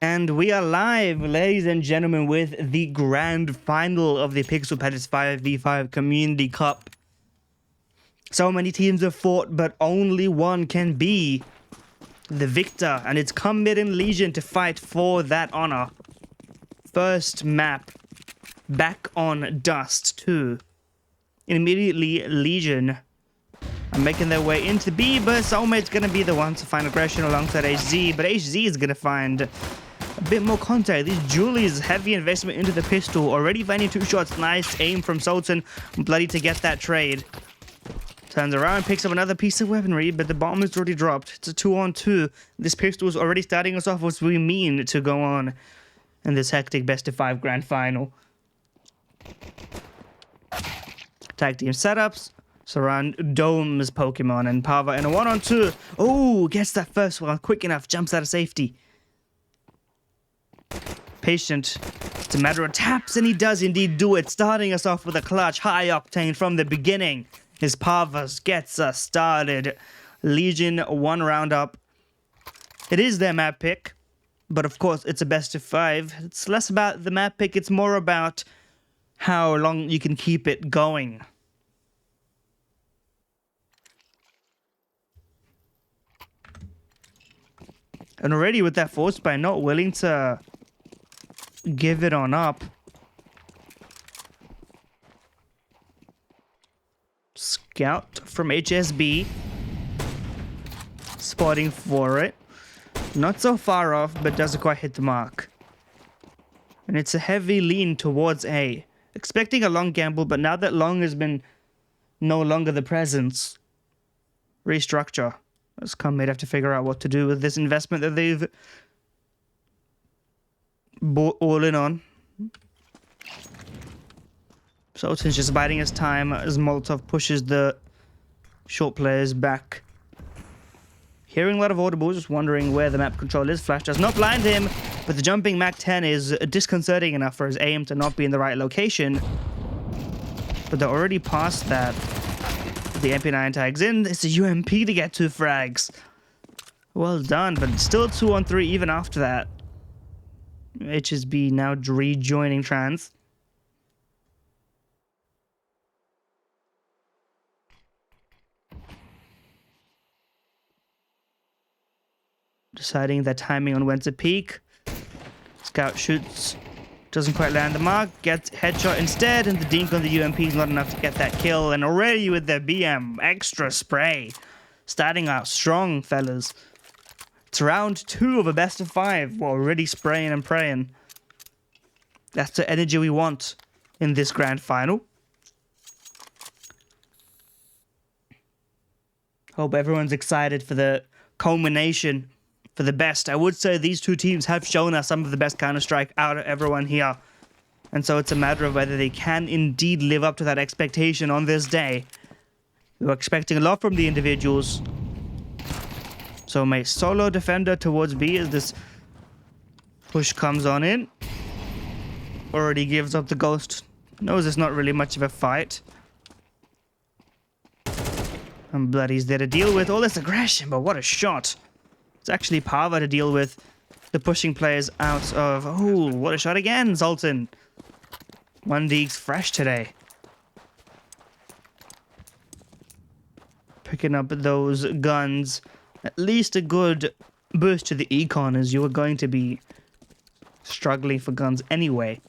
And we are live, ladies and gentlemen, with the grand final of the Pixel Palace 5v5 Community Cup. So many teams have fought, but only one can be the victor, and it's Combat Legion to fight for that honor. First map, back on Dust 2. Immediately, Legion are making their way into B, but Soulmate's going to be the one to find aggression alongside HZ, but HZ is going to find a bit more contact. These Julie's heavy investment into the pistol, already finding 2 shots. Nice aim from Sultan, bloody to get that trade. Turns around, picks up another piece of weaponry, but the bomb is already dropped. It's a 2-on-2. This pistol is already starting us off as we mean to go on in this hectic best-of-5 grand final. Tag team setups surround Dome's Pokemon and Pava in a 1-on-2. Oh, gets that first one quick enough, jumps out of safety. Patient. It's a matter of taps, and he does indeed do it, starting us off with a clutch, high octane from the beginning. His Pavas gets us started. Legion 1 round up. It is their map pick, but of course it's a best of 5. It's less about the map pick, it's more about how long you can keep it going. And already with that force by not willing to give it on up. Scout from HSB. Spotting for it. Not so far off, but doesn't quite hit the mark. And it's a heavy lean towards A. Expecting a long gamble, but now that long has been no longer the presence. Restructure. As Combat have to figure out what to do with this investment that they've bought all in on. Sultan's just biding his time as Molotov pushes the short players back. Hearing a lot of audibles, just wondering where the map control is. Flash does not blind him, but the jumping Mac 10 is disconcerting enough for his aim to not be in the right location. But they're already past that. The MP9 tags in. It's a UMP to get 2 frags. Well done, but still 2-on-3 even after that. HSB now rejoining Trans. Deciding their timing on when to peek. Scout shoots. Doesn't quite land the mark. Gets headshot instead. And the dink on the UMP is not enough to get that kill. And already with their BM. Extra spray. Starting out strong, fellas. It's round 2 of a best of 5. We're already spraying and praying. That's the energy we want in this grand final. Hope everyone's excited for the culmination. For the best. I would say these 2 teams have shown us some of the best Counter-Strike out of everyone here. And so it's a matter of whether they can indeed live up to that expectation on this day. We were expecting a lot from the individuals. So my solo defender towards B as this push comes on in. Already gives up the ghost. Knows it's not really much of a fight. And Bloody's there to deal with all this aggression, but what a shot. It's actually Pava to deal with the pushing players out of... Oh, what a shot again, Sultan. 1D's fresh today. Picking up those guns. At least a good boost to the econ, as you are going to be struggling for guns anyway.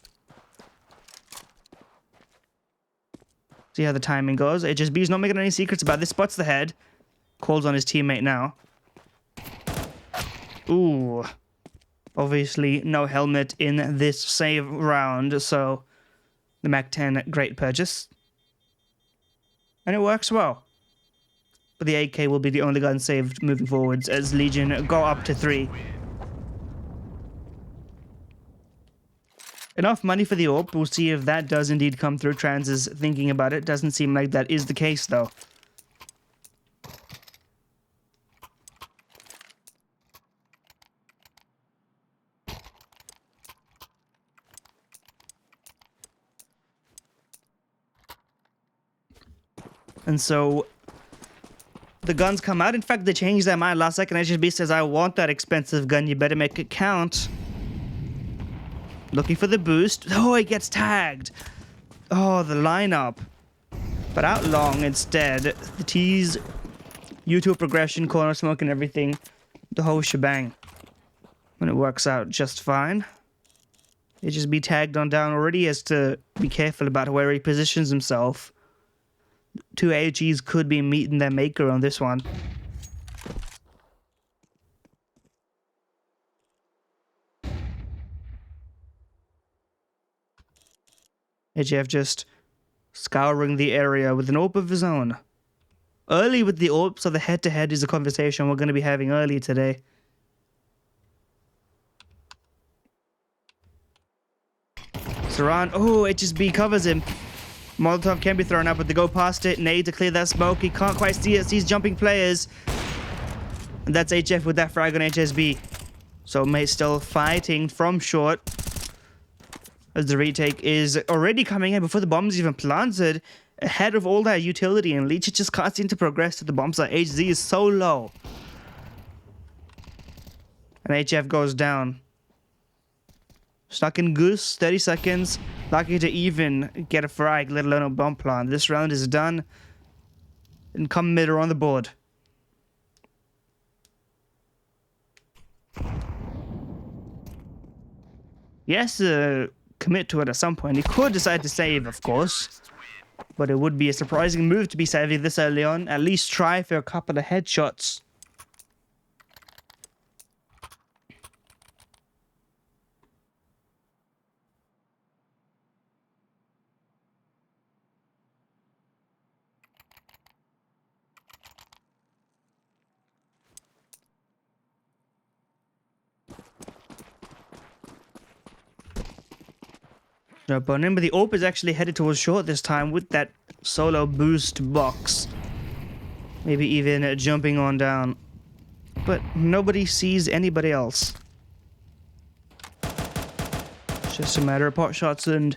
See how the timing goes. HSB's not making any secrets about this. Spots the head. Calls on his teammate now. Ooh. Obviously, no helmet in this save round, so the Mac 10, great purchase. And it works well. But the AK will be the only gun saved moving forwards as Legion go up to 3. Enough money for the AWP. We'll see if that does indeed come through. Trans is thinking about it. Doesn't seem like that is the case, though. And so the guns come out. In fact, they changed their mind last second. HSB says, I want that expensive gun. You better make it count. Looking for the boost. Oh, he gets tagged. Oh, the lineup. But out long instead. The tease, U2 progression, corner smoke and everything. The whole shebang. And it works out just fine. He just be tagged on down already, has to be careful about where he positions himself. Two AGs could be meeting their maker on this one. HF just scouring the area with an AWP of his own. Early with the AWP, so the head-to-head is a conversation we're going to be having early today. Saran, oh, HSB covers him. Molotov can be thrown out, but they go past it. Nade to clear that smoke. He can't quite see it. Sees jumping players. And that's HF with that frag on HSB. So mate still fighting from short. As the retake is already coming in before the bomb's even planted. Ahead of all that utility, and Leech just can't seem to progress to the bomb site. HZ is so low. And HF goes down. Stuck in Goose, 30 seconds. Lucky to even get a frag, let alone a bomb plant. This round is done. And come mid are on the board. Yes, commit to it at some point. He could decide to save, of course. But it would be a surprising move to be saving this early on. At least try for a couple of headshots. Jump on him, but the AWP is actually headed towards short this time with that solo boost box. Maybe even jumping on down. But nobody sees anybody else. It's just a matter of pot shots and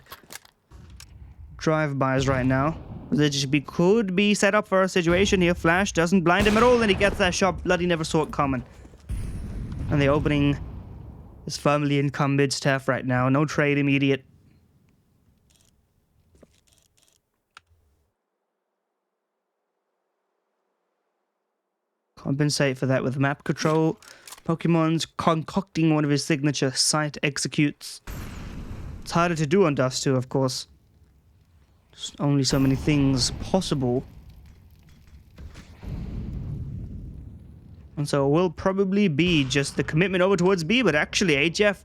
drive-bys right now. ZGB could be set up for a situation here. Flash doesn't blind him at all, and he gets that shot. Bloody never saw it coming. And the opening is firmly in mid staff right now. No trade immediate. Compensate for that with map control. Pokemon's concocting one of his signature site executes. It's harder to do on Dust 2, of course. There's only so many things possible. And so it will probably be just the commitment over towards B, but actually HF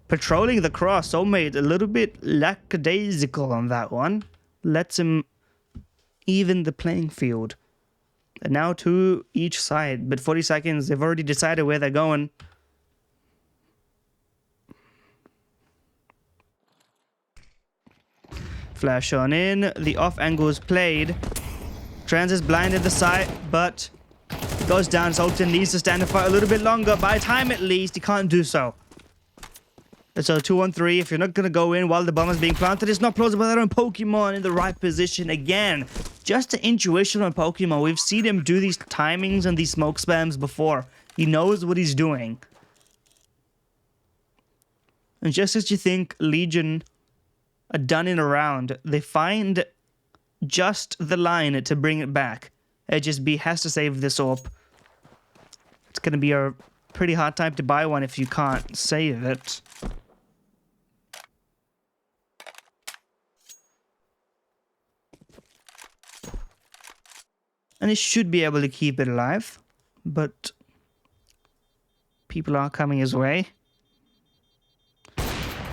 patrolling the cross. Soulmate a little bit lackadaisical on that one. Lets him even the playing field. And now two each side, but 40 seconds, they've already decided where they're going. Flash on in, the off angle is played. Trans is blinded the site, but it goes down. Sultan needs to stand and fight a little bit longer. By time at least, he can't do so. So 2-on-3, if you're not going to go in while the bomb is being planted, it's not plausible that on Pokemon in the right position again. Just the intuition on Pokemon. We've seen him do these timings and these smoke spams before. He knows what he's doing. And just as you think Legion are done in a round, they find just the line to bring it back. HSB has to save this AWP. It's going to be a pretty hard time to buy one if you can't save it. And he should be able to keep it alive, but people are coming his way.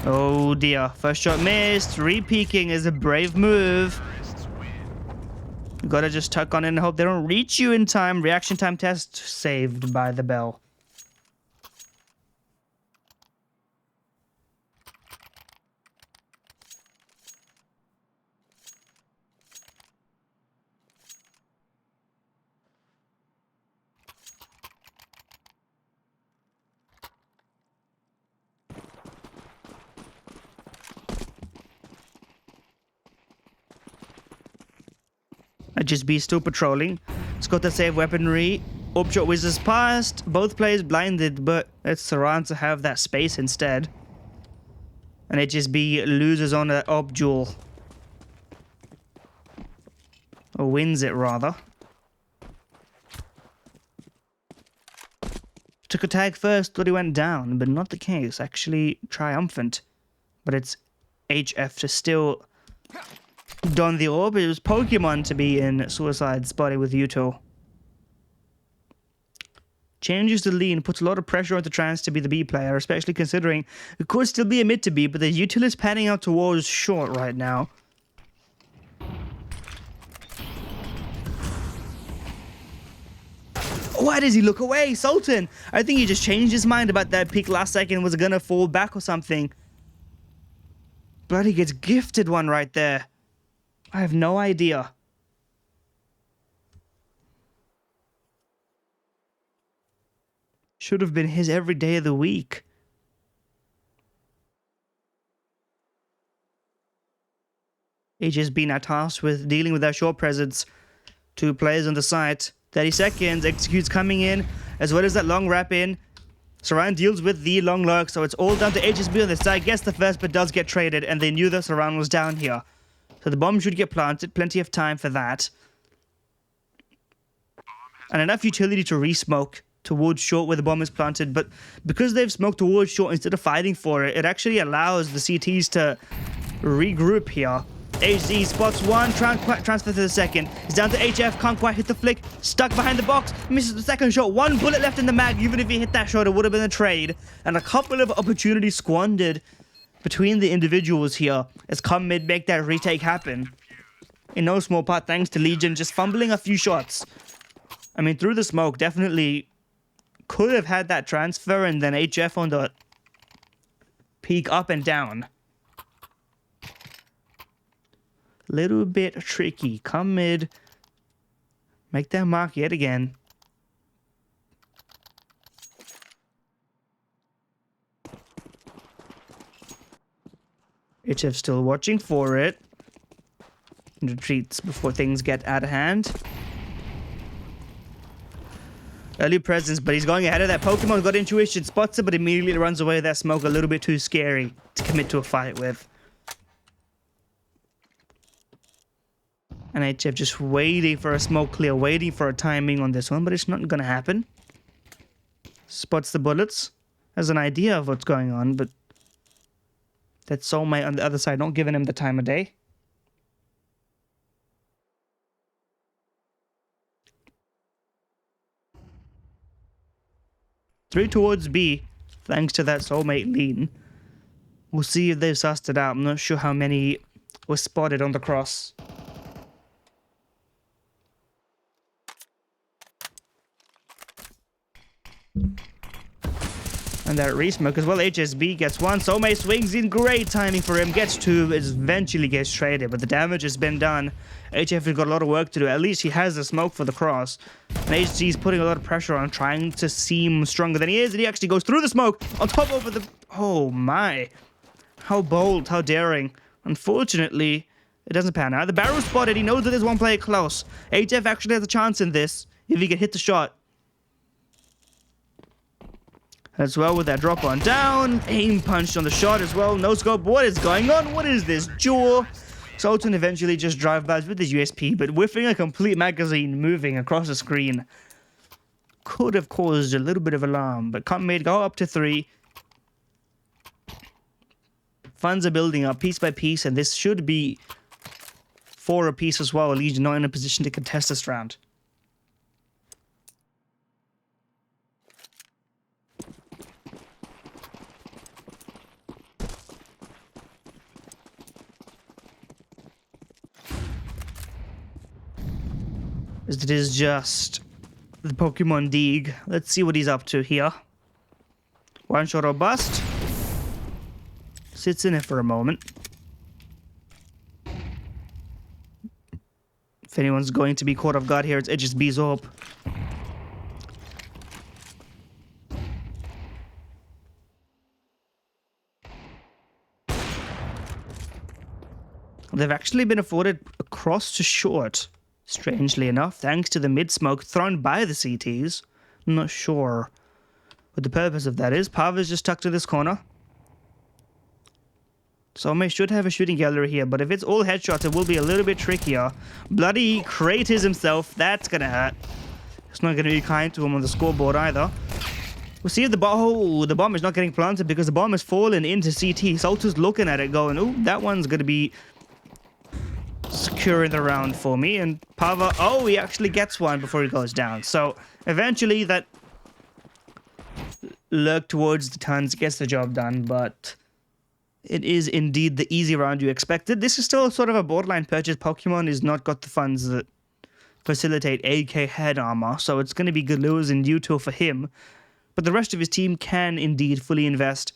Oh dear, first shot missed. Re-peeking is a brave move. You gotta just tuck on in and hope they don't reach you in time. Reaction time test saved by the bell. Just be still patrolling. It's got the save weaponry. Upshot whizzes past. Both players blinded, but it's Saran to have that space instead. And HSB loses on an op duel. Or wins it, rather. Took a tag first, thought he went down, but not the case. Actually triumphant. But it's HF to still don the orb. It was Pokemon to be in Suicide's body with Yuto. Changes the lean, puts a lot of pressure on the Trans to be the B player, especially considering it could still be a mid to B, but the Util is panning out towards short right now. Why does he look away? Sultan! I think he just changed his mind about that pick last second, was gonna fall back or something. Bloody gets gifted one right there. I have no idea. Should have been his every day of the week. HSB now tasked with dealing with that short presence. 2 players on the site. 30 seconds. Executes coming in, as well as that long wrap in. Saran deals with the long lurk, so it's all down to HSB on the side. Gets the first, but does get traded, and they knew that Saran was down here. So the bomb should get planted. Plenty of time for that. And enough utility to re-smoke towards short where the bomb is planted, but because they've smoked towards short instead of fighting for it, it actually allows the CTs to regroup here. HZ spots one, transfer to the second. He's down to HF, can't quite hit the flick, stuck behind the box, misses the second shot, 1 bullet left in the mag. Even if he hit that shot, it would have been a trade. And a couple of opportunities squandered between the individuals here as come mid make that retake happen. In no small part thanks to Legion just fumbling a few shots. I mean, through the smoke, definitely could have had that transfer, and then HF on the peak up and down. Little bit tricky. Come mid. Make that mark yet again. HF still watching for it. Retreats before things get out of hand. Early presence, but he's going ahead of that. Pokemon's got intuition, spots it, but immediately runs away with that smoke. A little bit too scary to commit to a fight with. And HF just waiting for a smoke clear, waiting for a timing on this one, but it's not going to happen. Spots the bullets. Has an idea of what's going on, but that soulmate on the other side not giving him the time of day. Three towards B, thanks to that soulmate lean. We'll see if they've sussed it out. I'm not sure how many were spotted on the cross. And that re-smoke as well. HSB gets one. Soulmate swings in. Great timing for him. Gets two. Eventually gets traded. But the damage has been done. HF has got a lot of work to do. At least he has the smoke for the cross. And HG's putting a lot of pressure on, trying to seem stronger than he is. And he actually goes through the smoke. On top over the... Oh my. How bold. How daring. Unfortunately, it doesn't pan out. The barrel spotted. He knows that there's one player close. HF actually has a chance in this. If he can hit the shot. As well with that drop on down. Aim punched on the shot as well. No scope. What is going on? What is this duel? Sultan eventually just drive-bys with his USP, but whiffing a complete magazine moving across the screen could have caused a little bit of alarm, but made go up to 3. Funds are building up piece by piece, and this should be 4 apiece as well. Legion not in a position to contest this round. It is just the Pokemon Dig. Let's see what he's up to here. One shot or bust. Sits in it for a moment. If anyone's going to be caught off guard here, it's HSB's orb. They've actually been afforded a cross to short. Strangely enough, thanks to the mid-smoke thrown by the CTs. I'm not sure what the purpose of that is. Pav is just stuck to this corner. Soulmate should have a shooting gallery here, but if it's all headshots, it will be a little bit trickier. Bloody craters himself. That's gonna hurt. It's not gonna be kind to him on the scoreboard either. We'll see if the bomb is not getting planted because the bomb has fallen into CT. Salter's looking at it going, oh, that one's gonna be securing the round for me. And Pava, oh, he actually gets one before he goes down. So eventually that lurk towards the tons gets the job done, but it is indeed the easy round you expected. This is still sort of a borderline purchase. Pokemon has not got the funds that facilitate AK head armor, so it's going to be good lures and util for him. But the rest of his team can indeed fully invest.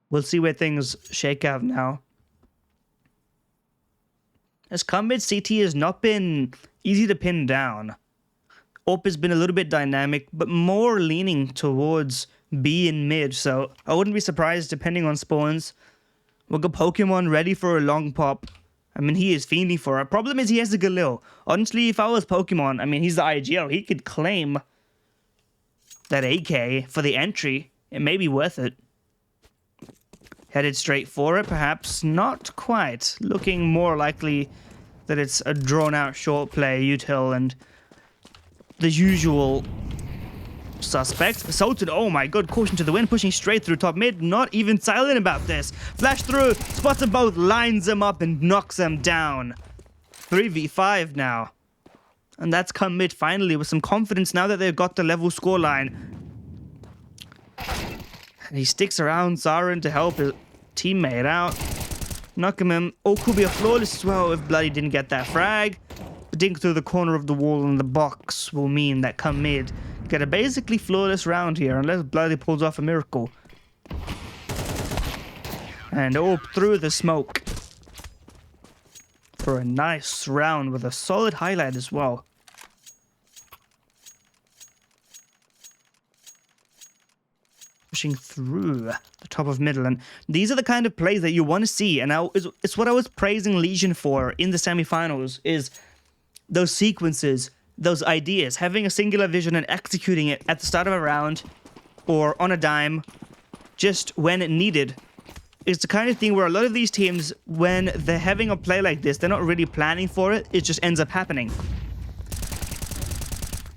We'll see where things shake out now. As mid, CT has not been easy to pin down. AWP has been a little bit dynamic, but more leaning towards B in mid, so I wouldn't be surprised depending on spawns. We'll go Pokemon ready for a long pop. I mean, he is fiending for it. Problem is he has a Galil. Honestly, if I was Pokemon, I mean, he's the IGL. He could claim that AK for the entry. It may be worth it. Headed straight for it, perhaps. Not quite. Looking more likely that it's a drawn-out short play, util, and the usual suspects. Assaulted, oh my god, caution to the wind, pushing straight through top mid, not even silent about this. Flash through, spots them both, lines them up and knocks them down. 3v5 now. And that's come mid finally with some confidence now that they've got the level scoreline. And he sticks around Zarin to help his teammate out. Knock him in. Oh, could be a flawless as well if Bloody didn't get that frag. The dink through the corner of the wall in the box will mean that come mid get a basically flawless round here, unless Bloody pulls off a miracle. And through the smoke for a nice round with a solid highlight as well. Pushing through the top of middle, and these are the kind of plays that you want to see, and it's what I was praising Legion for in the semifinals, is those sequences, those ideas, having a singular vision and executing it at the start of a round or on a dime, just when it needed. It's the kind of thing where a lot of these teams, when they're having a play like this, they're not really planning for it, it just ends up happening.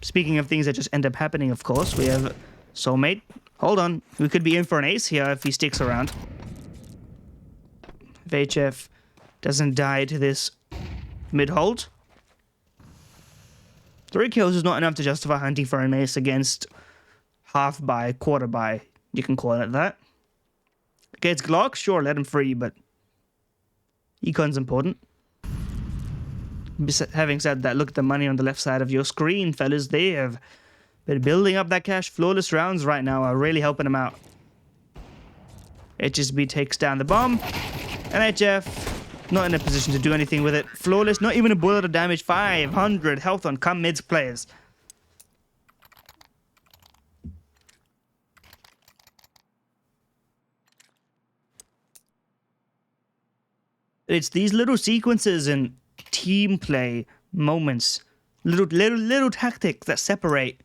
Speaking of things that just end up happening, of course, we have Soulmate. Hold on, we could be in for an ace here if he sticks around. VHF doesn't die to this mid-hold. 3 kills is not enough to justify hunting for an ace against half buy, quarter buy. You can call it that. Against Glock, sure, let him free, but Econ's important. Having said that, look at the money on the left side of your screen, fellas. They have been building up that cash. Flawless rounds right now are really helping them out. HSB takes down the bomb. NHF not in a position to do anything with it. Flawless, not even a bullet of damage. 500 health on come mid's players. It's these little sequences and team play moments, little tactics that separate,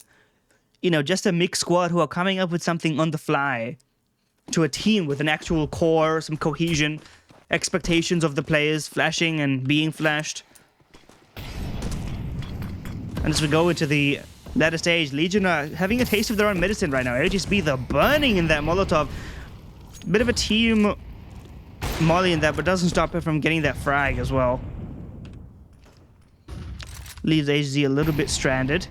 you know, just a mixed squad who are coming up with something on the fly to a team with an actual core, some cohesion, expectations of the players flashing and being flashed. And as we go into the latter stage, Legion are having a taste of their own medicine right now. HSB, they're burning in that Molotov. Bit of a team molly in that, but doesn't stop it from getting that frag as well. Leaves HZ a little bit stranded.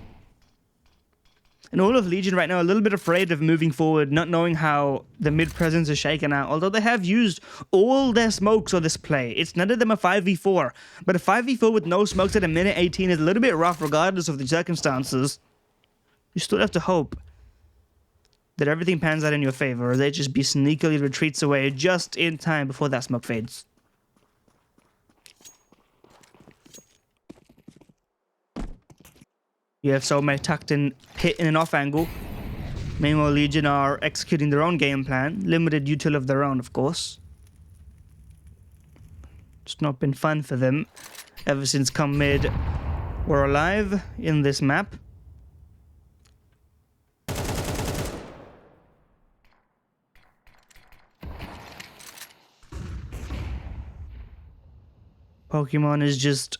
And all of Legion right now a little bit afraid of moving forward, not knowing how the mid presence is shaken out. Although they have used all their smokes on this play. It's none of them a 5v4. But a 5v4 with no smokes at a minute 18 is a little bit rough regardless of the circumstances. You still have to hope that everything pans out in your favor, or they just be sneakily retreats away just in time before that smoke fades. You have Soulmate tucked in pit in an off angle. Meanwhile, Legion are executing their own game plan. Limited util of their own, of course. It's not been fun for them ever since come mid were alive in this map. Pokemon is just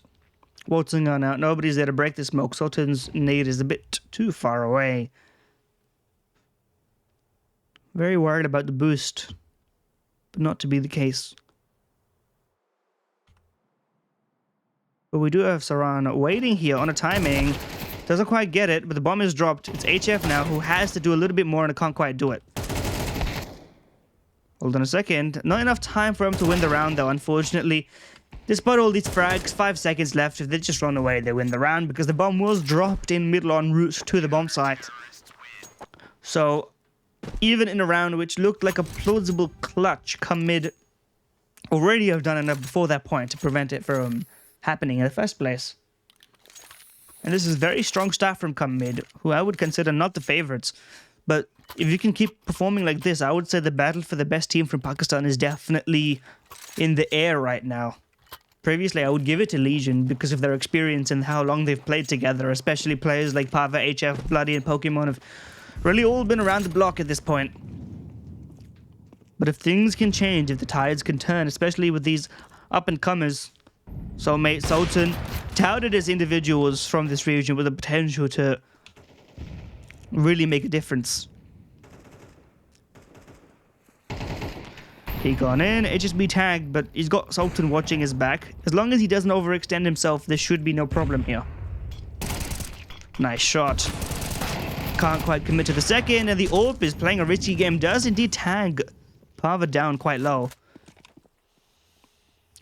waltzing on out. Nobody's there to break the smoke. Sultan's nade is a bit too far away. Very worried about the boost, but not to be the case. But we do have Saran waiting here on a timing. Doesn't quite get it, but the bomb is dropped. It's HF now who has to do a little bit more and can't quite do it. Hold on a second. Not enough time for him to win the round though, unfortunately. Despite all these frags, 5 seconds left. If they just run away, they win the round because the bomb was dropped in middle en route to the bomb site. So, even in a round which looked like a plausible clutch, come mid already have done enough before that point to prevent it from happening in the first place. And this is very strong start from come mid, who I would consider not the favorites. But if you can keep performing like this, I would say the battle for the best team from Pakistan is definitely in the air right now. Previously, I would give it to Legion because of their experience and how long they've played together, especially players like Pava, HF, Bloody, and Pokemon have really all been around the block at this point. But if things can change, if the tides can turn, especially with these up-and-comers, Soulmate, Sultan, touted as individuals from this region with the potential to really make a difference. He gone in, HSB tagged, but he's got Sultan watching his back. As long as he doesn't overextend himself, there should be no problem here. Nice shot. Can't quite commit to the second, and the AWP is playing a risky game. Does indeed tag Pava down quite low.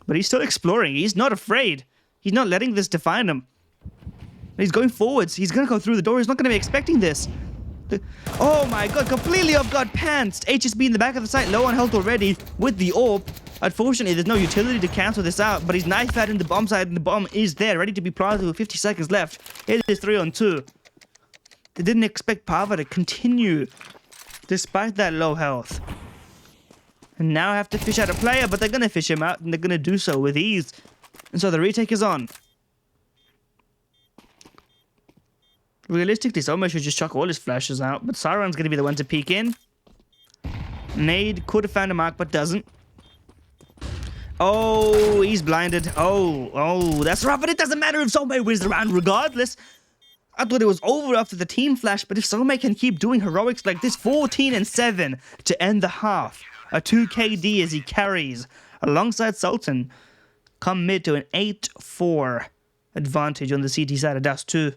But he's still exploring. He's not afraid. He's not letting this define him. He's going forwards. He's going to go through the door. He's not going to be expecting this. Oh my god, completely off guard, pantsed. HSB in the back of the site, low on health already with the AWP. Unfortunately, there's no utility to cancel this out, but he's knife out in the bomb side, and the bomb is there, ready to be planted with 50 seconds left. It is 3-on-2. They didn't expect Pava to continue despite that low health. And now have to fish out a player, but they're going to fish him out, and they're going to do so with ease. And so the retake is on. Realistically, Soma should just chuck all his flashes out, but Saran's going to be the one to peek in. Nade could have found a mark, but doesn't. Oh, he's blinded. Oh, that's rough, but it doesn't matter if Soma wins the round regardless. I thought it was over after the team flash, but if Soma can keep doing heroics like this, 14-7 to end the half. A 2KD as he carries alongside Sultan. Come mid to an 8-4 advantage on the CT side of Dust 2.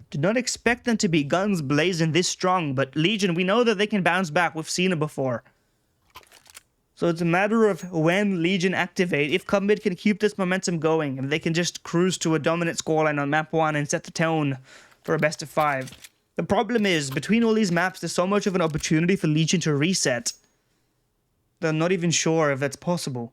Did not expect them to be guns blazing this strong, but Legion, we know that they can bounce back. We've seen it before. So it's a matter of when Legion activate. If Mid can keep this momentum going, and they can just cruise to a dominant scoreline on map 1 and set the tone for a best of 5. The problem is, between all these maps, there's so much of an opportunity for Legion to reset. They're not even sure if that's possible.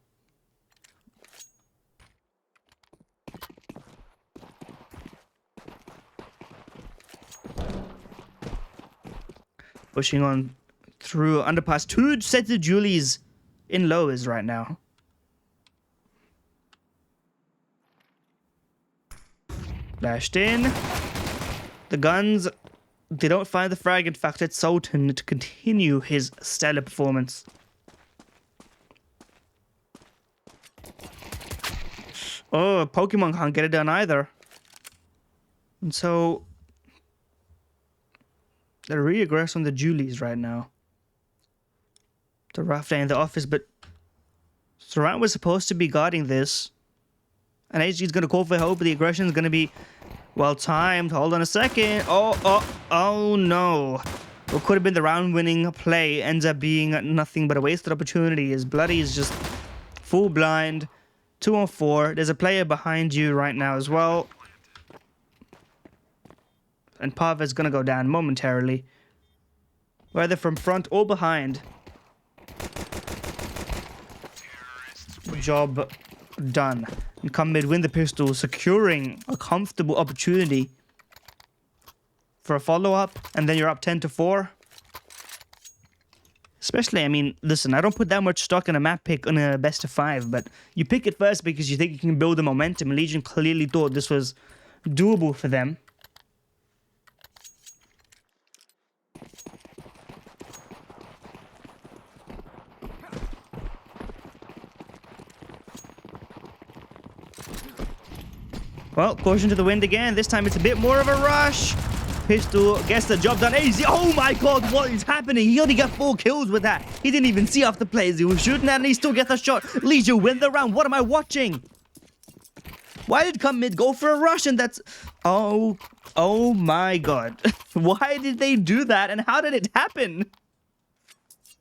Pushing on through underpass. 2 sets of Julies in lowers right now. Flashed in. The guns, they don't find the frag. In fact, it's Sultan to continue his stellar performance. Oh, Pokemon can't get it done either. And so they're really aggressive on the Julies right now. It's a rough day in the office, but Saran was supposed to be guarding this. And HG's going to call for help, but the aggression is going to be well timed. Hold on a second. Oh no. What could have been the round-winning play ends up being nothing but a wasted opportunity as Bloody is just full blind. 2-on-4. There's a player behind you right now as well. And Pava's gonna go down momentarily. Whether from front or behind. Job done. And come mid, win the pistol, securing a comfortable opportunity for a follow-up. And then you're up 10-4. Especially, I mean, listen, I don't put that much stock in a map pick on a best of 5, but you pick it first because you think you can build the momentum. Legion clearly thought this was doable for them. Well, caution to the wind again. This time it's a bit more of a rush. Pistol gets the job done. Easy. Oh my god, what is happening? He only got 4 kills with that. He didn't even see half the players he was shooting at, and he still gets a shot. Legion win the round. What am I watching? Why did come mid go for a rush? And that's... Oh my god. Why did they do that, and how did it happen?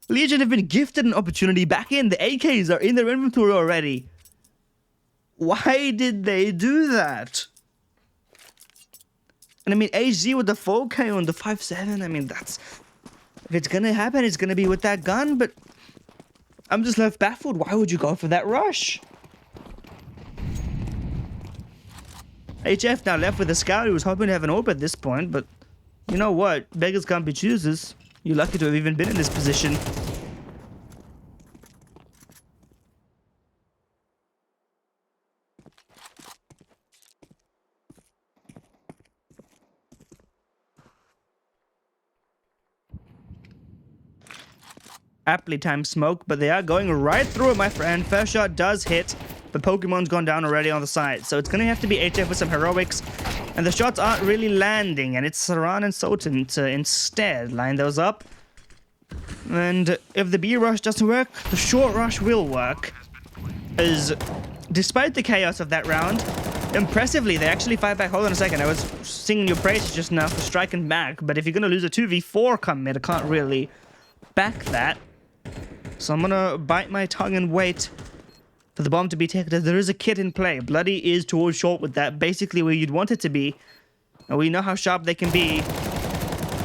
Legion have been gifted an opportunity back in. The AKs are in their inventory already. Why did they do that? And I mean, HZ with the 4K on the 5.7, I mean, that's... If it's gonna happen, it's gonna be with that gun, but... I'm just left baffled. Why would you go for that rush? HF now left with a scout who was hoping to have an AWP at this point, but... You know what? Beggars can't be choosers. You're lucky to have even been in this position. Aptly timed smoke, but they are going right through it, my friend. First shot does hit, but Pokemon's gone down already on the side. So it's going to have to be HF with some heroics. And the shots aren't really landing, and it's Saran and Sultan to instead line those up. And if the B rush doesn't work, the short rush will work. As despite the chaos of that round, impressively, they actually fight back. Hold on a second, I was singing your praises just now for striking back, but if you're going to lose a 2v4 come mid, I can't really back that. So I'm gonna bite my tongue and wait for the bomb to be taken. There is a kit in play. Bloody is towards short with that, basically where you'd want it to be. And we know how sharp they can be.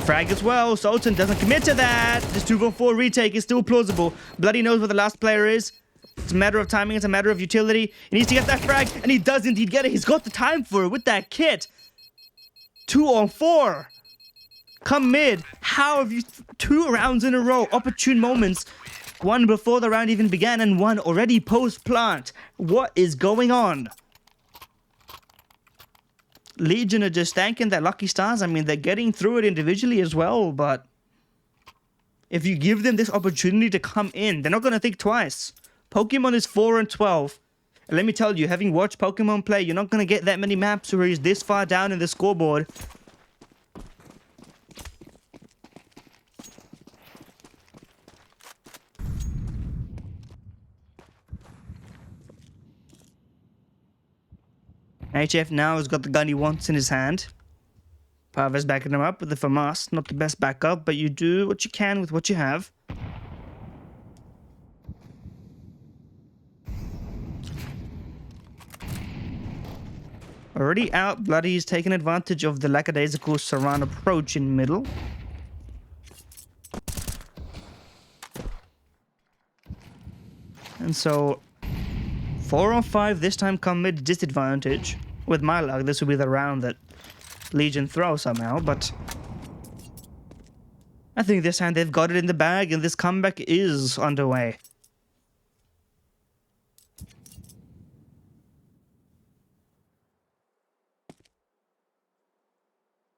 Frag as well. Sultan doesn't commit to that. This 2v4 retake is still plausible. Bloody knows where the last player is. It's a matter of timing. It's a matter of utility. He needs to get that frag, and he does indeed get it. He's got the time for it with that kit. 2 on 4. Come mid. How have you 2 rounds in a row? Opportune moments. One before the round even began and one already post-plant. What is going on? Legion are just thanking their lucky stars. I mean, they're getting through it individually as well, but if you give them this opportunity to come in, they're not going to think twice. Pokemon is 4 and 12. And let me tell you, having watched Pokemon play, you're not going to get that many maps where he's this far down in the scoreboard. HF now has got the gun he wants in his hand. Pava's backing him up with the FAMAS. Not the best backup, but you do what you can with what you have. Already out, Bloody's taking advantage of the lackadaisical Saran approach in middle. And so 4 on 5 this time come mid disadvantage. With my luck, this will be the round that Legion throw somehow, but I think this time they've got it in the bag and this comeback is underway.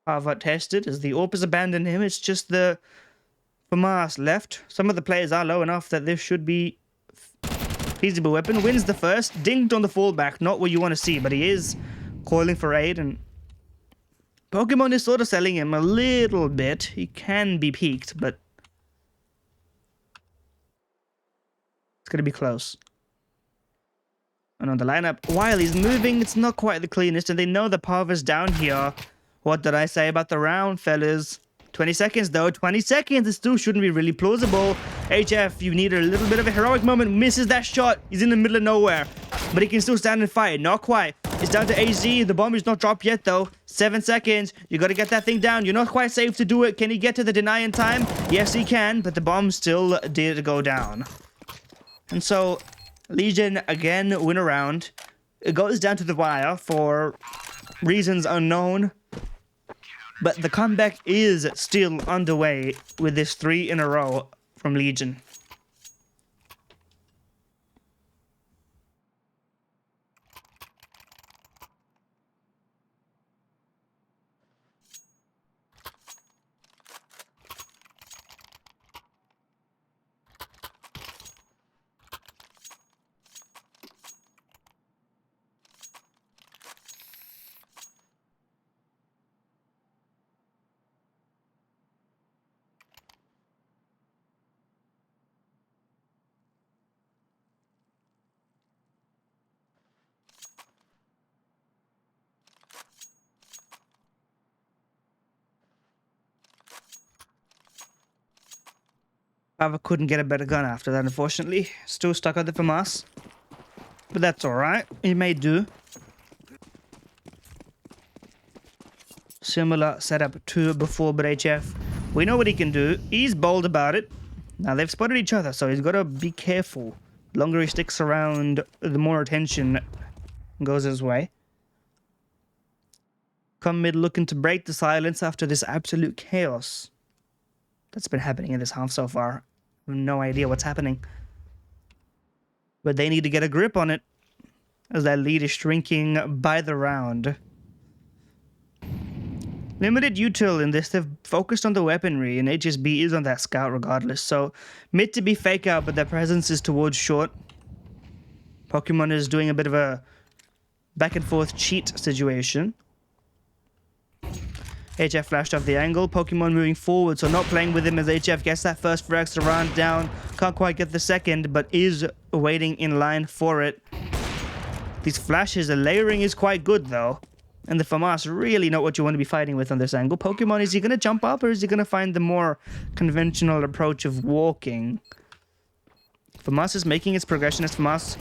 Harvard tested as the AWP has abandoned him. It's just the FAMAS left. Some of the players are low enough that this should be feasible weapon. Wins the first. Dinged on the fallback. Not what you want to see, but he is coiling for aid, and Pokemon is sort of selling him a little bit. He can be peaked, but it's going to be close. And on the lineup, while he's moving, it's not quite the cleanest, and they know the Parva's down here. What did I say about the round, fellas? 20 seconds, though. 20 seconds. It still shouldn't be really plausible. HF, you need a little bit of a heroic moment. Misses that shot. He's in the middle of nowhere. But he can still stand and fight. Not quite. It's down to AZ. The bomb is not dropped yet, though. 7 seconds. You got to get that thing down. You're not quite safe to do it. Can he get to the deny in time? Yes, he can. But the bomb still did go down. And so, Legion again win a round. It goes down to the wire for reasons unknown. But the comeback is still underway with this 3 in a row from Legion. I couldn't get a better gun after that, unfortunately. Still stuck on the FAMAS. But that's alright. It may do. Similar setup to before, but HF, we know what he can do. He's bold about it. Now, they've spotted each other, so he's got to be careful. The longer he sticks around, the more attention goes his way. Come mid looking to break the silence after this absolute chaos that's been happening in this half so far. I have no idea what's happening. But they need to get a grip on it, as that lead is shrinking by the round. Limited util in this, they've focused on the weaponry, and HSB is on that scout regardless, so mid to be fake out, but their presence is towards short. Pokemon is doing a bit of a back and forth cheat situation. HF flashed off the angle, Pokemon moving forward, so not playing with him as HF gets that first Firax around down, can't quite get the second, but is waiting in line for it. These flashes, the layering is quite good though. And the FAMAS really not what you want to be fighting with on this angle. Pokemon, is he going to jump up or is he going to find the more conventional approach of walking? FAMAS is making its progression as FAMAS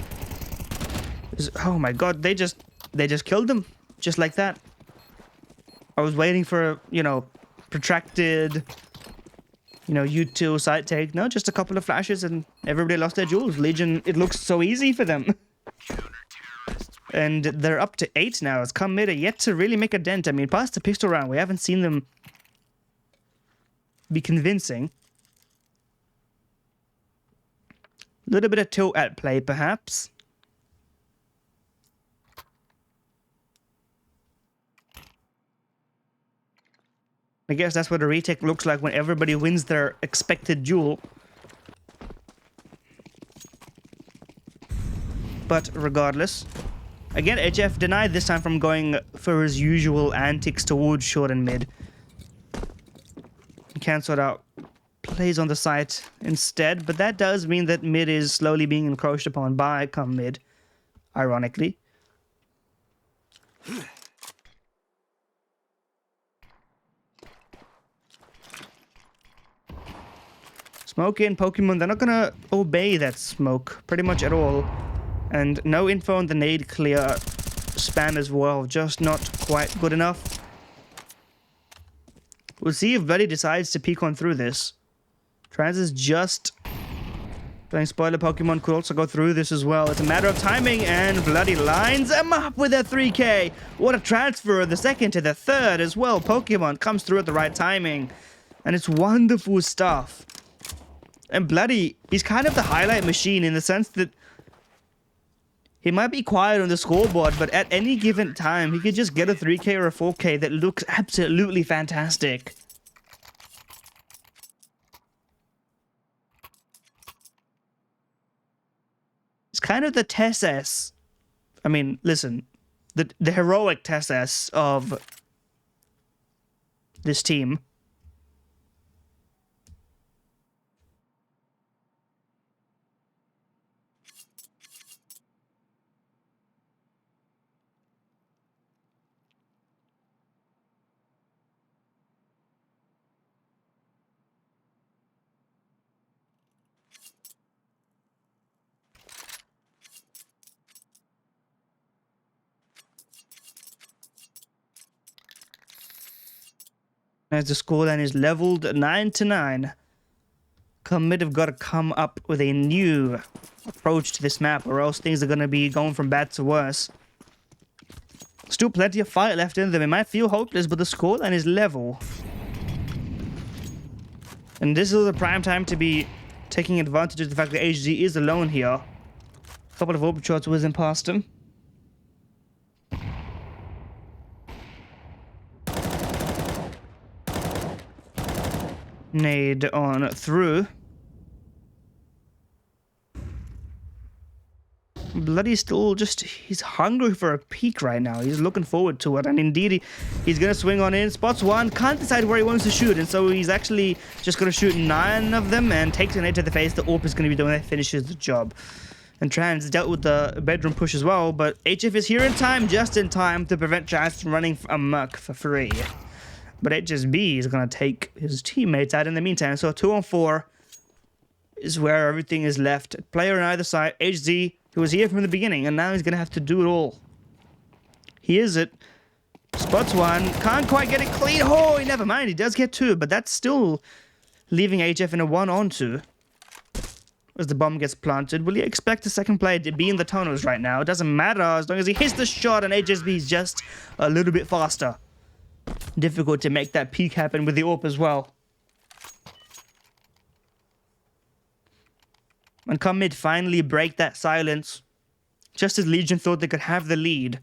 is, oh my god, they just killed him. Just like that. I was waiting for, protracted, U2 side take. No, just a couple of flashes and everybody lost their jewels. Legion, it looks so easy for them. And they're up to 8 now. As Come Mid are yet to really make a dent. I mean, past the pistol round, we haven't seen them be convincing. A little bit of tilt at play, perhaps. I guess that's what a retake looks like when everybody wins their expected duel. But regardless... Again, HF denied this time from going for his usual antics towards short and mid. He can sort out plays on the site instead, but that does mean that mid is slowly being encroached upon by Come Mid, ironically. Smoke in Pokemon, they're not gonna obey that smoke pretty much at all. And no info on the nade clear spam as well, just not quite good enough. We'll see if Bloody decides to peek on through this. Trans is just playing spoiler. Pokemon could also go through this as well. It's a matter of timing, and Bloody lines him up with a 3K. What a transfer, the second to the third as well. Pokemon comes through at the right timing, and it's wonderful stuff. And Bloody, he's kind of the highlight machine in the sense that he might be quiet on the scoreboard, but at any given time, he could just get a 3K or a 4K that looks absolutely fantastic. It's kind of the Tess. I mean, listen, the heroic Tess of this team. As the scoreline is leveled 9-9. Come Mid have got to come up with a new approach to this map, or else things are going to be going from bad to worse. Still plenty of fight left in them. It might feel hopeless, but the scoreline is level. And this is the prime time to be taking advantage of the fact that HG is alone here. A couple of open shots whizzing past him. Nade on through. Bloody still just, he's hungry for a peek right now. He's looking forward to it, and indeed he's gonna swing on in. Spots one, can't decide where he wants to shoot, and so he's actually just gonna shoot 9 of them and takes an hit to the face. The AWP is gonna be the one that finishes the job. And Trans dealt with the bedroom push as well, but HF is here in time, just in time to prevent Trans from running amok for free. But HSB is going to take his teammates out in the meantime. So 2-on-4. is where everything is left. Player on either side, HZ, who was here from the beginning, and now he's going to have to do it all. Here's it. Spots one. Can't quite get it clean. Oh, never mind. He does get two, but that's still leaving HF in a 1-on-2. As the bomb gets planted, will you expect the second player to be in the tunnels right now? It doesn't matter as long as he hits the shot and HSB is just a little bit faster. Difficult to make that peak happen with the AWP as well. And come mid, finally break that silence. Just as Legion thought they could have the lead.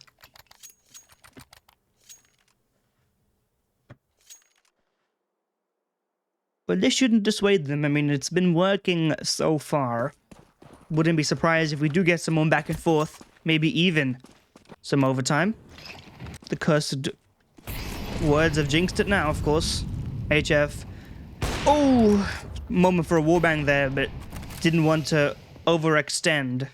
But this shouldn't dissuade them. I mean, it's been working so far. Wouldn't be surprised if we do get some more back and forth. Maybe even some overtime. The cursed words have jinxed it now, of course. HF. Oh! Moment for a warbang there, but didn't want to overextend.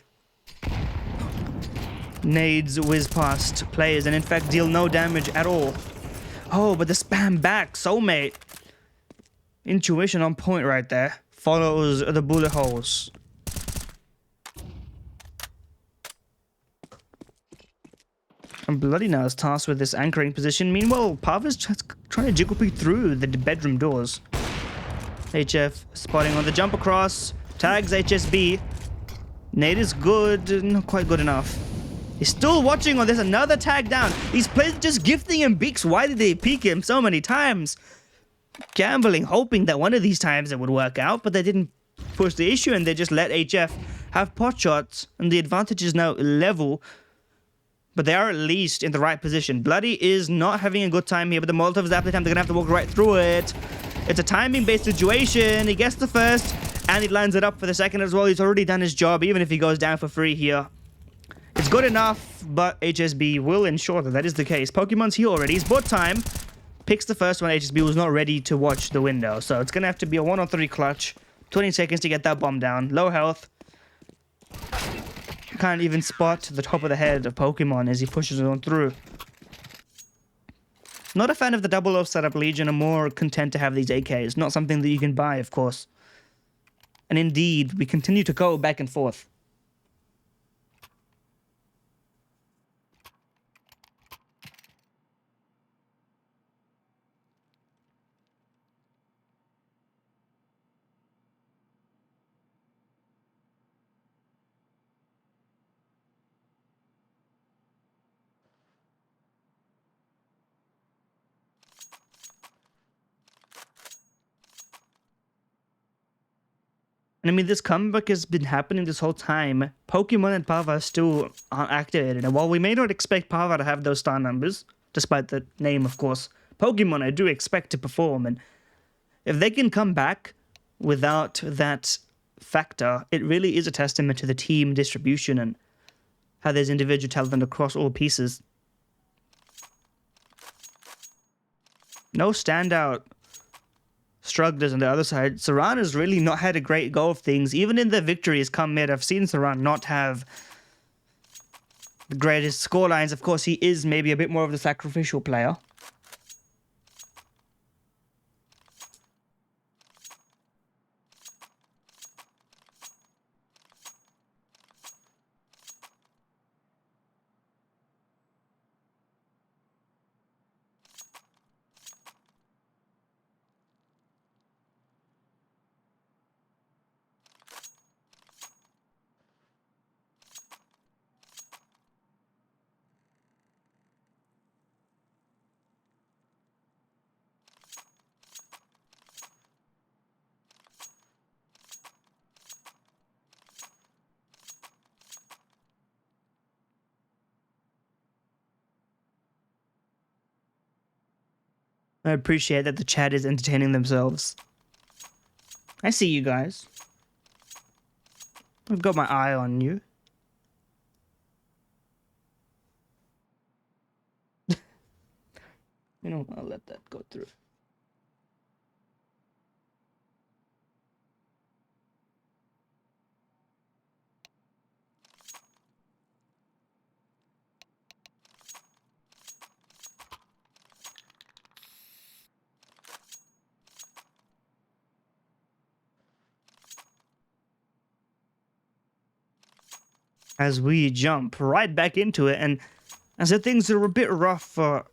Nades whiz past players and in fact deal no damage at all. Oh, but the spam back, soulmate. Intuition on point right there. Follows the bullet holes. And Bloody now is tasked with this anchoring position. Meanwhile, Pava's just trying to jiggle peek through the bedroom doors. HF spotting on the jump across. Tags HSB. Nade is good. Not quite good enough. He's still watching. Oh, there's another tag down. These players just gifting him beaks. Why did they peek him so many times? Gambling, hoping that one of these times it would work out, but they didn't push the issue and they just let HF have pot shots, and the advantage is now level, but they are at least in the right position. Bloody is not having a good time here, but the Molotov's after time, they're gonna have to walk right through it. It's a timing-based situation. He gets the first, and he lines it up for the second as well. He's already done his job, even if he goes down for free here. It's good enough, but HSB will ensure that that is the case. Pokemon's here already. It's bot time. Picks the first one. HSB was not ready to watch the window, so it's gonna have to be a 1-on-3 clutch. 20 seconds to get that bomb down. Low health. Can't even spot the top of the head of Pokemon as he pushes it on through. Not a fan of the 00 setup. Legion are more content to have these AKs. Not something that you can buy, of course. And indeed, we continue to go back and forth. And I mean, this comeback has been happening this whole time. Pokemon and Pava still aren't activated. And while we may not expect Pava to have those star numbers, despite the name, of course, Pokemon I do expect to perform. And if they can come back without that factor, it really is a testament to the team distribution and how there's individual talent across all pieces. No standout strugglers on the other side. Saran has really not had a great go of things. Even in the victories come mid, I've seen Saran not have the greatest scorelines. Of course, he is maybe a bit more of the sacrificial player. I appreciate that the chat is entertaining themselves. I see you guys. I've got my eye on you. You know, I'll let that go through. as we jump right back into it. And I said things are a bit rough for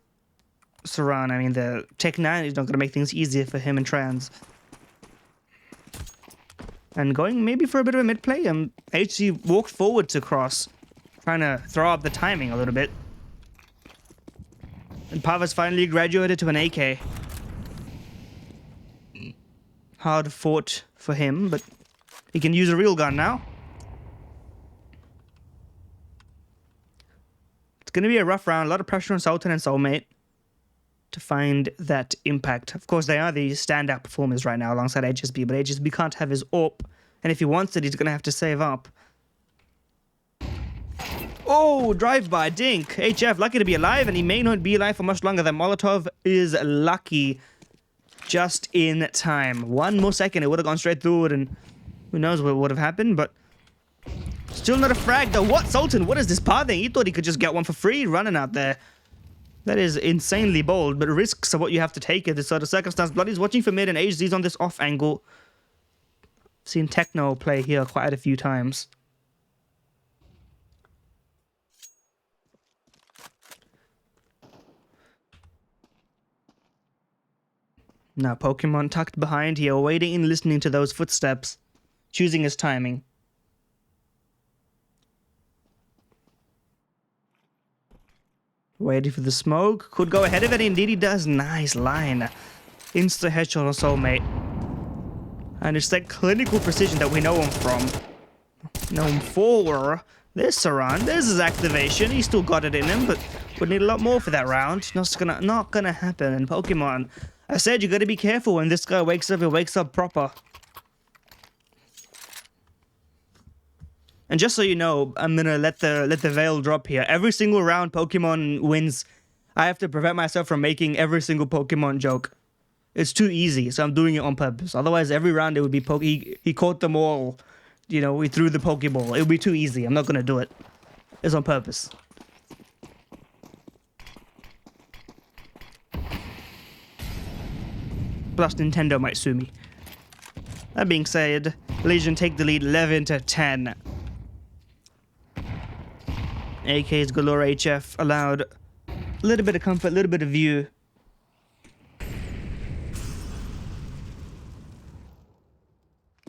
Saran. I mean, the Tech 9 is not going to make things easier for him and Trans. And going maybe for a bit of a mid-play, HC walked forward to cross, trying to throw up the timing a little bit. And Pava's finally graduated to an AK. Hard fought for him, but he can use a real gun now. It's going to be a rough round, a lot of pressure on Sultan and Soulmate to find that impact. Of course, they are the standout performers right now alongside HSB, but HSB can't have his AWP, and if he wants it, he's going to have to save up. Oh, drive-by, Dink. HF, lucky to be alive, and he may not be alive for much longer. The Molotov is lucky. Just in time. One more second, it would have gone straight through it, and who knows what would have happened, but still not a frag, though. What, Sultan? What is this pathing? He thought he could just get one for free running out there. That is insanely bold, but risks are what you have to take in this sort of circumstance. Bloody's watching for mid, and HZ's on this off angle. Seen Techno play here quite a few times. Now Pokemon tucked behind here, waiting and listening to those footsteps, choosing his timing. Waiting for the smoke, could go ahead of it, indeed he does. Nice line. Insta headshot on Soulmate. And it's that clinical precision that we know him from. Know him for. There's Saran, there's his activation, he still got it in him, but would need a lot more for that round. Not gonna happen in Pokemon. I said you gotta be careful when this guy wakes up, he wakes up proper. And just so you know, I'm gonna let the veil drop here. Every single round Pokemon wins, I have to prevent myself from making every single Pokemon joke. It's too easy, so I'm doing it on purpose. Otherwise, every round it would be he caught them all. You know, he threw the Pokeball. It would be too easy. I'm not gonna do it. It's on purpose. Plus, Nintendo might sue me. That being said, Legion take the lead 11-10. AK's galore. HF allowed a little bit of comfort, a little bit of view.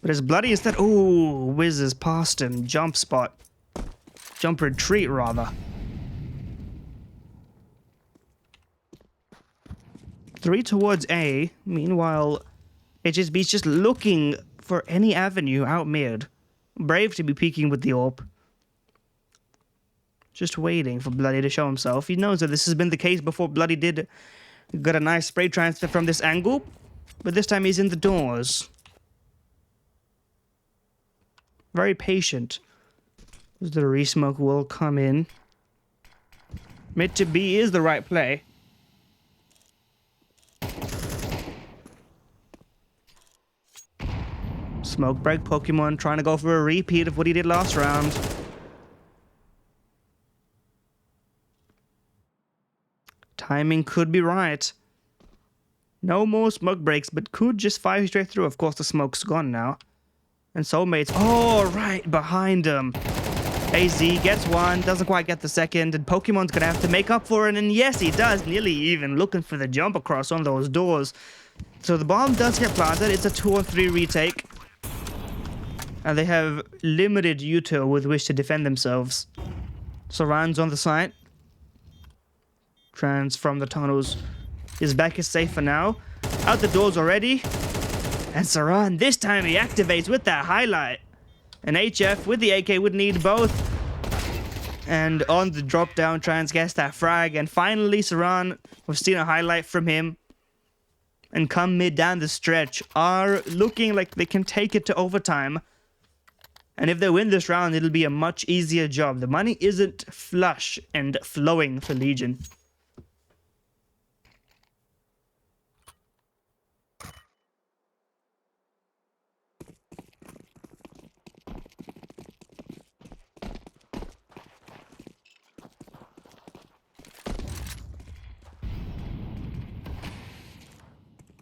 But as Bloody instead, ooh, whizzes past him. Jump spot. Jump retreat, rather. 3 towards A. Meanwhile, HSB's just looking for any avenue out mid. Brave to be peeking with the AWP. Just waiting for Bloody to show himself. He knows that this has been the case before. Bloody did got a nice spray transfer from this angle, but this time he's in the doors. Very patient. The resmoke will come in. Mid to B is the right play. Smoke break. Pokemon trying to go for a repeat of what he did last round. Timing could be right. No more smoke breaks, but could just fire straight through. Of course, the smoke's gone now. And Soulmate's, oh, right behind him. AZ gets one, doesn't quite get the second, and Pokemon's gonna have to make up for it, and yes, he does, nearly even looking for the jump across on those doors. So the bomb does get planted. It's a 2-on-3 retake. And they have limited util with which to defend themselves. Saran's on the site. Trans from the tunnels. His back is safe for now. Out the doors already. And Saran, this time he activates with that highlight. And HF with the AK would need both. And on the drop down, Trans gets that frag. And finally, Saran, we've seen a highlight from him. And come mid down the stretch, are looking like they can take it to overtime. And if they win this round, it'll be a much easier job. The money isn't flush and flowing for Legion.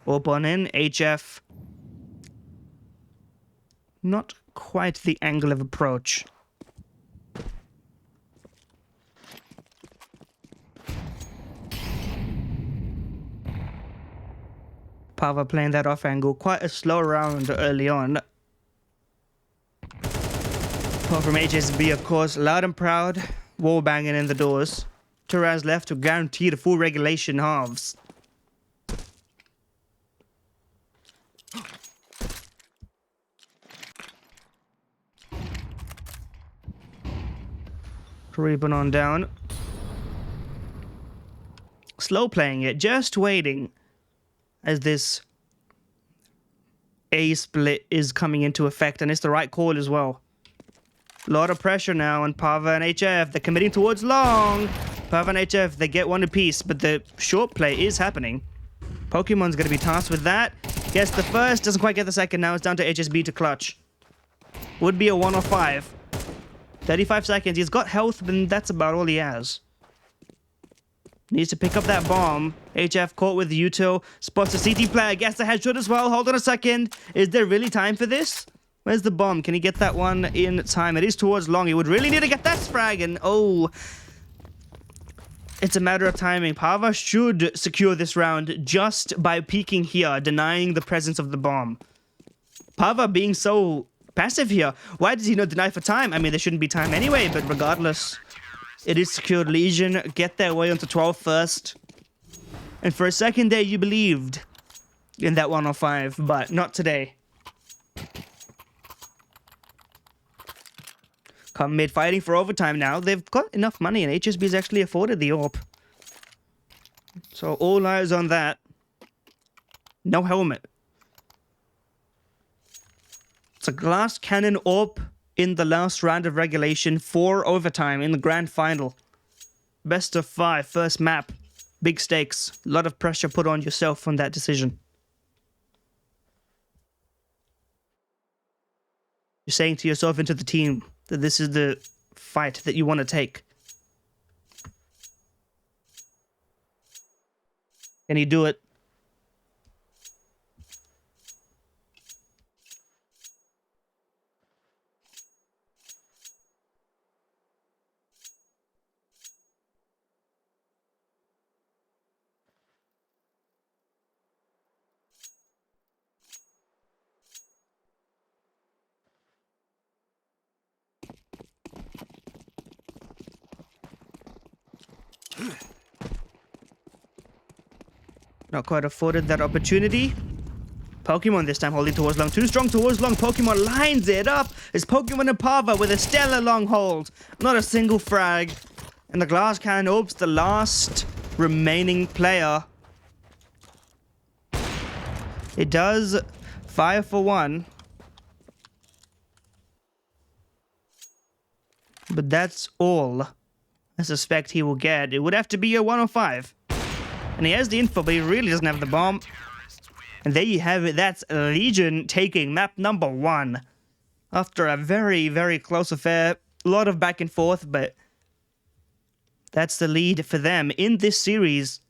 Open in, HF. Not quite the angle of approach. Pava playing that off angle. Quite a slow round early on. Apart from HSB, of course, loud and proud. Wall banging in the doors. 2 rounds left to guarantee the full regulation halves. Creeping on down. Slow playing it, just waiting as this A split is coming into effect, and it's the right call as well. A lot of pressure now on Pava and HF. They're committing towards long. Pava and HF, they get one apiece, but the short play is happening. Pokemon's going to be tasked with that. Gets the first, doesn't quite get the second. Now it's down to HSB to clutch. Would be a 1 or 5. 35 seconds. He's got health, but that's about all he has. Needs to pick up that bomb. HF caught with the util. Spots the CT player. Gets the headshot as well. Hold on a second. Is there really time for this? Where's the bomb? Can he get that one in time? It is towards long. He would really need to get that frag. And oh, it's a matter of timing. Pava should secure this round just by peeking here, denying the presence of the bomb. Pava being so passive here. Why does he not deny for time? I mean, there shouldn't be time anyway, but regardless, it is secured. Legion get their way onto 12 first. And for a second there, you believed in that 105, but not today. Come mid fighting for overtime now. They've got enough money, and HSB's actually afforded the AWP. So all eyes on that. No helmet. It's a glass cannon AWP in the last round of regulation for overtime in the grand final. Best of 5, first map. Big stakes. A lot of pressure put on yourself on that decision. You're saying to yourself and to the team that this is the fight that you want to take. Can he do it? Not quite afforded that opportunity. Pokemon this time holding towards long. Too strong towards long. Pokemon lines it up. It's Pokemon and Pava with a stellar long hold. Not a single frag. And the glass cannon opes the last remaining player. It does 5 for 1. But that's all I suspect he will get. It would have to be a 105. And he has the info, but he really doesn't have the bomb. And there you have it. That's Legion taking map number 1. After a very, very close affair. A lot of back and forth, but that's the lead for them in this series.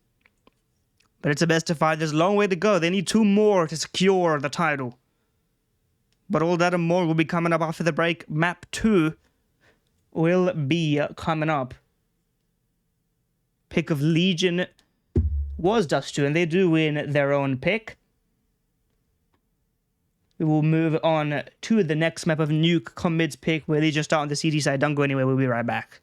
But it's a best of 5. There's a long way to go. They need 2 more to secure the title. But all that and more will be coming up after the break. Map 2 will be coming up. Pick of Legion was Dustu, and they do win their own pick. We will move on to the next map of Nuke, Comid's pick, where they just start on the CT side. Don't go anywhere, we'll be right back.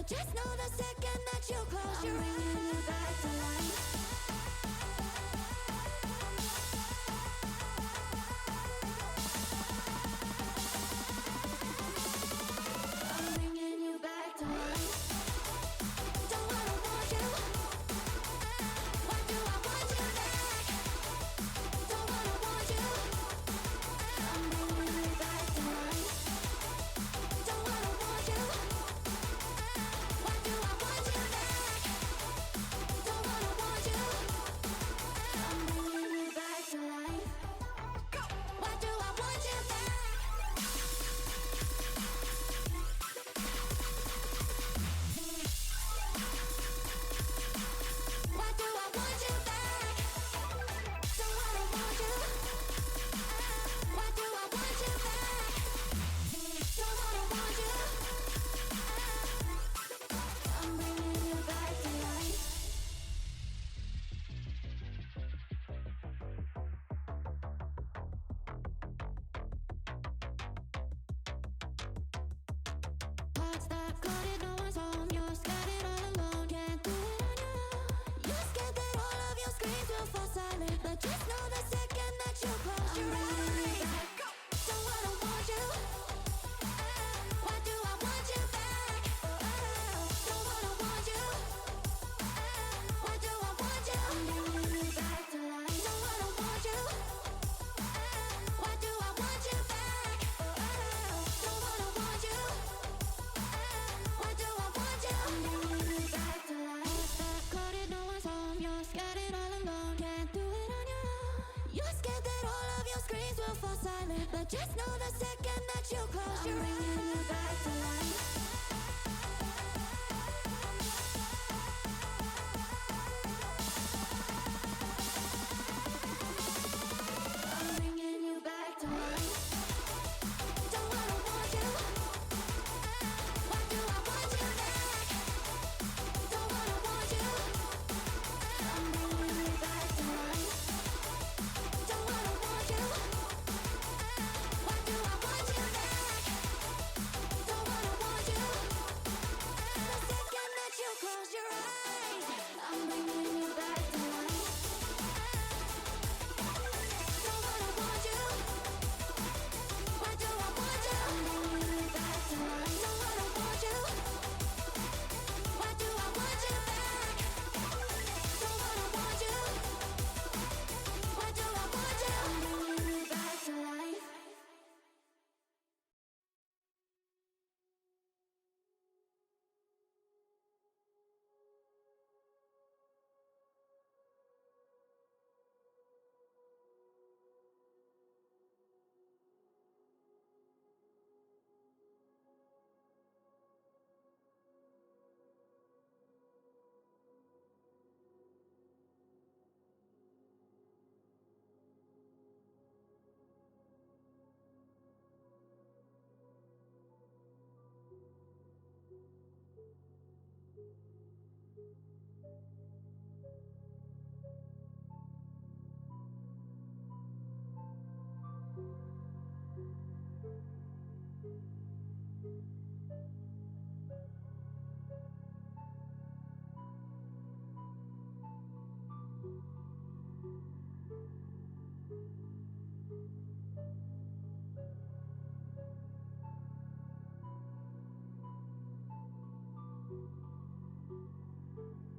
But just know the second that you close your eyes, I'm bringing you back to life. I'm bringing you back to life. Don't wanna want you. Why do I want you back? Don't wanna want you. I'm bringing you back to life. Don't wanna want you. Why do I want you back? Don't wanna want you. I'm bringing you back to life. Why do I want you back? Why do I want you back? Don't wanna want you. Why do I want you back? Don't wanna want you. I'm bringing you back to life. Hearts that flooded, no one's home. You're scattered all alone, can't do it on your own. You're scared that all of your screams will fall silent, but just know the second that you close your eyes, don't wanna want you. Why do I want you back? Don't wanna want you. Why do I want you? I'm bringing you back to life. Don't wanna want you. Why do I want you back? Don't wanna want you. Why do I want you? I'm bringing you back to life. That clouded, no one's home. You're scattered all alone, can't do it on your own. You're scared that all of your screams will fall silent, but just know the second that you close your eyes, I'm bringing you back to life. I'm bringing you back to life. Don't wanna want you. Why do I want you back? Don't wanna want you. I'm bringing you back to life. Don't wanna want you. Why do I want you back? Don't wanna want you. The second that you close your eyes, I'm bringing you back to life. Don't wanna want you. Why do I want you? I'm bringing you back to life. Don't wanna want you. Why do I want you back? Don't wanna want you. Why do I want you? I'm bringing you back to life. Thank you.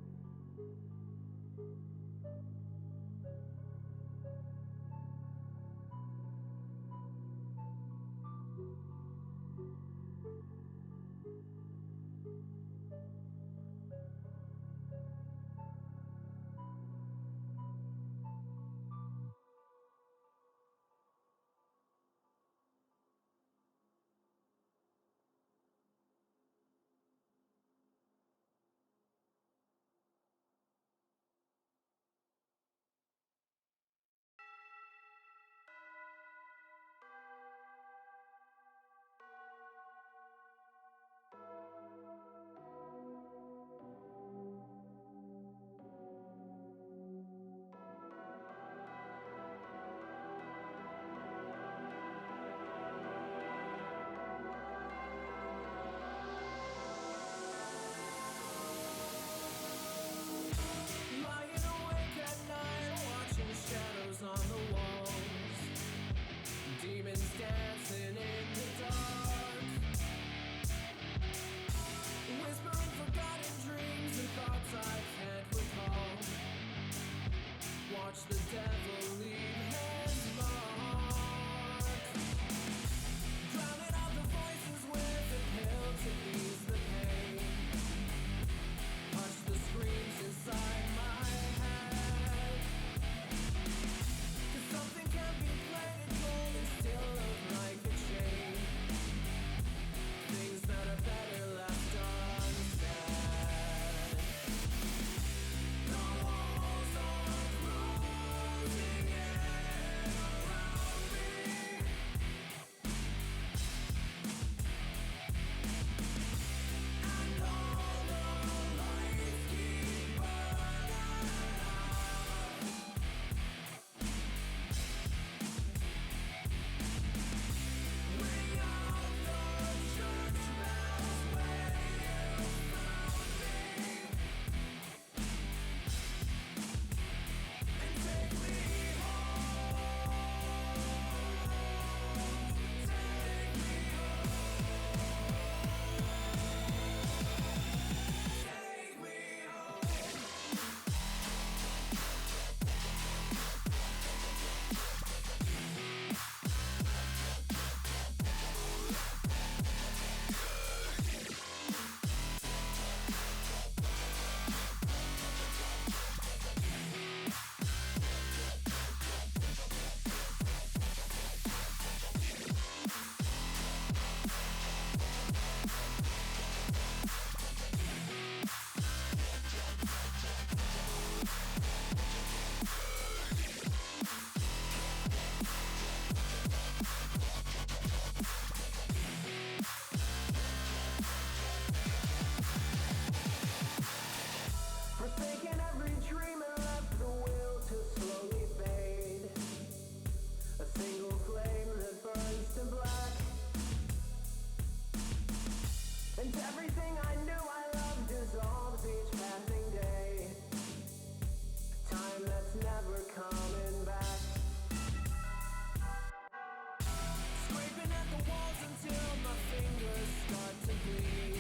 Scraping at the walls until my fingers start to bleed.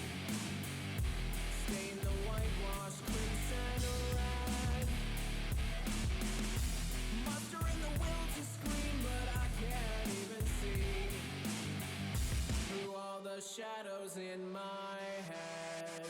Stain the whitewash crimson red. Mustering the will to scream, but I can't even see through all the shadows in my head.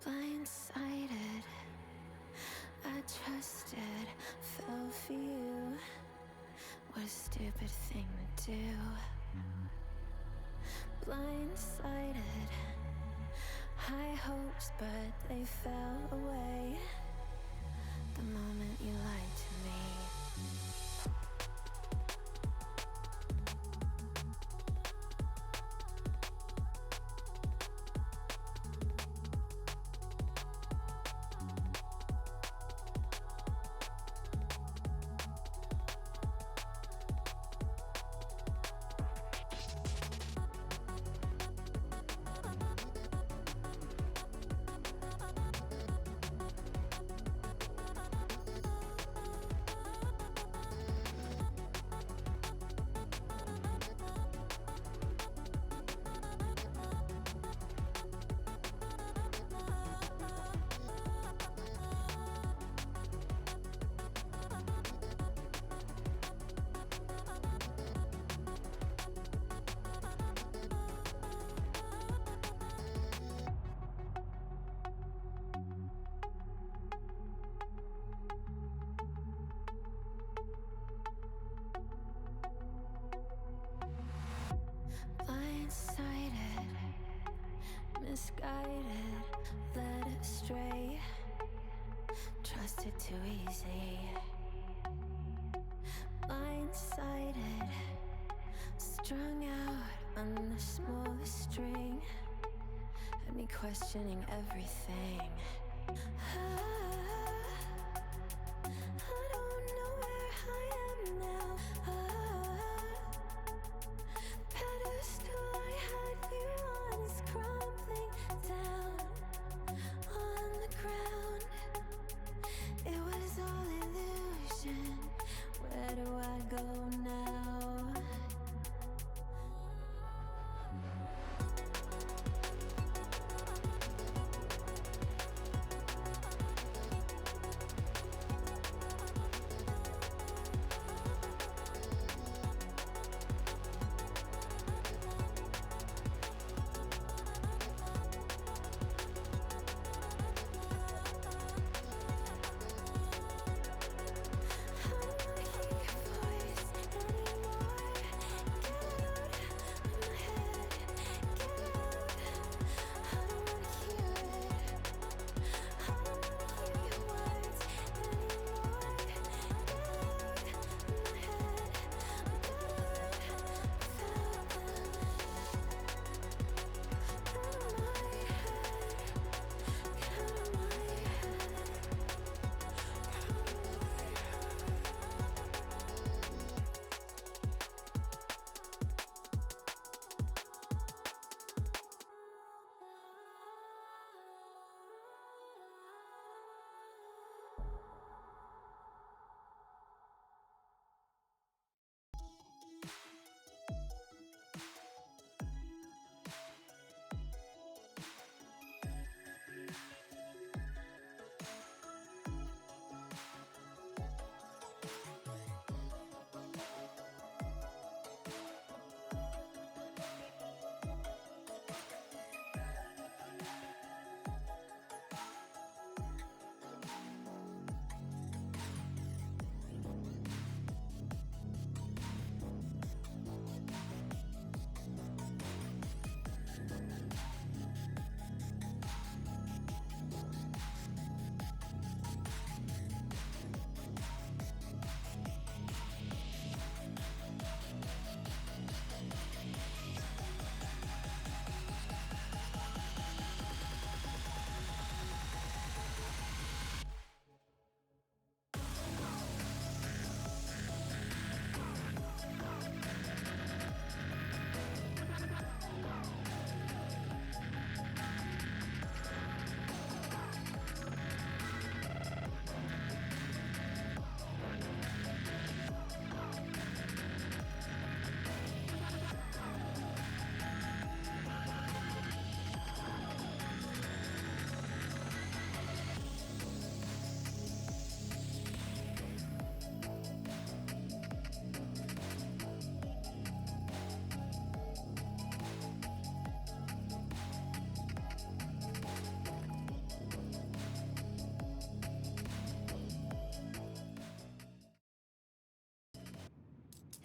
Blindsided, I trusted, fell for you. What a stupid thing to do. Blindsided, high hopes, but they fell away the moment you lied to me. Blindsided, misguided, led astray, trusted too easy. Blindsided, strung out on the smallest string, had me questioning everything. I don't know where I am now. Pedestal I had you on is crumbling down on the ground. It was all illusion. Where do I go now?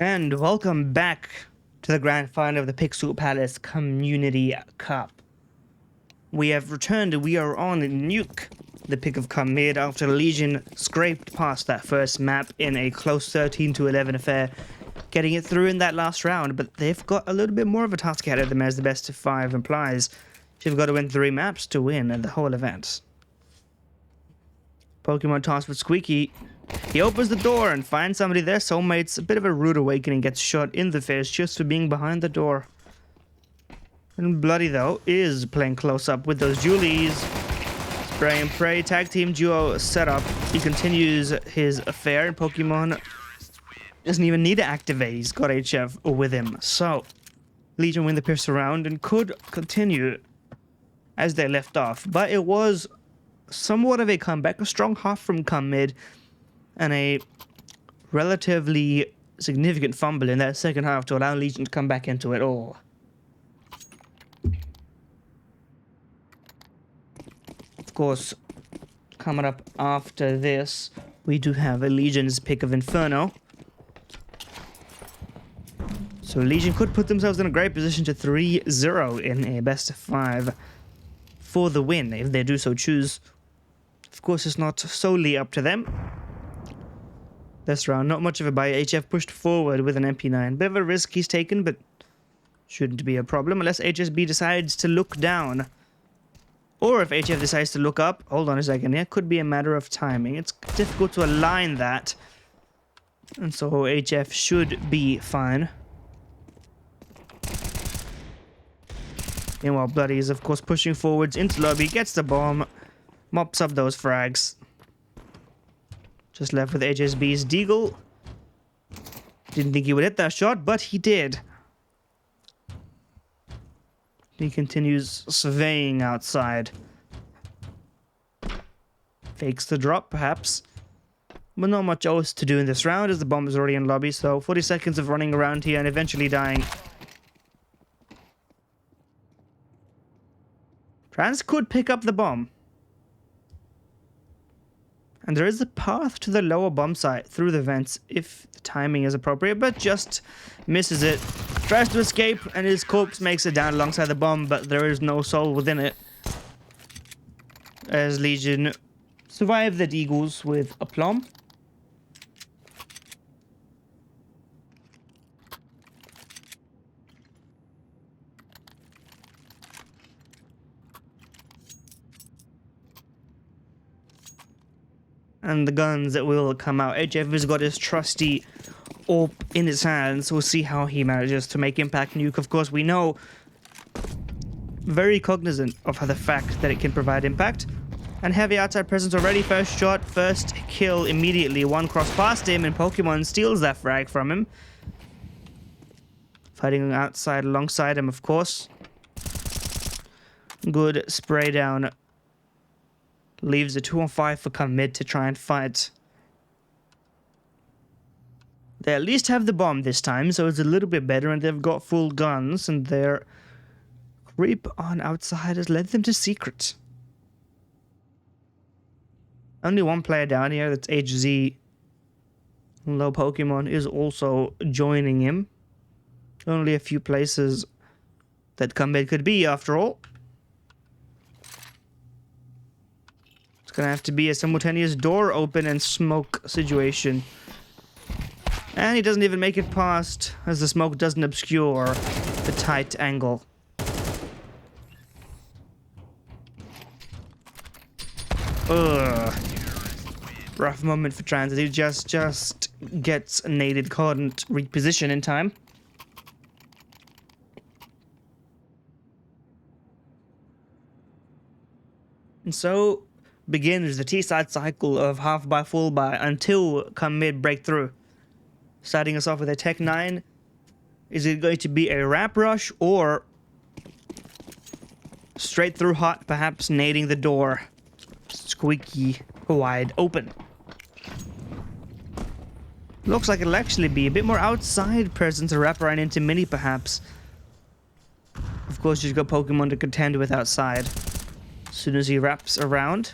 And welcome back to the grand final of the Pixel Palace Community Cup. We have returned and we are on Nuke, the pick of come mid after Legion scraped past that first map in a close 13-11 affair, getting it through in that last round, but they've got a little bit more of a task ahead of them as the best of 5 implies. You've got to win 3 maps to win the whole event. Pokemon tasked with Squeaky. He opens the door and finds somebody there. Soulmate's a bit of a rude awakening, gets shot in the face just for being behind the door. And Bloody, though, is playing close up with those Julies. Spray and pray, tag team duo setup. He continues his affair, and Pokemon doesn't even need to activate. He's got HF with him. So, Legion win the pierce round and could continue as they left off. But it was somewhat of a comeback, a strong half from come mid, and a relatively significant fumble in that second half to allow Legion to come back into it all. Of course, coming up after this, we do have a Legion's pick of Inferno. So Legion could put themselves in a great position to 3-0 in a best of 5 for the win, if they do so choose. Of course, it's not solely up to them. This round, not much of a buy. HF pushed forward with an MP9. Bit of a risk he's taken, but shouldn't be a problem unless HSB decides to look down. Or if HF decides to look up. Hold on a second here. Could be a matter of timing. It's difficult to align that. And so HF should be fine. Meanwhile, Bloody is, of course, pushing forwards into lobby. Gets the bomb. Mops up those frags. Just left with HSB's Deagle. Didn't think he would hit that shot, but he did. He continues surveying outside. Fakes the drop, perhaps. But not much else to do in this round as the bomb is already in lobby, so 40 seconds of running around here and eventually dying. Trans could pick up the bomb. And there is a path to the lower bomb site through the vents if the timing is appropriate, but just misses it. Tries to escape, and his corpse makes it down alongside the bomb, but there is no soul within it. As Legion survive the Deagles with aplomb. And the guns that will come out. HF has got his trusty orb in his hands. We'll see how he manages to make impact. Nuke, of course, we know, very cognizant of the fact that it can provide impact. And heavy outside presence already. First shot, first kill immediately. One cross past him, and Pokemon steals that frag from him. Fighting outside alongside him, of course. Good spray down. Leaves a 2-on-5 for come mid to try and fight. They at least have the bomb this time, so it's a little bit better, and they've got full guns, and their creep on outside has led them to secret. Only one player down here, that's HZ. Low Pokemon is also joining him. Only a few places that come mid could be, after all. It's gonna have to be a simultaneous door open and smoke situation. And he doesn't even make it past, as the smoke doesn't obscure the tight angle. Ugh. Rough moment for Transit. He just gets naded, couldn't reposition in time. And so begins the T-side cycle of half buy, full buy until come mid breakthrough. Starting us off with a Tech 9. Is it going to be a wrap rush or straight through hot, perhaps nading the door? Squeaky wide open. Looks like it'll actually be a bit more outside presence to wrap around into mini, perhaps. Of course, you've got Pokemon to contend with outside. As soon as he wraps around.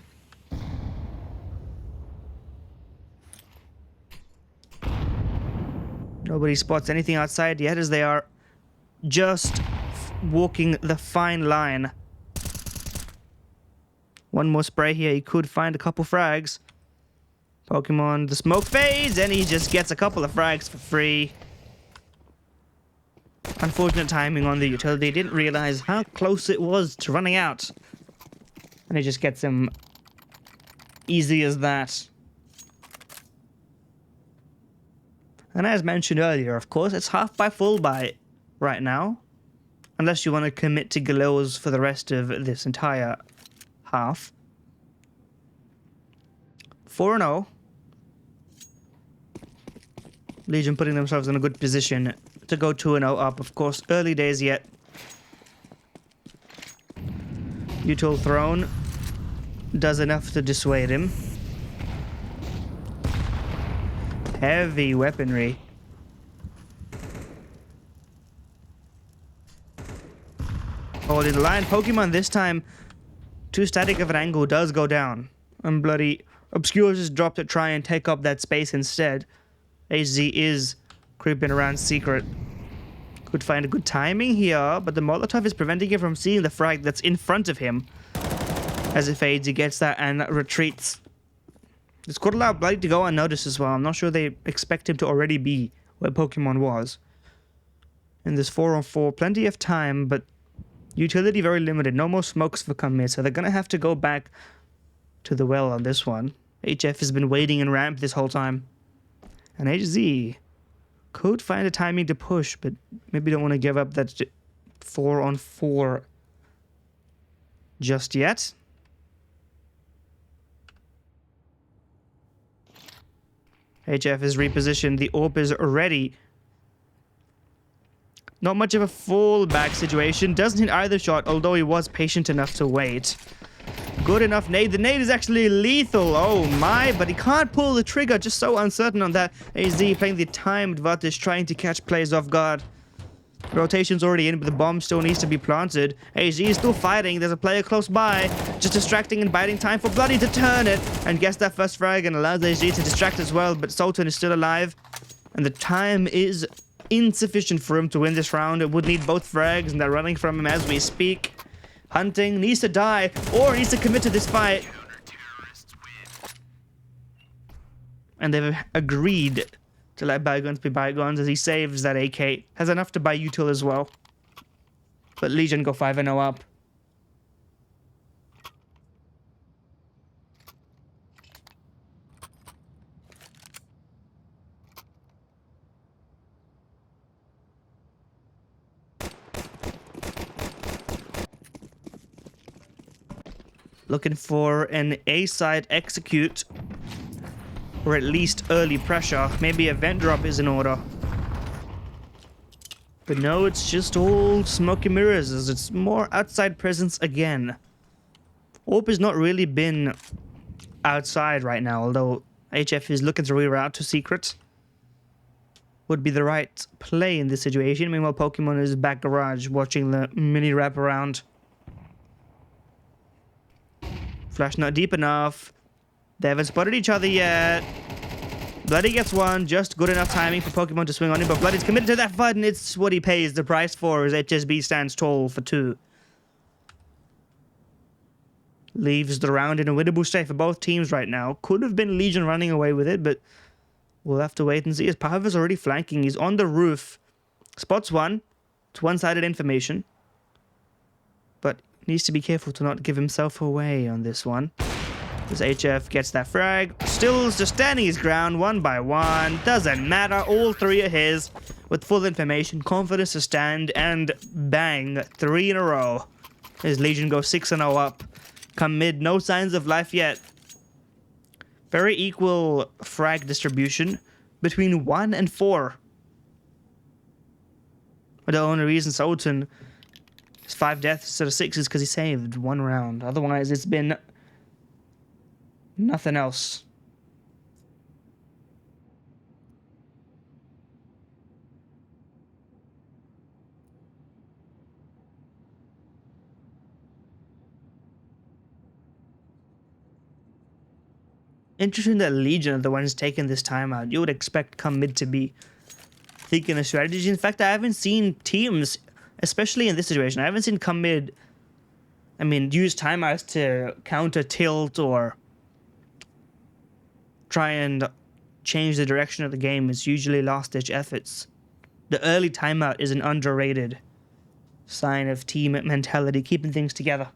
Nobody spots anything outside yet as they are just walking the fine line. One more spray here. He could find a couple frags. Pokemon, the smoke fades, and he just gets a couple of frags for free. Unfortunate timing on the utility. Didn't realize how close it was to running out. And he just gets him easy as that. And as mentioned earlier, of course, it's half by full by right now. Unless you want to commit to Galil's for the rest of this entire half. 4-0. Legion putting themselves in a good position to go 2-0 up. Of course, early days yet. Util Throne does enough to dissuade him. Heavy weaponry. Holding the line. Pokemon this time, too static of an angle does go down. And bloody Obscure just dropped to try and take up that space instead. HZ is creeping around secret. Could find a good timing here, but the Molotov is preventing him from seeing the frag that's in front of him. As it fades, he gets that and retreats. This could allow Bloody to go unnoticed as well. I'm not sure they expect him to already be where Pokemon was. In this 4-on-4, plenty of time, but utility very limited. No more smokes for come mid, so they're going to have to go back to the well on this one. HF has been waiting in ramp this whole time. And HZ could find a timing to push, but maybe don't want to give up that 4-on-4 just yet. HF is repositioned. The AWP is ready. Not much of a fallback situation. Doesn't hit either shot, although he was patient enough to wait. Good enough nade. The nade is actually lethal. Oh my, but he can't pull the trigger. Just so uncertain on that. AZ playing the timed advantage, trying to catch players off guard. Rotation's already in, but the bomb still needs to be planted. AZ is still fighting. There's a player close by. Just distracting and biding time for Bloody to turn it and gets that first frag and allows AZ to distract as well, but Sultan is still alive. And the time is insufficient for him to win this round. It would need both frags, and they're running from him as we speak. Hunting needs to die, or needs to commit to this fight. And they've agreed to let bygones be bygones as he saves that AK. Has enough to buy Util as well. But Legion go 5-0 up. Looking for an A-side execute. Or at least early pressure. Maybe a vent drop is in order. But no, it's just all smoky mirrors as it's more outside presence again. AWP has not really been outside right now, although HF is looking to reroute to secret. Would be the right play in this situation. Meanwhile, Pokemon is back garage watching the mini wrap around. Flash not deep enough. They haven't spotted each other yet. Bloody gets one. Just good enough timing for Pokemon to swing on him. But Bloody's committed to that fight, and it's what he pays the price for as HSB stands tall for 2. Leaves the round in a winnable state for both teams right now. Could have been Legion running away with it, but we'll have to wait and see. As Pavi's already flanking. He's on the roof. Spots one. It's one-sided information. But needs to be careful to not give himself away on this one. As HF gets that frag. Still's just standing his ground one by one. Doesn't matter. All 3 are his. With full information, confidence to stand, and bang. 3 in a row. His Legion goes 6-0 up. Come mid, no signs of life yet. Very equal frag distribution between 1 and 4. But the only reason Sultan is 5 deaths instead of 6 is because he saved 1 round. Otherwise, it's been nothing else. Interesting that Legion are the ones taking this time out. You would expect come mid to be thinking of strategy. In fact, I haven't seen teams, especially in this situation, I haven't seen come mid, use timeouts to counter tilt or try and change the direction of the game. It's usually last-ditch efforts. The early timeout is an underrated sign of team mentality, keeping things together.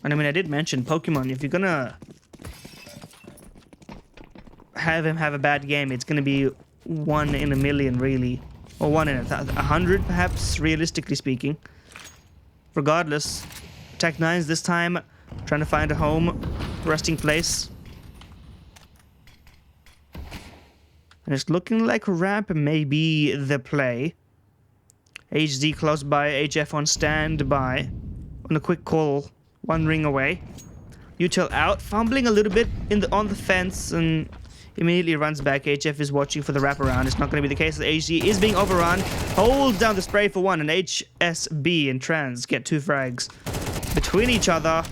And I did mention Pokemon, if you're gonna have him have a bad game, it's gonna be 1 in a million, really. Or 1 in 100, perhaps, realistically speaking. Regardless, Tech 9's this time trying to find a home, resting place. And it's looking like ramp may be the play. HZ close by, HF on standby. On a quick call, 1 ring away. Util out, fumbling a little bit on the fence, and immediately runs back. HF is watching for the wraparound. It's not going to be the case. The HZ is being overrun. Holds down the spray for 1, and HSB and Trans get 2 frags between each other.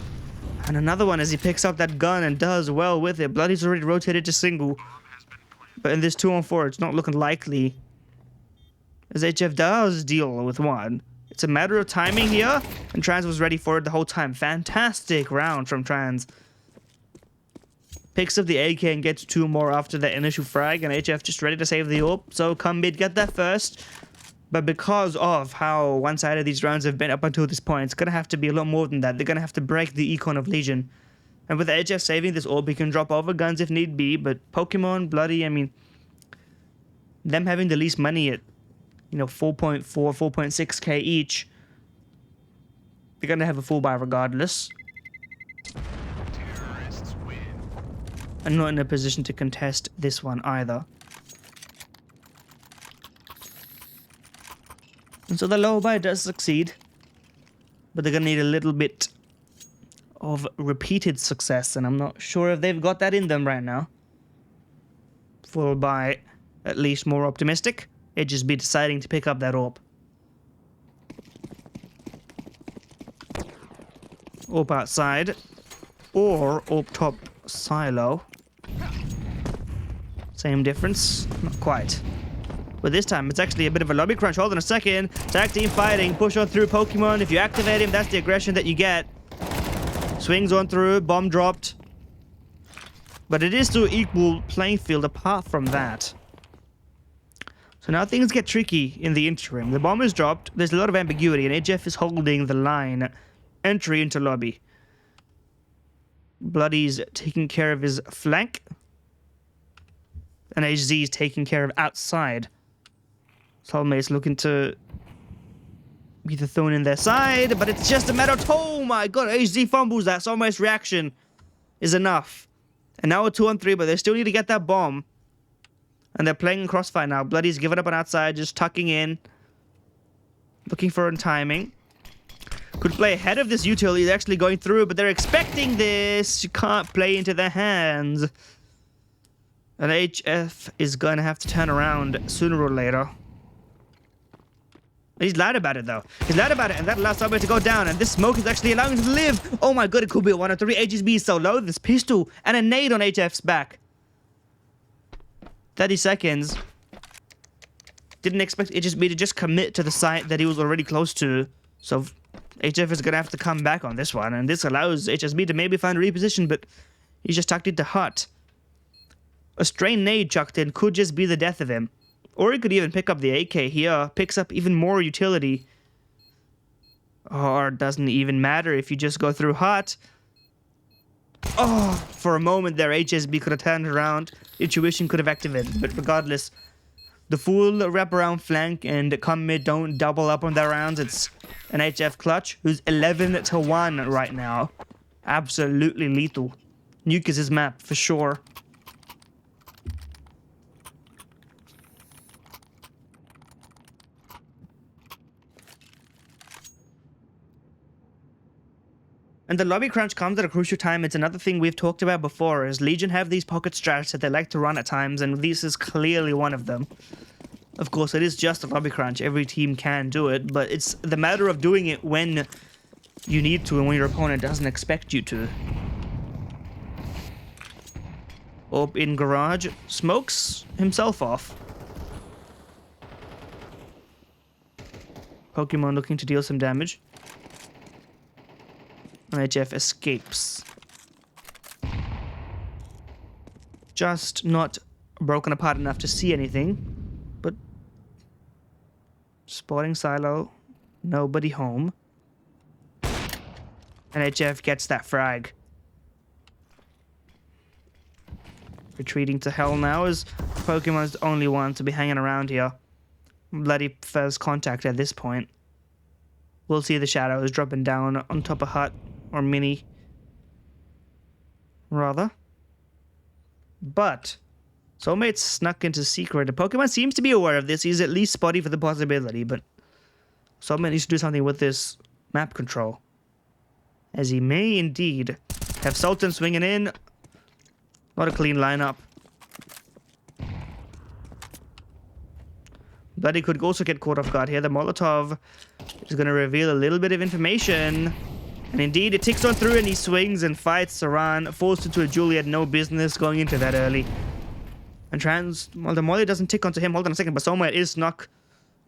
And another one as he picks up that gun and does well with it. Bloody's already rotated to single. But in this 2-on-4, it's not looking likely, as HF does deal with 1. It's a matter of timing here, and Trans was ready for it the whole time. Fantastic round from Trans. Picks up the AK and gets 2 more after the initial frag, and HF just ready to save the orb. So come mid, get that first. But because of how one-sided these rounds have been up until this point, it's going to have to be a lot more than that. They're going to have to break the econ of Legion. And with HF saving this orb, he can drop over guns if need be. But Pokemon, Bloody, them having the least money at 4.4, 4.6k each, they're going to have a full buy regardless. And not in a position to contest this one either. And so the low buy does succeed, but they're going to need a little bit of repeated success, and I'm not sure if they've got that in them right now. Full buy, at least more optimistic. It'd just be deciding to pick up that orb. Orb outside, or orb top silo. Same difference? Not quite. But this time, it's actually a bit of a lobby crunch. Hold on a second. Tag team fighting. Push on through Pokemon. If you activate him, that's the aggression that you get. Swings on through. Bomb dropped. But it is still equal playing field apart from that. So now things get tricky in the interim. The bomb is dropped. There's a lot of ambiguity, and HF is holding the line. Entry into lobby. Bloody's taking care of his flank. And HZ is taking care of outside. Soulmate's looking to be the thorn in their side, but it's just a matter of... Oh my god, HZ fumbles that. Soulmate's reaction is enough. And now a 2-on-3, but they still need to get that bomb. And they're playing in crossfire now. Bloody's giving up on outside, just tucking in. Looking for timing. Could play ahead of this util. He's actually going through, but they're expecting this. You can't play into their hands. And HF is going to have to turn around sooner or later. He's lied about it, though. He's lied about it, and that allows somebody to go down. And this smoke is actually allowing him to live. Oh my god, it could be a 1-on-3. HSB is so low. This pistol and a nade on HF's back. 30 seconds. Didn't expect HSB to just commit to the site that he was already close to. So HF is going to have to come back on this one. And this allows HSB to maybe find a reposition, but he's just tucked into hut. A stray nade chucked in could just be the death of him. Or he could even pick up the AK here. Picks up even more utility. Or it doesn't even matter if you just go through hut. Oh, for a moment there, HSB could have turned around. Intuition could have activated. But regardless, the full wraparound flank and come mid don't double up on their rounds. It's an HF clutch who's 11-1 right now. Absolutely lethal. Nuke is his map for sure. And the lobby crunch comes at a crucial time. It's another thing we've talked about before, is Legion have these pocket strats that they like to run at times, and this is clearly one of them. Of course, it is just a lobby crunch. Every team can do it, but it's the matter of doing it when you need to and when your opponent doesn't expect you to. Up in garage. Smokes himself off. Pokemon looking to deal some damage. IHF escapes. Just not broken apart enough to see anything. But spotting silo. Nobody home. NHF gets that frag. Retreating to hell now as Pokemon's the only one to be hanging around here. Bloody first contact at this point. We'll see the shadows dropping down on top of Hut, or Mini. Rather. But Soulmate snuck into secret. The Pokemon seems to be aware of this. He's at least spotty for the possibility, but Soulmate needs to do something with this map control. As he may indeed have Sultan swinging in. Not a clean lineup. Bloody could also get caught off guard here. The Molotov is going to reveal a little bit of information. And indeed, it ticks on through and he swings and fights Saran. Falls into a duel he had no business going into that early. And well, the Molly doesn't tick onto him. Hold on a second, but Soulmate is snuck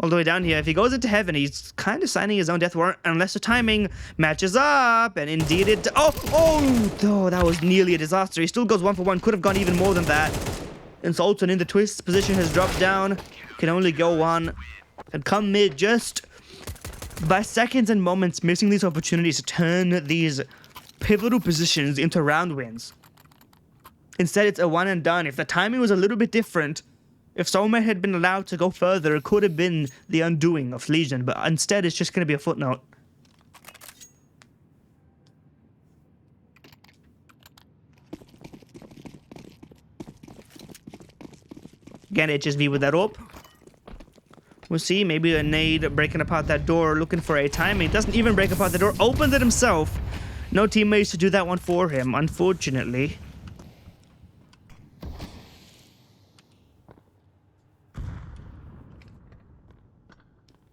all the way down here. If he goes into heaven, he's kind of signing his own death warrant unless the timing matches up. And indeed it... Oh, that was nearly a disaster. He still goes 1 for 1. Could have gone even more than that. And Sultan in the twist position has dropped down. Can only go 1. And come mid just by seconds and moments missing these opportunities to turn these pivotal positions into round wins. Instead, it's a one and done. If the timing was a little bit different, if Soulmate had been allowed to go further, it could have been the undoing of Legion, but instead it's just going to be a footnote. Again, HSV with that up. We'll see, maybe a nade breaking apart that door, looking for a timing. Doesn't even break apart the door, opens it himself. No teammates to do that one for him, unfortunately.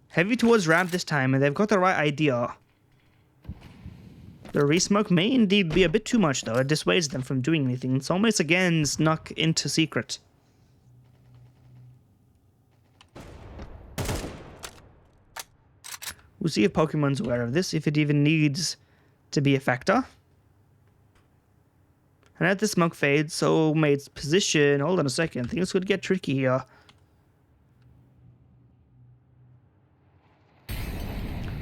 Heavy towards ramp this time, and they've got the right idea. The resmoke may indeed be a bit too much, though. It dissuades them from doing anything. Soulmates again snuck into secret. We'll see if Pokemon's aware of this, if it even needs to be a factor. And as the smoke fades, Soulmate's position... Hold on a second, things could get tricky here.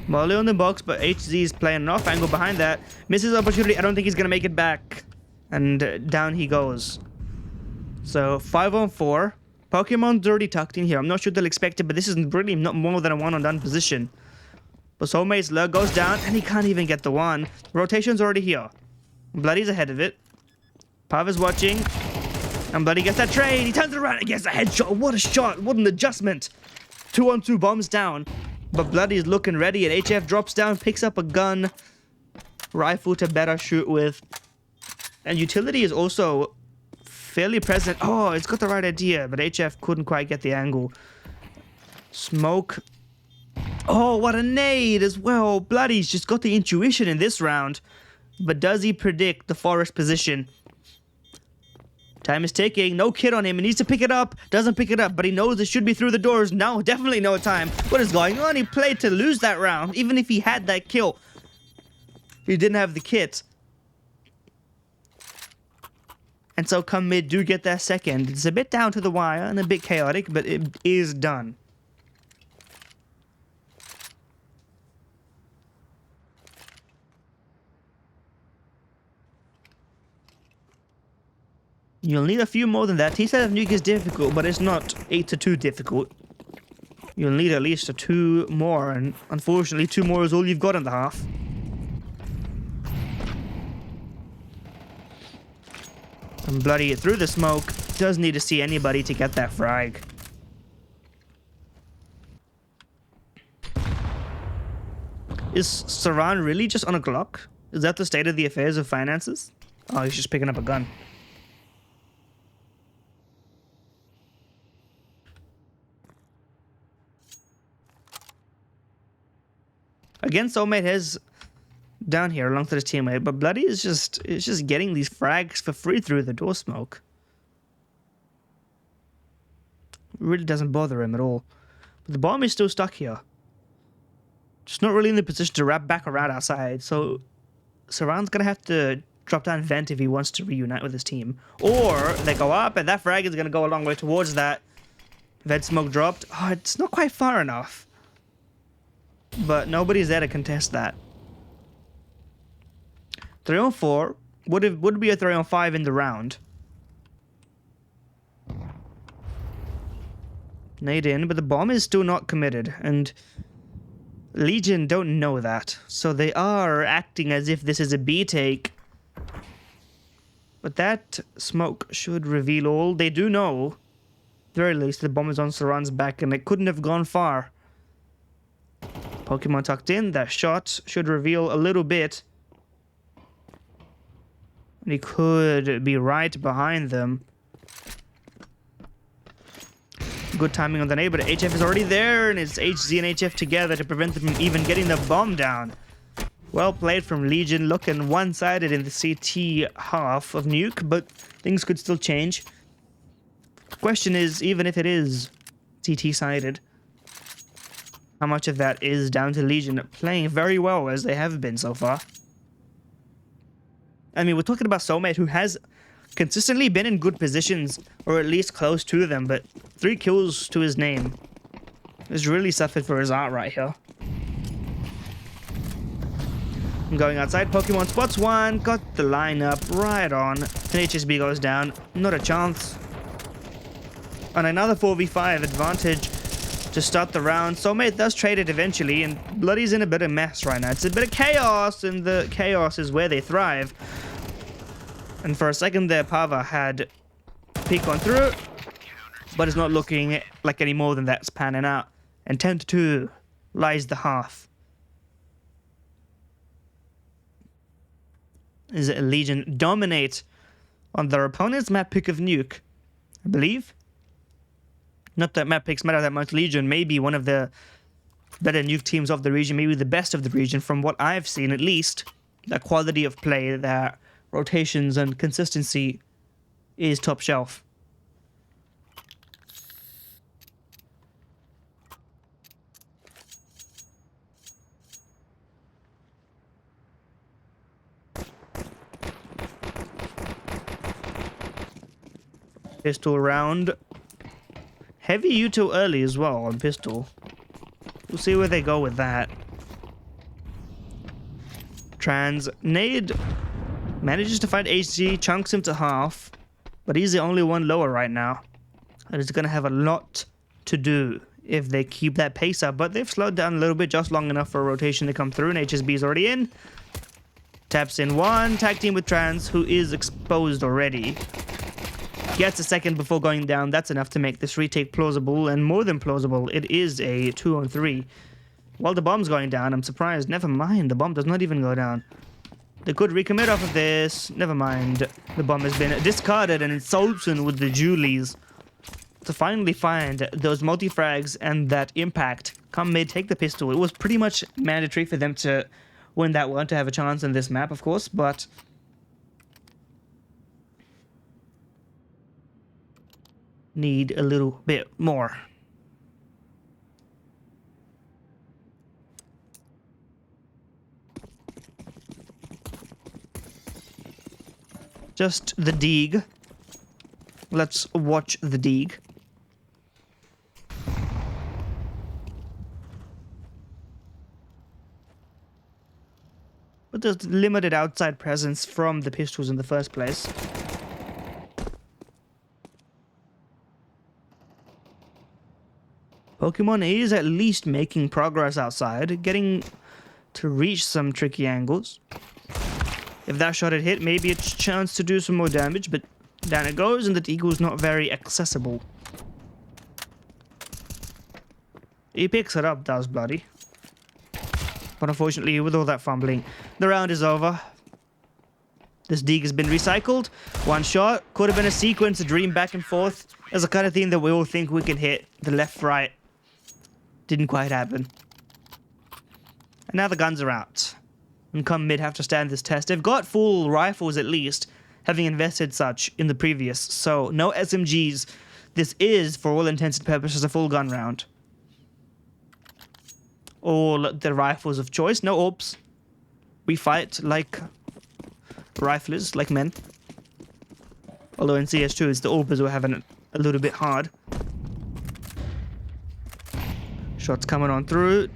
Molly on the box, but HZ is playing an off angle behind that. Misses opportunity. I don't think he's going to make it back. And down he goes. So 5 on 4. Pokemon's already tucked in here. I'm not sure they'll expect it, but this is really not more than a one on done position. But Soulmate's lure goes down, and he can't even get the one. Rotation's already here. Bloody's ahead of it. Pav is watching. And Bloody gets that trade. He turns it around and gets a headshot. What a shot. What an adjustment. 2 on 2 bombs down. But Bloody's looking ready, and HF drops down, picks up a gun. Rifle to better shoot with. And utility is also fairly present. Oh, it's got the right idea, but HF couldn't quite get the angle. Smoke. Oh, what a nade as well. Bloody's just got the intuition in this round. But does he predict the forest position? Time is ticking. No kid on him. He needs to pick it up. Doesn't pick it up, but he knows it should be through the doors. No, definitely no time. What is going on? He played to lose that round. Even if he had that kill, he didn't have the kit. And so come mid, do get that second. It's a bit down to the wire and a bit chaotic, but it is done. You'll need a few more than that. He said Nuke is difficult, but it's not 8-2 difficult. You'll need at least a 2 more, and unfortunately 2 more is all you've got in the half. And Bloody through the smoke. Does need to see anybody to get that frag. Is Saran really just on a Glock? Is that the state of the affairs of finances? Oh, he's just picking up a gun. Again, Soulmate has down here alongside his teammate, but Bloody is just getting these frags for free through the door smoke. really doesn't bother him at all. But the bomb is still stuck here. Just not really in the position to wrap back around outside. So Saran's going to have to drop down vent if he wants to reunite with his team. Or they go up, and that frag is going to go a long way towards that. Vent smoke dropped. Oh, it's not quite far enough. But nobody's there to contest that. 3-on-4 would be a 3-on-5 in the round. Nade in, but the bomb is still not committed, and Legion don't know that, so they are acting as if this is a B take. But that smoke should reveal all. They do know, at the very least, the bomb is on Saran's back, and it couldn't have gone far. Pokemon tucked in, that shot should reveal a little bit. And he could be right behind them. Good timing on the nade, but HF is already there, and it's HZ and HF together to prevent them from even getting the bomb down. Well played from Legion, looking one-sided in the CT half of Nuke, but things could still change. Question is, even if it is CT-sided, how much of that is down to Legion playing very well as they have been so far? I mean, we're talking about Soulmate, who has consistently been in good positions, or at least close to them, but 3 kills to his name. He's really suffered for his art right here. I'm going outside, Pokemon spots one, got the lineup right on, and HSB goes down, not a chance. And another 4v5 advantage to start the round. Soulmate does trade it eventually, and Bloody's in a bit of mess right now. It's a bit of chaos, and the chaos is where they thrive. And for a second there, Pava had peek on through, but it's not looking like any more than that's panning out. And 10-2 lies the half. Is it Legion dominate on their opponent's map pick of Nuke, I believe? Not that map picks matter that much. Legion may be one of the better Nuke teams of the region, maybe the best of the region from what I've seen at least. That quality of play, their rotations and consistency is top shelf. Pistol round. Heavy util early as well on pistol. We'll see where they go with that. Trans nade manages to find HG, chunks him to half, but he's the only one lower right now. And it's going to have a lot to do if they keep that pace up, but they've slowed down a little bit, just long enough for a rotation to come through, and HSB is already in. Taps in one, tag team with Trans, who is exposed already. Gets a second before going down. That's enough to make this retake plausible, and more than plausible. It is a 2-on-3. While the bomb's going down, I'm surprised. Never mind, the bomb does not even go down. They could recommit off of this. Never mind. The bomb has been discarded, and it's Solson with the Julies to finally find those multi-frags and that impact. Come mid, take the pistol. It was pretty much mandatory for them to win that one to have a chance in this map, of course, but need a little bit more. Just the dig. Let's watch the dig. But there's limited outside presence from the pistols in the first place. Pokemon is at least making progress outside, getting to reach some tricky angles. If that shot had hit, maybe a chance to do some more damage, but down it goes, and the Eagle's not very accessible. He picks it up, does Bloody. But unfortunately, with all that fumbling, the round is over. This dig has been recycled. One shot. Could have been a sequence, a dream back and forth. That's the kind of thing that we all think we can hit. The left-right. Didn't quite happen. And now the guns are out. And come mid have to stand this test. They've got full rifles at least, having invested such in the previous. So no SMGs this is, for all intents and purposes, a full gun round. All the rifles of choice. No orbs. We fight like riflers, like men. Although in CS2, it's the orbers who are having it a little bit hard. Shots coming on through.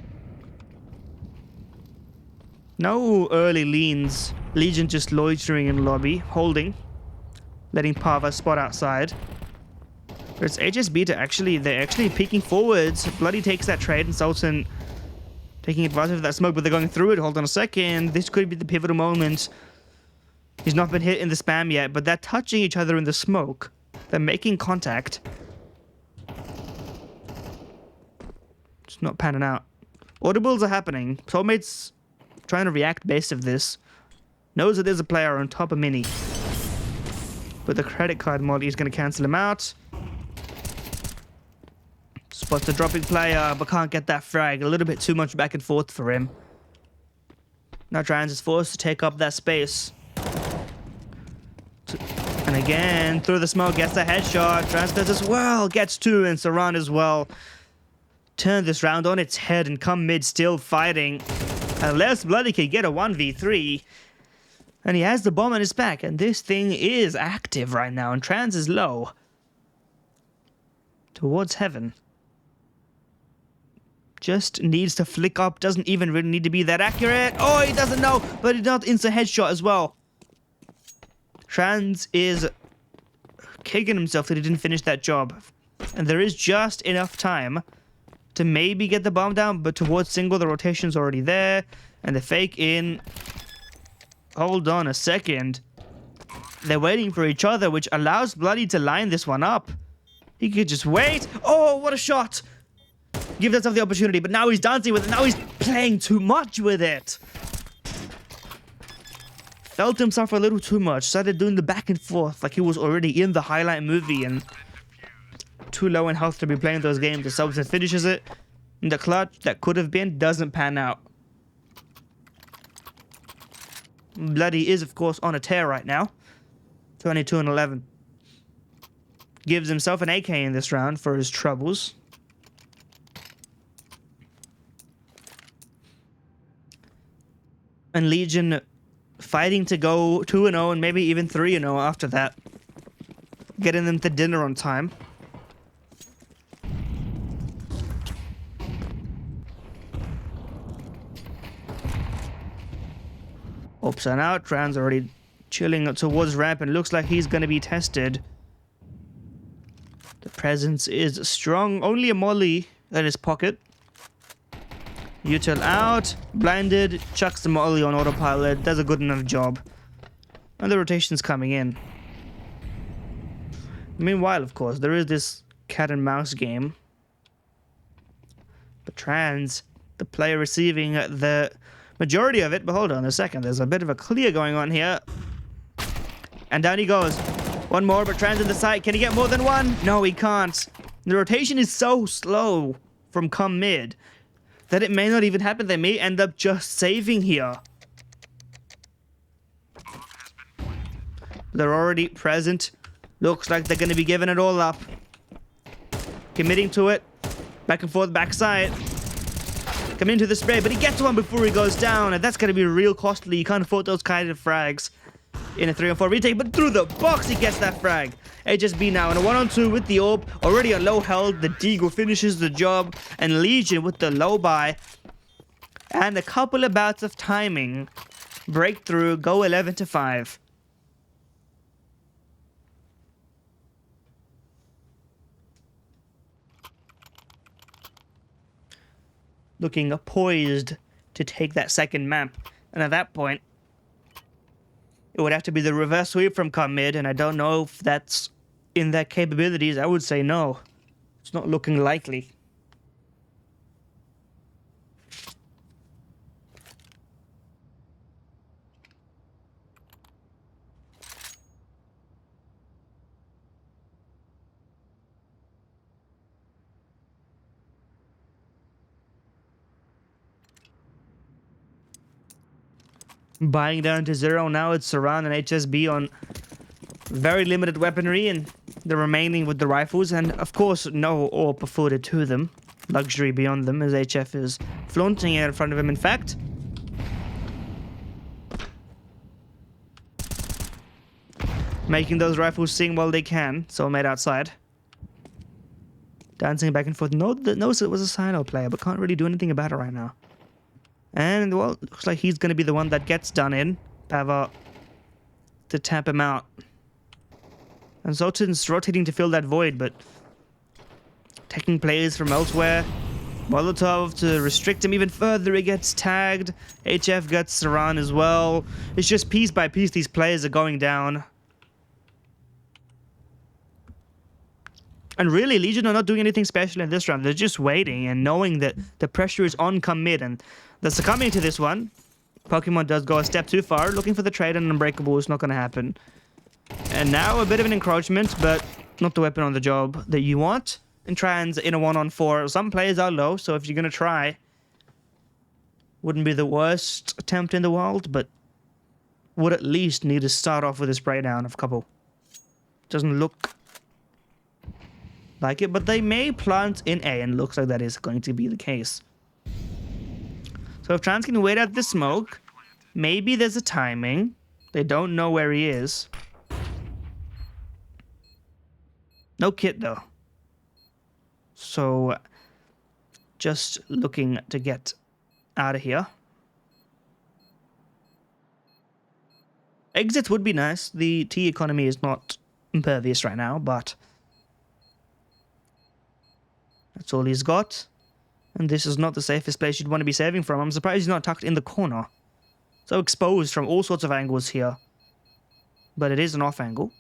No early leans. Legion just loitering in lobby, holding. Letting Pava spot outside. But it's HSB to they're actually peeking forwards. Bloody takes that trade and Sultan taking advantage of that smoke, but they're going through it. Hold on a second. This could be the pivotal moment. He's not been hit in the spam yet, but they're touching each other in the smoke. They're making contact. It's not panning out. Audibles are happening. Soulmate's trying to react based of this. Knows that there's a player on top of Mini. But the credit card mod is going to cancel him out. Spots a dropping player, but can't get that frag. A little bit too much back and forth for him. Now Trans is forced to take up that space. And again, through the smoke, gets a headshot. Trans does as well, gets two, and Saran as well. Turn this round on its head and come mid still fighting. Unless Bloody can get a 1v3. And he has the bomb on his back, and this thing is active right now, and Trans is low. Towards heaven. Just needs to flick up, doesn't even really need to be that accurate. Oh, he doesn't know, but he not instant headshot as well. Trans is kicking himself that he didn't finish that job. And there is just enough time to maybe get the bomb down, but towards single, the rotation's already there. And the fake in. Hold on a second. They're waiting for each other, which allows Bloody to line this one up. He could just wait. Oh, what a shot. Give himself the opportunity, but now he's dancing with it. Now he's playing too much with it. Felt himself a little too much. Started doing the back and forth like he was already in the highlight movie and too low in health to be playing those games. The Substance finishes it. And the clutch that could have been doesn't pan out. Bloody is, of course, on a tear right now. 22 and 11. Gives himself an AK in this round for his troubles. And Legion fighting to go 2-0 and maybe even 3-0 after that. Getting them to dinner on time. Oops and out. Trans already chilling towards ramp and looks like he's going to be tested. The presence is strong. Only a molly in his pocket. Util out, blinded, chucks the molly on autopilot, does a good enough job. And the rotation's coming in. Meanwhile, of course, there is this cat and mouse game. But Trans, the player receiving the majority of it, but hold on a second, there's a bit of a clear going on here. And down he goes. One more, but Trans in the site. Can he get more than one? No, he can't. The rotation is so slow from come mid that it may not even happen. They may end up just saving here. They're already present. Looks like they're going to be giving it all up. Committing to it. Back and forth, backside. Coming into the spray, but he gets one before he goes down, and that's going to be real costly. You can't afford those kind of frags in a 3-on-4 retake, but through the box he gets that frag. HSB now in a 1-on-2 with the orb, already on low health. The Deagle finishes the job, and Legion with the low buy. And a couple of bouts of timing. Breakthrough, go 11-5. Looking poised to take that second map. And at that point, it would have to be the reverse sweep from come mid, and I don't know if that's in their capabilities. I would say no. It's not looking likely. Buying down to 0 now. It's Saran and HSB on very limited weaponry, and the remaining with the rifles, and of course no AWP afforded to them. Luxury beyond them, as HF is flaunting it in front of him. In fact, making those rifles sing while they can. Soulmate outside, dancing back and forth. Knows it was a silo player, but can't really do anything about it right now. And well, looks like he's going to be the one that gets done in. Pava to tap him out. And Zoltan's rotating to fill that void, but taking players from elsewhere. Molotov to restrict him even further. He gets tagged. HF gets to run as well. It's just piece by piece these players are going down. And really, Legion are not doing anything special in this round. They're just waiting and knowing that the pressure is on come mid. And they're succumbing to this one. Pokemon does go a step too far. Looking for the trade and Unbreakable is not going to happen. And now a bit of an encroachment, but not the weapon on the job that you want. And Trans in a 1-on-4. Some players are low, so if you're going to try, wouldn't be the worst attempt in the world, but would at least need to start off with a spray down of a couple. Doesn't look like it, but they may plant in A, and looks like that is going to be the case. So if Trans can wait out the smoke, maybe there's a timing. They don't know where he is. No kit though. So just looking to get out of here. Exits would be nice. The T economy is not impervious right now, but that's all he's got. And this is not the safest place you'd want to be saving from. I'm surprised he's not tucked in the corner. So exposed from all sorts of angles here. But it is an off angle.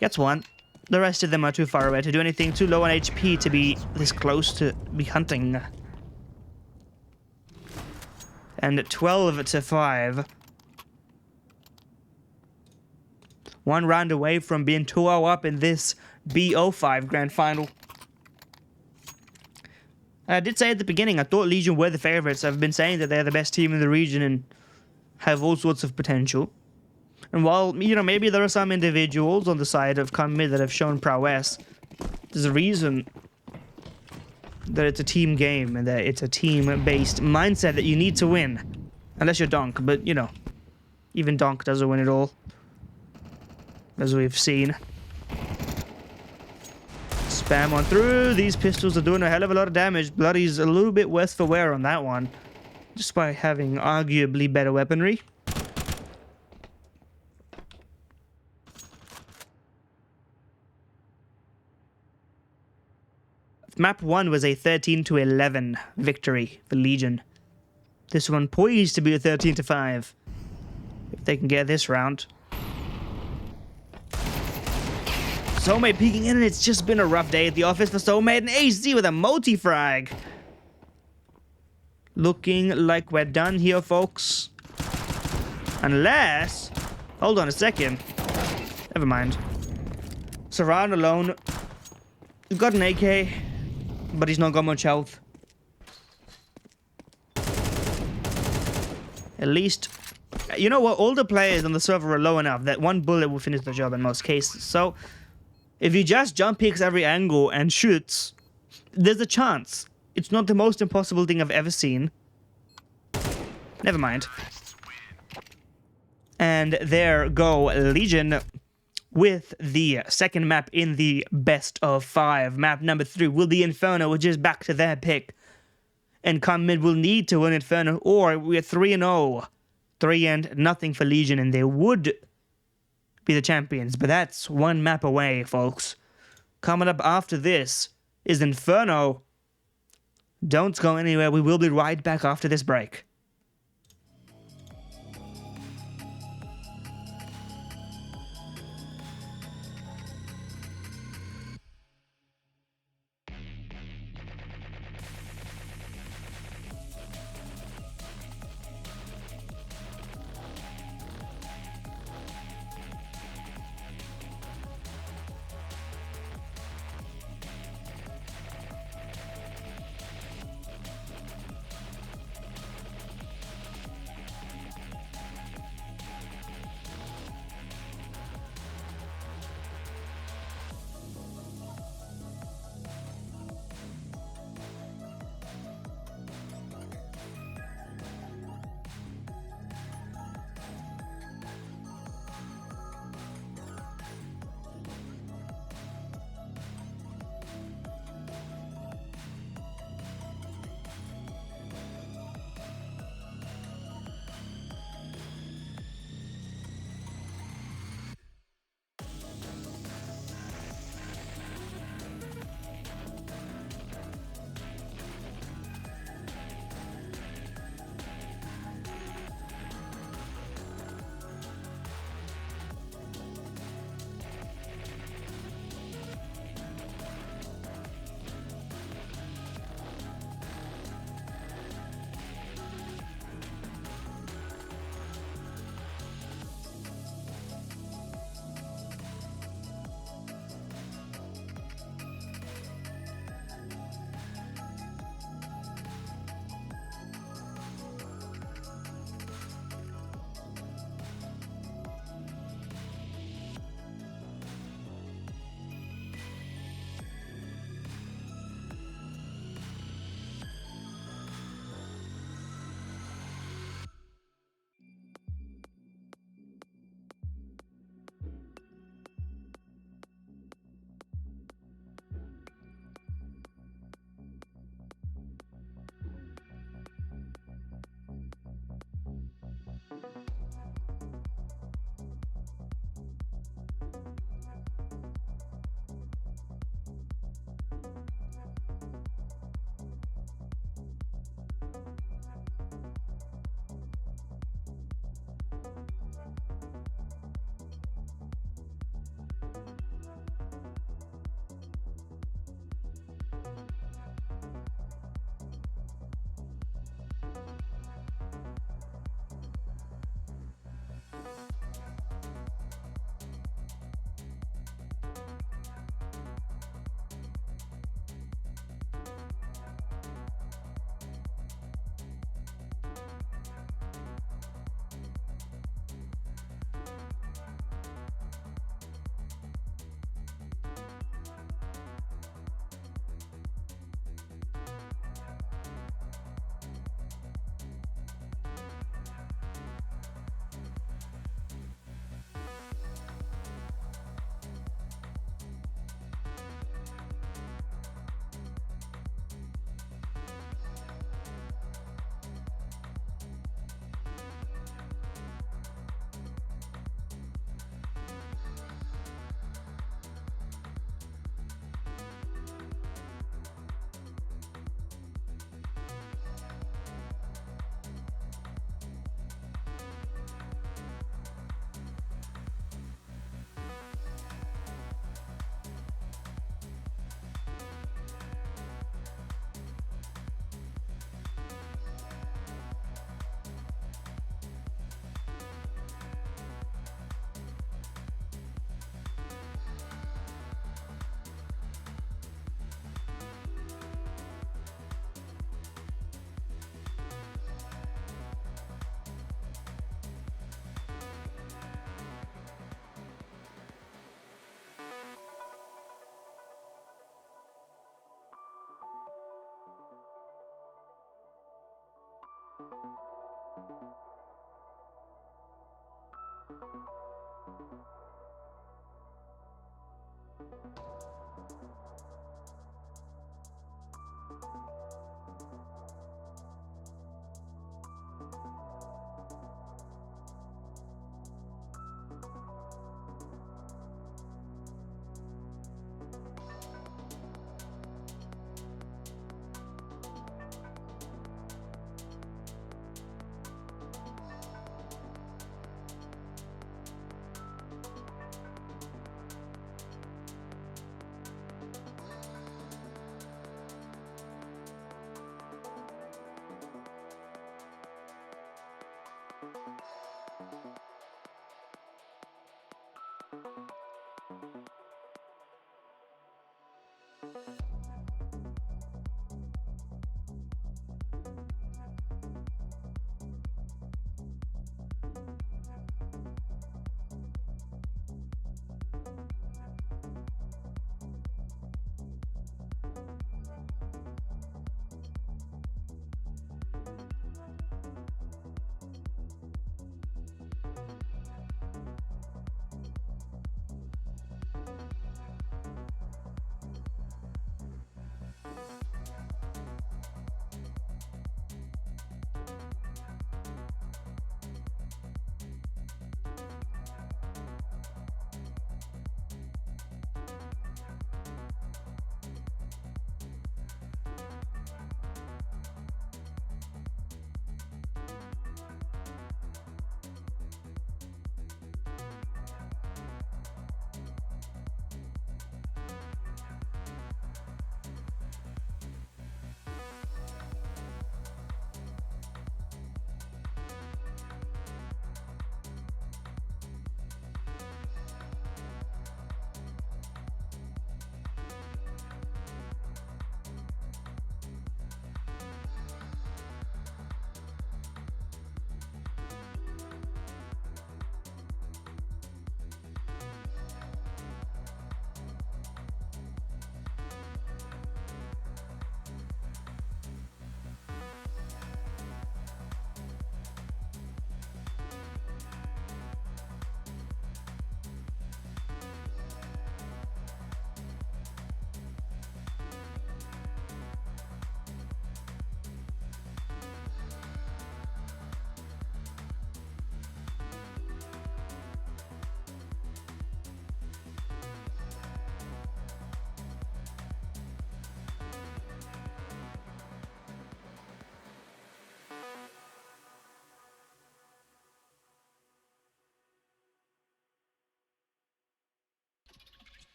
Gets one. The rest of them are too far away to do anything, too low on HP to be this close to be hunting. And 12-5. One round away from being 2-0 up in this BO5 Grand Final. I did say at the beginning, I thought Legion were the favorites. I've been saying that they're the best team in the region and have all sorts of potential. And while, you know, maybe there are some individuals on the side of come mid that have shown prowess, there's a reason that it's a team game and that it's a team-based mindset that you need to win. Unless you're Donk, but, you know, even Donk doesn't win it all. As we've seen. Spam on through. These pistols are doing a hell of a lot of damage. Bloody's a little bit worse for wear on that one. Despite having arguably better weaponry. Map 1 was a 13-11 victory for Legion. This one poised to be a 13-5. If they can get this round. Soulmate peeking in, and it's just been a rough day at the office for Soulmate, and AZ with a multi-frag. Looking like we're done here, folks. Unless... Hold on a second. Never mind. Saran alone. He's got an AK, but he's not got much health. At least... You know what? All the players on the server are low enough that one bullet will finish the job in most cases. So... If he just jump picks every angle and shoots, there's a chance. It's not the most impossible thing I've ever seen. Never mind. And there go Legion with the second map in the best of 5. Map number 3 will be Inferno, which is back to their pick. And come mid will need to win Inferno, or we're 3-0. 3-0 for Legion, and they would be the champions, but that's one map away, folks. Coming up after this is Inferno. Don't go anywhere. We will be right back after this break.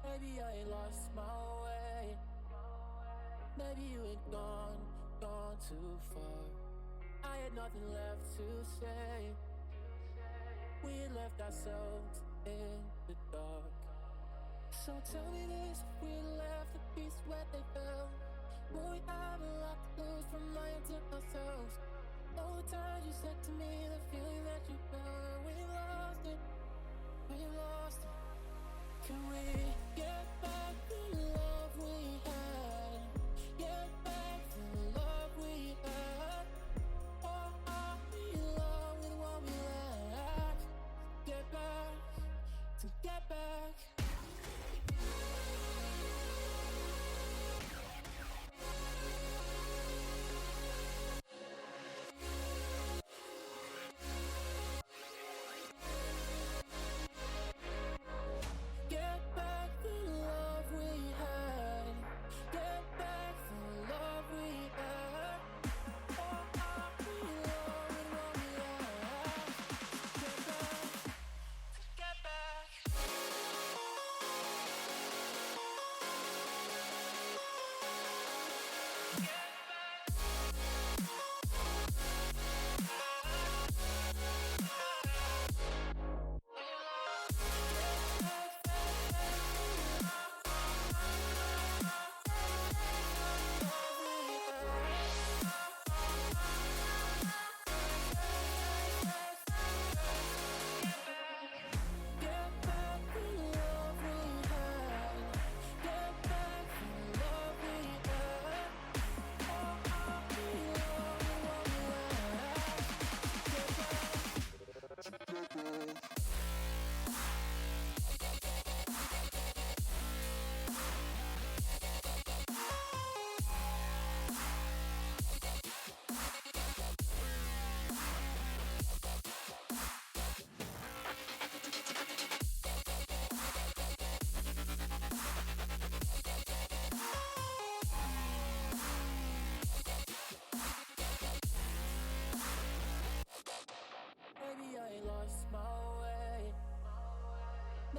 Maybe I lost my way. Maybe you had gone too far. I had nothing left to say. We had left ourselves in the dark. So tell me this, if we left the pieces where they fell, will we have a lot to lose from lying to ourselves? All the times you said to me, the feeling that you felt, we lost it, we lost it. Can we get back the love we had? Get back the love we had? Or are we in love with what we lack? Get back, to get back. Get back the love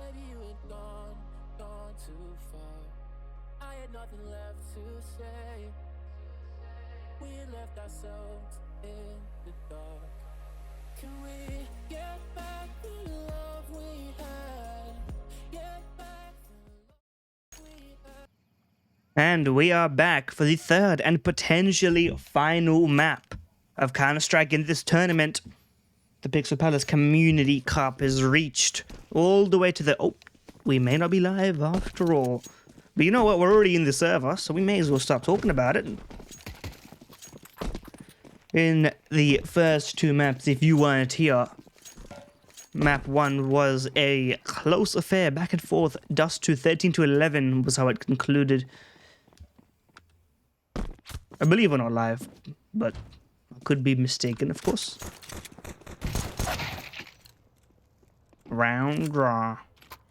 Maybe you had gone too far. I had nothing left to say. We had left ourselves in the dark. Can we get back the love we had? Get back the love we had. And we are back for the third and potentially final map of Counter-Strike in this tournament. The Pixel Palace Community Cup is reached all the way to the... Oh, we may not be live after all. But you know what? We're already in the server, so we may as well start talking about it. In the first two maps, if you weren't here, map 1 was a close affair, back and forth. Dust to 13-11 was how it concluded. I believe we're not live, but I could be mistaken, of course. Round draw.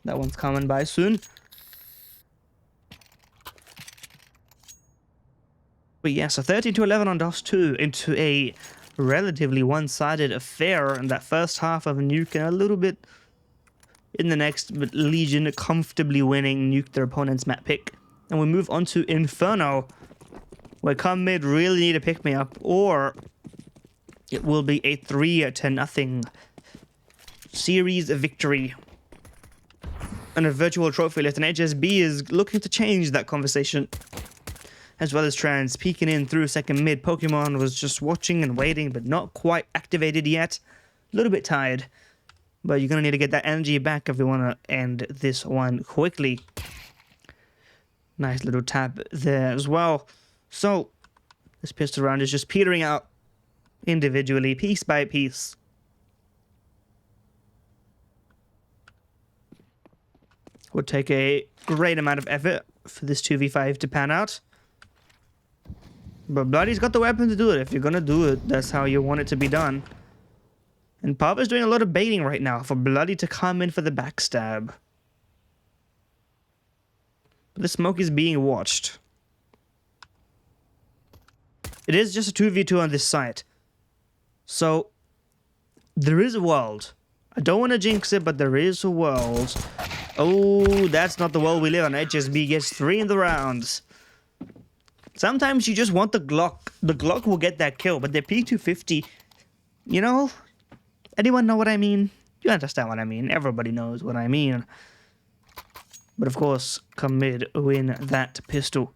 That one's coming by soon. But yeah, so 13-11 on Dust 2 into a relatively one-sided affair in that first half of Nuke, and a little bit in the next, but Legion comfortably winning, Nuke their opponent's map pick. And we move on to Inferno, where come mid really need to pick me up, or it will be a 3-0 series victory. And a virtual trophy list, and HSB is looking to change that conversation. As well as Trans peeking in through second mid. Pokemon was just watching and waiting, but not quite activated yet. A little bit tired. But you're going to need to get that energy back if you want to end this one quickly. Nice little tap there as well. So, this pistol round is just petering out individually, piece by piece. Would take a great amount of effort for this 2v5 to pan out. But Bloody's got the weapon to do it. If you're gonna do it, that's how you want it to be done. And Papa's doing a lot of baiting right now for Bloody to come in for the backstab. The smoke is being watched. It is just a 2v2 on this site. So, there is a world. I don't want to jinx it, but there is a world. Oh, that's not the world we live on. HSB gets 3 in the rounds. Sometimes you just want the Glock. The Glock will get that kill, but the P250, you know? Anyone know what I mean? You understand what I mean. Everybody knows what I mean. But of course, come mid, win that pistol.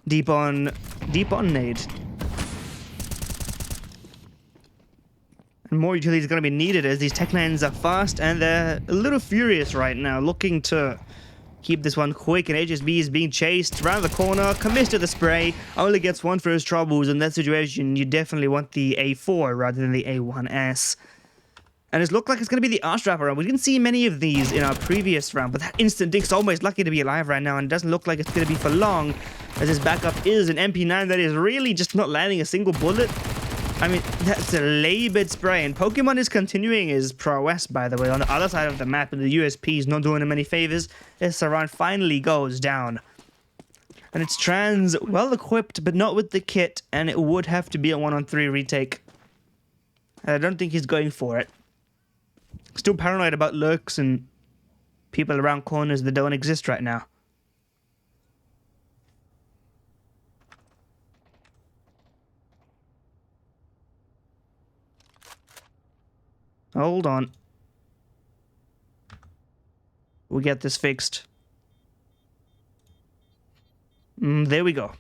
Deep on nade. And more utility is going to be needed as these Tech-9s are fast and they're a little furious right now, looking to keep this one quick, and HSB is being chased around the corner, commits to the spray, only gets one for his troubles. In that situation, you definitely want the A4 rather than the A1S. And it looks like it's going to be the arch wrapper round. We didn't see many of these in our previous round, but that instant dink's almost lucky to be alive right now, and it doesn't look like it's going to be for long, as his backup is an MP9 that is really just not landing a single bullet. I mean, that's a labored spray, and Pokemon is continuing his prowess, by the way, on the other side of the map, and the USP is not doing him any favors as Saran finally goes down. And it's Trans, well equipped, but not with the kit, and it would have to be a 1-on-3 retake. I don't think he's going for it. Still paranoid about lurks and people around corners that don't exist right now. Hold on. We'll get this fixed. There we go.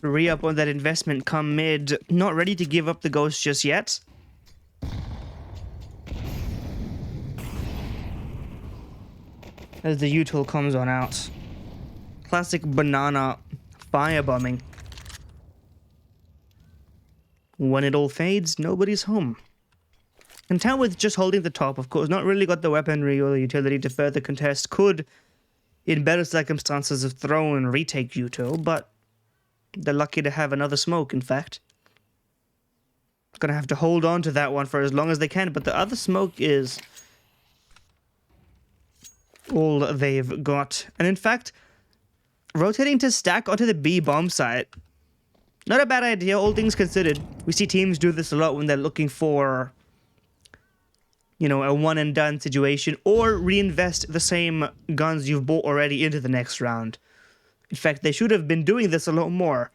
Re-up on that investment come mid. Not ready to give up the ghost just yet. As the util comes on out. Classic banana firebombing. When it all fades, nobody's home. And Town with just holding the top, of course, not really got the weaponry or the utility to further contest, could, in better circumstances, have thrown and retake util, but they're lucky to have another smoke, in fact. Gonna have to hold on to that one for as long as they can, but the other smoke is all they've got. And in fact, rotating to stack onto the B bomb site, not a bad idea, all things considered. We see teams do this a lot when they're looking for, you know, a one and done situation, or reinvest the same guns you've bought already into the next round. In fact, they should have been doing this a lot more,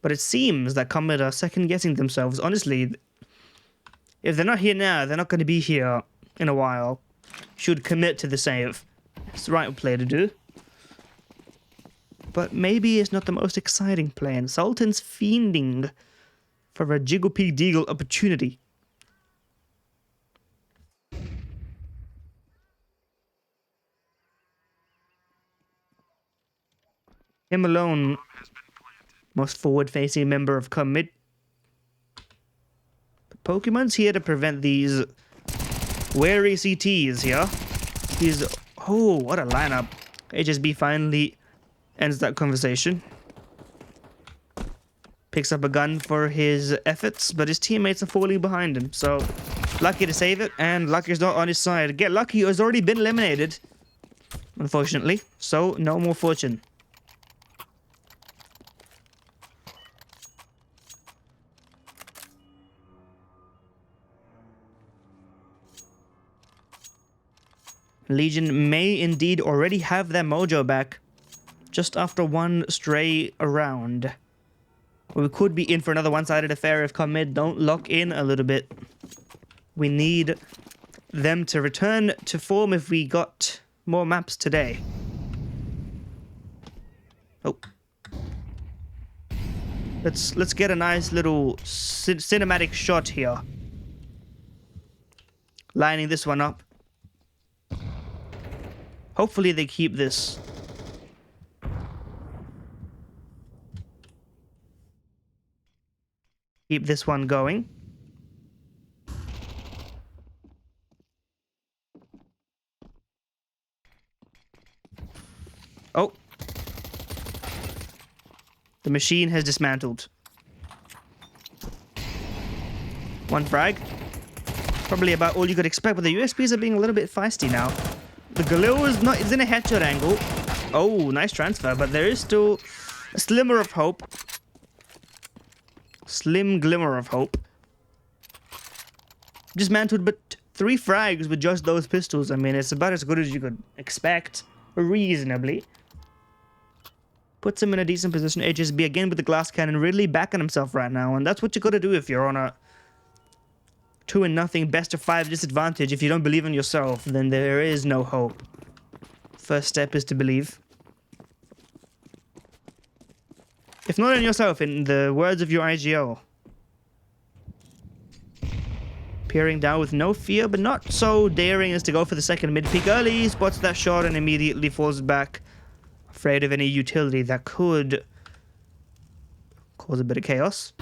but it seems that Comet are second guessing themselves. Honestly, if they're not here now, they're not going to be here in a while. Should commit to the save. It's the right play to do. But maybe it's not the most exciting play, and Sultan's fiending for a jiggle-pig-deagle opportunity. Him alone, most forward-facing member of Commit. But Pokemon's here to prevent these wary CTs here. He's... Oh, what a lineup. HSB finally ends that conversation. Picks up a gun for his efforts, but his teammates are falling behind him. So, Lucky to save it, and Lucky's not on his side. Get Lucky has already been eliminated, unfortunately. So, no more fortune. Legion may indeed already have their mojo back, just after one stray round. We could be in for another one-sided affair if Commit don't lock in a little bit. We need them to return to form if we got more maps today. Oh. Let's get a nice little cinematic shot here. Lining this one up. Hopefully they keep this. Keep this one going. Oh. The machine has dismantled. One frag. Probably about all you could expect, but the USPs are being a little bit feisty now. The Galil is in a headshot angle. Oh, nice transfer, but there is still a slimmer of hope. Slim glimmer of hope. Dismantled, but 3 frags with just those pistols. I mean, it's about as good as you could expect, reasonably. Puts him in a decent position. HSB again with the glass cannon, really backing himself right now, and that's what you gotta do if you're on a 2-0 best of 5 disadvantage. If you don't believe in yourself, then there is no hope. First step is to believe. If not in yourself, in the words of your IGL. Peering down with no fear, but not so daring as to go for the second mid-peak early. He spots that shot and immediately falls back, afraid of any utility that could cause a bit of chaos.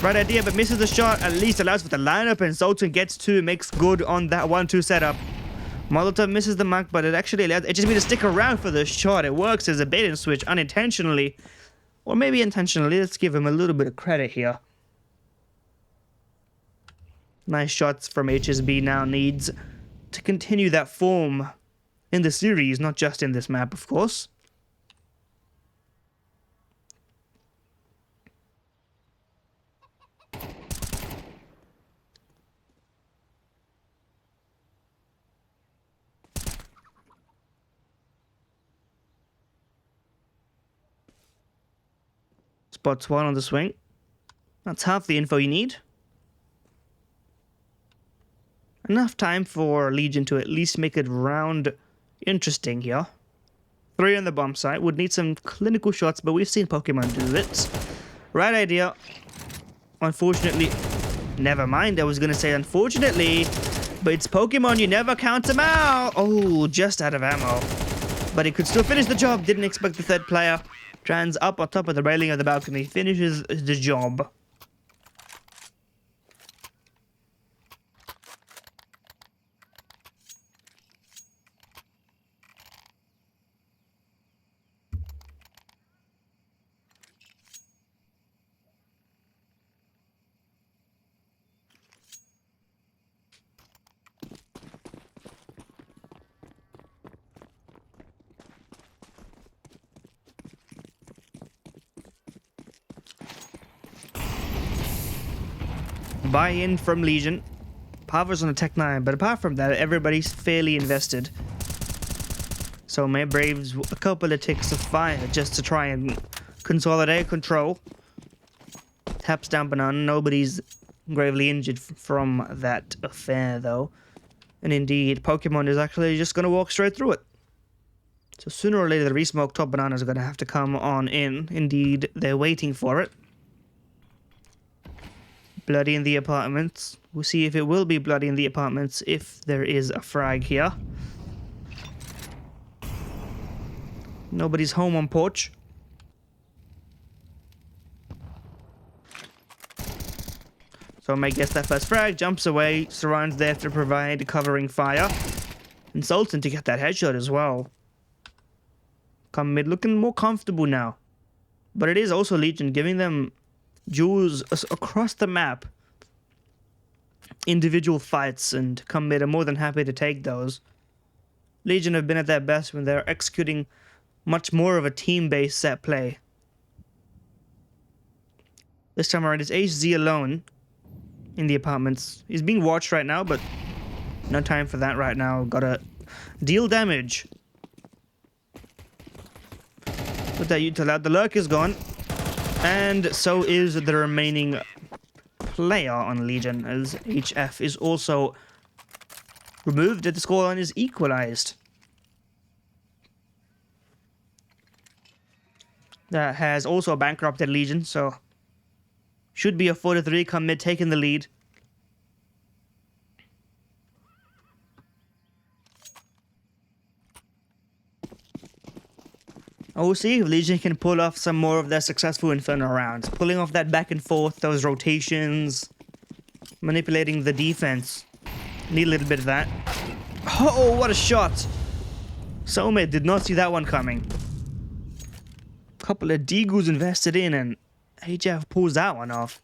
Right idea, but misses the shot. At least allows for the lineup, and Sultan gets 2, makes good on that 1-2 setup. Molotov misses the mark, but it actually allows HSB to stick around for the shot. It works as a bait and switch unintentionally, or maybe intentionally. Let's give him a little bit of credit here. Nice shots from HSB now. Needs to continue that form in the series, not just in this map, of course. Spots 1 on the swing. That's half the info you need. Enough time for Legion to at least make it round interesting here. 3 on the bomb site. Would need some clinical shots, but we've seen Pokemon do it. Right idea. Unfortunately, never mind. I was going to say unfortunately, but it's Pokemon. You never count them out. Oh, just out of ammo. But he could still finish the job. Didn't expect the third player. Trans up on top of the railing of the balcony. Finishes the job. Buy-in from Legion. Pava's on a Tech 9, but apart from that, everybody's fairly invested. So my Braves, a couple of ticks of fire just to try and consolidate control. Taps down Banana. Nobody's gravely injured from that affair, though. And indeed, Pokemon is actually just going to walk straight through it. So sooner or later, the resmoked top Bananas are going to have to come on in. Indeed, they're waiting for it. Bloody in the apartments. We'll see if it will be bloody in the apartments if there is a frag here. Nobody's home on porch. So May gets that first frag, jumps away, Saran's there to provide covering fire. And Sultan to get that headshot as well. Come mid, looking more comfortable now. But it is also Legion giving them duels across the map. Individual fights, and come mid are more than happy to take those. Legion have been at their best when they're executing much more of a team-based set play. This time around, it's HZ alone in the apartments. He's being watched right now, but no time for that right now. Gotta deal damage. Put that util out. The lurk is gone. And so is the remaining player on Legion, as HF is also removed and the scoreline is equalized. That has also bankrupted Legion, so should be a 4-3 come mid taking the lead. We'll see if Legion can pull off some more of their successful Inferno rounds. Pulling off that back and forth, those rotations, manipulating the defense. Need a little bit of that. Oh, what a shot! Soulmate did not see that one coming. Couple of Degus invested in, and HF pulls that one off.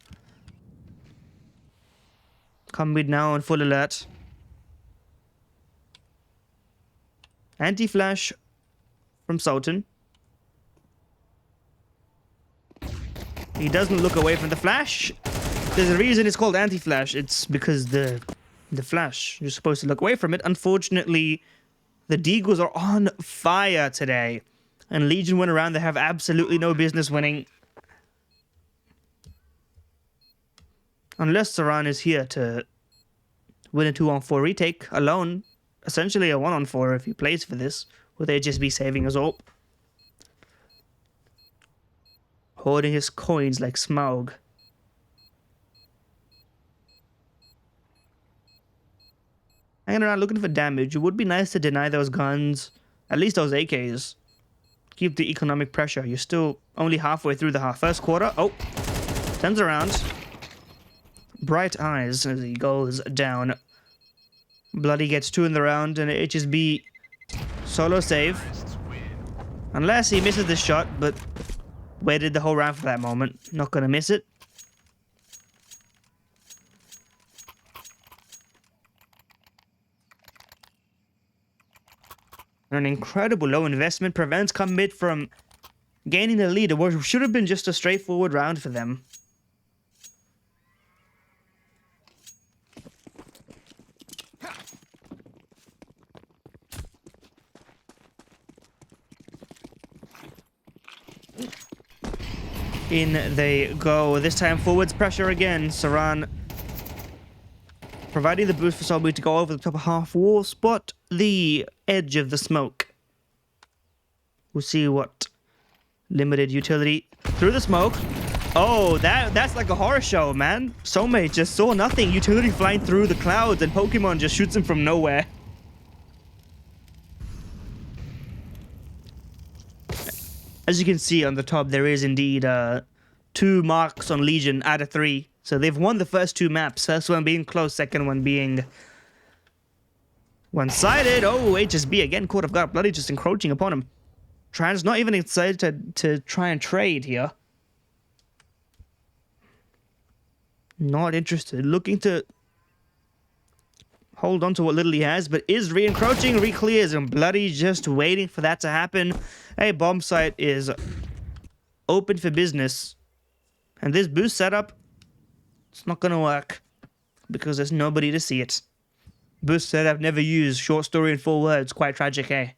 Come mid now on full alert. Anti-flash from Sultan. He doesn't look away from the flash. There's a reason it's called anti-flash. It's because the flash, you're supposed to look away from it. Unfortunately, the Deagles are on fire today. And Legion went around. They have absolutely no business winning. Unless Saran is here to win a 2-on-4 retake alone. Essentially a 1-on-4 if he plays for this. Will they just be saving his ult? Hoarding his coins like Smaug. Hanging around looking for damage. It would be nice to deny those guns. At least those AKs. Keep the economic pressure. You're still only halfway through the first quarter. Oh. Turns around. Bright eyes as he goes down. Bloody gets 2 in the round and HSB solo save. Unless he misses this shot, but waited the whole round for that moment. Not gonna miss it. An incredible low investment prevents come mid from gaining the lead. It should have been just a straightforward round for them. In they go. This time forwards pressure again. Saran providing the boost for Solby to go over the top of half wall. Spot the edge of the smoke. We'll see what limited utility through the smoke. Oh, that's like a horror show, man. Soulmate just saw nothing. Utility flying through the clouds, and Pokemon just shoots him from nowhere. As you can see on the top, there is indeed 2 marks on Legion out of 3. So they've won the first 2 maps. First one being close, second one being one-sided. Oh, HSB again caught off guard. Bloody just encroaching upon him. Trans not even excited to try and trade here. Not interested. Looking to hold on to what little he has, but is re-encroaching, re-clears, and Bloody just waiting for that to happen. A bomb site is open for business. And this boost setup, it's not going to work because there's nobody to see it. Boost setup never used. Short story in 4 words. Quite tragic, eh?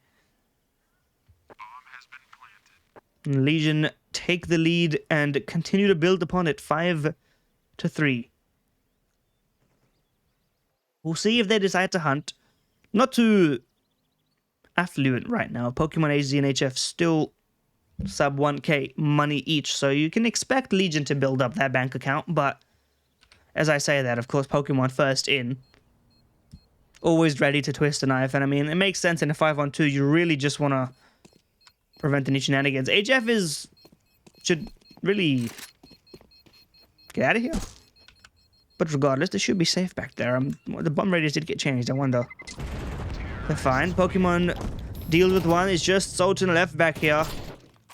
Legion take the lead and continue to build upon it. 5-3. We'll see if they decide to hunt. Not too affluent right now. Pokemon AZ and HF still sub 1k money each, so you can expect Legion to build up that bank account, but as I say that, of course, Pokemon first in. Always ready to twist a knife, and I mean, it makes sense in a 5-on-2. You really just want to prevent any shenanigans. HF should really get out of here. But regardless, they should be safe back there. The bomb radius did get changed, I wonder. They're fine. Pokemon deals with one. It's just Sultan left back here.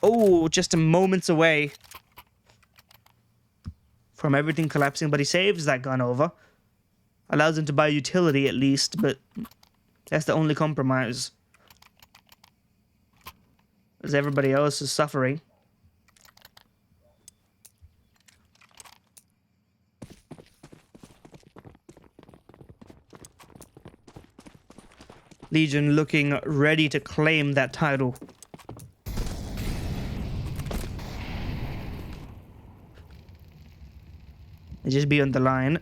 Oh, just a moments away from everything collapsing, but he saves that gun over. Allows him to buy utility at least, but that's the only compromise. As everybody else is suffering. Legion looking ready to claim that title. They just be on the line.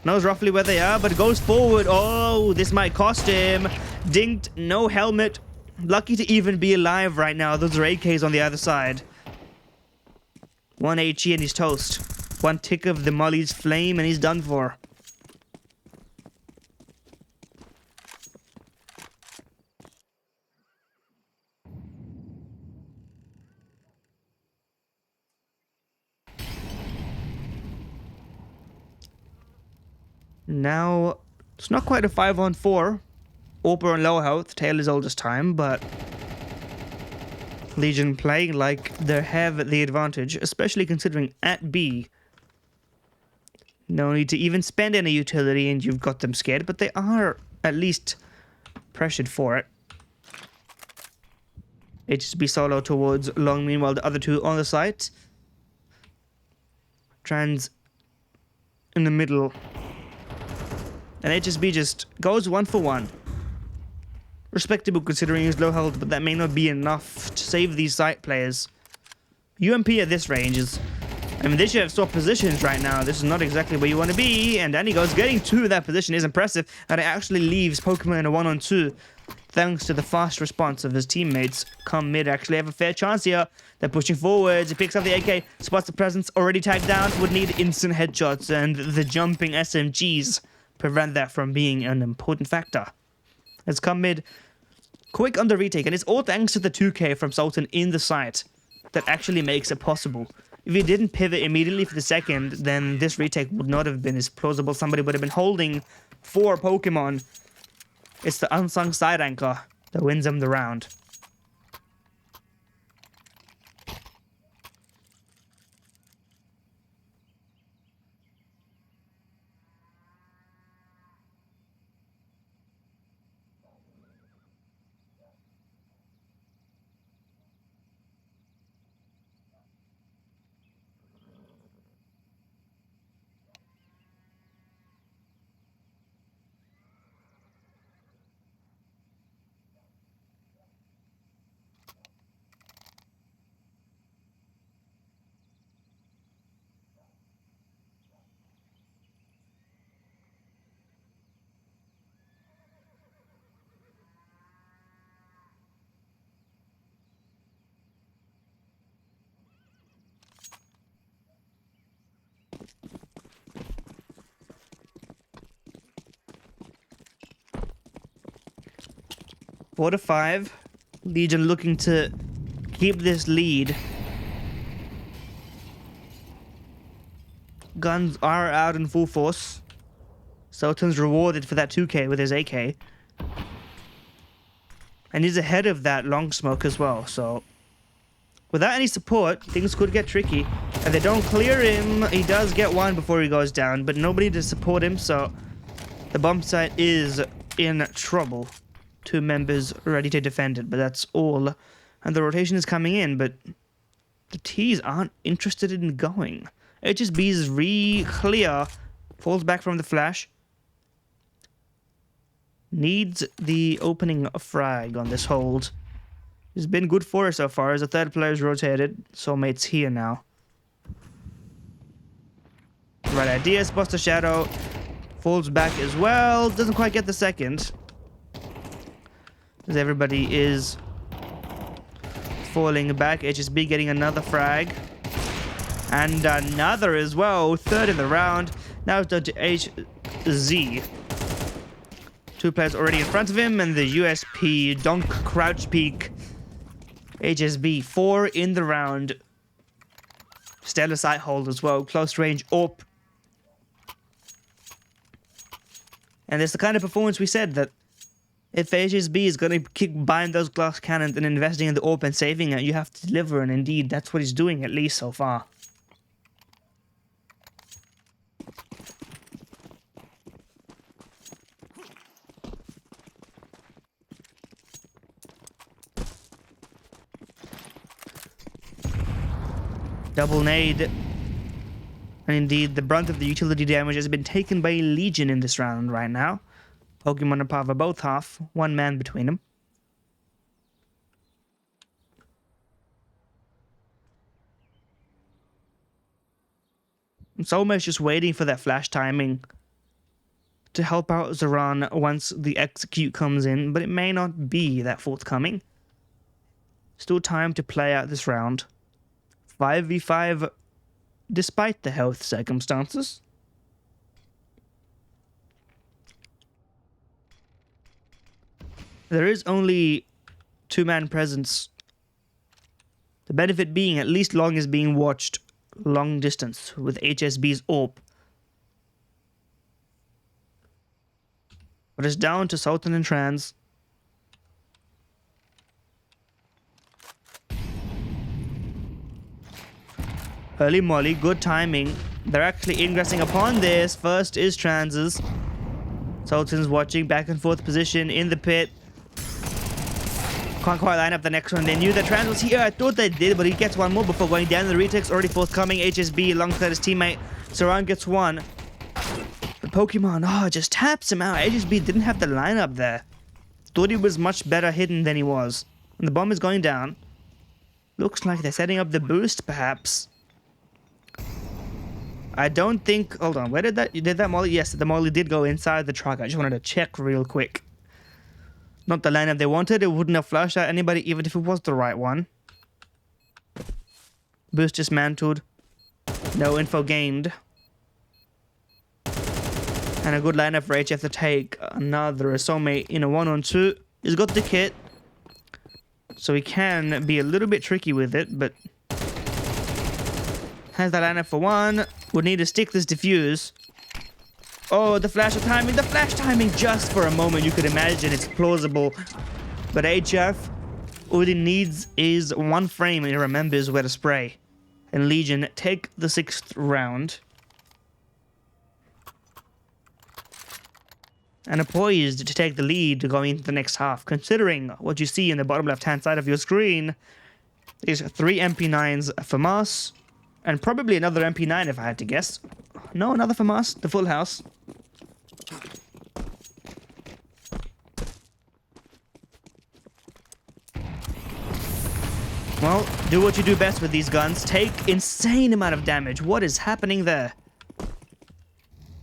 Knows roughly where they are, but goes forward. Oh, this might cost him. Dinked, no helmet. Lucky to even be alive right now. Those are AKs on the other side. 1 HE and he's toast. 1 tick of the Molly's flame and he's done for. Now, it's not quite a 5-on-4. Orper on low health, Tail is oldest time, but Legion playing like they have the advantage, especially considering at B. No need to even spend any utility and you've got them scared, but they are at least pressured for it. HSB solo towards long, meanwhile the other 2 on the site. Trans in the middle. And HSB just goes 1 for 1. Respectable considering he's low health, but that may not be enough to save these site players. UMP at this range is... I mean, they should have swapped positions right now. This is not exactly where you want to be. And Danny goes. Getting to that position is impressive. And it actually leaves Pokemon in a 1-on-2. Thanks to the fast response of his teammates. Come mid actually have a fair chance here. They're pushing forwards. He picks up the AK. Spots the presence. Already tagged down. Would need instant headshots. And the jumping SMGs prevent that from being an important factor. Let's come mid. Quick on the retake. And it's all thanks to the 2k from Sultan in the site that actually makes it possible. If he didn't pivot immediately for the second, then this retake would not have been as plausible. Somebody would have been holding 4 Pokemon. It's the unsung side anchor that wins him the round. 4-5. Legion looking to keep this lead. Guns are out in full force. Sultan's rewarded for that 2k with his AK. And he's ahead of that long smoke as well, so... Without any support, things could get tricky. If they don't clear him, he does get one before he goes down, but nobody to support him, so... The bomb site is in trouble. 2 members ready to defend it, but that's all. And the rotation is coming in, but... The T's aren't interested in going. HSB's re-clear. Falls back from the flash. Needs the opening frag on this hold. It's been good for us so far as the third player's rotated. Soulmate's here now. Right idea, spots the shadow. Falls back as well. Doesn't quite get the second. As everybody is falling back. HSB getting another frag. And another as well. Third in the round. Now it's down to HZ. 2 players already in front of him. And the USP Donk Crouch Peak. HSB 4 in the round. Stellar sight hold as well. Close range AWP. And it's the kind of performance we said that if HSB is going to keep buying those glass cannons and investing in the AWP and saving it, you have to deliver. And indeed, that's what he's doing, at least so far. Double nade. And indeed, the brunt of the utility damage has been taken by Legion in this round right now. Pokemon and Pava both half. 1 man between them. Soulmate's just waiting for that flash timing to help out Zoran once the execute comes in, but it may not be that forthcoming. Still time to play out this round. 5v5 despite the health circumstances. There is only 2-man presence. The benefit being at least Long is being watched long distance with HSB's AWP. But it's down to Sultan and Trans. Early molly, good timing. They're actually ingressing upon this. First is Trans's. Sultan's watching back and forth position in the pit. Can't quite line up the next one. They knew that Trans was here. I thought they did, but he gets one more before going down. The retake's already forthcoming. HSB alongside his teammate. Saran gets one. But Pokemon, just taps him out. HSB didn't have the lineup there. Thought he was much better hidden than he was. And the bomb is going down. Looks like they're setting up the boost, perhaps. I don't think... Hold on. Where did that molly? Yes, the molly did go inside the truck. I just wanted to check real quick. Not the lineup they wanted. It wouldn't have flashed at anybody, even if it was the right one. Boost dismantled. No info gained. And a good lineup for HF to take another soulmate in a 1-on-2. He's got the kit. So he can be a little bit tricky with it, but... Has that lineup for 1. Would need to stick this defuse. Oh, the flash of timing. The flash timing just for a moment. You could imagine it's plausible. But HF, all he needs is 1 frame and he remembers where to spray. And Legion take the 6th round. And are poised to take the lead going into the next half. Considering what you see in the bottom left-hand side of your screen is 3 MP9s for Mars. And probably another MP9 if I had to guess. No, another FAMAS, the full house. Well, do what you do best with these guns. Take insane amount of damage. What is happening there?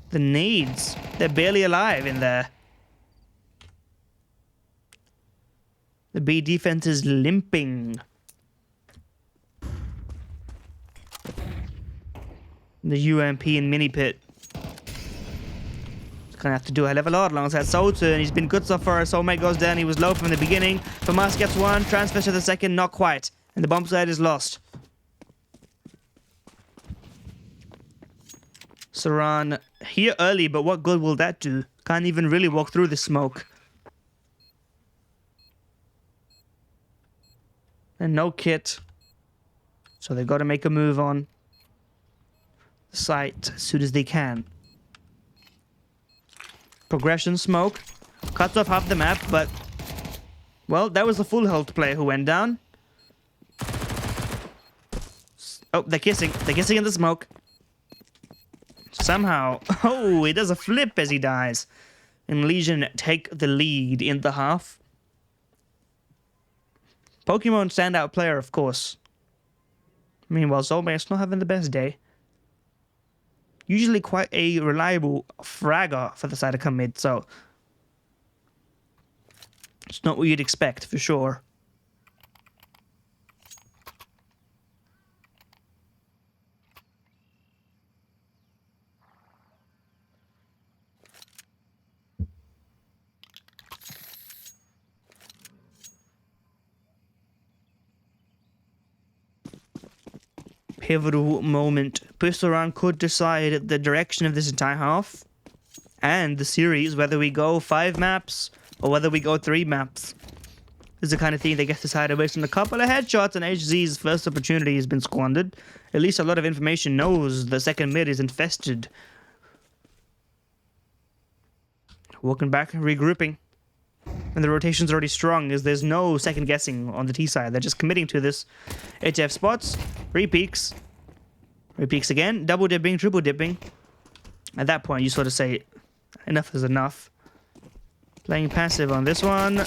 The nades. They're barely alive in there. The B defense is limping. The UMP and mini pit. Gonna have to do a hell of a lot alongside Solta, and he's been good so far. Soulmate goes down. He was low from the beginning. Famas gets one. Transfers to the second. Not quite. And the bomb site is lost. Saran here early, but what good will that do? Can't even really walk through the smoke. And no kit. So they've got to make a move on the site as soon as they can. Progression smoke. Cuts off half the map, but... well, that was a full health player who went down. Oh, they're kissing. They're kissing in the smoke. Somehow... oh, he does a flip as he dies. And Legion take the lead in the half. Pokemon standout player, of course. Meanwhile, Soulmate's not having the best day. Usually quite a reliable fragger for the side of come mid, so... it's not what you'd expect, for sure. Pivotal moment. Pistoran could decide the direction of this entire half and the series, whether we go 5 maps or whether we go 3 maps. This is the kind of thing that gets decided based on a couple of headshots, and HZ's first opportunity has been squandered. At least a lot of information knows the second mid is infested. Walking back, regrouping. And the rotation's already strong, as there's no second guessing on the T side. They're just committing to this. HF spots, repeaks. Repeaks again, double dipping, triple dipping. At that point, you sort of say, enough is enough. Playing passive on this one.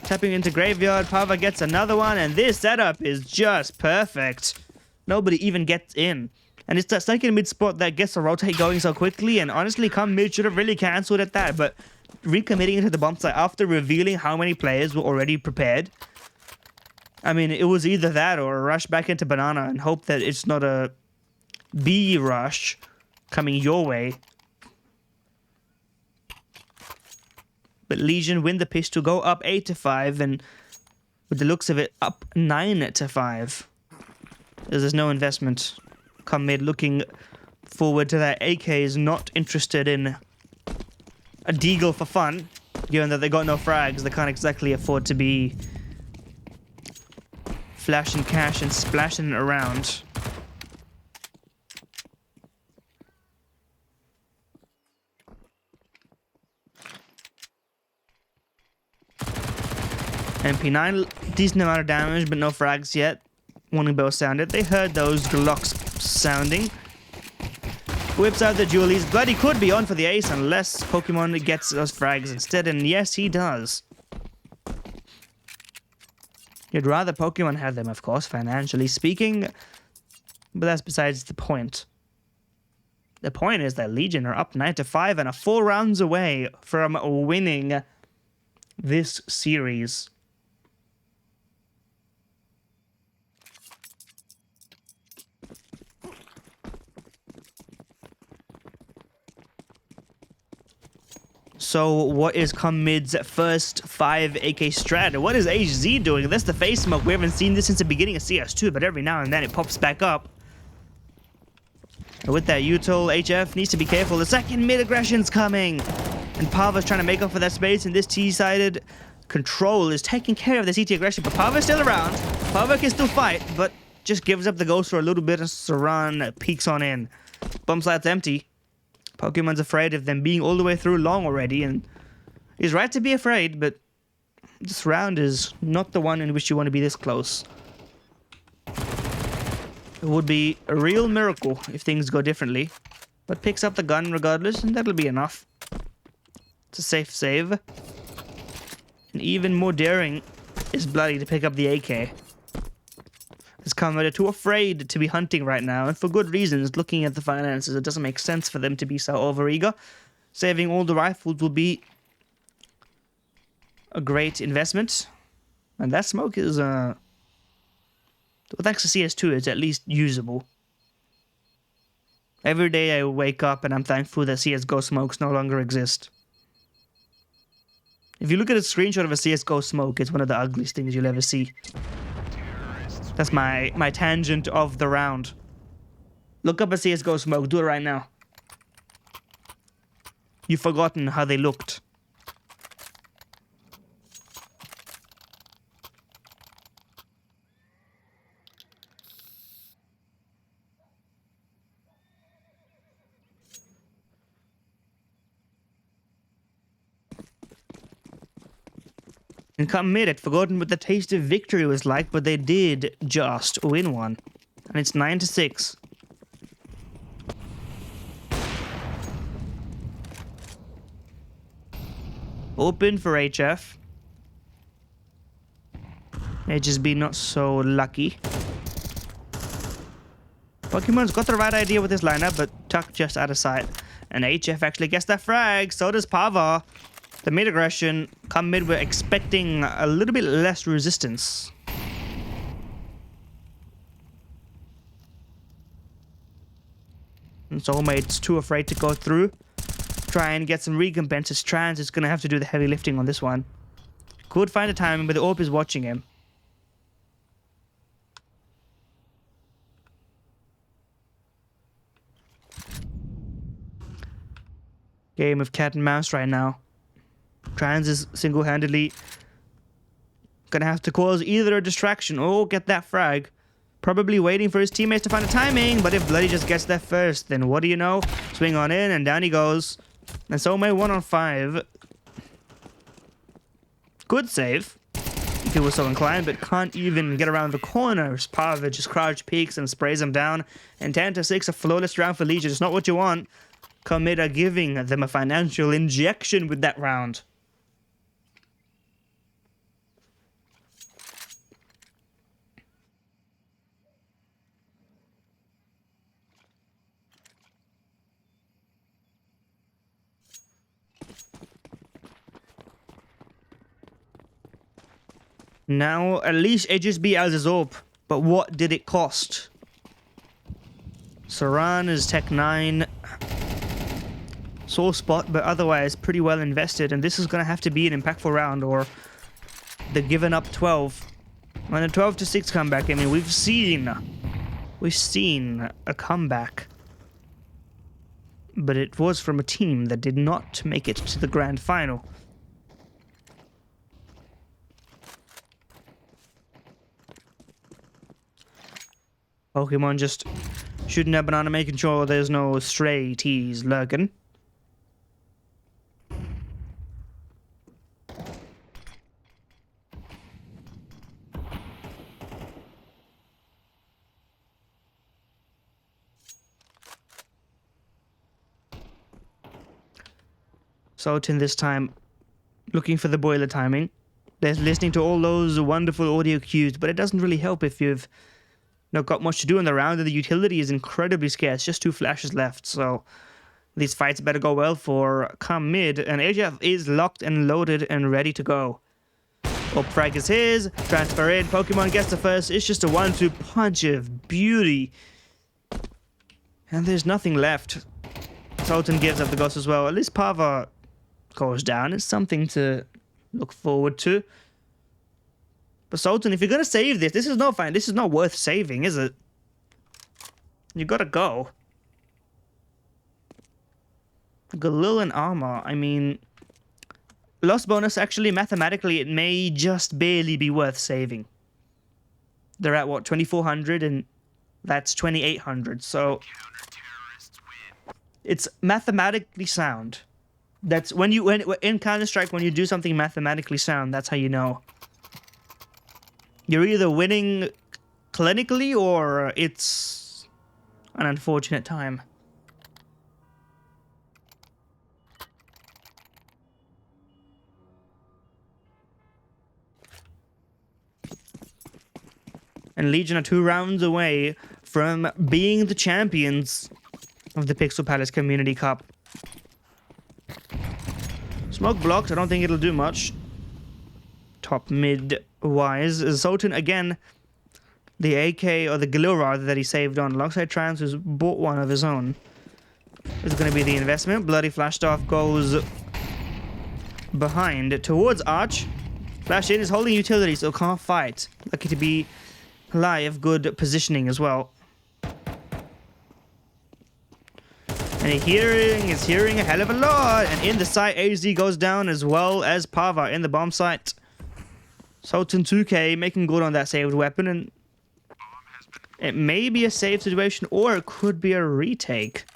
Tapping into Graveyard, Pava gets another one, and this setup is just perfect. Nobody even gets in. And it's that second mid spot that gets the rotate going so quickly, and honestly, come mid should have really cancelled at that, but recommitting into the bomb site after revealing how many players were already prepared. I mean, it was either that or rush back into Banana and hope that it's not a B rush coming your way. But Legion win the pitch to go up 8-5, and with the looks of it, up 9-5. As there's no investment. Come mid looking forward to that. AK is not interested in a deagle for fun, given that they got no frags. They can't exactly afford to be flashing cash and splashing it around. MP9, decent amount of damage, but no frags yet. Warning bell sounded. They heard those Glocks sounding. Whips out the Julies. Bloody could be on for the ace unless Pokemon gets those frags instead, and yes, he does. You'd rather Pokemon have them, of course, financially speaking, but that's besides the point. The point is that Legion are up 9-5 and are 4 rounds away from winning this series. So what is come mid's first 5 AK strat? What is HZ doing? That's the face smoke. We haven't seen this since the beginning of CS2, but every now and then it pops back up. And with that Util, HF needs to be careful. The second mid aggression's coming. And Pava's trying to make up for that space, and this T-sided control is taking care of the CT aggression, but Pava's still around. Pava can still fight, but just gives up the ghost for a little bit, and Saran peeks on in. Bump slat's empty. Pokemon's afraid of them being all the way through long already, and he's right to be afraid, but this round is not the one in which you want to be this close. It would be a real miracle if things go differently, but picks up the gun regardless, and that'll be enough. It's a safe save. And even more daring is Bloody to pick up the AK. This Commander too afraid to be hunting right now, and for good reasons. Looking at the finances, it doesn't make sense for them to be so overeager. Saving all the rifles will be a great investment. And that smoke is, well, thanks to CS2, it's at least usable. Every day I wake up and I'm thankful that CSGO smokes no longer exist. If you look at a screenshot of a CSGO smoke, it's one of the ugliest things you'll ever see. That's my tangent of the round. Look up a CSGO smoke. Do it right now. You've forgotten how they looked. And come mid, I'd forgotten what the taste of victory was like, but they did just win one. And it's 9-6. Open for HF. HSB not so lucky. Pokemon's got the right idea with this lineup, but Tuck just out of sight. And HF actually gets that frag, so does Pava. The mid aggression, come mid, we're expecting a little bit less resistance. And Soulmate's too afraid to go through. Try and get some recompenses. Trans is going to have to do the heavy lifting on this one. Could find a timing, but the AWP is watching him. Game of cat and mouse right now. Trans is single-handedly gonna have to cause either a distraction or get that frag. Probably waiting for his teammates to find a timing, but if Bloody just gets there first, then what do you know? Swing on in, and down he goes. And Soulmate 1 on 5. Good save, if he was so inclined, but can't even get around the corners. Pava just crouch peeks and sprays him down. And 10-6, a flawless round for Legion. It's not what you want. Commit are giving them a financial injection with that round. Now, at least HSB has his AWP, but what did it cost? Saran is Tech 9. Sore spot, but otherwise pretty well invested, and this is going to have to be an impactful round, or the given up 12. On a 12-6 comeback, I mean, we've seen a comeback, but it was from a team that did not make it to the grand final. Pokemon just shooting that banana, making sure there's no stray T's lurking. Sultan this time looking for the boiler timing. They're listening to all those wonderful audio cues, but it doesn't really help if you've not got much to do in the round, and the utility is incredibly scarce. Just 2 flashes left, so these fights better go well for come mid, and AJF is locked and loaded and ready to go. Up frag is his, transfer in, Pokemon gets the first, it's just a 1-2 punch of beauty. And there's nothing left. Sultan gives up the ghost as well. At least Pava goes down. It's something to look forward to. But Sultan, if you're going to save this, this is not fine. This is not worth saving, is it? You gotta go. Galil and armor, I mean, loss bonus, actually, mathematically, it may just barely be worth saving. They're at, what, 2,400, and that's 2,800, so it's mathematically sound. That's when in Counter-Strike, when you do something mathematically sound, that's how you know. You're either winning clinically or it's an unfortunate time. And Legion are 2 rounds away from being the champions of the Pixel Palace Community Cup. Smoke blocked, I don't think it'll do much. Top mid wise. Sultan again, the AK or the Galil rather that he saved on alongside Trans, who's bought one of his own. is going to be the investment. Bloody flashed off, goes behind towards Arch. Flash in is holding utility, so can't fight. Lucky to be alive. Good positioning as well. And is hearing a hell of a lot. And in the site, AZ goes down as well as Pava in the bomb site. Sultan 2K making good on that saved weapon. And it may be a save situation or it could be a retake.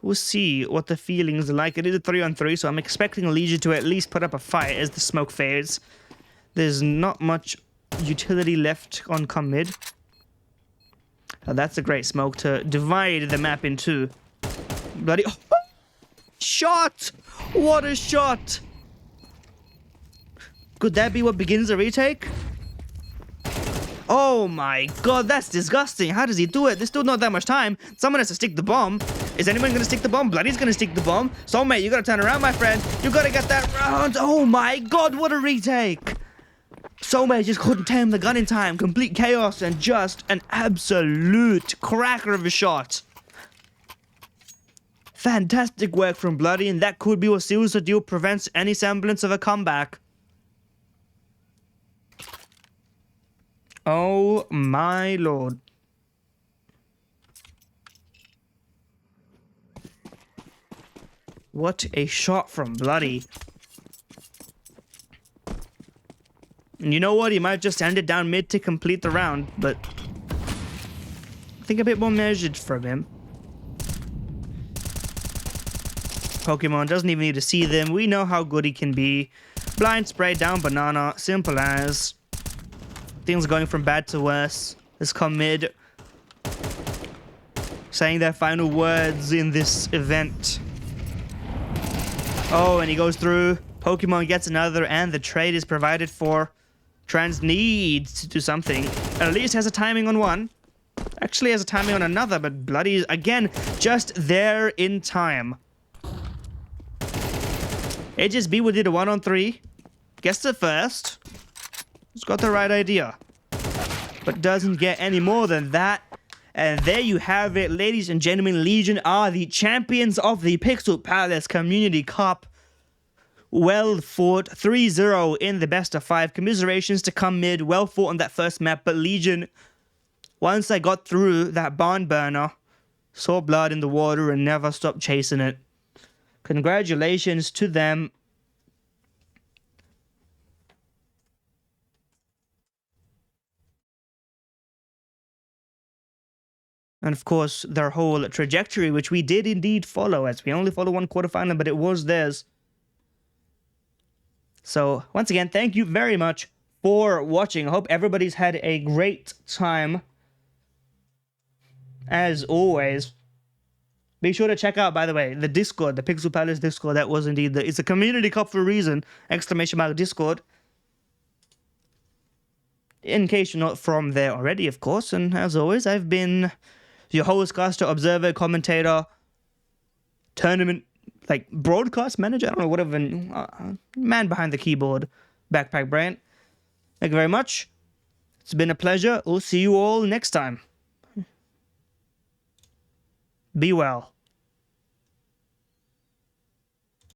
We'll see what the feelings are like. It is a 3-on-3, so I'm expecting Legion to at least put up a fight as the smoke fades. There's not much utility left on com mid. Oh, that's a great smoke to divide the map in two. Bloody shot! What a shot! Could that be what begins the retake? Oh my god, that's disgusting. How does he do it? There's still not that much time. Someone has to stick the bomb. Is anyone gonna stick the bomb? Bloody's gonna stick the bomb. Soulmate, you gotta turn around, my friend. You gotta get that round. Oh my god, what a retake! Soulmate just couldn't tame the gun in time. Complete chaos and just an absolute cracker of a shot. Fantastic work from Bloody, and that could be what seals the deal, prevents any semblance of a comeback. Oh my lord. What a shot from Bloody. And you know what? He might just end it down mid to complete the round, but I think a bit more measured from him. Pokemon doesn't even need to see them. We know how good he can be. Blind spray down banana. Simple as. Things going from bad to worse. Let's come mid. Saying their final words in this event. Oh, and he goes through. Pokemon gets another, and the trade is provided for. Trans needs to do something. At least has a timing on one. Actually has a timing on another, but Bloody is, again, just there in time. HSB did a 1-on-3. Gets the first. He's got the right idea. But doesn't get any more than that. And there you have it, ladies and gentlemen. Legion are the champions of the Pixel Palace Community Cup. Well fought. 3-0 in the best of 5. Commiserations to come mid. Well fought on that first map. But Legion, once I got through that barn burner, saw blood in the water and never stopped chasing it. Congratulations to them. And of course, their whole trajectory, which we did indeed follow, as we only follow one quarterfinal, but it was theirs. So, once again, thank you very much for watching. I hope everybody's had a great time. As always. Be sure to check out, by the way, the Discord, the Pixel Palace Discord. That was indeed it's a community cup for a reason. ! Discord. In case you're not from there already, of course. And as always, I've been your host, caster, observer, commentator, tournament, broadcast manager. I don't know, whatever. Man behind the keyboard, backpackbrain. Thank you very much. It's been a pleasure. We'll see you all next time. Be well.